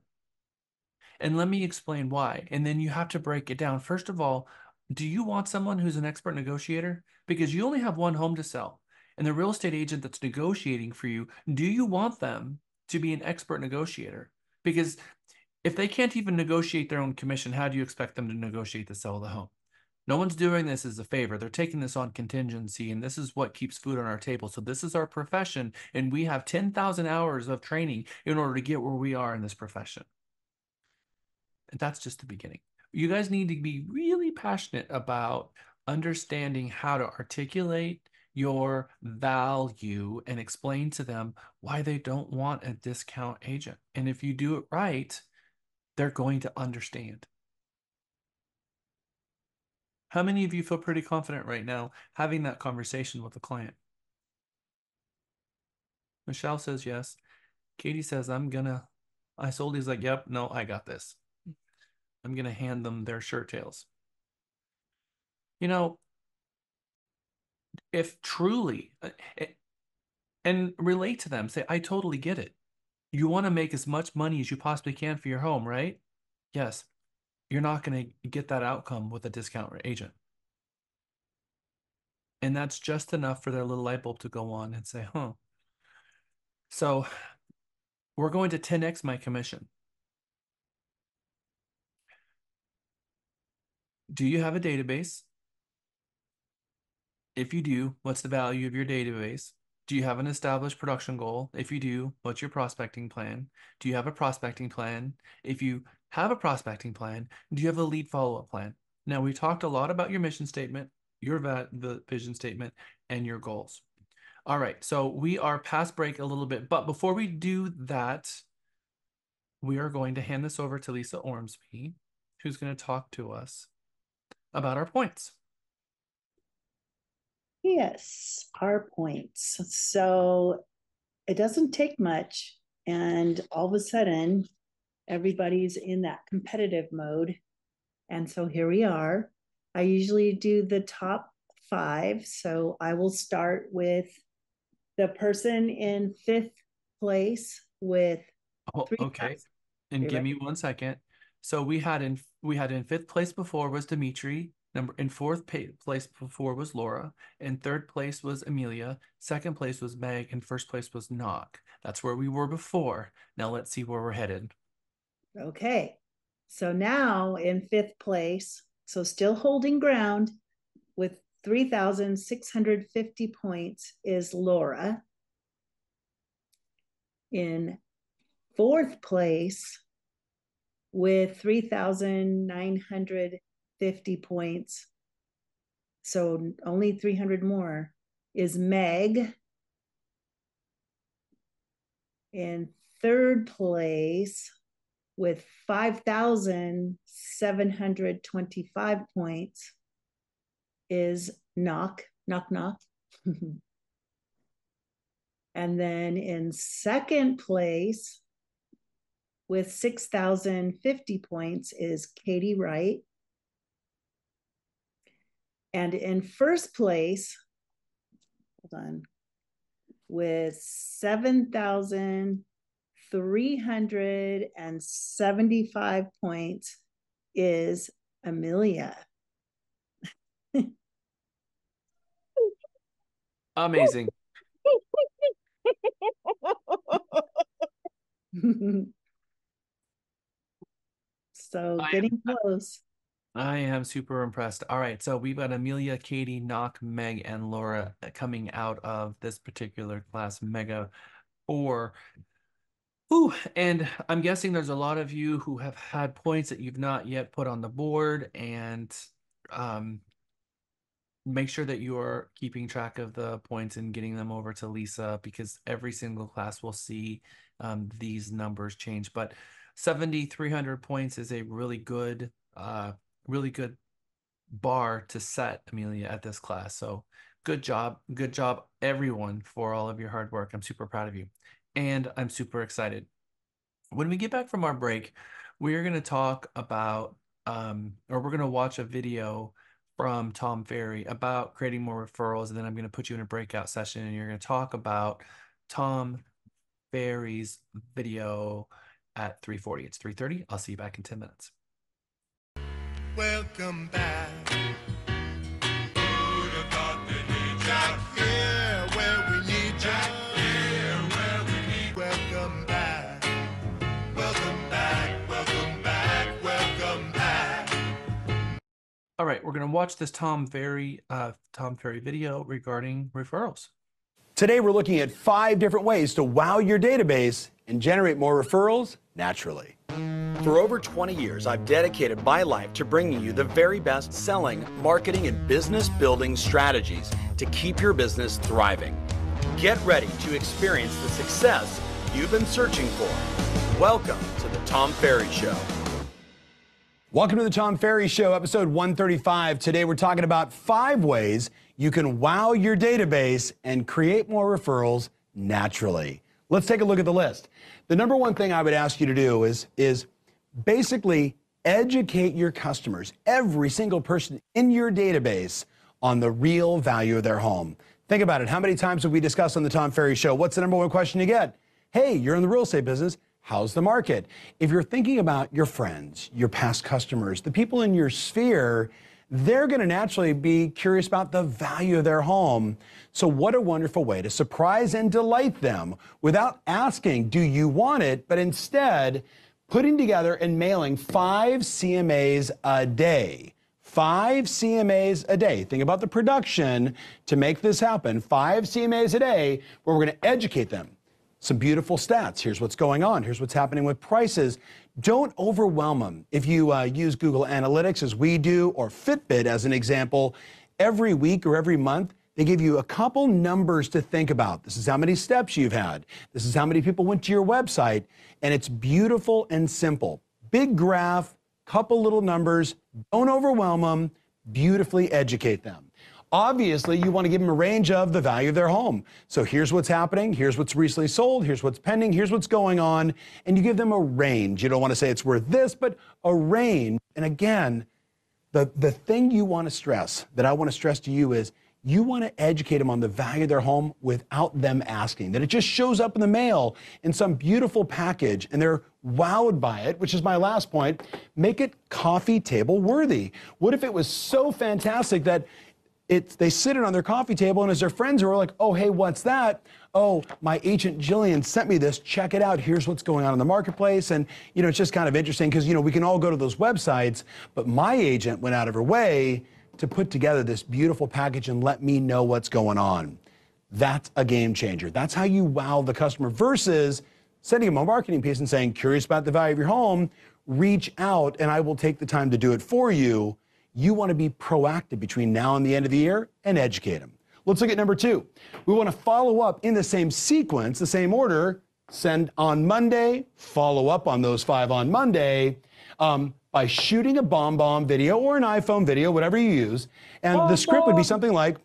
And let me explain why. And then you have to break it down. First of all, do you want someone who's an expert negotiator? Because you only have one home to sell. And the real estate agent that's negotiating for you, do you want them to be an expert negotiator? Because if they can't even negotiate their own commission, how do you expect them to negotiate the sale of the home? No one's doing this as a favor. They're taking this on contingency, and this is what keeps food on our table. So this is our profession, and we have 10,000 hours of training in order to get where we are in this profession. And that's just the beginning. You guys need to be really passionate about understanding how to articulate your value and explain to them why they don't want a discount agent. And if you do it right, they're going to understand. How many of you feel pretty confident right now having that conversation with a client? Michelle says yes. Katie says, I sold. He's like, yep, no, I got this. I'm going to hand them their shirt tails. You know, if truly, and relate to them, say, I totally get it. You want to make as much money as you possibly can for your home, right? Yes. You're not going to get that outcome with a discount agent. And that's just enough for their little light bulb to go on and say, huh. So we're going to 10x my commission. Do you have a database? If you do, what's the value of your database? Do you have an established production goal? If you do, what's your prospecting plan? Do you have a prospecting plan? If you have a prospecting plan, do you have a lead follow-up plan? Now, we talked a lot about your mission statement, the vision statement, and your goals. All right, so we are past break a little bit, but before we do that, we are going to hand this over to Lisa Ormsby, who's going to talk to us about our points. Yes, our points. So it doesn't take much, and all of a sudden, everybody's in that competitive mode. And so here we are. I usually do the top 5. So I will start with the person in 5th place with Okay. And give me 1 second. So we had in 5th place before was Dimitri. In fourth place before was Laura. In third place was Amelia. Second place was Meg. And first place was Knock. That's where we were before. Now let's see where we're headed. Okay. So now in fifth place, so still holding ground with 3,650 points is Laura. In fourth place with 3,950 points, so only 300 more, is Meg. In third place with 5,725 points is Knock. And then in second place with 6,050 points is Katie Wright. And in first place, hold on, with 7,375 points is Amelia. Amazing. So getting close. I am super impressed. All right, so we've got Amelia, Katie, Knock, Meg, and Laura coming out of this particular class, Mega 4. Ooh, and I'm guessing there's a lot of you who have had points that you've not yet put on the board, and make sure that you are keeping track of the points and getting them over to Lisa, because every single class will see these numbers change. But 7,300 points is a really good bar to set, Amelia, at this class. So good job, everyone, for all of your hard work. I'm super proud of you, and I'm super excited. When we get back from our break, we're going to talk about, or we're going to watch a video from Tom Ferry about creating more referrals, and then I'm going to put you in a breakout session, and you're going to talk about Tom Ferry's video at 3:40. It's 3:30. I'll see you back in 10 minutes. Welcome back. Who'd have thought they'd need ya? Here where we need ya. Here where we need. Welcome back. Welcome back. Welcome back. Welcome back. All right, we're going to watch this Tom Ferry video regarding referrals. Today, we're looking at 5 different ways to wow your database and generate more referrals naturally. For over 20 years, I've dedicated my life to bringing you the very best selling, marketing, and business building strategies to keep your business thriving. Get ready to experience the success you've been searching for. Welcome to the Tom Ferry Show. Welcome to the Tom Ferry Show, episode 135. Today, we're talking about 5 ways you can wow your database and create more referrals naturally. Let's take a look at the list. The number one thing I would ask you to do is basically educate your customers, every single person in your database, on the real value of their home. Think about it. How many times have we discussed on the Tom Ferry Show? What's the number one question you get? Hey, you're in the real estate business. How's the market? If you're thinking about your friends, your past customers, the people in your sphere, they're going to naturally be curious about the value of their home. So what a wonderful way to surprise and delight them without asking, do you want it? But instead, putting together and mailing 5 CMAs a day. 5 CMAs a day. Think about the production to make this happen. 5 CMAs a day where we're going to educate them. Some beautiful stats. Here's what's going on. Here's what's happening with prices. Don't overwhelm them. If you use Google Analytics as we do, or Fitbit as an example, every week or every month, they give you a couple numbers to think about. This is how many steps you've had. This is how many people went to your website. And it's beautiful and simple. Big graph, couple little numbers. Don't overwhelm them. Beautifully educate them. Obviously, you want to give them a range of the value of their home. So here's what's happening. Here's what's recently sold. Here's what's pending. Here's what's going on. And you give them a range. You don't want to say it's worth this, but a range. And again, the thing you want to stress, that I want to stress to you, is you want to educate them on the value of their home without them asking. That it just shows up in the mail in some beautiful package, and they're wowed by it, which is my last point, make it coffee table worthy. What if it was so fantastic that they sit it on their coffee table, and as their friends are like, oh, hey, what's that? Oh, my agent Jillian sent me this. Check it out. Here's what's going on in the marketplace. And, it's just kind of interesting because, we can all go to those websites, but my agent went out of her way to put together this beautiful package and let me know what's going on. That's a game changer. That's how you wow the customer versus sending them a marketing piece and saying, curious about the value of your home, reach out and I will take the time to do it for you. You want to be proactive between now and the end of the year and educate them. Let's look at number 2. We want to follow up in the same sequence, the same order, send on Monday, follow up on those 5 on Monday, by shooting a BombBomb video or an iPhone video, whatever you use. And the script would be something like,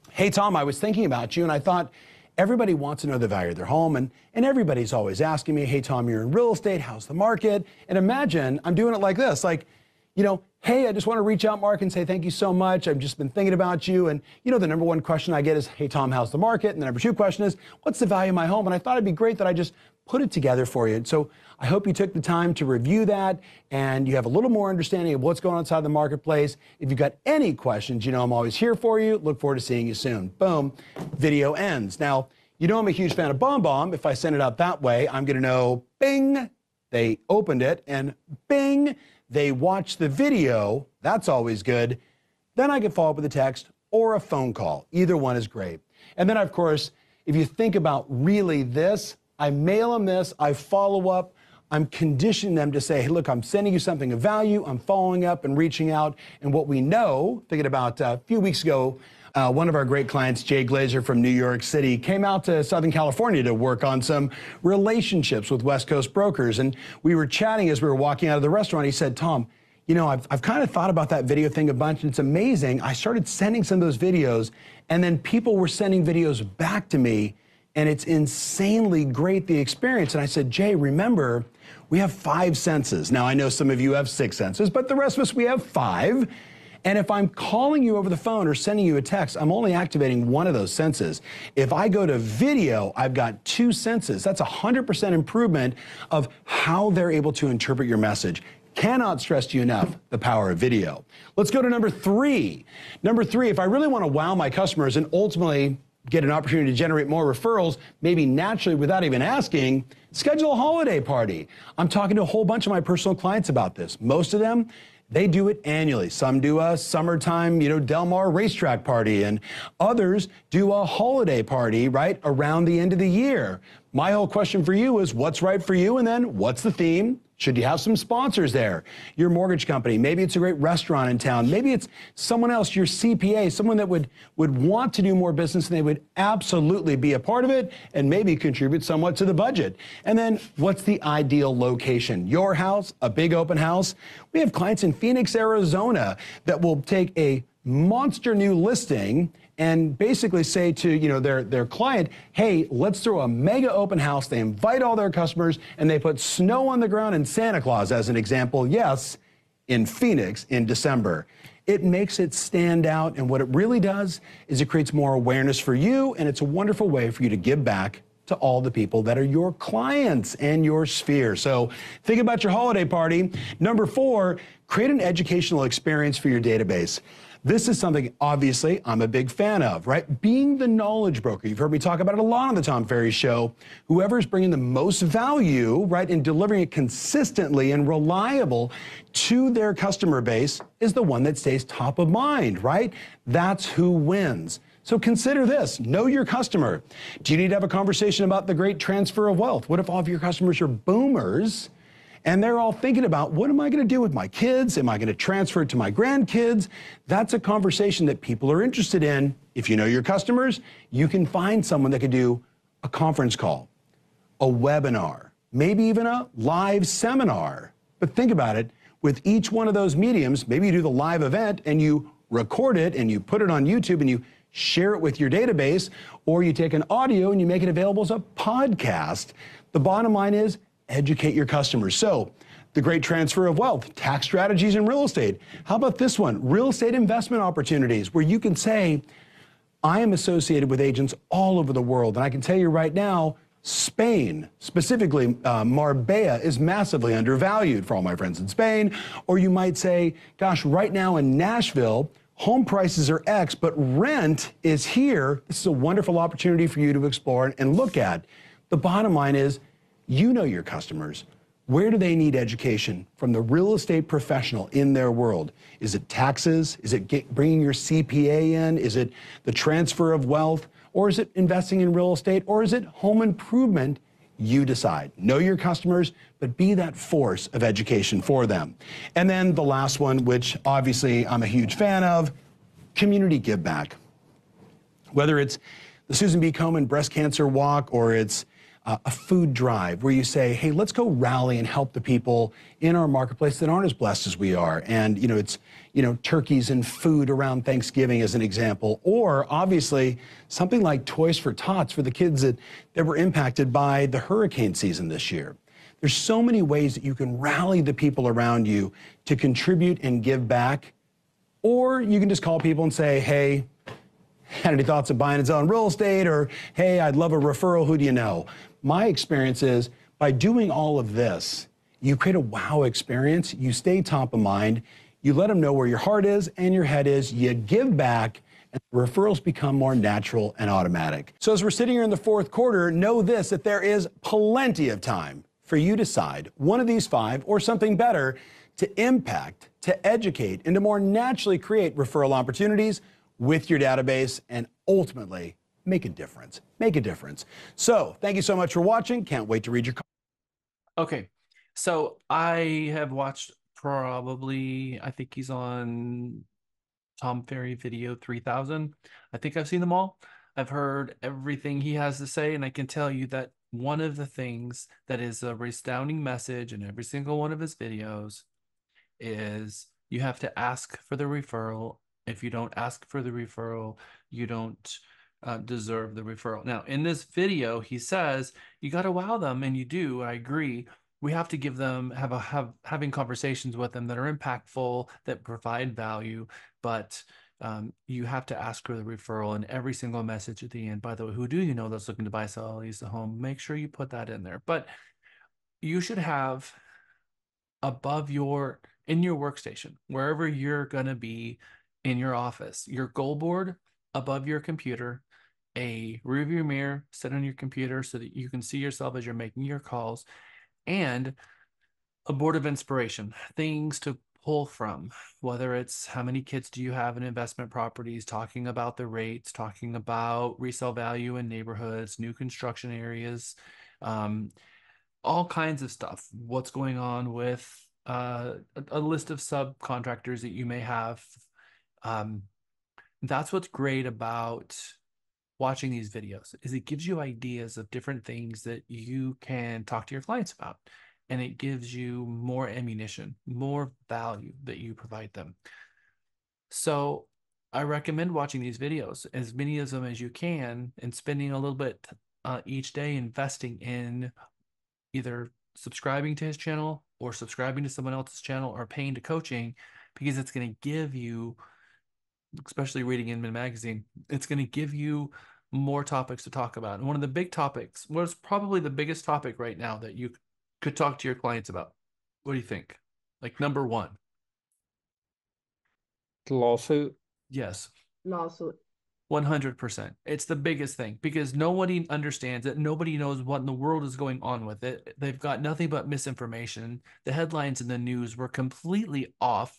hey, Tom, I was thinking about you and I thought everybody wants to know the value of their home and everybody's always asking me, hey, Tom, you're in real estate, how's the market? And imagine I'm doing it like this, like, hey, I just want to reach out, Mark, and say thank you so much. I've just been thinking about you. And, the number 1 question I get is, hey, Tom, how's the market? And the number 2 question is, what's the value of my home? And I thought it'd be great that I just put it together for you. And so I hope you took the time to review that and you have a little more understanding of what's going on inside the marketplace. If you've got any questions, I'm always here for you. Look forward to seeing you soon. Boom, video ends. Now, I'm a huge fan of BombBomb. If I send it out that way, I'm going to know, bing, they opened it, and bing, they watched the video. That's always good. Then I can follow up with a text or a phone call. Either one is great. And then, of course, if you think about really this, I mail them this, I follow up, I'm conditioning them to say, hey, look, I'm sending you something of value, I'm following up and reaching out. And what we know, thinking about a few weeks ago, one of our great clients, Jay Glazer from New York City, came out to Southern California to work on some relationships with West Coast brokers. And we were chatting as we were walking out of the restaurant. He said, Tom, I've kind of thought about that video thing a bunch. And it's amazing. I started sending some of those videos, and then people were sending videos back to me. And it's insanely great, the experience. And I said, Jay, remember, we have 5 senses. Now, I know some of you have 6 senses, but the rest of us, we have 5. And if I'm calling you over the phone or sending you a text, I'm only activating one of those senses. If I go to video, I've got 2 senses. That's 100% improvement of how they're able to interpret your message. Cannot stress to you enough the power of video. Let's go to number 3. Number 3, if I really want to wow my customers and ultimately get an opportunity to generate more referrals, maybe naturally without even asking, schedule a holiday party. I'm talking to a whole bunch of my personal clients about this. Most of them, they do it annually. Some do a summertime, Del Mar racetrack party, and others do a holiday party, right, around the end of the year. My whole question for you is, what's right for you? And then what's the theme? Should you have some sponsors there? Your mortgage company, maybe it's a great restaurant in town, maybe it's someone else, your CPA, someone that would want to do more business and they would absolutely be a part of it and maybe contribute somewhat to the budget. And then what's the ideal location? Your house, a big open house? We have clients in Phoenix, Arizona that will take a monster new listing and basically say to their client, hey, let's throw a mega open house. They invite all their customers and they put snow on the ground and Santa Claus as an example. Yes, in Phoenix in December. It makes it stand out, and what it really does is it creates more awareness for you, and it's a wonderful way for you to give back to all the people that are your clients and your sphere. So think about your holiday party. Number 4, create an educational experience for your database. This is something, obviously, I'm a big fan of, right? Being the knowledge broker. You've heard me talk about it a lot on the Tom Ferry Show. Whoever's bringing the most value, right, and delivering it consistently and reliable to their customer base is the one that stays top of mind, right? That's who wins. So consider this, know your customer. Do you need to have a conversation about the great transfer of wealth? What if all of your customers are boomers and they're all thinking about, what am I going to do with my kids? Am I going to transfer it to my grandkids? That's a conversation that people are interested in. If you know your customers, you can find someone that could do a conference call, a webinar, maybe even a live seminar. But think about it, with each one of those mediums, maybe you do the live event and you record it and you put it on YouTube and you share it with your database, or you take an audio and you make it available as a podcast. The bottom line is, educate your customers. So the great transfer of wealth, tax strategies in real estate. How about this one? Real estate investment opportunities, where you can say, I am associated with agents all over the world. And I can tell you right now, Spain, specifically Marbella, is massively undervalued for all my friends in Spain. Or you might say, gosh, right now in Nashville, home prices are X, but rent is here. This is a wonderful opportunity for you to explore and look at. The bottom line is, you know your customers. Where do they need education from the real estate professional in their world? Is it taxes? Is it bringing your CPA in? Is it the transfer of wealth? Or is it investing in real estate? Or is it home improvement? You decide. Know your customers, but be that force of education for them. And then the last one, which obviously I'm a huge fan of, community give back. Whether it's the Susan B. Komen Breast Cancer Walk, or it's a food drive where you say, hey, let's go rally and help the people in our marketplace that aren't as blessed as we are. And, it's, turkeys and food around Thanksgiving as an example. Or obviously something like Toys for Tots for the kids that were impacted by the hurricane season this year. There's so many ways that you can rally the people around you to contribute and give back. Or you can just call people and say, hey, had any thoughts of buying and selling real estate? Or, hey, I'd love a referral, who do you know? My experience is, by doing all of this, you create a wow experience, you stay top of mind, you let them know where your heart is and your head is, you give back, and referrals become more natural and automatic. So as we're sitting here in the fourth quarter, know this, that there is plenty of time for you to decide one of these 5 or something better to impact, to educate, and to more naturally create referral opportunities with your database and ultimately make a difference. Make a difference. So thank you so much for watching. Can't wait to read your comments. Okay. So I have watched probably, I think he's on Tom Ferry Video 3000. I think I've seen them all. I've heard everything he has to say, and I can tell you that one of the things that is a resounding message in every single one of his videos is you have to ask for the referral. If you don't ask for the referral, you don't deserve the referral. Now, in this video, he says you got to wow them, and you do. I agree. We have to give them having conversations with them that are impactful, that provide value, but you have to ask for the referral in every single message at the end. By the way, who do you know that's looking to buy, sell, lease a home? Make sure you put that in there. But you should have above in your workstation, wherever you're going to be in your office, your goal board above your computer, a rearview mirror set on your computer so that you can see yourself as you're making your calls, and a board of inspiration, things to pull from, whether it's how many kids do you have in investment properties, talking about the rates, talking about resale value in neighborhoods, new construction areas, all kinds of stuff. What's going on with a list of subcontractors that you may have. That's what's great about watching these videos, is it gives you ideas of different things that you can talk to your clients about, and it gives you more ammunition, more value that you provide them. So I recommend watching these videos, as many of them as you can, and spending a little bit each day investing in either subscribing to his channel or subscribing to someone else's channel or paying to coaching, because it's going to give you, especially reading Inman magazine, it's going to give you more topics to talk about. And one of the big topics, what's probably the biggest topic right now that you could talk to your clients about? What do you think? Like number one? Lawsuit. Yes. Lawsuit. 100%. It's the biggest thing, because nobody understands it. Nobody knows what in the world is going on with it. They've got nothing but misinformation. The headlines in the news were completely off.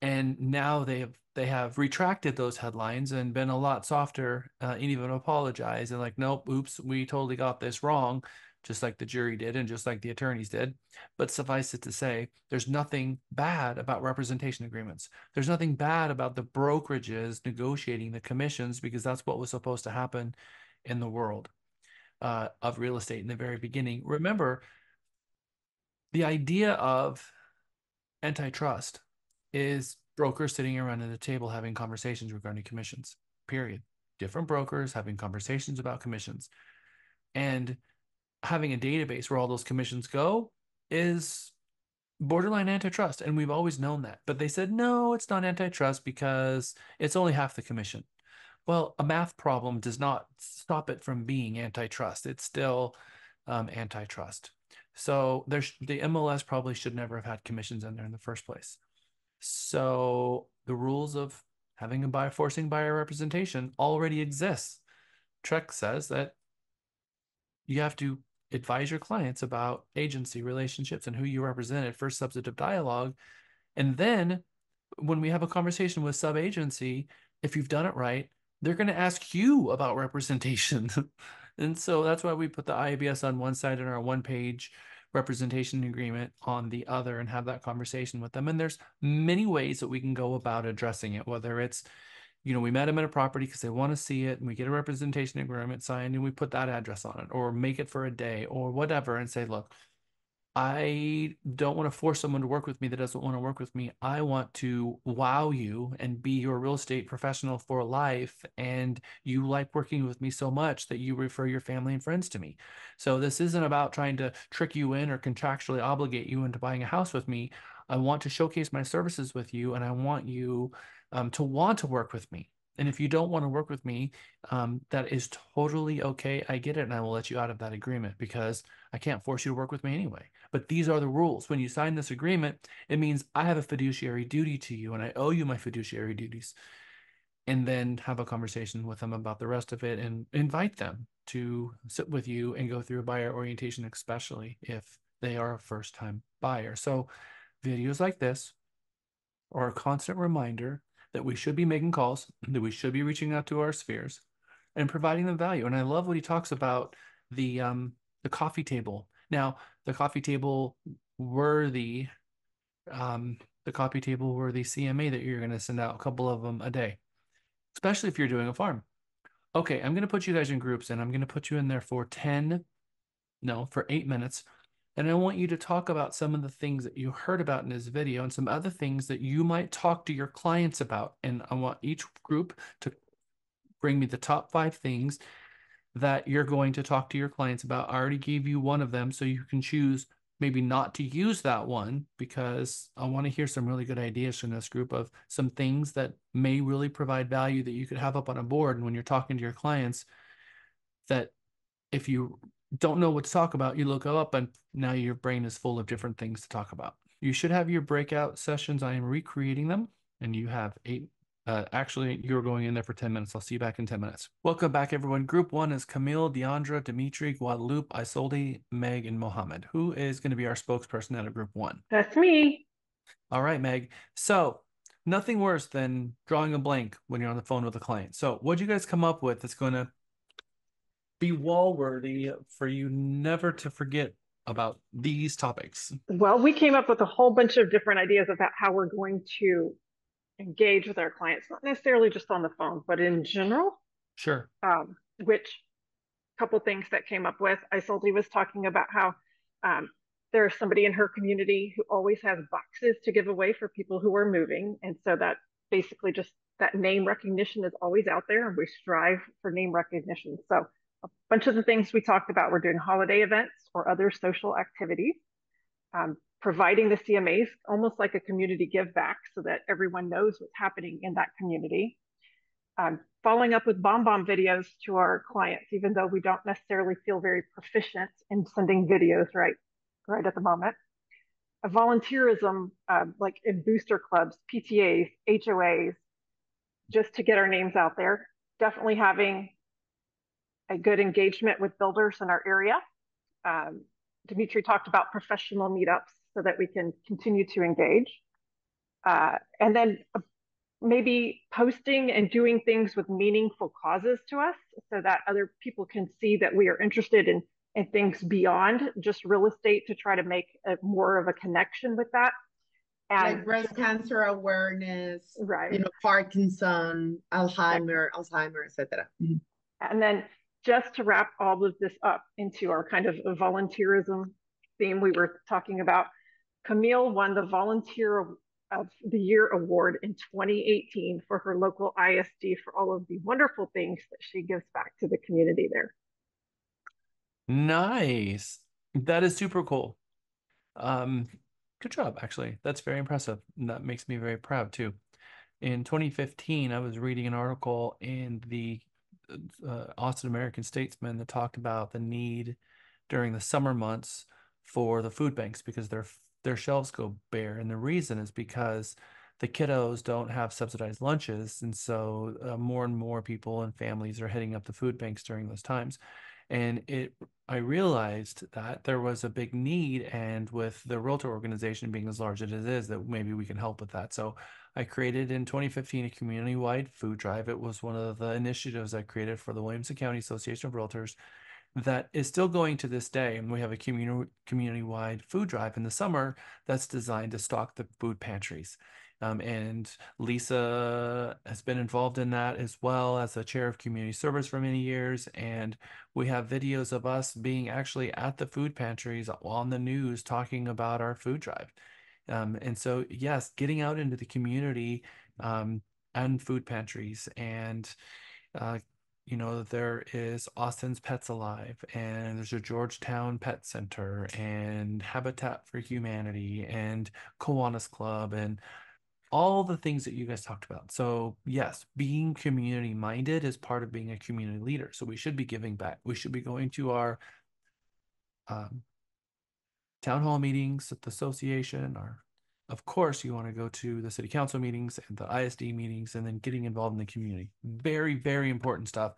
And now they have retracted those headlines and been a lot softer, and even apologized and like, nope, oops, we totally got this wrong, just like the jury did and just like the attorneys did. But suffice it to say, there's nothing bad about representation agreements. There's nothing bad about the brokerages negotiating the commissions, because that's what was supposed to happen in the world of real estate in the very beginning. Remember, the idea of antitrust is brokers sitting around at a table having conversations regarding commissions, period. Different brokers having conversations about commissions. And having a database where all those commissions go is borderline antitrust. And we've always known that. But they said, no, it's not antitrust because it's only half the commission. Well, a math problem does not stop it from being antitrust. It's still antitrust. So the MLS probably should never have had commissions in there in the first place. So the rules of having forcing buyer representation already exists. Trek says that you have to advise your clients about agency relationships and who you represent at first substantive dialogue. And then when we have a conversation with sub agency, if you've done it right, they're going to ask you about representation. And so that's why we put the IABS on one side and our one-page representation agreement on the other and have that conversation with them. And there's many ways that we can go about addressing it, whether it's, we met them at a property because they want to see it and we get a representation agreement signed and we put that address on it, or make it for a day or whatever, and say, look, I don't want to force someone to work with me that doesn't want to work with me. I want to wow you and be your real estate professional for life. And you like working with me so much that you refer your family and friends to me. So this isn't about trying to trick you in or contractually obligate you into buying a house with me. I want to showcase my services with you, and I want you to want to work with me. And if you don't want to work with me, that is totally okay. I get it. And I will let you out of that agreement because I can't force you to work with me anyway. But these are the rules. When you sign this agreement, it means I have a fiduciary duty to you and I owe you my fiduciary duties. And then have a conversation with them about the rest of it and invite them to sit with you and go through a buyer orientation, especially if they are a first-time buyer. So videos like this are a constant reminder that we should be making calls, that we should be reaching out to our spheres and providing them value. And I love what he talks about the coffee table. Now, the coffee table worthy, the coffee table worthy CMA that you're going to send out a couple of them a day, especially if you're doing a farm. Okay, I'm going to put you guys in groups and I'm going to put you in there for 8 minutes. And I want you to talk about some of the things that you heard about in this video and some other things that you might talk to your clients about. And I want each group to bring me the top 5 things that you're going to talk to your clients about. I already gave you one of them, so you can choose maybe not to use that one, because I want to hear some really good ideas from this group of some things that may really provide value that you could have up on a board. And when you're talking to your clients, that if you don't know what to talk about, you look up and now your brain is full of different things to talk about. You should have your breakout sessions. I am recreating them, and you have 8. Actually, you're going in there for 10 minutes. I'll see you back in 10 minutes. Welcome back, everyone. Group 1 is Camille, Deandra, Dimitri, Guadalupe, Isolde, Meg, and Mohammed. Who is going to be our spokesperson out of Group 1? That's me. All right, Meg. So nothing worse than drawing a blank when you're on the phone with a client. So what'd you guys come up with that's going to be wall-worthy for you never to forget about these topics? Well, we came up with a whole bunch of different ideas about how we're going to engage with our clients, not necessarily just on the phone, but in general. Sure. Which couple things that came up with. Isolde was talking about how there's somebody in her community who always has boxes to give away for people who are moving. And so that basically just that name recognition is always out there, and we strive for name recognition. So a bunch of the things we talked about, we're doing holiday events or other social activities, providing the CMAs almost like a community give back so that everyone knows what's happening in that community. Following up with BombBomb videos to our clients, even though we don't necessarily feel very proficient in sending videos right at the moment. A volunteerism, like in booster clubs, PTAs, HOAs, just to get our names out there. Definitely having a good engagement with builders in our area. Dimitri talked about professional meetups so that we can continue to engage. And then maybe posting and doing things with meaningful causes to us so that other people can see that we are interested in things beyond just real estate, to try to make more of a connection with that. And like breast cancer awareness, right, Parkinson, Alzheimer, etc. And then just to wrap all of this up into our kind of volunteerism theme we were talking about, Camille won the Volunteer of the Year award in 2018 for her local ISD for all of the wonderful things that she gives back to the community there. Nice. That is super cool. Good job, actually. That's very impressive. And that makes me very proud too. In 2015, I was reading an article in the Austin American Statesman that talked about the need during the summer months for the food banks because their shelves go bare, and the reason is because the kiddos don't have subsidized lunches, and so more and more people and families are hitting up the food banks during those times. And I realized that there was a big need, and with the Realtor organization being as large as it is, that maybe we can help with that. So I created in 2015 a community-wide food drive. It was one of the initiatives I created for the Williamson County Association of Realtors that is still going to this day. And we have a community-wide food drive in the summer that's designed to stock the food pantries. And Lisa has been involved in that as well as a chair of community service for many years. And we have videos of us being actually at the food pantries on the news talking about our food drive. And so, yes, getting out into the community and food pantries and there is Austin's Pets Alive, and there's a Georgetown Pet Center, and Habitat for Humanity, and Kiwanis Club, and all the things that you guys talked about. So, yes, being community minded is part of being a community leader. So, we should be giving back. We should be going to our town hall meetings at the association, or of course, you want to go to the city council meetings and the ISD meetings, and then getting involved in the community. Very, very important stuff.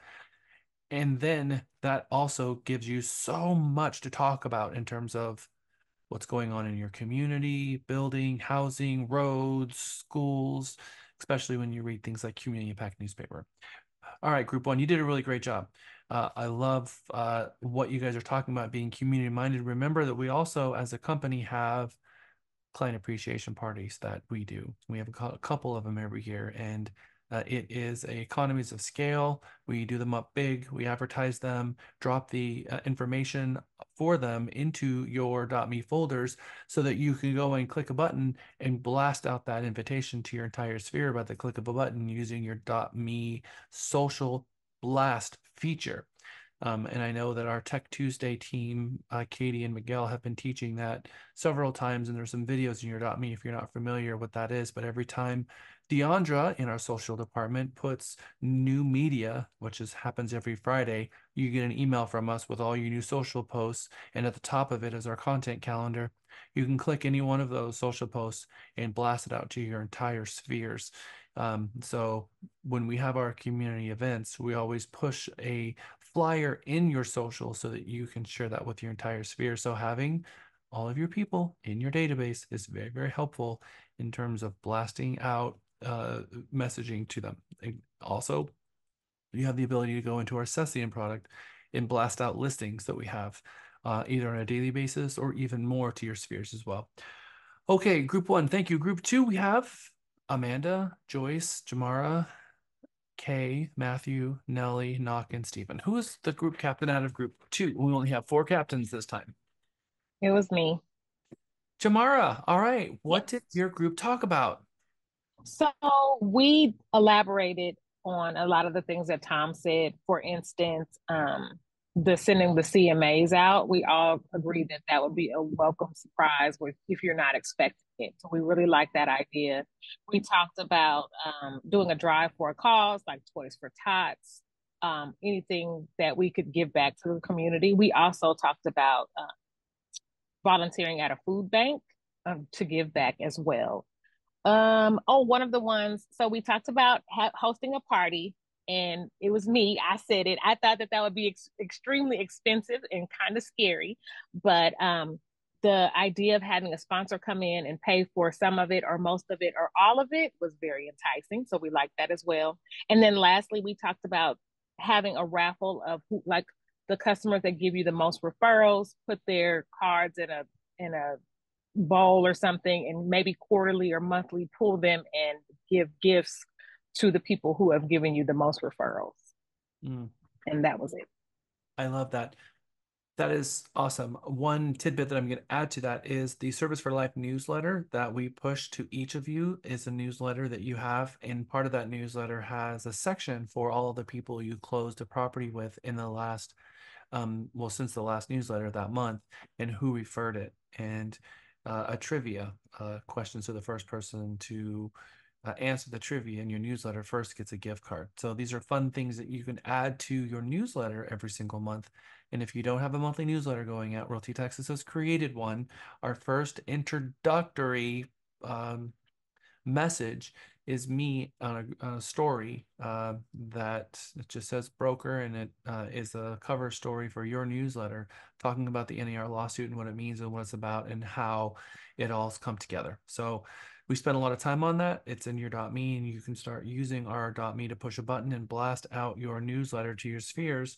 And then that also gives you so much to talk about in terms of what's going on in your community, building, housing, roads, schools, especially when you read things like Community Impact Newspaper. All right, Group 1, you did a really great job. I love what you guys are talking about, being community minded. Remember that we also, as a company, have client appreciation parties that we do. We have a couple of them every year, and it is economies of scale. We do them up big, we advertise them, drop the information for them into your .me folders so that you can go and click a button and blast out that invitation to your entire sphere by the click of a button using your .me social blast feature. And I know that our Tech Tuesday team, Katie and Miguel, have been teaching that several times, and there's some videos in your .me if you're not familiar what that is. But every time Deandra in our social department puts new media, which happens every Friday, you get an email from us with all your new social posts, and at the top of it is our content calendar. You can click any one of those social posts and blast it out to your entire spheres. So when we have our community events, we always push a flyer in your social so that you can share that with your entire sphere. So having all of your people in your database is very, very helpful in terms of blasting out messaging to them. Also, you have the ability to go into our Cessian product and blast out listings that we have either on a daily basis or even more to your spheres as well. Okay, Group 1, thank you. Group 2, we have Amanda, Joyce, Jamara, Kay, Matthew, Nellie, Knock, and Stephen. Who is the group captain out of Group 2? We only have 4 captains this time. It was me. Jamara, all right. What did your group talk about? So we elaborated on a lot of the things that Tom said. For instance, the sending the CMAs out, we all agreed that that would be a welcome surprise if you're not expecting it. So we really like that idea. We talked about doing a drive for a cause like Toys for Tots, anything that we could give back to the community. We also talked about volunteering at a food bank to give back as well. One of the ones, so we talked about hosting a party, and it was me. I said it. I thought that would be extremely expensive and kind of scary, but the idea of having a sponsor come in and pay for some of it or most of it or all of it was very enticing. So we liked that as well. And then lastly, we talked about having a raffle of like the customers that give you the most referrals, put their cards in a bowl or something, and maybe quarterly or monthly pull them and give gifts to the people who have given you the most referrals. And that was it. I love that. That is awesome. One tidbit that I'm going to add to that is the Service for Life newsletter that we push to each of you is a newsletter that you have, and part of that newsletter has a section for all of the people you closed a property with in the last since the last newsletter that month, and who referred it, and a trivia question. So the first person to answer the trivia in your newsletter first gets a gift card. So these are fun things that you can add to your newsletter every single month. And if you don't have a monthly newsletter going out, Realty Texas has created one. Our first introductory message is me on a story that it just says broker, and it is a cover story for your newsletter talking about the NAR lawsuit and what it means and what it's about and how it all's come together. So we spent a lot of time on that. It's in your .me, and you can start using our .me to push a button and blast out your newsletter to your spheres,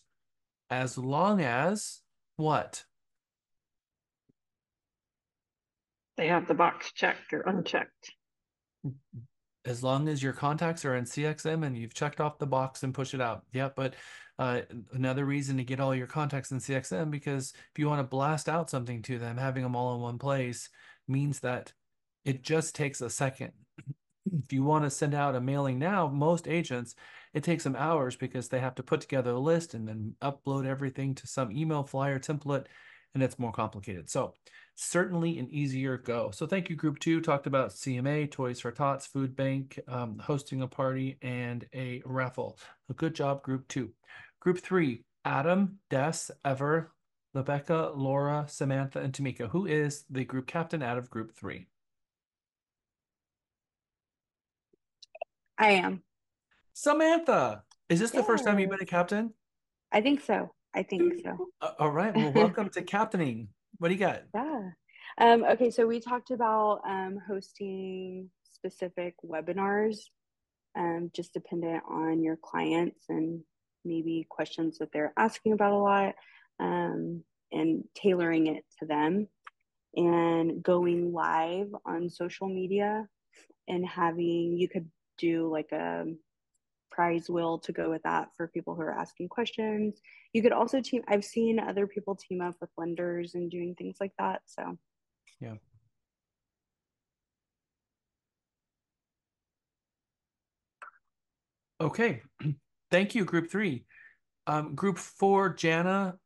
as long as what? They have the box checked or unchecked. As long as your contacts are in CXM and you've checked off the box and push it out. Yeah, but another reason to get all your contacts in CXM, because if you want to blast out something to them, having them all in one place means that it just takes a second. If you want to send out a mailing now, most agents, it takes them hours because they have to put together a list and then upload everything to some email flyer template, and it's more complicated. So certainly an easier go. So thank you, Group 2. Talked about CMA, Toys for Tots, Food Bank, hosting a party, and a raffle. A good job, Group 2. Group 3, Adam, Des, Ever, Rebecca, Laura, Samantha, and Tamika. Who is the group captain out of Group 3? I am. Samantha, is this the first time you've Yes. been a captain? I think so. I think so. All right. Well, welcome to captaining. What do you got? Yeah. Okay, so we talked about hosting specific webinars, just dependent on your clients and maybe questions that they're asking about a lot, and tailoring it to them, and going live on social media, and having, you could do like a prize wheel to go with that for people who are asking questions. You could also team, I've seen other people team up with lenders and doing things like that. So yeah. Okay. Thank you, Group 3. Group 4, Jana,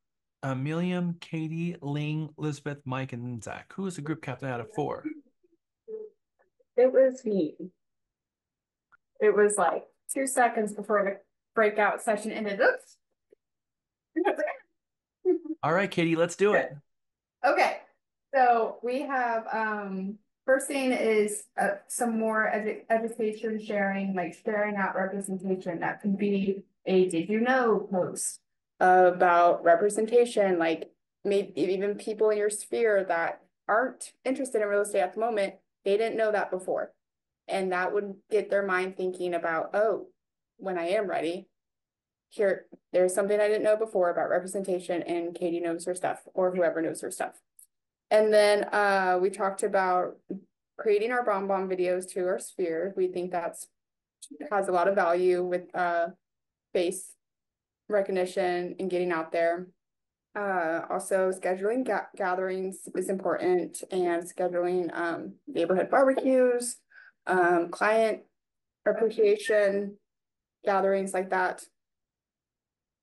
Milliam, Katie, Ling, Elizabeth, Mike, and Zach. Who is the group captain out of 4? It was me. It was like 2 seconds before the breakout session ended. Oops. All right, Katie, let's do it. Okay. So we have first thing is some more education sharing, like sharing out representation. That can be a did you know post about representation, like maybe even people in your sphere that aren't interested in real estate at the moment, they didn't know that before. And that would get their mind thinking about, oh, when I am ready, there's something I didn't know before about representation, and Katie knows her stuff, or whoever knows her stuff. And then we talked about creating our BombBomb videos to our sphere. We think that's has a lot of value with face recognition and getting out there. Also scheduling gatherings is important, and scheduling neighborhood barbecues, client appreciation gatherings like that.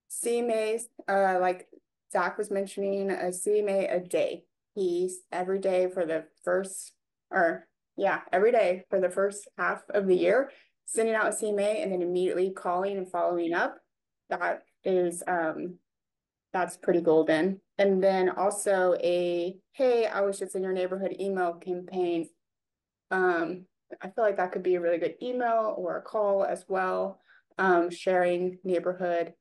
CMAs, like Zach was mentioning, a CMA a day. He's every day for the first, every day for the first half of the year, sending out a CMA and then immediately calling and following up. That is, that's pretty golden. And then also hey, I was just in your neighborhood email campaign. I feel like that could be a really good email or a call as well. Sharing neighborhood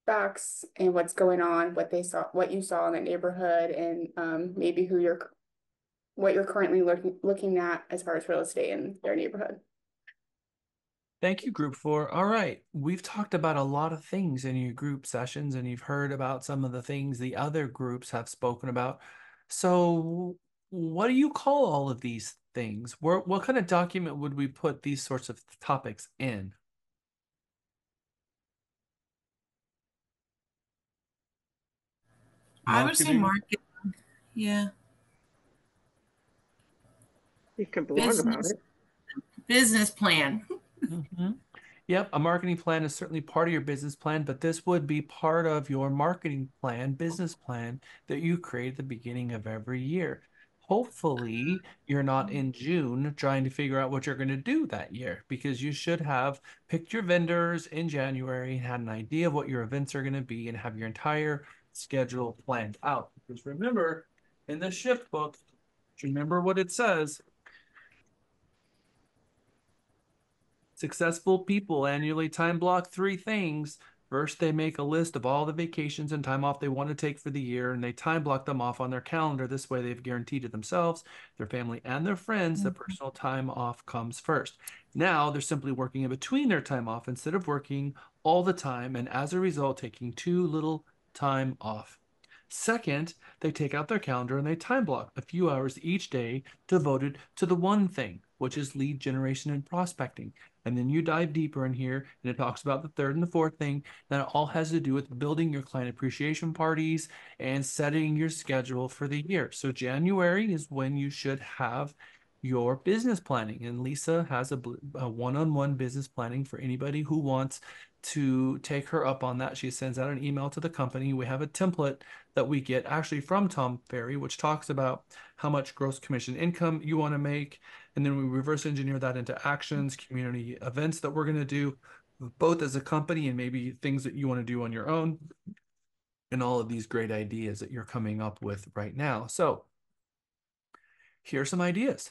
facts and what's going on, what you saw in that neighborhood, and maybe what you're currently looking at as far as real estate in their neighborhood. Thank you, Group 4. All right. We've talked about a lot of things in your group sessions, and you've heard about some of the things the other groups have spoken about. So what do you call all of these things? What kind of document would we put these sorts of topics in? I would say marketing. Yeah. You could blog about it. Business plan. Mm-hmm. Yep, a marketing plan is certainly part of your business plan, but this would be part of your marketing plan, business plan that you create at the beginning of every year. Hopefully, you're not in June trying to figure out what you're going to do that year, because you should have picked your vendors in January and had an idea of what your events are going to be and have your entire schedule planned out. Because remember, in the shift book, remember what it says. Successful people annually time block 3 things. First, they make a list of all the vacations and time off they want to take for the year, and they time block them off on their calendar. This way, they've guaranteed to themselves, their family, and their friends that personal time off comes first. Now, they're simply working in between their time off instead of working all the time, and as a result, taking too little time off. Second, they take out their calendar and they time block a few hours each day devoted to the one thing, which is lead generation and prospecting. And then you dive deeper in here and it talks about the third and the fourth thing. That all has to do with building your client appreciation parties and setting your schedule for the year. So January is when you should have your business planning. And Lisa has a one-on-one business planning for anybody who wants to take her up on that. She sends out an email to the company. We have a template that we get actually from Tom Ferry, which talks about how much gross commission income you want to make. And then we reverse engineer that into actions, community events that we're going to do, both as a company and maybe things that you want to do on your own, and all of these great ideas that you're coming up with right now. So here are some ideas.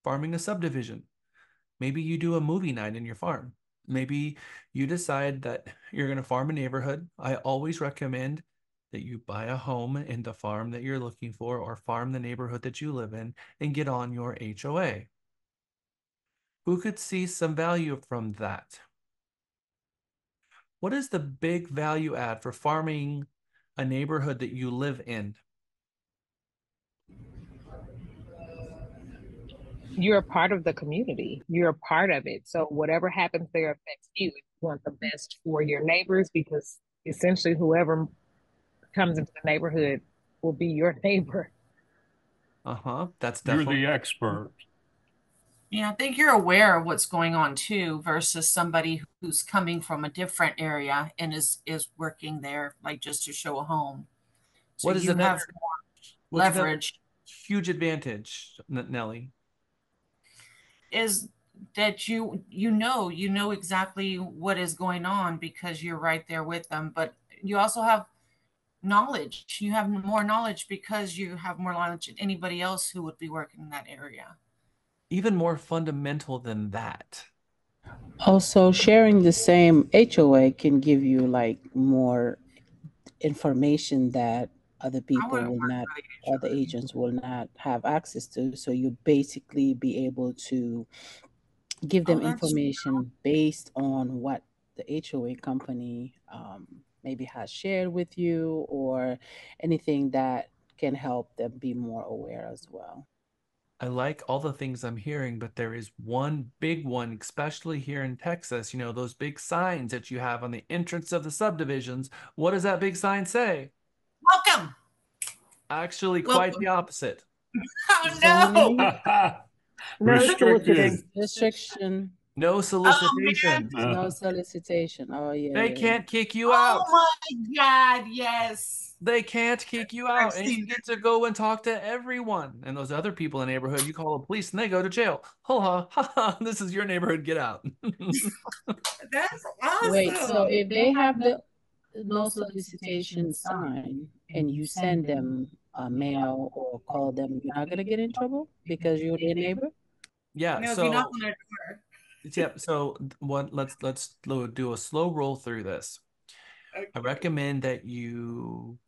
Farming a subdivision. Maybe you do a movie night in your farm. Maybe you decide that you're going to farm a neighborhood. I always recommend that you buy a home in the farm that you're looking for, or farm the neighborhood that you live in, and get on your HOA. Who could see some value from that? What is the big value add for farming a neighborhood that you live in? You're a part of the community. You're a part of it. So whatever happens there affects you. You want the best for your neighbors, because essentially whoever comes into the neighborhood will be your neighbor. That's You're definitely the expert. Yeah, I think you're aware of what's going on too, versus somebody who's coming from a different area and is working there, like just to show a home. So What is you have more what's the leverage. huge advantage, Nelly? Is that you know exactly what is going on because you're right there with them, but you also have knowledge. You have more knowledge because you have more knowledge than anybody else who would be working in that area. Even more fundamental than that. Also, sharing the same HOA can give you like more information that other people will not, other agents will not have access to. So you basically be able to give them information based on what the HOA company maybe has shared with you, or anything that can help them be more aware as well. I like all the things I'm hearing, but there is one big one, especially here in Texas, those big signs that you have on the entrance of the subdivisions. What does that big sign say? Welcome. Actually, quite the opposite. Oh no. No Restricted. Restriction. No solicitation. No solicitation. Oh yeah. They can't kick you Oh out. my God, yes. They can't kick you out, and you get to go and talk to everyone. And those other people in the neighborhood, you call the police and they go to jail. Ha ha ha! This is your neighborhood. Get out. That's awesome. Wait, so if they have the no solicitation sign and you send them a mail or call them, you're not gonna get in trouble because you're their neighbor? Yeah. No, if So you knock on their door. yeah. So let's do a slow roll through this. I recommend that you,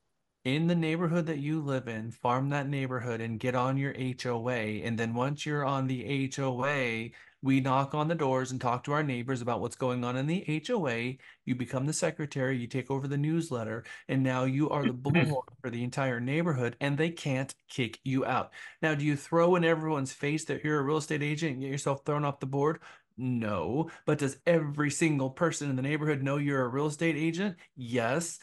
in the neighborhood that you live in, farm that neighborhood and get on your HOA. And then once you're on the HOA, we knock on the doors and talk to our neighbors about what's going on in the HOA. You become the secretary, you take over the newsletter, and now you are the bullhorn for the entire neighborhood, and they can't kick you out. Now, do you throw in everyone's face that you're a real estate agent and get yourself thrown off the board? No. But does every single person in the neighborhood know you're a real estate agent? Yes.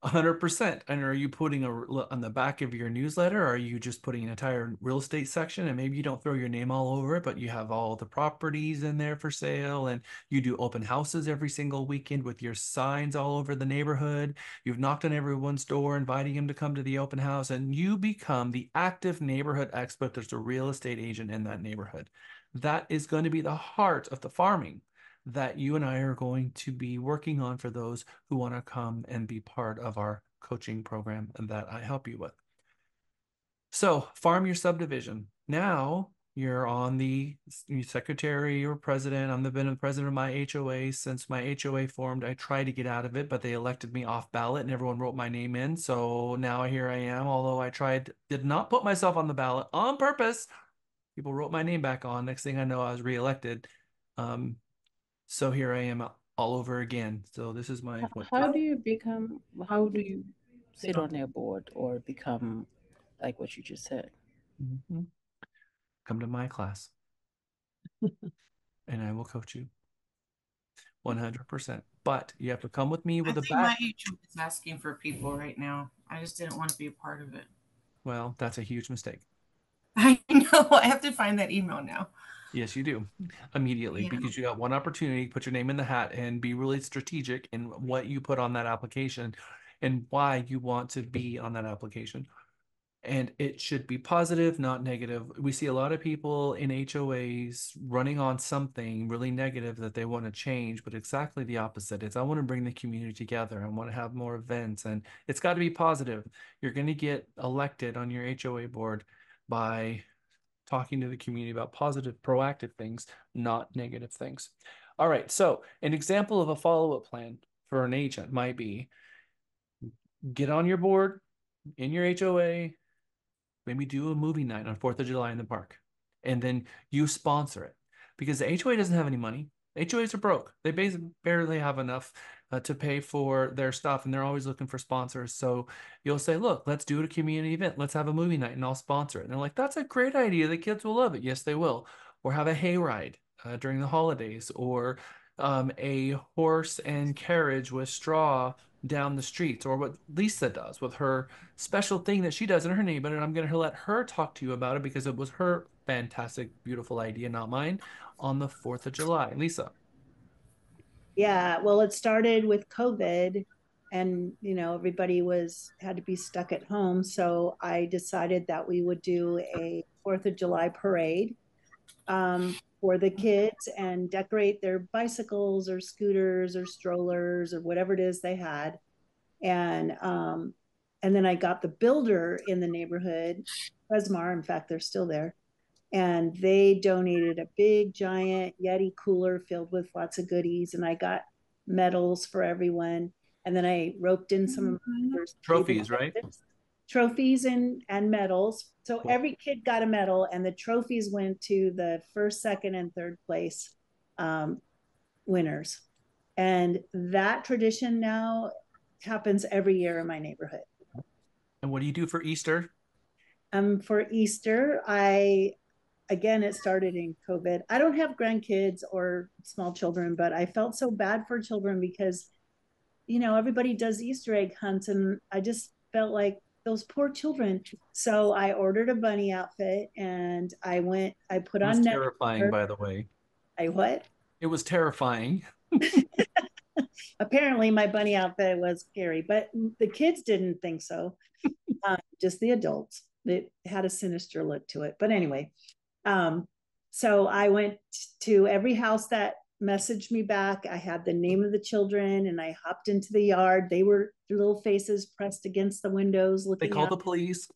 100%. And are you putting on the back of your newsletter? Or are you just putting an entire real estate section, and maybe you don't throw your name all over it, but you have all the properties in there for sale, and you do open houses every single weekend with your signs all over the neighborhood. You've knocked on everyone's door, inviting them to come to the open house, and you become the active neighborhood expert. There's a real estate agent in that neighborhood. That is going to be the heart of the farming that you and I are going to be working on for those who want to come and be part of our coaching program and that I help you with. So farm your subdivision. Now you're on the secretary or president. I've been the president of my HOA since my HOA formed. I tried to get out of it, but they elected me off ballot and everyone wrote my name in. So now here I am, although did not put myself on the ballot on purpose. People wrote my name back on. Next thing I know, I was reelected. So here I am all over again. So this is my How do you become, how do you sit on their board or become like what you just said? Mm-hmm. Come to my class and I will coach you 100%. But you have to come with me I with a think my back. agent is asking for people right now. I just didn't want to be a part of it. Well, that's a huge mistake. I know. I have to find that email now. Yes, you do immediately, Yeah. because you got one opportunity, put your name in the hat and be really strategic in what you put on that application and why you want to be on that application. And it should be positive, not negative. We see a lot of people in HOAs running on something really negative that they want to change, but exactly the opposite. It's I want to bring the community together. I want to have more events, and it's got to be positive. You're going to get elected on your HOA board by talking to the community about positive, proactive things, not negative things. All right. So an example of a follow-up plan for an agent might be get on your board in your HOA, maybe do a movie night on 4th of July in the park, and then you sponsor it because the HOA doesn't have any money. HOAs are broke. They basically barely have enough to pay for their stuff, and they're always looking for sponsors. So you'll say, look, let's do a community event. Let's have a movie night, and I'll sponsor it. And they're like, that's a great idea. The kids will love it. Yes, they will. Or have a hayride during the holidays, or a horse and carriage with straw down the streets, or what Lisa does with her special thing that she does in her neighborhood. And I'm going to let her talk to you about it because it was her fantastic, beautiful idea, not mine, on the 4th of July. Lisa. Yeah, well, it started with COVID and everybody had to be stuck at home, so I decided that we would do a 4th of July parade for the kids and decorate their bicycles or scooters or strollers or whatever it is they had. And then I got the builder in the neighborhood, Resmar, in fact, they're still there, and they donated a big giant Yeti cooler filled with lots of goodies, and I got medals for everyone. And then I roped in some of my trophies, right? Trophies and medals. So cool. Every kid got a medal, and the trophies went to the first, second, and third place winners. And that tradition now happens every year in my neighborhood. And what do you do for Easter? For Easter, again, it started in COVID. I don't have grandkids or small children, but I felt so bad for children because, everybody does Easter egg hunts, and I just felt like those poor children. So I ordered a bunny outfit, and I put on. It was terrifying, by the way. I what? It was terrifying. Apparently my bunny outfit was scary, but the kids didn't think so. Just the adults. It had a sinister look to it. But anyway, so I went to every house that messaged me back. I had the name of the children, and I hopped into the yard. Their little faces pressed against the windows looking. They called the police.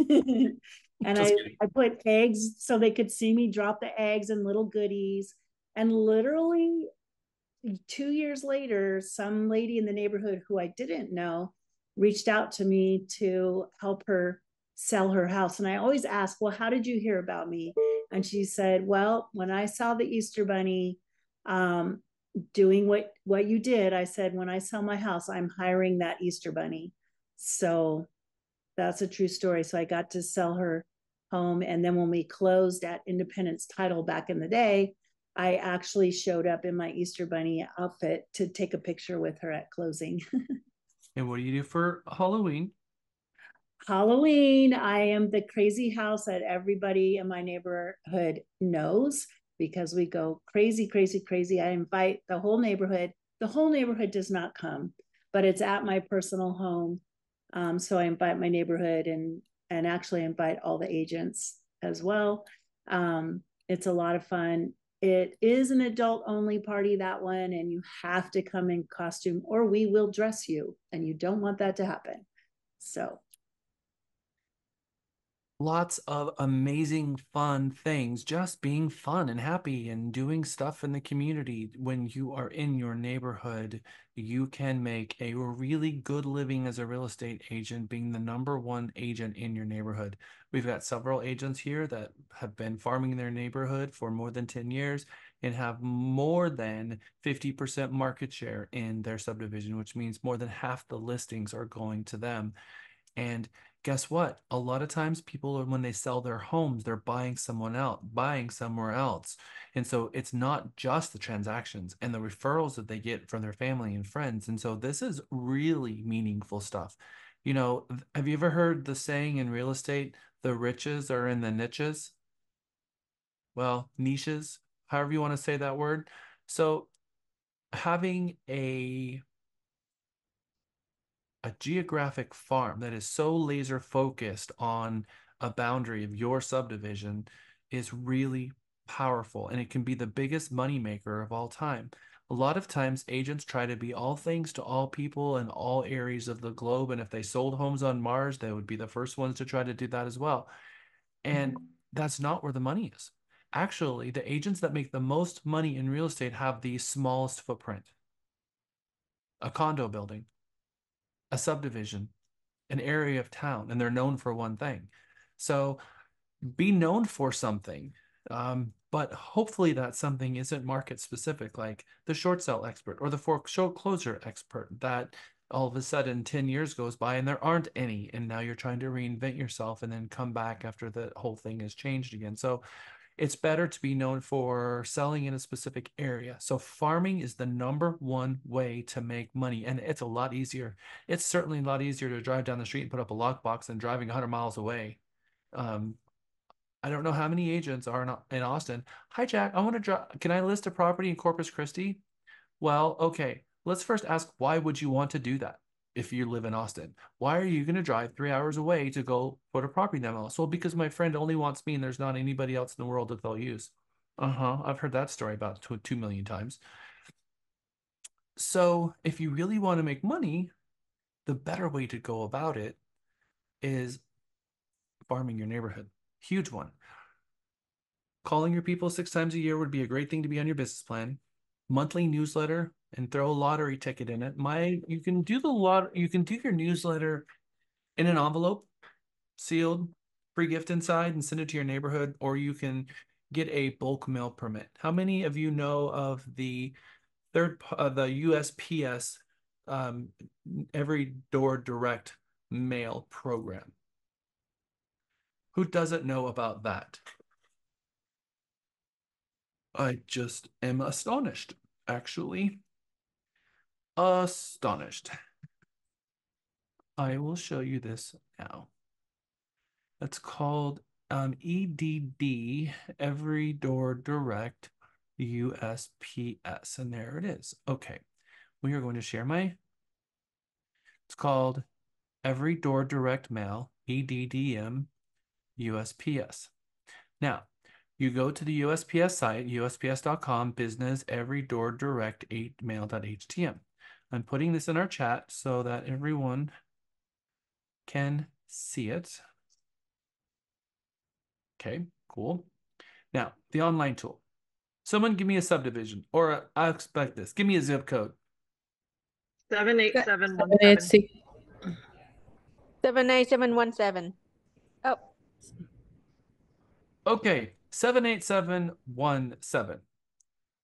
And I put eggs so they could see me drop the eggs and little goodies. And literally 2 years later, some lady in the neighborhood who I didn't know reached out to me to help her sell her house. And I always ask, well, how did you hear about me? And she said, well, when I saw the Easter Bunny doing what you did, I said, when I sell my house, I'm hiring that Easter Bunny. So that's a true story. So I got to sell her home. And then when we closed at Independence Title back in the day, I actually showed up in my Easter Bunny outfit to take a picture with her at closing. And what do you do for Halloween? Halloween, I am the crazy house that everybody in my neighborhood knows because we go crazy, crazy, crazy. I invite the whole neighborhood. The whole neighborhood does not come, but it's at my personal home. So I invite my neighborhood and actually invite all the agents as well. It's a lot of fun. It is an adult only party, that one, and you have to come in costume or we will dress you, and you don't want that to happen. So Lots of amazing fun things, just being fun and happy and doing stuff in the community. When you are in your neighborhood, you can make a really good living as a real estate agent, being the #1 agent in your neighborhood. We've got several agents here that have been farming in their neighborhood for more than 10 years and have more than 50% market share in their subdivision, which means more than half the listings are going to them. And guess what? A lot of times people, when they sell their homes, they're buying buying somewhere else. And so it's not just the transactions and the referrals that they get from their family and friends. And so this is really meaningful stuff. You know, have you ever heard the saying in real estate, the riches are in the niches? Well, niches, however you want to say that word. So having a geographic farm that is so laser focused on a boundary of your subdivision is really powerful, and it can be the biggest moneymaker of all time. A lot of times agents try to be all things to all people in all areas of the globe, and if they sold homes on Mars, they would be the first ones to try to do that as well. And that's not where the money is. Actually, the agents that make the most money in real estate have the smallest footprint. A condo building, a subdivision, an area of town, and they're known for one thing. So be known for something. But hopefully that something isn't market specific, like the short sale expert or the foreclosure expert that all of a sudden 10 years goes by and there aren't any. And now you're trying to reinvent yourself and then come back after the whole thing has changed again. So it's better to be known for selling in a specific area. So farming is the #1 way to make money, and it's a lot easier. It's certainly a lot easier to drive down the street and put up a lockbox than driving 100 miles away. Um, I don't know how many agents are in Austin. Hi, Jack. I want to drive. Can I list a property in Corpus Christi? Well, okay. Let's first ask, why would you want to do that if you live in Austin? Why are you going to drive 3 hours away to go put a property in MLS? Well, because my friend only wants me and there's not anybody else in the world that they'll use. I've heard that story about 2 million times. So if you really want to make money, the better way to go about it is farming your neighborhood. Huge one. Calling your people 6 times a year would be a great thing to be on your business plan. Monthly newsletter and throw a lottery ticket in it. You can do you can do your newsletter in an envelope, sealed, free gift inside, and send it to your neighborhood, or you can get a bulk mail permit. How many of you know of the the USPS every door direct mail program? Who doesn't know about that? I just am astonished, actually. Astonished. I will show you this now. That's called EDD, Every Door Direct USPS. And there it is. Okay. We are going to share it's called Every Door Direct Mail, EDDM USPS. Now, you go to the USPS site, usps.com, business every door direct 8 mail.htm. I'm putting this in our chat so that everyone can see it. Okay, cool. Now, the online tool. Someone give me a subdivision, or I expect this. Give me a zip code. 78717. 78717. Oh, Okay, 78717.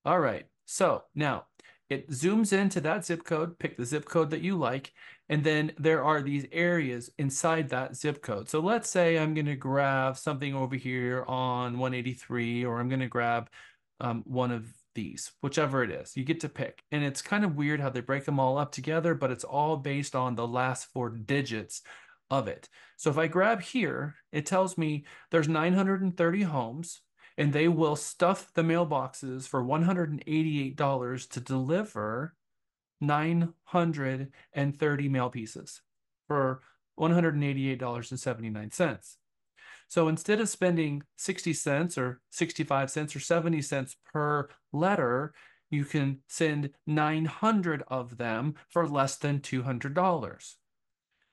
All right. So now it zooms into that zip code, pick the zip code that you like, and then there are these areas inside that zip code. So let's say I'm going to grab something over here on 183, or I'm going to grab one of these, whichever it is. You get to pick. And it's kind of weird how they break them all up together, but it's all based on the last 4 digits of it. So if I grab here, it tells me there's 930 homes, and they will stuff the mailboxes for $188 to deliver 930 mail pieces for $188.79. So instead of spending 60 cents or 65 cents or 70 cents per letter, you can send 900 of them for less than $200.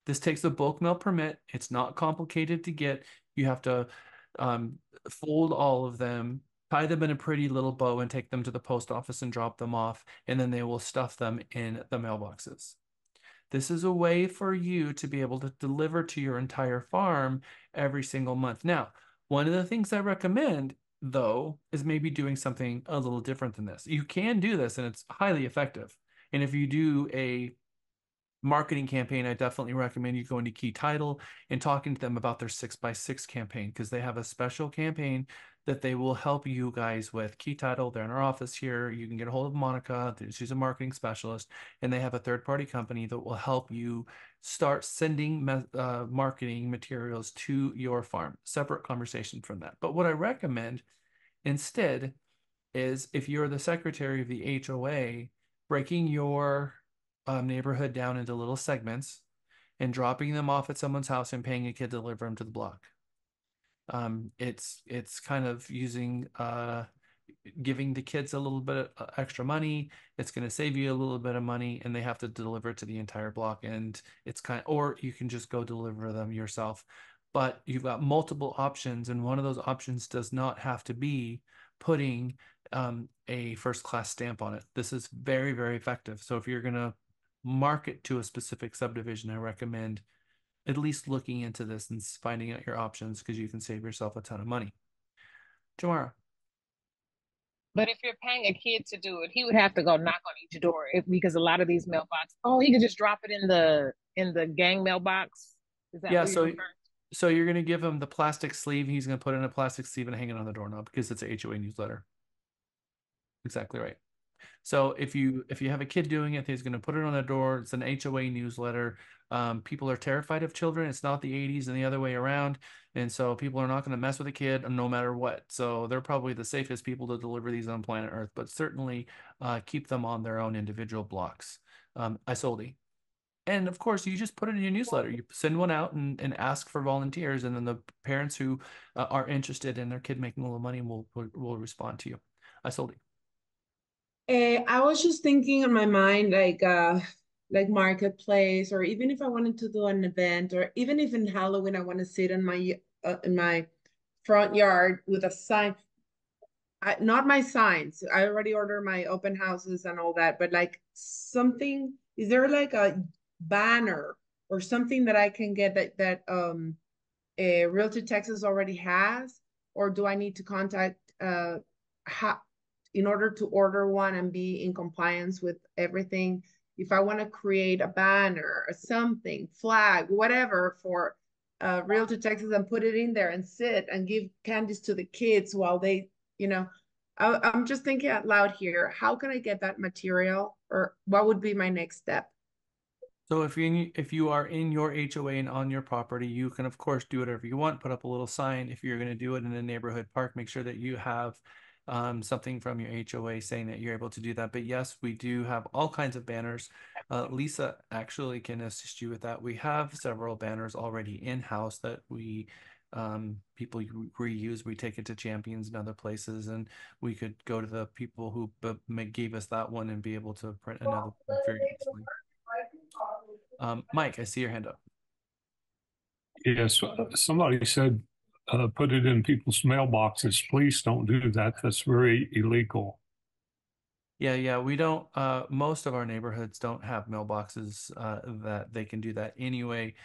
This takes a bulk mail permit. It's not complicated to get. You have to fold all of them, tie them in a pretty little bow, and take them to the post office and drop them off, and then they will stuff them in the mailboxes. This is a way for you to be able to deliver to your entire farm every single month. Now, one of the things I recommend, though, is maybe doing something a little different than this. You can do this, and it's highly effective. And if you do a marketing campaign, I definitely recommend you going to Key Title and talking to them about their 6x6 campaign, because they have a special campaign that they will help you guys with. Key Title, they're in our office here. You can get a hold of Monica. She's a marketing specialist, and they have a third-party company that will help you start sending marketing materials to your farm. Separate conversation from that. But what I recommend instead is, if you're the secretary of the HOA, breaking your neighborhood down into little segments and dropping them off at someone's house and paying a kid to deliver them to the block. It's kind of using giving the kids a little bit of extra money. It's going to save you a little bit of money, and they have to deliver it to the entire block. And it's or you can just go deliver them yourself. But you've got multiple options, and one of those options does not have to be putting a first-class stamp on it. This is very, very effective. So if you're going to market to a specific subdivision, I recommend at least looking into this and finding out your options, because you can save yourself a ton of money. Jamara. But if you're paying a kid to do it, he would have to go knock on each door because a lot of these mailboxes, he could just drop it in the gang mailbox. Is that Yeah, what you're referring? so you're going to give him the plastic sleeve. He's going to put it in a plastic sleeve and hang it on the doorknob, because it's a HOA newsletter. Exactly right. So if you have a kid doing it, he's going to put it on the door. It's an HOA newsletter. People are terrified of children. It's not the 80s and the other way around. And so people are not going to mess with a kid no matter what. So they're probably the safest people to deliver these on planet Earth, but certainly keep them on their own individual blocks. Isolde. And of course, you just put it in your newsletter. You send one out and ask for volunteers, and then the parents who are interested in their kid making a little money will respond to you. Isolde. I was just thinking in my mind, like marketplace, or even if I wanted to do an event, or even if in Halloween I want to sit in my front yard with a sign. Not my signs. I already ordered my open houses and all that, but like something. Is there like a banner or something that I can get that Realty Texas already has, or do I need to contact in order to order one and be in compliance with everything? If I want to create a banner or something, flag, whatever for Realty Texas, and put it in there and sit and give candies to the kids while they, I'm just thinking out loud here. How can I get that material, or what would be my next step? So if you are in your HOA and on your property, you can of course do whatever you want. Put up a little sign. If you're going to do it in a neighborhood park, make sure that you have something from your HOA saying that you're able to do that. But yes, we do have all kinds of banners. Lisa actually can assist you with that. We have several banners already in-house that people reuse. We take it to Champions and other places, and we could go to the people who gave us that one and be able to print another one very easily. Mike, I see your hand up. Yes, somebody said put it in people's mailboxes. Please don't do that. That's very illegal. Yeah, we don't, most of our neighborhoods don't have mailboxes that they can do that anyway.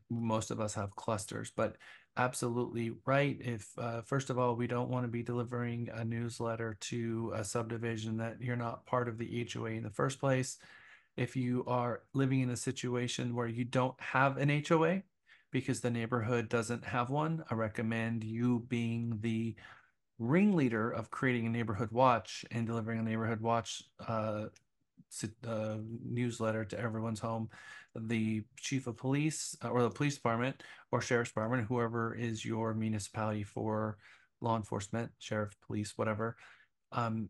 Most of us have clusters, but absolutely right. If first of all, we don't want to be delivering a newsletter to a subdivision that you're not part of the HOA in the first place. If you are living in a situation where you don't have an HOA because the neighborhood doesn't have one, I recommend you being the ringleader of creating a neighborhood watch and delivering a neighborhood watch newsletter to everyone's home. The chief of police or the police department or sheriff's department, whoever is your municipality for law enforcement, sheriff, police, whatever,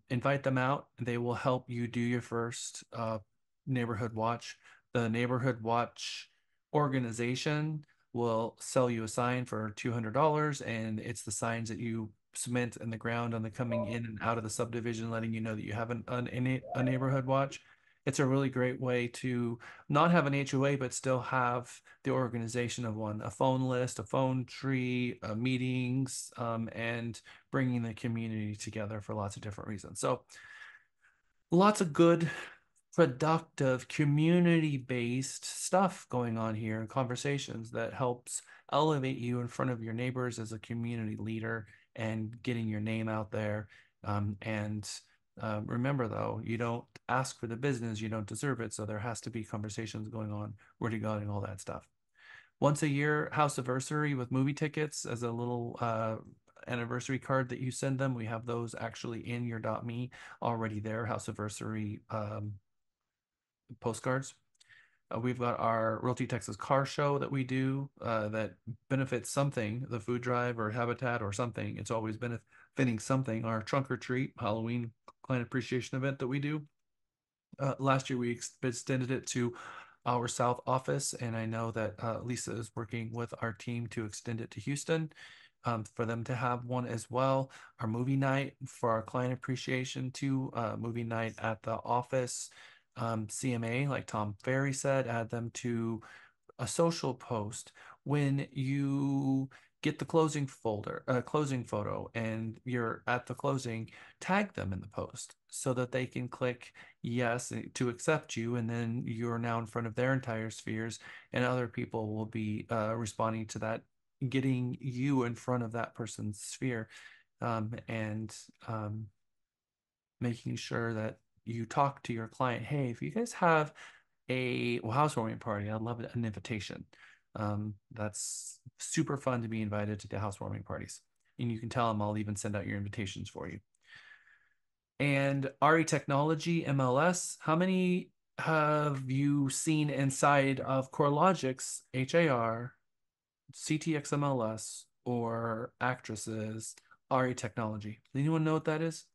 invite them out. They will help you do your first neighborhood watch. The neighborhood watch organization will sell you a sign for $200, and it's the signs that you cement in the ground on the coming in and out of the subdivision, letting you know that you have a neighborhood watch. It's a really great way to not have an HOA, but still have the organization of one, a phone list, a phone tree, meetings, and bringing the community together for lots of different reasons. So lots of good, productive, community-based stuff going on here, and conversations that helps elevate you in front of your neighbors as a community leader and getting your name out there. Remember, though, you don't ask for the business, you don't deserve it. So there has to be conversations going on regarding all that stuff. Once a year, house anniversary with movie tickets as a little anniversary card that you send them. We have those actually in your .me already there, house anniversary postcards. We've got our Realty Texas car show that we do that benefits something, the food drive or Habitat or something. It's always benefiting something. Our trunk or treat Halloween client appreciation event that we do. Last year we extended it to our South office, and I know that Lisa is working with our team to extend it to Houston for them to have one as well. Our movie night for our client appreciation too, movie night at the office. CMA, like Tom Ferry said, add them to a social post. When you get the closing photo, and you're at the closing, tag them in the post so that they can click yes to accept you, and then you're now in front of their entire spheres, and other people will be responding to that, getting you in front of that person's sphere, and making sure that you talk to your client. Hey, if you guys have a housewarming party, I'd love an invitation. That's super fun to be invited to the housewarming parties. And you can tell them I'll even send out your invitations for you. And RE Technology MLS, how many have you seen inside of CoreLogic's HAR, CTX MLS, or Actresses RE Technology? Does anyone know what that is?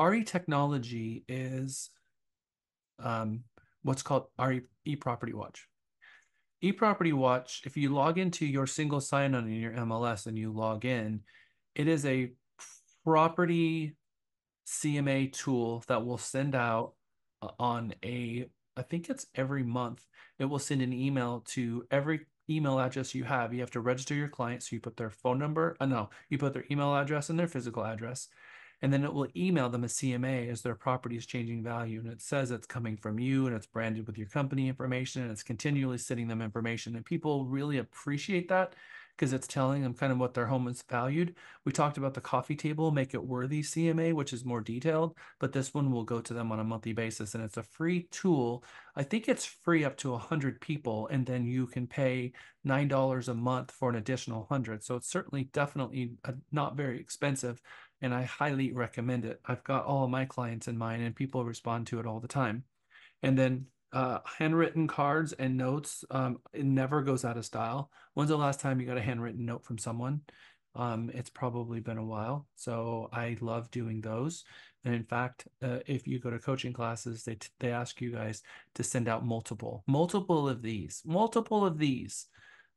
RE Technology is what's called RE eProperty Watch. eProperty Watch, if you log into your single sign-on in your MLS and you log in, it is a property CMA tool that will send out I think it's every month, it will send an email to every email address you have. You have to register your client, so you put their phone number, you put their email address and their physical address, and then it will email them a CMA as their property is changing value. And it says it's coming from you, and it's branded with your company information, and it's continually sending them information. And people really appreciate that because it's telling them kind of what their home is valued. We talked about the coffee table, make it worthy CMA, which is more detailed, but this one will go to them on a monthly basis, and it's a free tool. I think it's free up to 100 people, and then you can pay $9 a month for an additional 100. So it's certainly definitely not very expensive, and I highly recommend it. I've got all of my clients in mind, and people respond to it all the time. And then handwritten cards and notes, it never goes out of style. When's the last time you got a handwritten note from someone? It's probably been a while. So I love doing those. And in fact, if you go to coaching classes, they ask you guys to send out multiple of these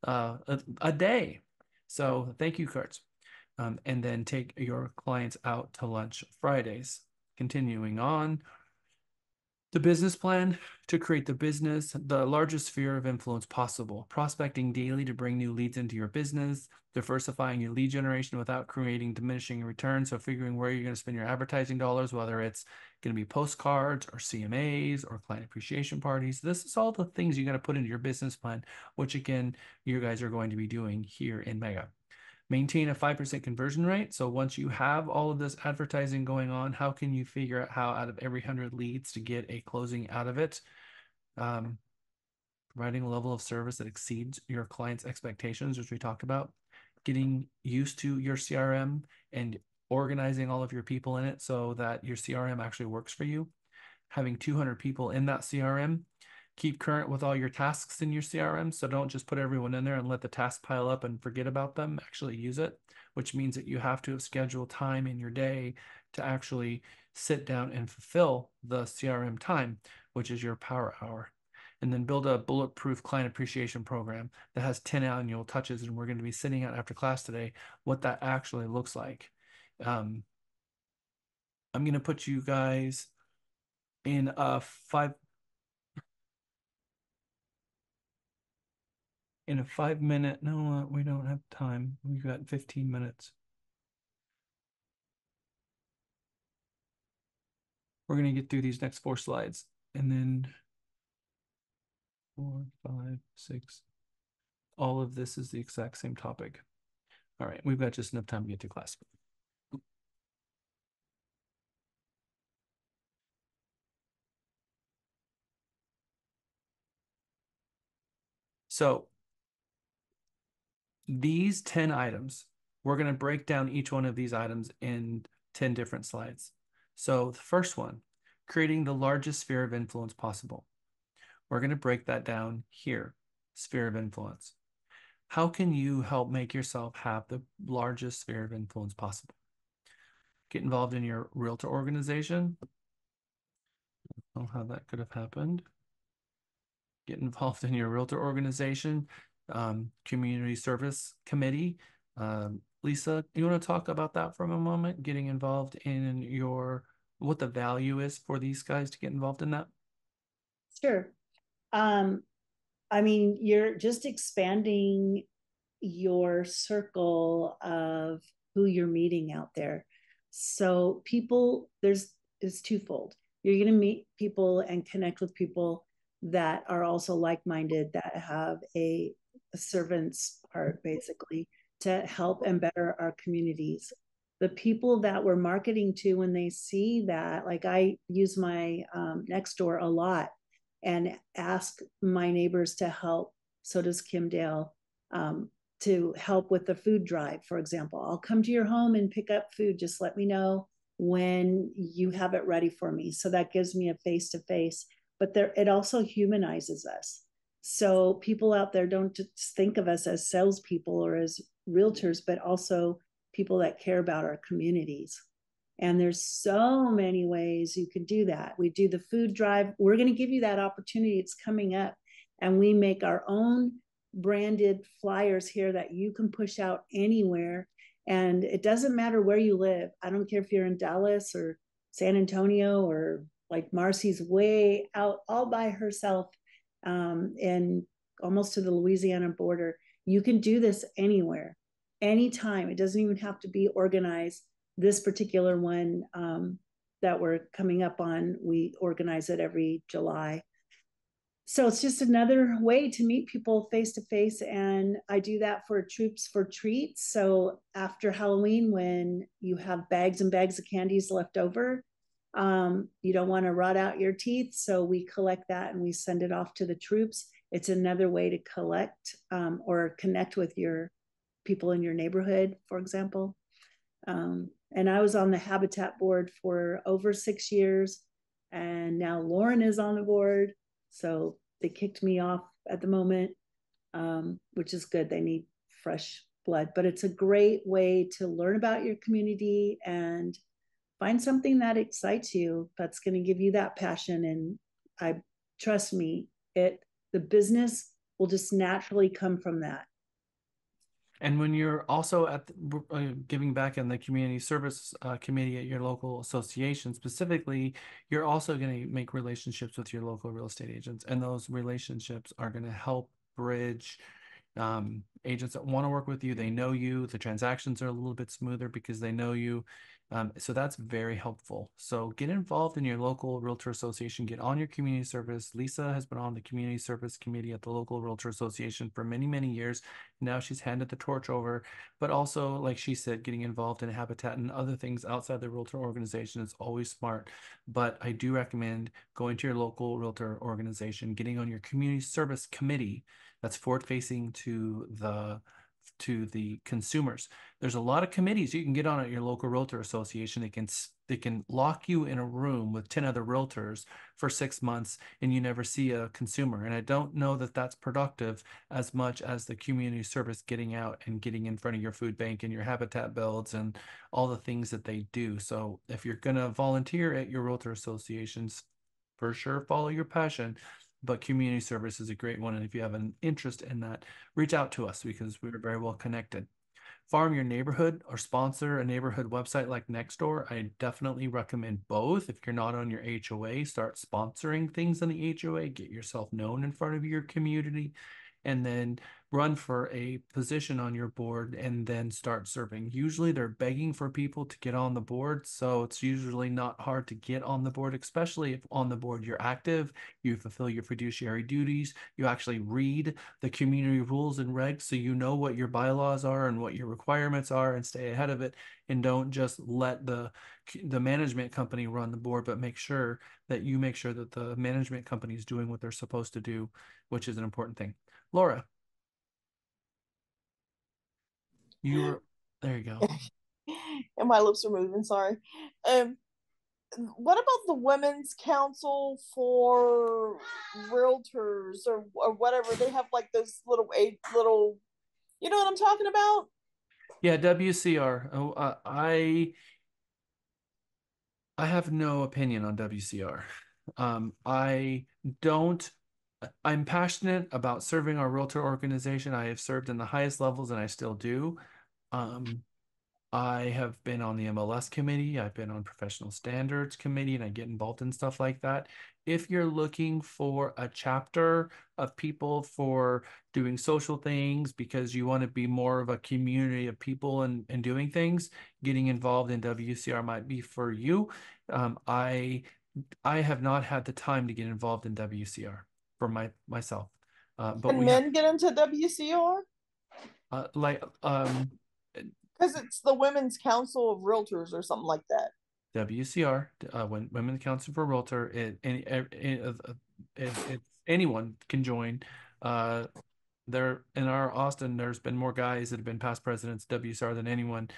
a day. So thank you cards. And then take your clients out to lunch Fridays. Continuing on, the business plan to create the largest sphere of influence possible. Prospecting daily to bring new leads into your business. Diversifying your lead generation without creating diminishing returns. So figuring where you're going to spend your advertising dollars, whether it's going to be postcards or CMAs or client appreciation parties. This is all the things you got to put into your business plan, which again, you guys are going to be doing here in Mega. Maintain a 5% conversion rate. So once you have all of this advertising going on, how can you figure out how out of every 100 leads to get a closing out of it? providing a level of service that exceeds your client's expectations, which we talked about, getting used to your CRM and organizing all of your people in it so that your CRM actually works for you, having 200 people in that CRM, keep current with all your tasks in your CRM. So don't just put everyone in there and let the tasks pile up and forget about them. Actually use it, which means that you have to schedule time in your day to actually sit down and fulfill the CRM time, which is your power hour. And then build a bulletproof client appreciation program that has 10 annual touches. And we're going to be sitting out after class today what that actually looks like. I'm going to put you guys in a 5 minute. No, we don't have time. We've got 15 minutes. We're going to get through these next 4 slides and then 4, 5, 6. All of this is the exact same topic. All right, we've got just enough time to get to class. So these 10 items, we're going to break down each one of these items in 10 different slides. So the first one, creating the largest sphere of influence possible. We're going to break that down here, sphere of influence. How can you help make yourself have the largest sphere of influence possible? Get involved in your realtor organization. I don't know how that could have happened. Get involved in your realtor organization, community service committee. Lisa, you want to talk about that for a moment? Getting involved in what the value is for these guys to get involved in that? Sure. I mean, you're just expanding your circle of who you're meeting out there. So people, it's twofold. You're going to meet people and connect with people that are also like-minded, that have a servant's heart, basically, to help and better our communities. The people that we're marketing to, when they see that, like I use my next door a lot and ask my neighbors to help. So does Kim Dale, to help with the food drive, for example. I'll come to your home and pick up food. Just let me know when you have it ready for me. So that gives me a face-to-face, but it also humanizes us. So people out there don't just think of us as salespeople or as realtors, but also people that care about our communities. And there's so many ways you could do that. We do the food drive. We're going to give you that opportunity. It's coming up. And we make our own branded flyers here that you can push out anywhere. And it doesn't matter where you live. I don't care if you're in Dallas or San Antonio, or like Marcy's way out all by herself, and almost to the Louisiana border. You can do this anywhere, anytime. It doesn't even have to be organized. This particular one that we're coming up on, we organize it every July. So it's just another way to meet people face to face. And I do that for Troops for Treats. So after Halloween, when you have bags and bags of candies left over, you don't want to rot out your teeth. So we collect that and we send it off to the troops. It's another way to collect or connect with your people in your neighborhood, for example. And I was on the Habitat board for over 6 years. And now Lauren is on the board. So they kicked me off at the moment, which is good. They need fresh blood. But it's a great way to learn about your community and find something that excites you, that's going to give you that passion. And trust me, the business will just naturally come from that. And when you're also at giving back in the community service committee at your local association specifically, you're also going to make relationships with your local real estate agents. And those relationships are going to help bridge agents that want to work with you. They know you. The transactions are a little bit smoother because they know you. So that's very helpful. So get involved in your local realtor association. Get on your community service. Lisa has been on the community service committee at the local realtor association for many, many years. Now she's handed the torch over. But also, like she said, getting involved in Habitat and other things outside the realtor organization is always smart. But I do recommend going to your local realtor organization, getting on your community service committee that's forward facing to the consumers. There's a lot of committees you can get on at your local realtor association. They can lock you in a room with 10 other realtors for 6 months and you never see a consumer. And I don't know that that's productive as much as the community service getting out and getting in front of your food bank and your habitat builds and all the things that they do. So if you're going to volunteer at your realtor associations, for sure follow your passion, but community service is a great one. And if you have an interest in that, reach out to us because we're very well connected. Farm your neighborhood or sponsor a neighborhood website like Nextdoor. I definitely recommend both. If you're not on your HOA, start sponsoring things on the HOA, get yourself known in front of your community, and then run for a position on your board and then start serving. Usually they're begging for people to get on the board, so it's usually not hard to get on the board, especially if on the board you're active, you fulfill your fiduciary duties, you actually read the community rules and regs so you know what your bylaws are and what your requirements are and stay ahead of it, and don't just let the management company run the board, but make sure that the management company is doing what they're supposed to do, which is an important thing. Laura, there you go. And my lips are moving, sorry. Um, what about the Women's Council for Realtors or whatever? They have like those little, you know what I'm talking about? Yeah, WCR. Oh, I have no opinion on WCR. I don't. I'm passionate about serving our realtor organization. I have served in the highest levels, and I still do. Um, I have been on the MLS committee. I've been on professional standards committee, and I get involved in stuff like that. If you're looking for a chapter of people for doing social things because you want to be more of a community of people and doing things, getting involved in WCR might be for you. I have not had the time to get involved in WCR for myself. But Can we have men get into WCR? like Because it's the Women's Council of Realtors or something like that. WCR, when Women Council for Realtor, anyone can join. There in our Austin, there's been more guys that have been past presidents WCR than anyone.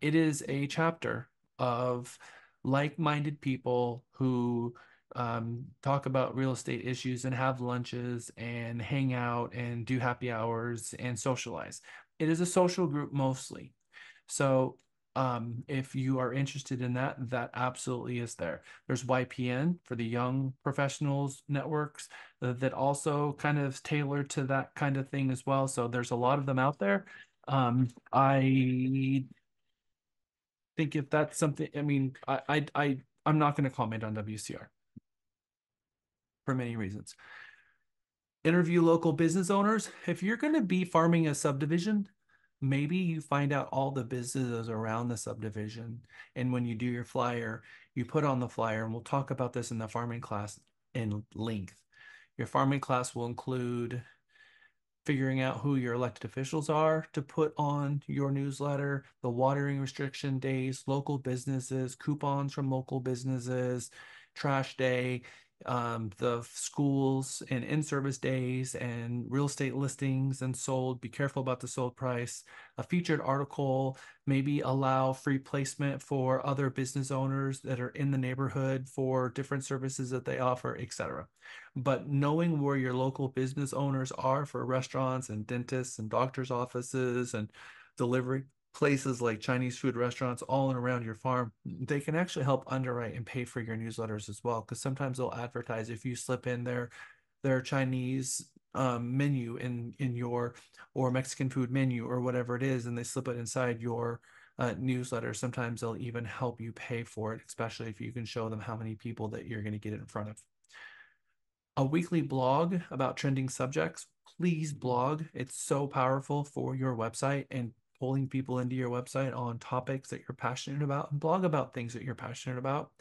It is a chapter of like-minded people who talk about real estate issues and have lunches and hang out and do happy hours and socialize. It is a social group mostly. So if you are interested in that, that absolutely is there. There's YPN for the young professionals networks that also kind of tailor to that kind of thing as well. So there's a lot of them out there. I think if that's something, I mean, I'm not going to comment on WCR for many reasons. Interview local business owners. If you're going to be farming a subdivision, maybe you find out all the businesses around the subdivision. And when you do your flyer, you put on the flyer, and we'll talk about this in the farming class in length. Your farming class will include figuring out who your elected officials are to put on your newsletter, the watering restriction days, local businesses, coupons from local businesses, trash day, the schools and in-service days and real estate listings and sold. Be careful about the sold price. A featured article, maybe allow free placement for other business owners that are in the neighborhood for different services that they offer, etc. But knowing where your local business owners are for restaurants and dentists and doctors' offices and delivery places like Chinese food restaurants all around your farm, they can actually help underwrite and pay for your newsletters as well. Because sometimes they'll advertise if you slip in their Chinese menu in your or Mexican food menu or whatever it is, and they slip it inside your newsletter. Sometimes they'll even help you pay for it, especially if you can show them how many people that you're going to get in front of. a weekly blog about trending subjects. Please blog. It's so powerful for your website and pulling people into your website on topics that you're passionate about, and blog about things that you're passionate about.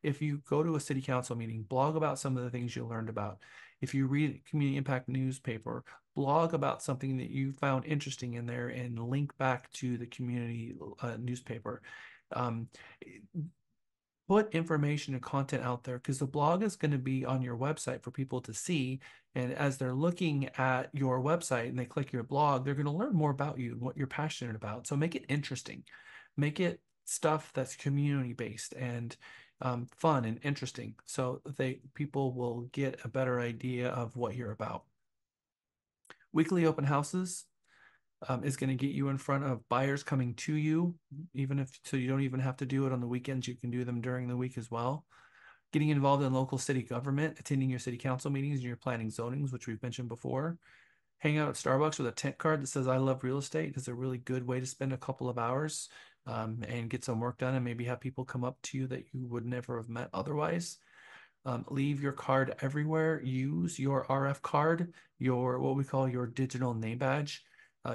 If you go to a city council meeting, blog about some of the things you learned about. If you read community impact newspaper, blog about something that you found interesting in there and link back to the community newspaper. Um, put information and content out there, because the blog is going to be on your website for people to see. And as they're looking at your website and they click your blog, they're going to learn more about you and what you're passionate about. So make it interesting, make it stuff that's community based and fun and interesting, so people will get a better idea of what you're about. Weekly open houses is going to get you in front of buyers coming to you, even if so you don't even have to do it on the weekends. You can do them during the week as well. Getting involved in local city government, attending your city council meetings and your planning zonings, which we've mentioned before. Hang out at Starbucks with a tent card that says "I love real estate" is a really good way to spend a couple of hours and get some work done, and maybe have people come up to you that you would never have met otherwise. Leave your card everywhere. Use your RF card, what we call your digital name badge,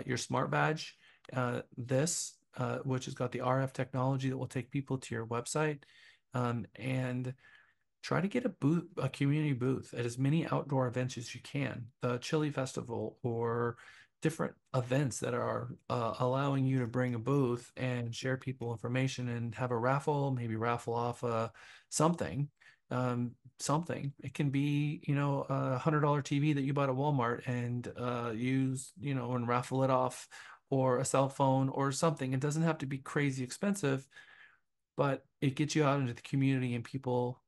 your smart badge. Which has got the RF technology that will take people to your website, and try to get a community booth at as many outdoor events as you can. The Chili Festival or different events that are allowing you to bring a booth and share people information and have a raffle, maybe raffle off something. Something. It can be, a $100 TV that you bought at Walmart and use, and raffle it off, or a cell phone or something. It doesn't have to be crazy expensive, but it gets you out into the community and people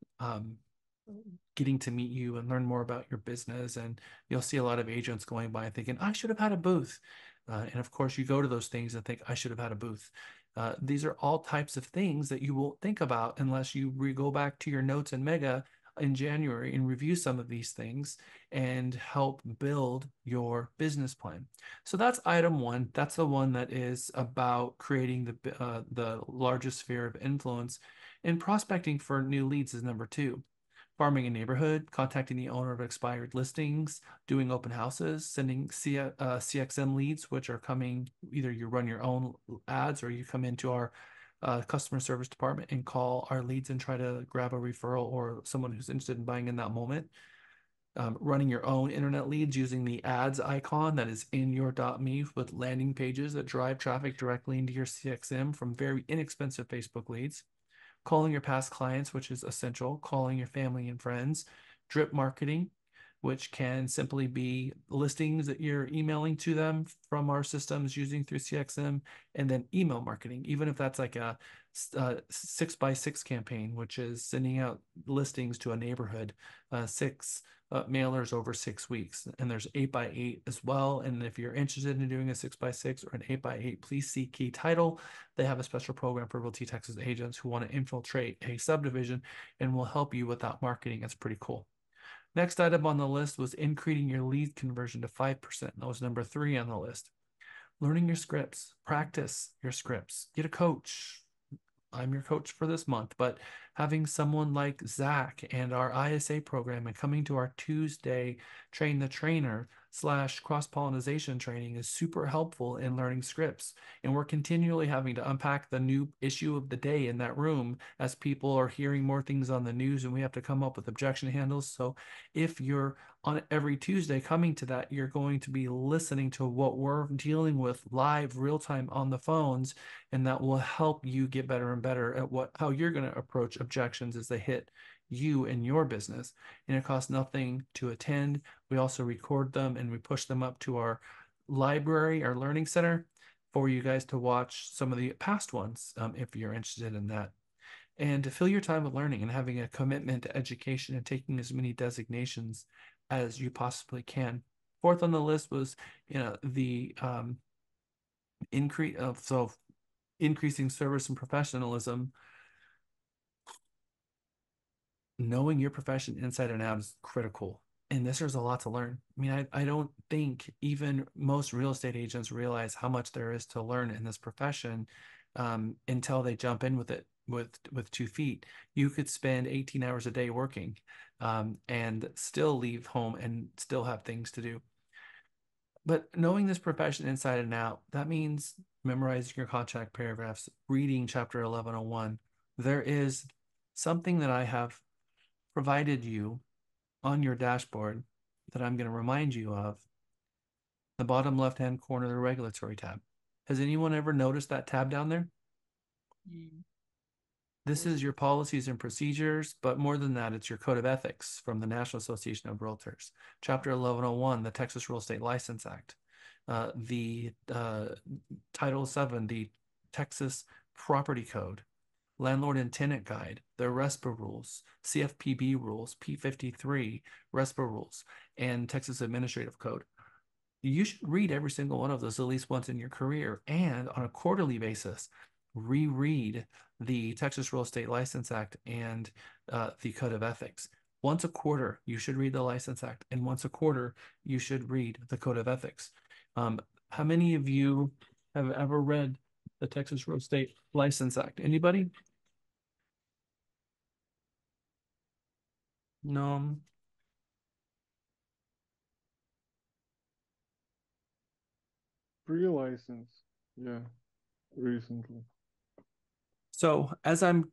getting to meet you and learn more about your business. And you'll see a lot of agents going by and thinking, I should have had a booth. And of course, you go to those things and think, I should have had a booth. These are all types of things that you won't think about unless you go back to your notes in Mega in January and review some of these things and help build your business plan. So that's item one. That's the one that is about creating the largest sphere of influence. And prospecting for new leads is number two. Farming a neighborhood, contacting the owner of expired listings, doing open houses, sending CXM leads, which are coming, either you run your own ads or you come into our customer service department and call our leads and try to grab a referral or someone who's interested in buying in that moment. Running your own internet leads using the ads icon that is in your .me with landing pages that drive traffic directly into your CXM from very inexpensive Facebook leads. Calling your past clients, which is essential, calling your family and friends. Drip marketing, which can simply be listings that you're emailing to them from our systems using through CXM, and then email marketing, even if that's like a 6x6 campaign, which is sending out listings to a neighborhood, six mailers over 6 weeks. And there's 8x8 as well. And if you're interested in doing a 6x6 or an 8x8, please see Key Title. They have a special program for Realty Texas agents who want to infiltrate a subdivision and will help you with that marketing. It's pretty cool. Next item on the list was increasing your lead conversion to 5%. That was number 3 on the list. Learning your scripts, practice your scripts, get a coach. I'm your coach for this month, but having someone like Zach and our ISA program and coming to our Tuesday Train the Trainer / cross-pollination training is super helpful in learning scripts. And we're continually having to unpack the new issue of the day in that room as people are hearing more things on the news and we have to come up with objection handles. So if you're on every Tuesday coming to that, you're going to be listening to what we're dealing with live, real time on the phones, and that will help you get better and better at how you're going to approach objections as they hit you and your business. And it costs nothing to attend. We also record them and we push them up to our library, our learning center, for you guys to watch some of the past ones if you're interested in that. And to fill your time with learning and having a commitment to education and taking as many designations as you possibly can. Fourth on the list was, the increasing service and professionalism. Knowing your profession inside and out is critical. And there's a lot to learn. I mean, I don't think even most real estate agents realize how much there is to learn in this profession until they jump in with it. with 2 feet. You could spend 18 hours a day working, and still leave home and still have things to do. But knowing this profession inside and out, that means memorizing your contract paragraphs, reading chapter 1101. There is something that I have provided you on your dashboard that I'm going to remind you of. The bottom left-hand corner of the regulatory tab. Has anyone ever noticed that tab down there? This is your policies and procedures, but more than that, it's your code of ethics from the National Association of Realtors. Chapter 1101, the Texas Real Estate License Act. The Title 7, the Texas Property Code. Landlord and Tenant Guide, the RESPA rules, CFPB rules, P53, RESPA rules, and Texas Administrative Code. You should read every single one of those at least once in your career, and on a quarterly basis, reread the Texas Real Estate License Act and the Code of Ethics. Once a quarter, you should read the License Act, and once a quarter, you should read the Code of Ethics. How many of you have ever read the Texas Real Estate License Act? Anybody? No. Pre-license, yeah, recently. So as I'm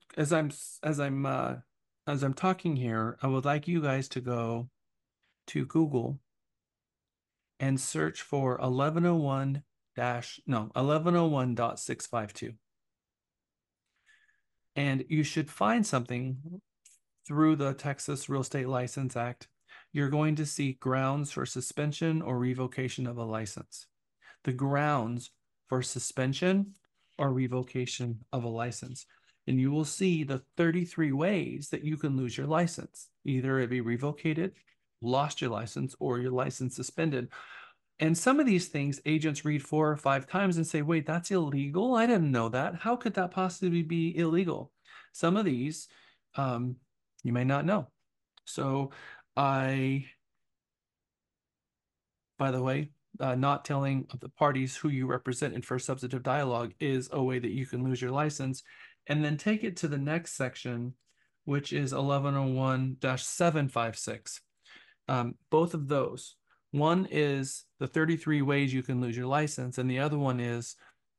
talking here, I would like you guys to go to Google and search for 1101.652. And you should find something through the Texas Real Estate License Act. You're going to see grounds for suspension or revocation of a license. The grounds for suspension or revocation of a license. And you will see the 33 ways that you can lose your license. Either it be revocated, lost your license, or your license suspended. And some of these things agents read 4 or 5 times and say, wait, that's illegal? I didn't know that. How could that possibly be illegal? Some of these you may not know. So by the way, not telling of the parties who you represent in first substantive dialogue is a way that you can lose your license. And then take it to the next section, which is 1101-756. Both of those. One is the 33 ways you can lose your license, and the other one is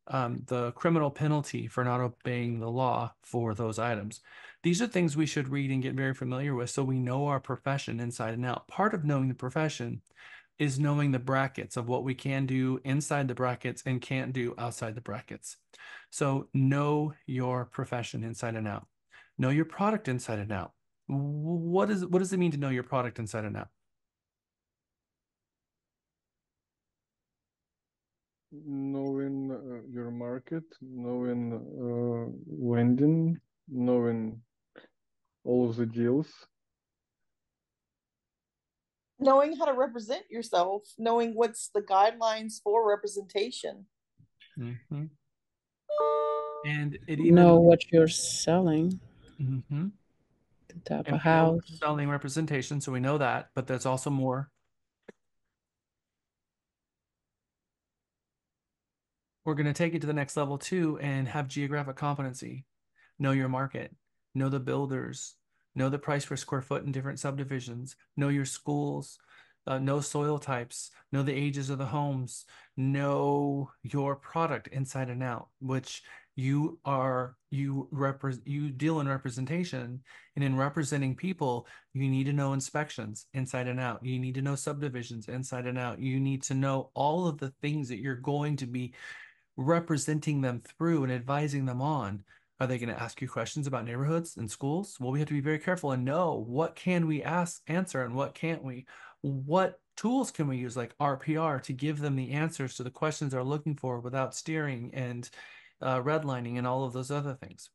the criminal penalty for not obeying the law for those items. These are things we should read and get very familiar with so we know our profession inside and out. Part of knowing the profession is knowing the brackets of what we can do inside the brackets and can't do outside the brackets. So know your profession inside and out. Know your product inside and out. What does it mean to know your product inside and out? Knowing your market, knowing lending, knowing all of the deals. Knowing how to represent yourself, knowing what's the guidelines for representation. Mm-hmm. And it Know even what you're selling. Mm-hmm. The type And of we know we're house. selling representation, so we know that, but there's also more. We're going to take it to the next level too and have geographic competency. Know your market, know the builders, know the price per square foot in different subdivisions, know your schools, know soil types, know the ages of the homes, know your product inside and out, which you deal in representation, and in representing people, you need to know inspections inside and out. You need to know subdivisions inside and out. You need to know all of the things that you're going to be representing them through and advising them on. Are they going to ask you questions about neighborhoods and schools? Well, we have to be very careful and know what can we answer and what can't we? What tools can we use like RPR to give them the answers to the questions they're looking for without steering and redlining and all of those other things?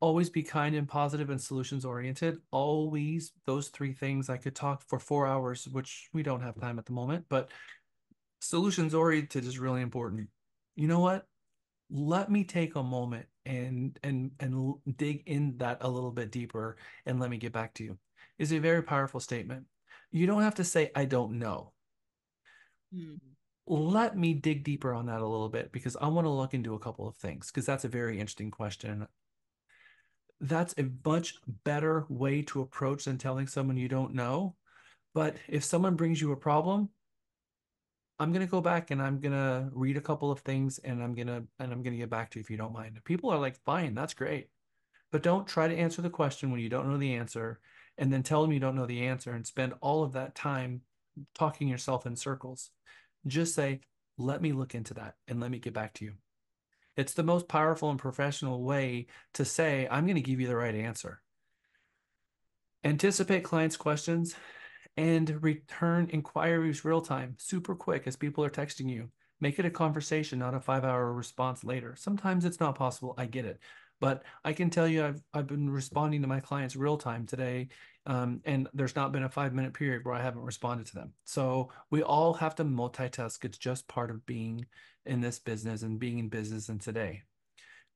Always be kind and positive and solutions oriented. Always those 3 things. I could talk for 4 hours, which we don't have time at the moment, but solutions oriented is really important. You know what? Let me take a moment and dig in that a little bit deeper, and let me get back to you. It's a very powerful statement. You don't have to say, I don't know. Let me dig deeper on that a little bit because I want to look into a couple of things because that's a very interesting question. That's a much better way to approach than telling someone you don't know. But if someone brings you a problem, I'm gonna go back and I'm gonna read a couple of things and I'm gonna get back to you if you don't mind. People are like, fine, that's great. But don't try to answer the question when you don't know the answer and then tell them you don't know the answer and spend all of that time talking yourself in circles. Just say, let me look into that and let me get back to you. It's the most powerful and professional way to say, I'm going to give you the right answer. Anticipate clients' questions and return inquiries real time, super quick as people are texting you. Make it a conversation, not a 5-hour response later. Sometimes it's not possible. I get it. But I can tell you, I've been responding to my clients real time today, and there's not been a 5-minute period where I haven't responded to them. So we all have to multitask. It's just part of being in this business and being in business in today.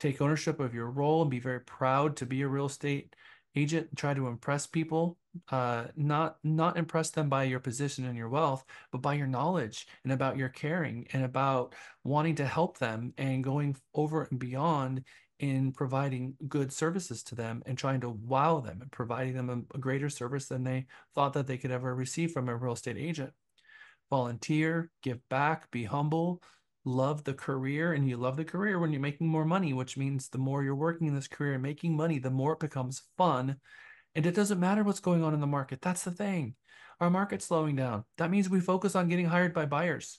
Take ownership of your role and be very proud to be a real estate agent. Try to impress people, not impress them by your position and your wealth, but by your knowledge and about your caring and about wanting to help them and going over and beyond in providing good services to them and trying to wow them and providing them a greater service than they thought that they could ever receive from a real estate agent. Volunteer, give back, be humble, love the career. And you love the career when you're making more money, which means the more you're working in this career and making money, the more it becomes fun. And it doesn't matter what's going on in the market. That's the thing. Our market's slowing down. That means we focus on getting hired by buyers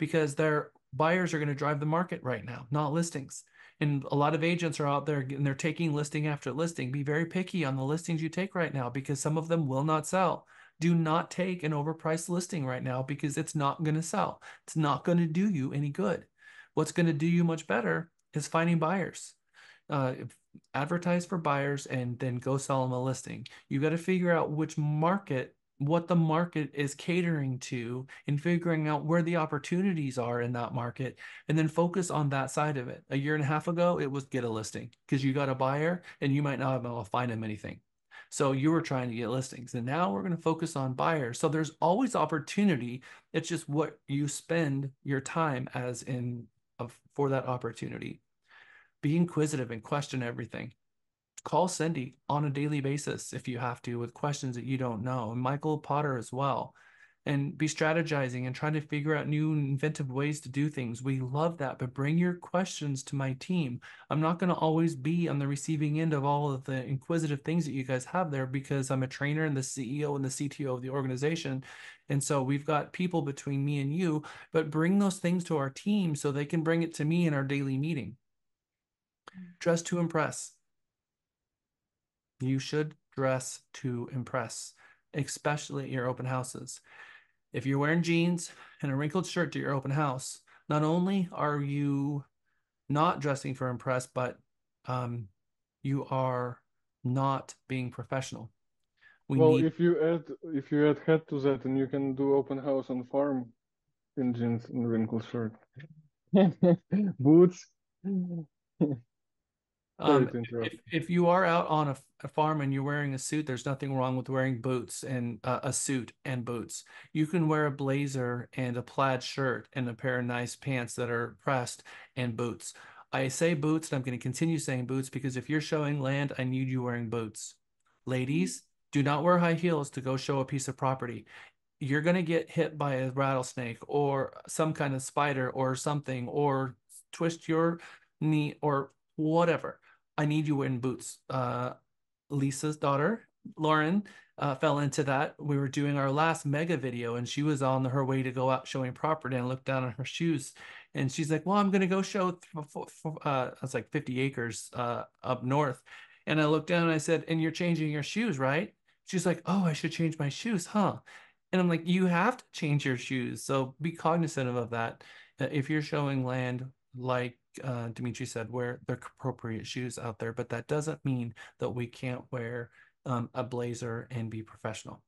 because their buyers are going to drive the market right now, not listings. And a lot of agents are out there and they're taking listing after listing. Be very picky on the listings you take right now because some of them will not sell. Do not take an overpriced listing right now because it's not going to sell. It's not going to do you any good. What's going to do you much better is finding buyers. Advertise for buyers and then go sell them a listing. You got to figure out what the market is catering to and figuring out where the opportunities are in that market and then focus on that side of it. A year and a half ago, it was get a listing because you got a buyer and you might not be able to find them anything. So you were trying to get listings and now we're going to focus on buyers. So there's always opportunity. It's just what you spend your time as for that opportunity. Be inquisitive and question everything. Call Cindy on a daily basis if you have to with questions that you don't know, and Michael Potter as well. And be strategizing and trying to figure out new inventive ways to do things. We love that, but bring your questions to my team. I'm not going to always be on the receiving end of all of the inquisitive things that you guys have there because I'm a trainer and the CEO and the CTO of the organization. And so we've got people between me and you, but bring those things to our team so they can bring it to me in our daily meeting. Dress to impress. You should dress to impress, especially at your open houses. If you're wearing jeans and a wrinkled shirt to your open house, not only are you not dressing for impress, but you are not being professional. Well, if you add head to that, and you can do open house on farm in jeans and wrinkled shirt, boots. Sorry to interrupt. If you are out on a farm and you're wearing a suit, there's nothing wrong with wearing boots and a suit and boots. You can wear a blazer and a plaid shirt and a pair of nice pants that are pressed and boots. I say boots, and I'm going to continue saying boots because if you're showing land, I need you wearing boots. Ladies, do not wear high heels to go show a piece of property. You're going to get hit by a rattlesnake or some kind of spider or something, or twist your knee or whatever. I need you in boots. Lisa's daughter, Lauren, fell into that. We were doing our last mega video and she was on her way to go out showing property and looked down on her shoes. And she's like, well, I'm going to go show, it's like 50 acres up north. And I looked down and I said, and you're changing your shoes, right? She's like, oh, I should change my shoes, huh? And I'm like, you have to change your shoes. So be cognizant of that. If you're showing land, like Dimitri said, wear the appropriate shoes out there, but that doesn't mean that we can't wear a blazer and be professional.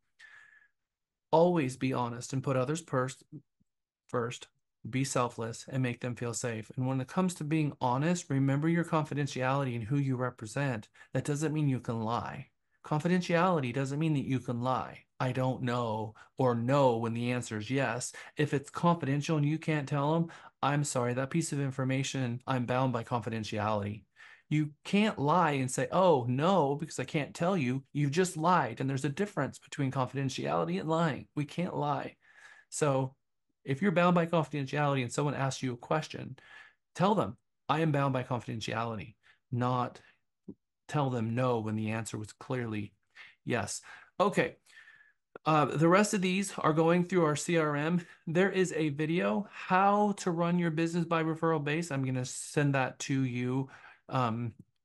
Always be honest and put others first. Be selfless and make them feel safe. And when it comes to being honest, remember your confidentiality and who you represent. That doesn't mean you can lie. Confidentiality doesn't mean that you can lie. I don't know, or no when the answer is yes. If it's confidential and you can't tell them, I'm sorry, that piece of information, I'm bound by confidentiality. You can't lie and say, oh, no, because I can't tell you. You've just lied. And there's a difference between confidentiality and lying. We can't lie. So if you're bound by confidentiality and someone asks you a question, tell them, I am bound by confidentiality, not tell them no when the answer was clearly yes. Okay. The rest of these are going through our CRM. There is a video, how to run your business by referral base. I'm going to send that to you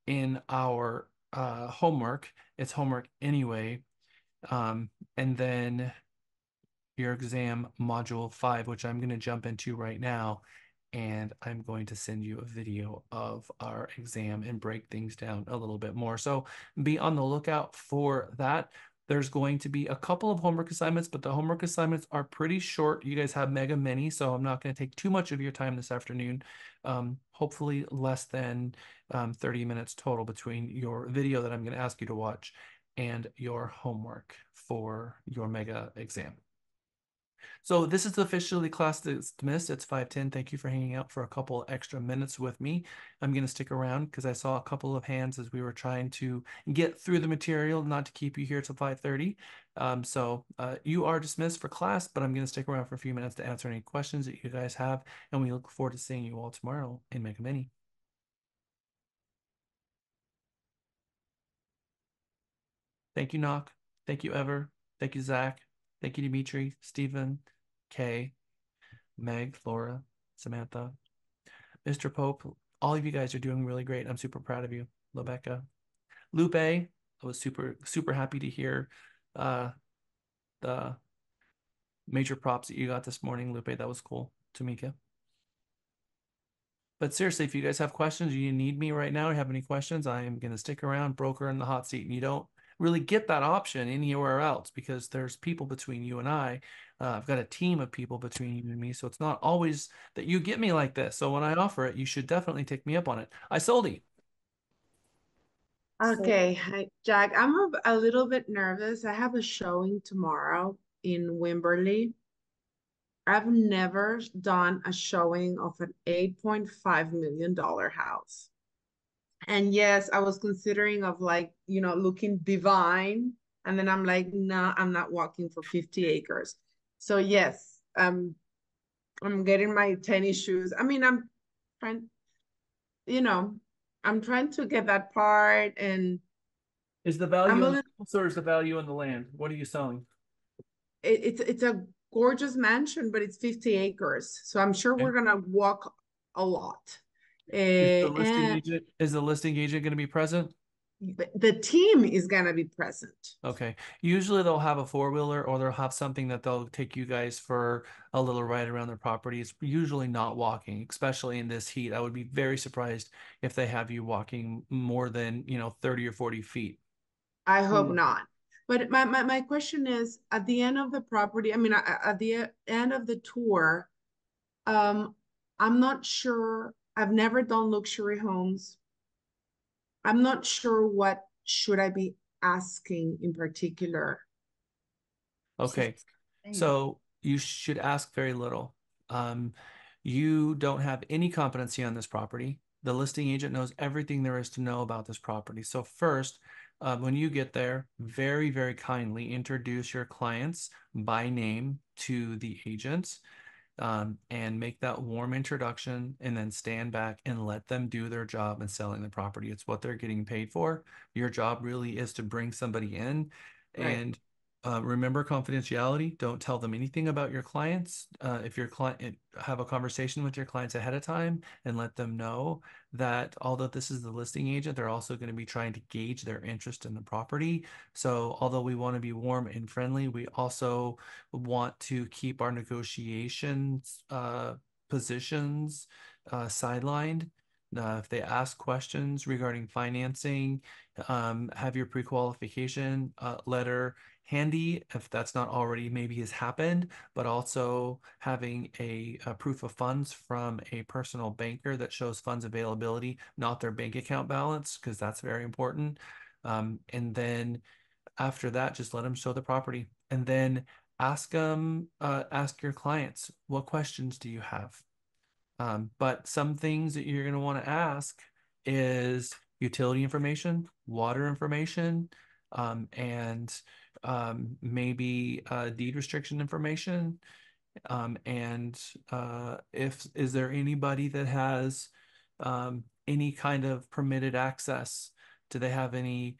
in our homework. It's homework anyway. And then your exam module 5, which I'm going to jump into right now. And I'm going to send you a video of our exam and break things down a little bit more. So be on the lookout for that. There's going to be a couple of homework assignments, but the homework assignments are pretty short. You guys have mega many, so I'm not going to take too much of your time this afternoon. Hopefully less than 30 minutes total between your video that I'm going to ask you to watch and your homework for your mega exam. So this is officially class dismissed. It's 5:10. Thank you for hanging out for a couple extra minutes with me. I'm going to stick around because I saw a couple of hands as we were trying to get through the material, not to keep you here till 5:30. You are dismissed for class, but I'm going to stick around for a few minutes to answer any questions that you guys have. And we look forward to seeing you all tomorrow in Mega Mini. Thank you, Knock. Thank you, Ever. Thank you, Zach. Thank you, Dimitri, Stephen, Kay, Meg, Laura, Samantha, Mr. Pope. All of you guys are doing really great. I'm super proud of you. Rebecca. Lupe, I was super happy to hear the major props that you got this morning, Lupe. That was cool. Tamika. But seriously, if you guys have questions, you need me right now, or have any questions, I am going to stick around, broker in the hot seat. And you don't really get that option anywhere else because there's people between you and I. I've got a team of people between you and me. So it's not always that you get me like this. So when I offer it, you should definitely take me up on it. I sold it. Okay, hi, Jack. I'm a little bit nervous. I have a showing tomorrow in Wimberley. I've never done a showing of an $8.5 million house. And yes, I was considering of like, looking divine. And then I'm like, nah, I'm not walking for 50 acres. So yes, I'm getting my tennis shoes. I mean, trying, you know, I'm trying to get that part, and Is the I'm value a in the little, house or is the value in the land? What are you selling? it's a gorgeous mansion, but it's 50 acres. So I'm sure Okay. we're gonna walk a lot. Is And the listing agent going to be present? the team is gonna be present. Okay. Usually they'll have a four-wheeler or they'll have something that they'll take you guys for a little ride around their property. It's usually not walking, especially in this heat. I would be very surprised if they have you walking more than, 30 or 40 feet. I hope not. But my question is, at the end of the property, I mean, at the end of the tour, um, I'm not sure. I've never done luxury homes. I'm not sure what should I be asking in particular. Okay. So you should ask very little. Um, you don't have any competency on this property. The listing agent knows everything there is to know about this property. So first, when you get there, very, very kindly introduce your clients by name to the agents, and make that warm introduction and then stand back and let them do their job in selling the property. It's what they're getting paid for. Your job really is to bring somebody in. Right. And remember confidentiality. Don't tell them anything about your clients. If your client, have a conversation with your clients ahead of time and let them know that although this is the listing agent, they're also going to be trying to gauge their interest in the property. So although we want to be warm and friendly, we also want to keep our negotiations positions sidelined. If they ask questions regarding financing, have your pre-qualification letter handy if that's not already maybe has happened, but also having a proof of funds from a personal banker that shows funds availability, not their bank account balance, because that's very important. And then after that, just let them show the property, and then ask your clients, what questions do you have? But some things that you're going to want to ask is, utility information, water information, and maybe deed restriction information. And if is there anybody that has any kind of permitted access? Do they have any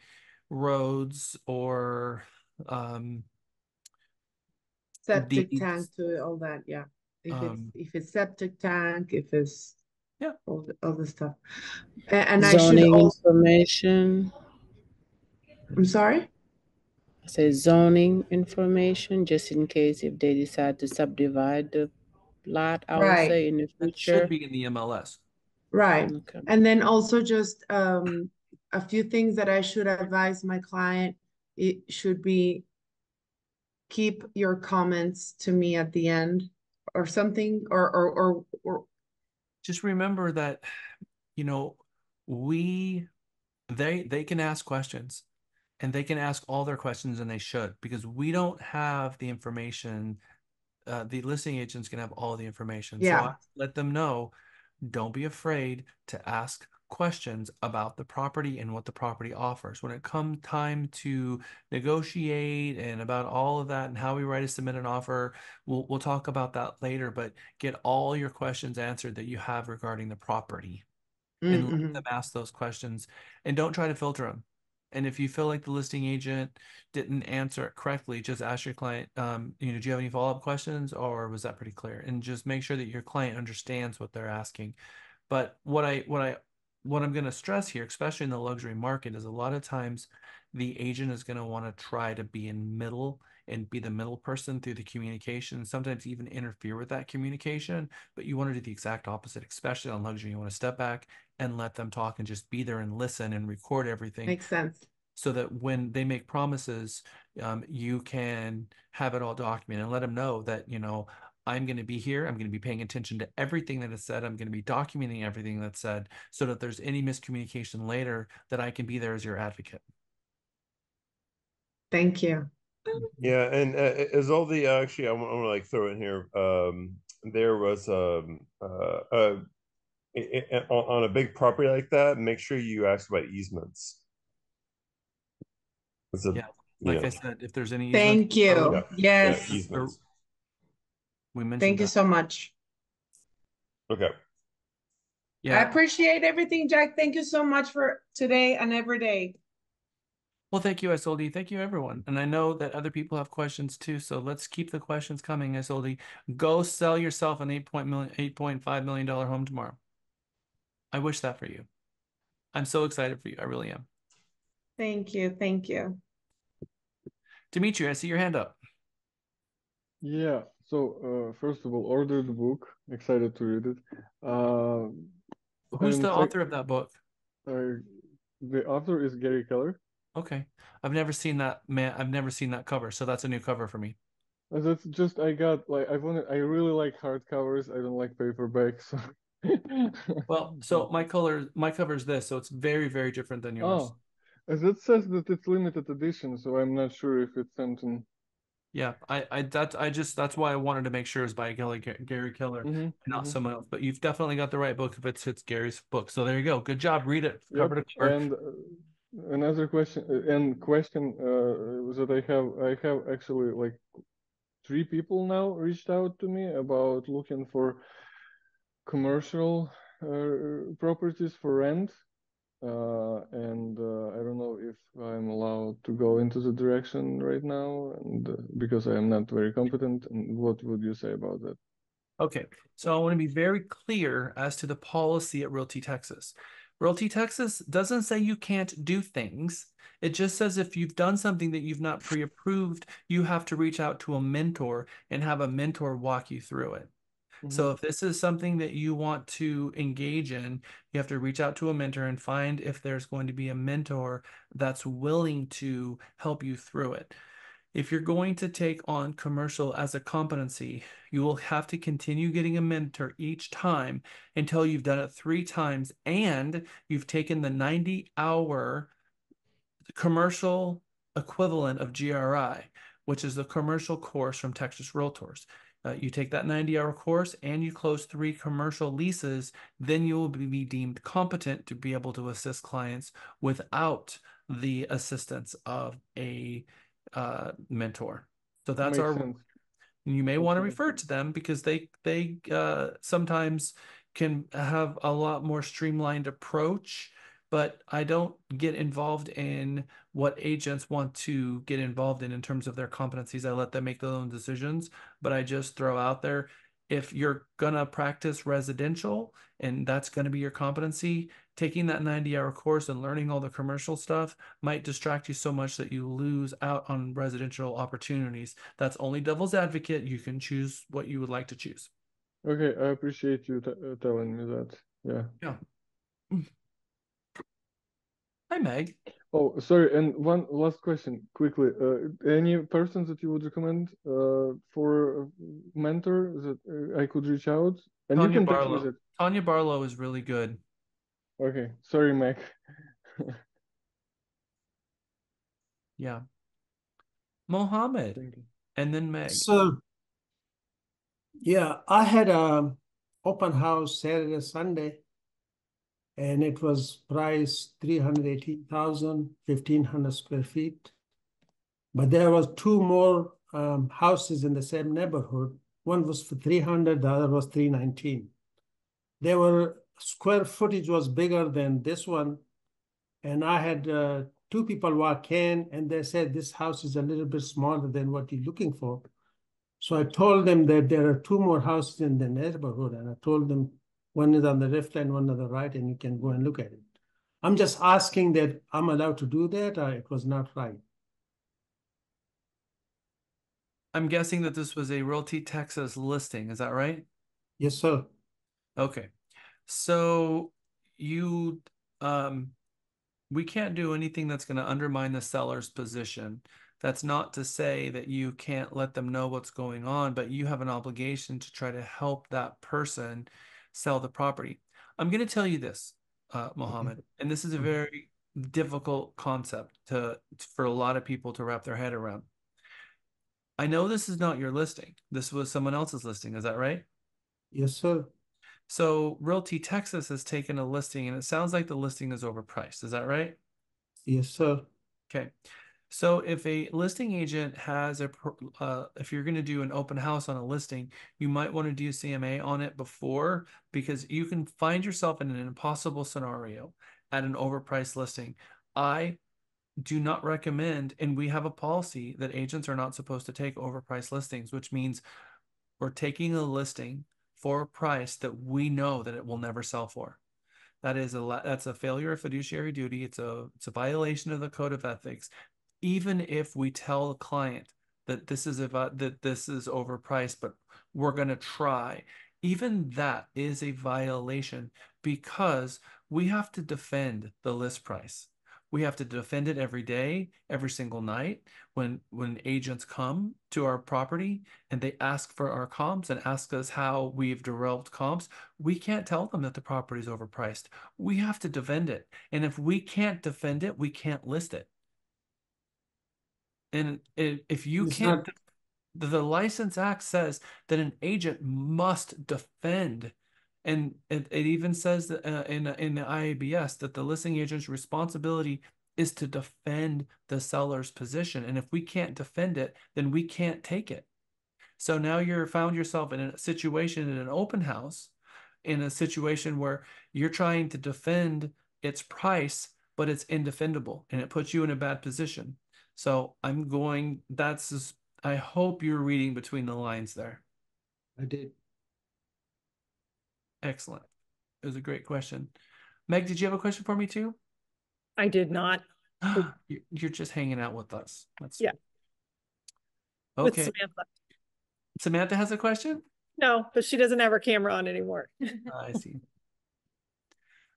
roads or Septic tank deeds? to all that, yeah. Um, If it's septic tank, if it's yeah, all the stuff. And I should Zoning also, information. I'm sorry? Say zoning information, just in case if they decide to subdivide the lot, I would Right, say in the that should future. be in the MLS. right. Okay. And then also just a few things that I should advise my client. It should be keep your comments to me at the end or something, or Just remember that, you know, we they can ask questions, and they can ask all their questions, and they should, because we don't have the information. The listing agents can have all the information. So I yeah, let them know, don't be afraid to ask questions about the property and what the property offers. When it comes time to negotiate and about all of that and how we write to submit an offer, we'll talk about that later, but get all your questions answered that you have regarding the property, and let them ask those questions, and don't try to filter them. And if you feel like the listing agent didn't answer it correctly, just ask your client, do you have any follow-up questions, or was that pretty clear? And just make sure that your client understands what they're asking. But what I'm going to stress here, especially in the luxury market, is a lot of times the agent is going to want to try to be in middle and be the middle person through the communication, sometimes even interfere with that communication. But you want to do the exact opposite, especially on luxury. You want to step back and let them talk and just be there and listen and record everything, makes sense. so that when they make promises, you can have it all documented and let them know that, I'm going to be here. I'm going to be paying attention to everything that is said. I'm going to be documenting everything that's said, so that if there's any miscommunication later, that I can be there as your advocate. Thank you. Yeah, and as all the actually, I'm gonna like throw in here. There was on a big property like that, make sure you ask about easements. It's a, Yeah, you like know, I said, if there's any easements, Thank you. yeah, Yes. easements. We mentioned Thank you that. so much. Okay. I Yeah. appreciate everything, Jack. Thank you so much for today and every day. Well, thank you, Isolde. Thank you, everyone. And I know that other people have questions too, so let's keep the questions coming, Isolde. Go sell yourself an $8.5 million home tomorrow. I wish that for you. I'm so excited for you. I really am. Thank you. Thank you. Dimitri, I see your hand up. Yeah. So first of all, order the book. Excited to read it. Who's And the author of that book? The author is Gary Keller. Okay. I've never seen that, man. I've never seen that cover, so that's a new cover for me. That's just I got like I really like hardcovers. I don't like paperbacks. Well, so my cover is this, so it's very, very different than yours. Oh, as it says that it's limited edition, so I'm not sure if it's something. Yeah, that's why I wanted to make sure it's by Gary Keller, not someone else. But you've definitely got the right book if it's Gary's book. So there you go. Good job. Read it Yep. cover to cover. And another question that I have actually like 3 people now reached out to me about looking for commercial properties for rent. And I don't know if I'm allowed to go into the direction right now, and because I am not very competent. And what would you say about that? Okay, so I want to be very clear as to the policy at Realty Texas. Realty Texas doesn't say you can't do things. It just says if you've done something that you've not pre-approved, you have to reach out to a mentor and have a mentor walk you through it. So if this is something that you want to engage in, you have to reach out to a mentor and find if there's going to be a mentor that's willing to help you through it. If you're going to take on commercial as a competency, you will have to continue getting a mentor each time until you've done it 3 times and you've taken the 90-hour commercial equivalent of GRI, which is the commercial course from Texas Realtors. you take that 90-hour course and you close 3 commercial leases, then you will be deemed competent to be able to assist clients without the assistance of a mentor. So that's Makes our. sense. You may want to Absolutely. refer to them because they sometimes can have a lot more streamlined approach, but I don't get involved in what agents want to get involved in terms of their competencies. I let them make their own decisions, but I just throw out there, if you're gonna practice residential and that's gonna be your competency, taking that 90-hour course and learning all the commercial stuff might distract you so much that you lose out on residential opportunities. That's only devil's advocate. You can choose what you would like to choose. Okay, I appreciate you telling me that. Yeah. Yeah. Hi, Meg. Oh, sorry, and one last question, quickly. Any persons that you would recommend for a mentor that I could reach out? And you Tanya can text me Barlow. that. Tanya Barlow is really good. Okay, sorry, Mac. Yeah. Mohammed. Thank you. And then Meg. So, yeah, I had a open house Saturday, Sunday, and it was priced 318,000, 1,500 square feet. But there was two more houses in the same neighborhood. One was for 300, the other was 319. They were square footage was bigger than this one. And I had two people walk in and they said, this house is a little bit smaller than what you're looking for. So I told them that there are two more houses in the neighborhood. And I told them one is on the left and one on the right, and you can go and look at it. I'm just asking that I'm allowed to do that, or it was not right. I'm guessing that this was a Realty Texas listing. Is that right? Yes, sir. Okay. So you we can't do anything that's going to undermine the seller's position. That's not to say that you can't let them know what's going on, but you have an obligation to try to help that person sell the property. I'm going to tell you this, Mohammed, and this is a very difficult concept for a lot of people to wrap their head around. I know this is not your listing. This was someone else's listing. Is that right? Yes, sir. So Realty Texas has taken a listing and it sounds like the listing is overpriced. Is that right? Yes, sir. Okay. So if a listing agent has if you're going to do an open house on a listing, you might want to do CMA on it before, because you can find yourself in an impossible scenario at an overpriced listing. I do not recommend, and we have a policy that agents are not supposed to take overpriced listings, which means we're taking a listing for a price that we know that it will never sell for. That's a failure of fiduciary duty. It's a violation of the code of ethics. Even if we tell a client that this is overpriced, but we're going to try, even that is a violation, because we have to defend the list price. We have to defend it every day, every single night. When agents come to our property and they ask for our comps and ask us how we've developed comps, we can't tell them that the property is overpriced. We have to defend it. And if we can't defend it, we can't list it. And if you can't, the License Act says that an agent must defend. And it even says that, in the IABS, that the listing agent's responsibility is to defend the seller's position. And if we can't defend it, then we can't take it. So now you're found yourself in a situation in an open house, in a situation where you're trying to defend its price, but it's indefendable and it puts you in a bad position. So I hope you're reading between the lines there. I did. Excellent. It was a great question. Meg, did you have a question for me too? I did not. You're just hanging out with us. That's Yeah. With okay. Samantha. Samantha has a question? No, but she doesn't have her camera on anymore. I see.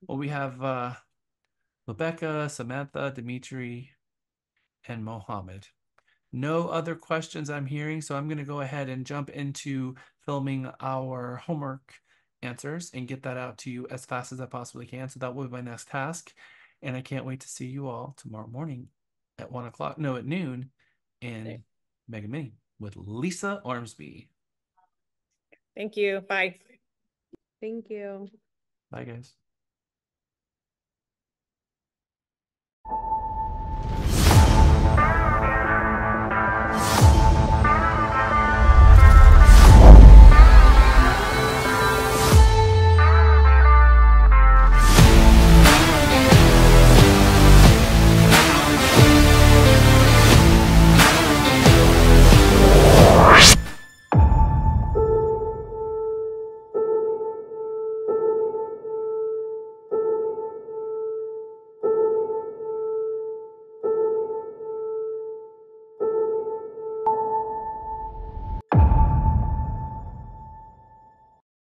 Well, we have Rebecca, Samantha, Dimitri, and Mohammed. No other questions I'm hearing, so I'm going to go ahead and jump into filming our homework answers and get that out to you as fast as I possibly can. So that will be my next task. And I can't wait to see you all tomorrow morning at at noon in Mega Mini with Lisa Ormsby. Thank you. Bye. Thank you. Bye, guys.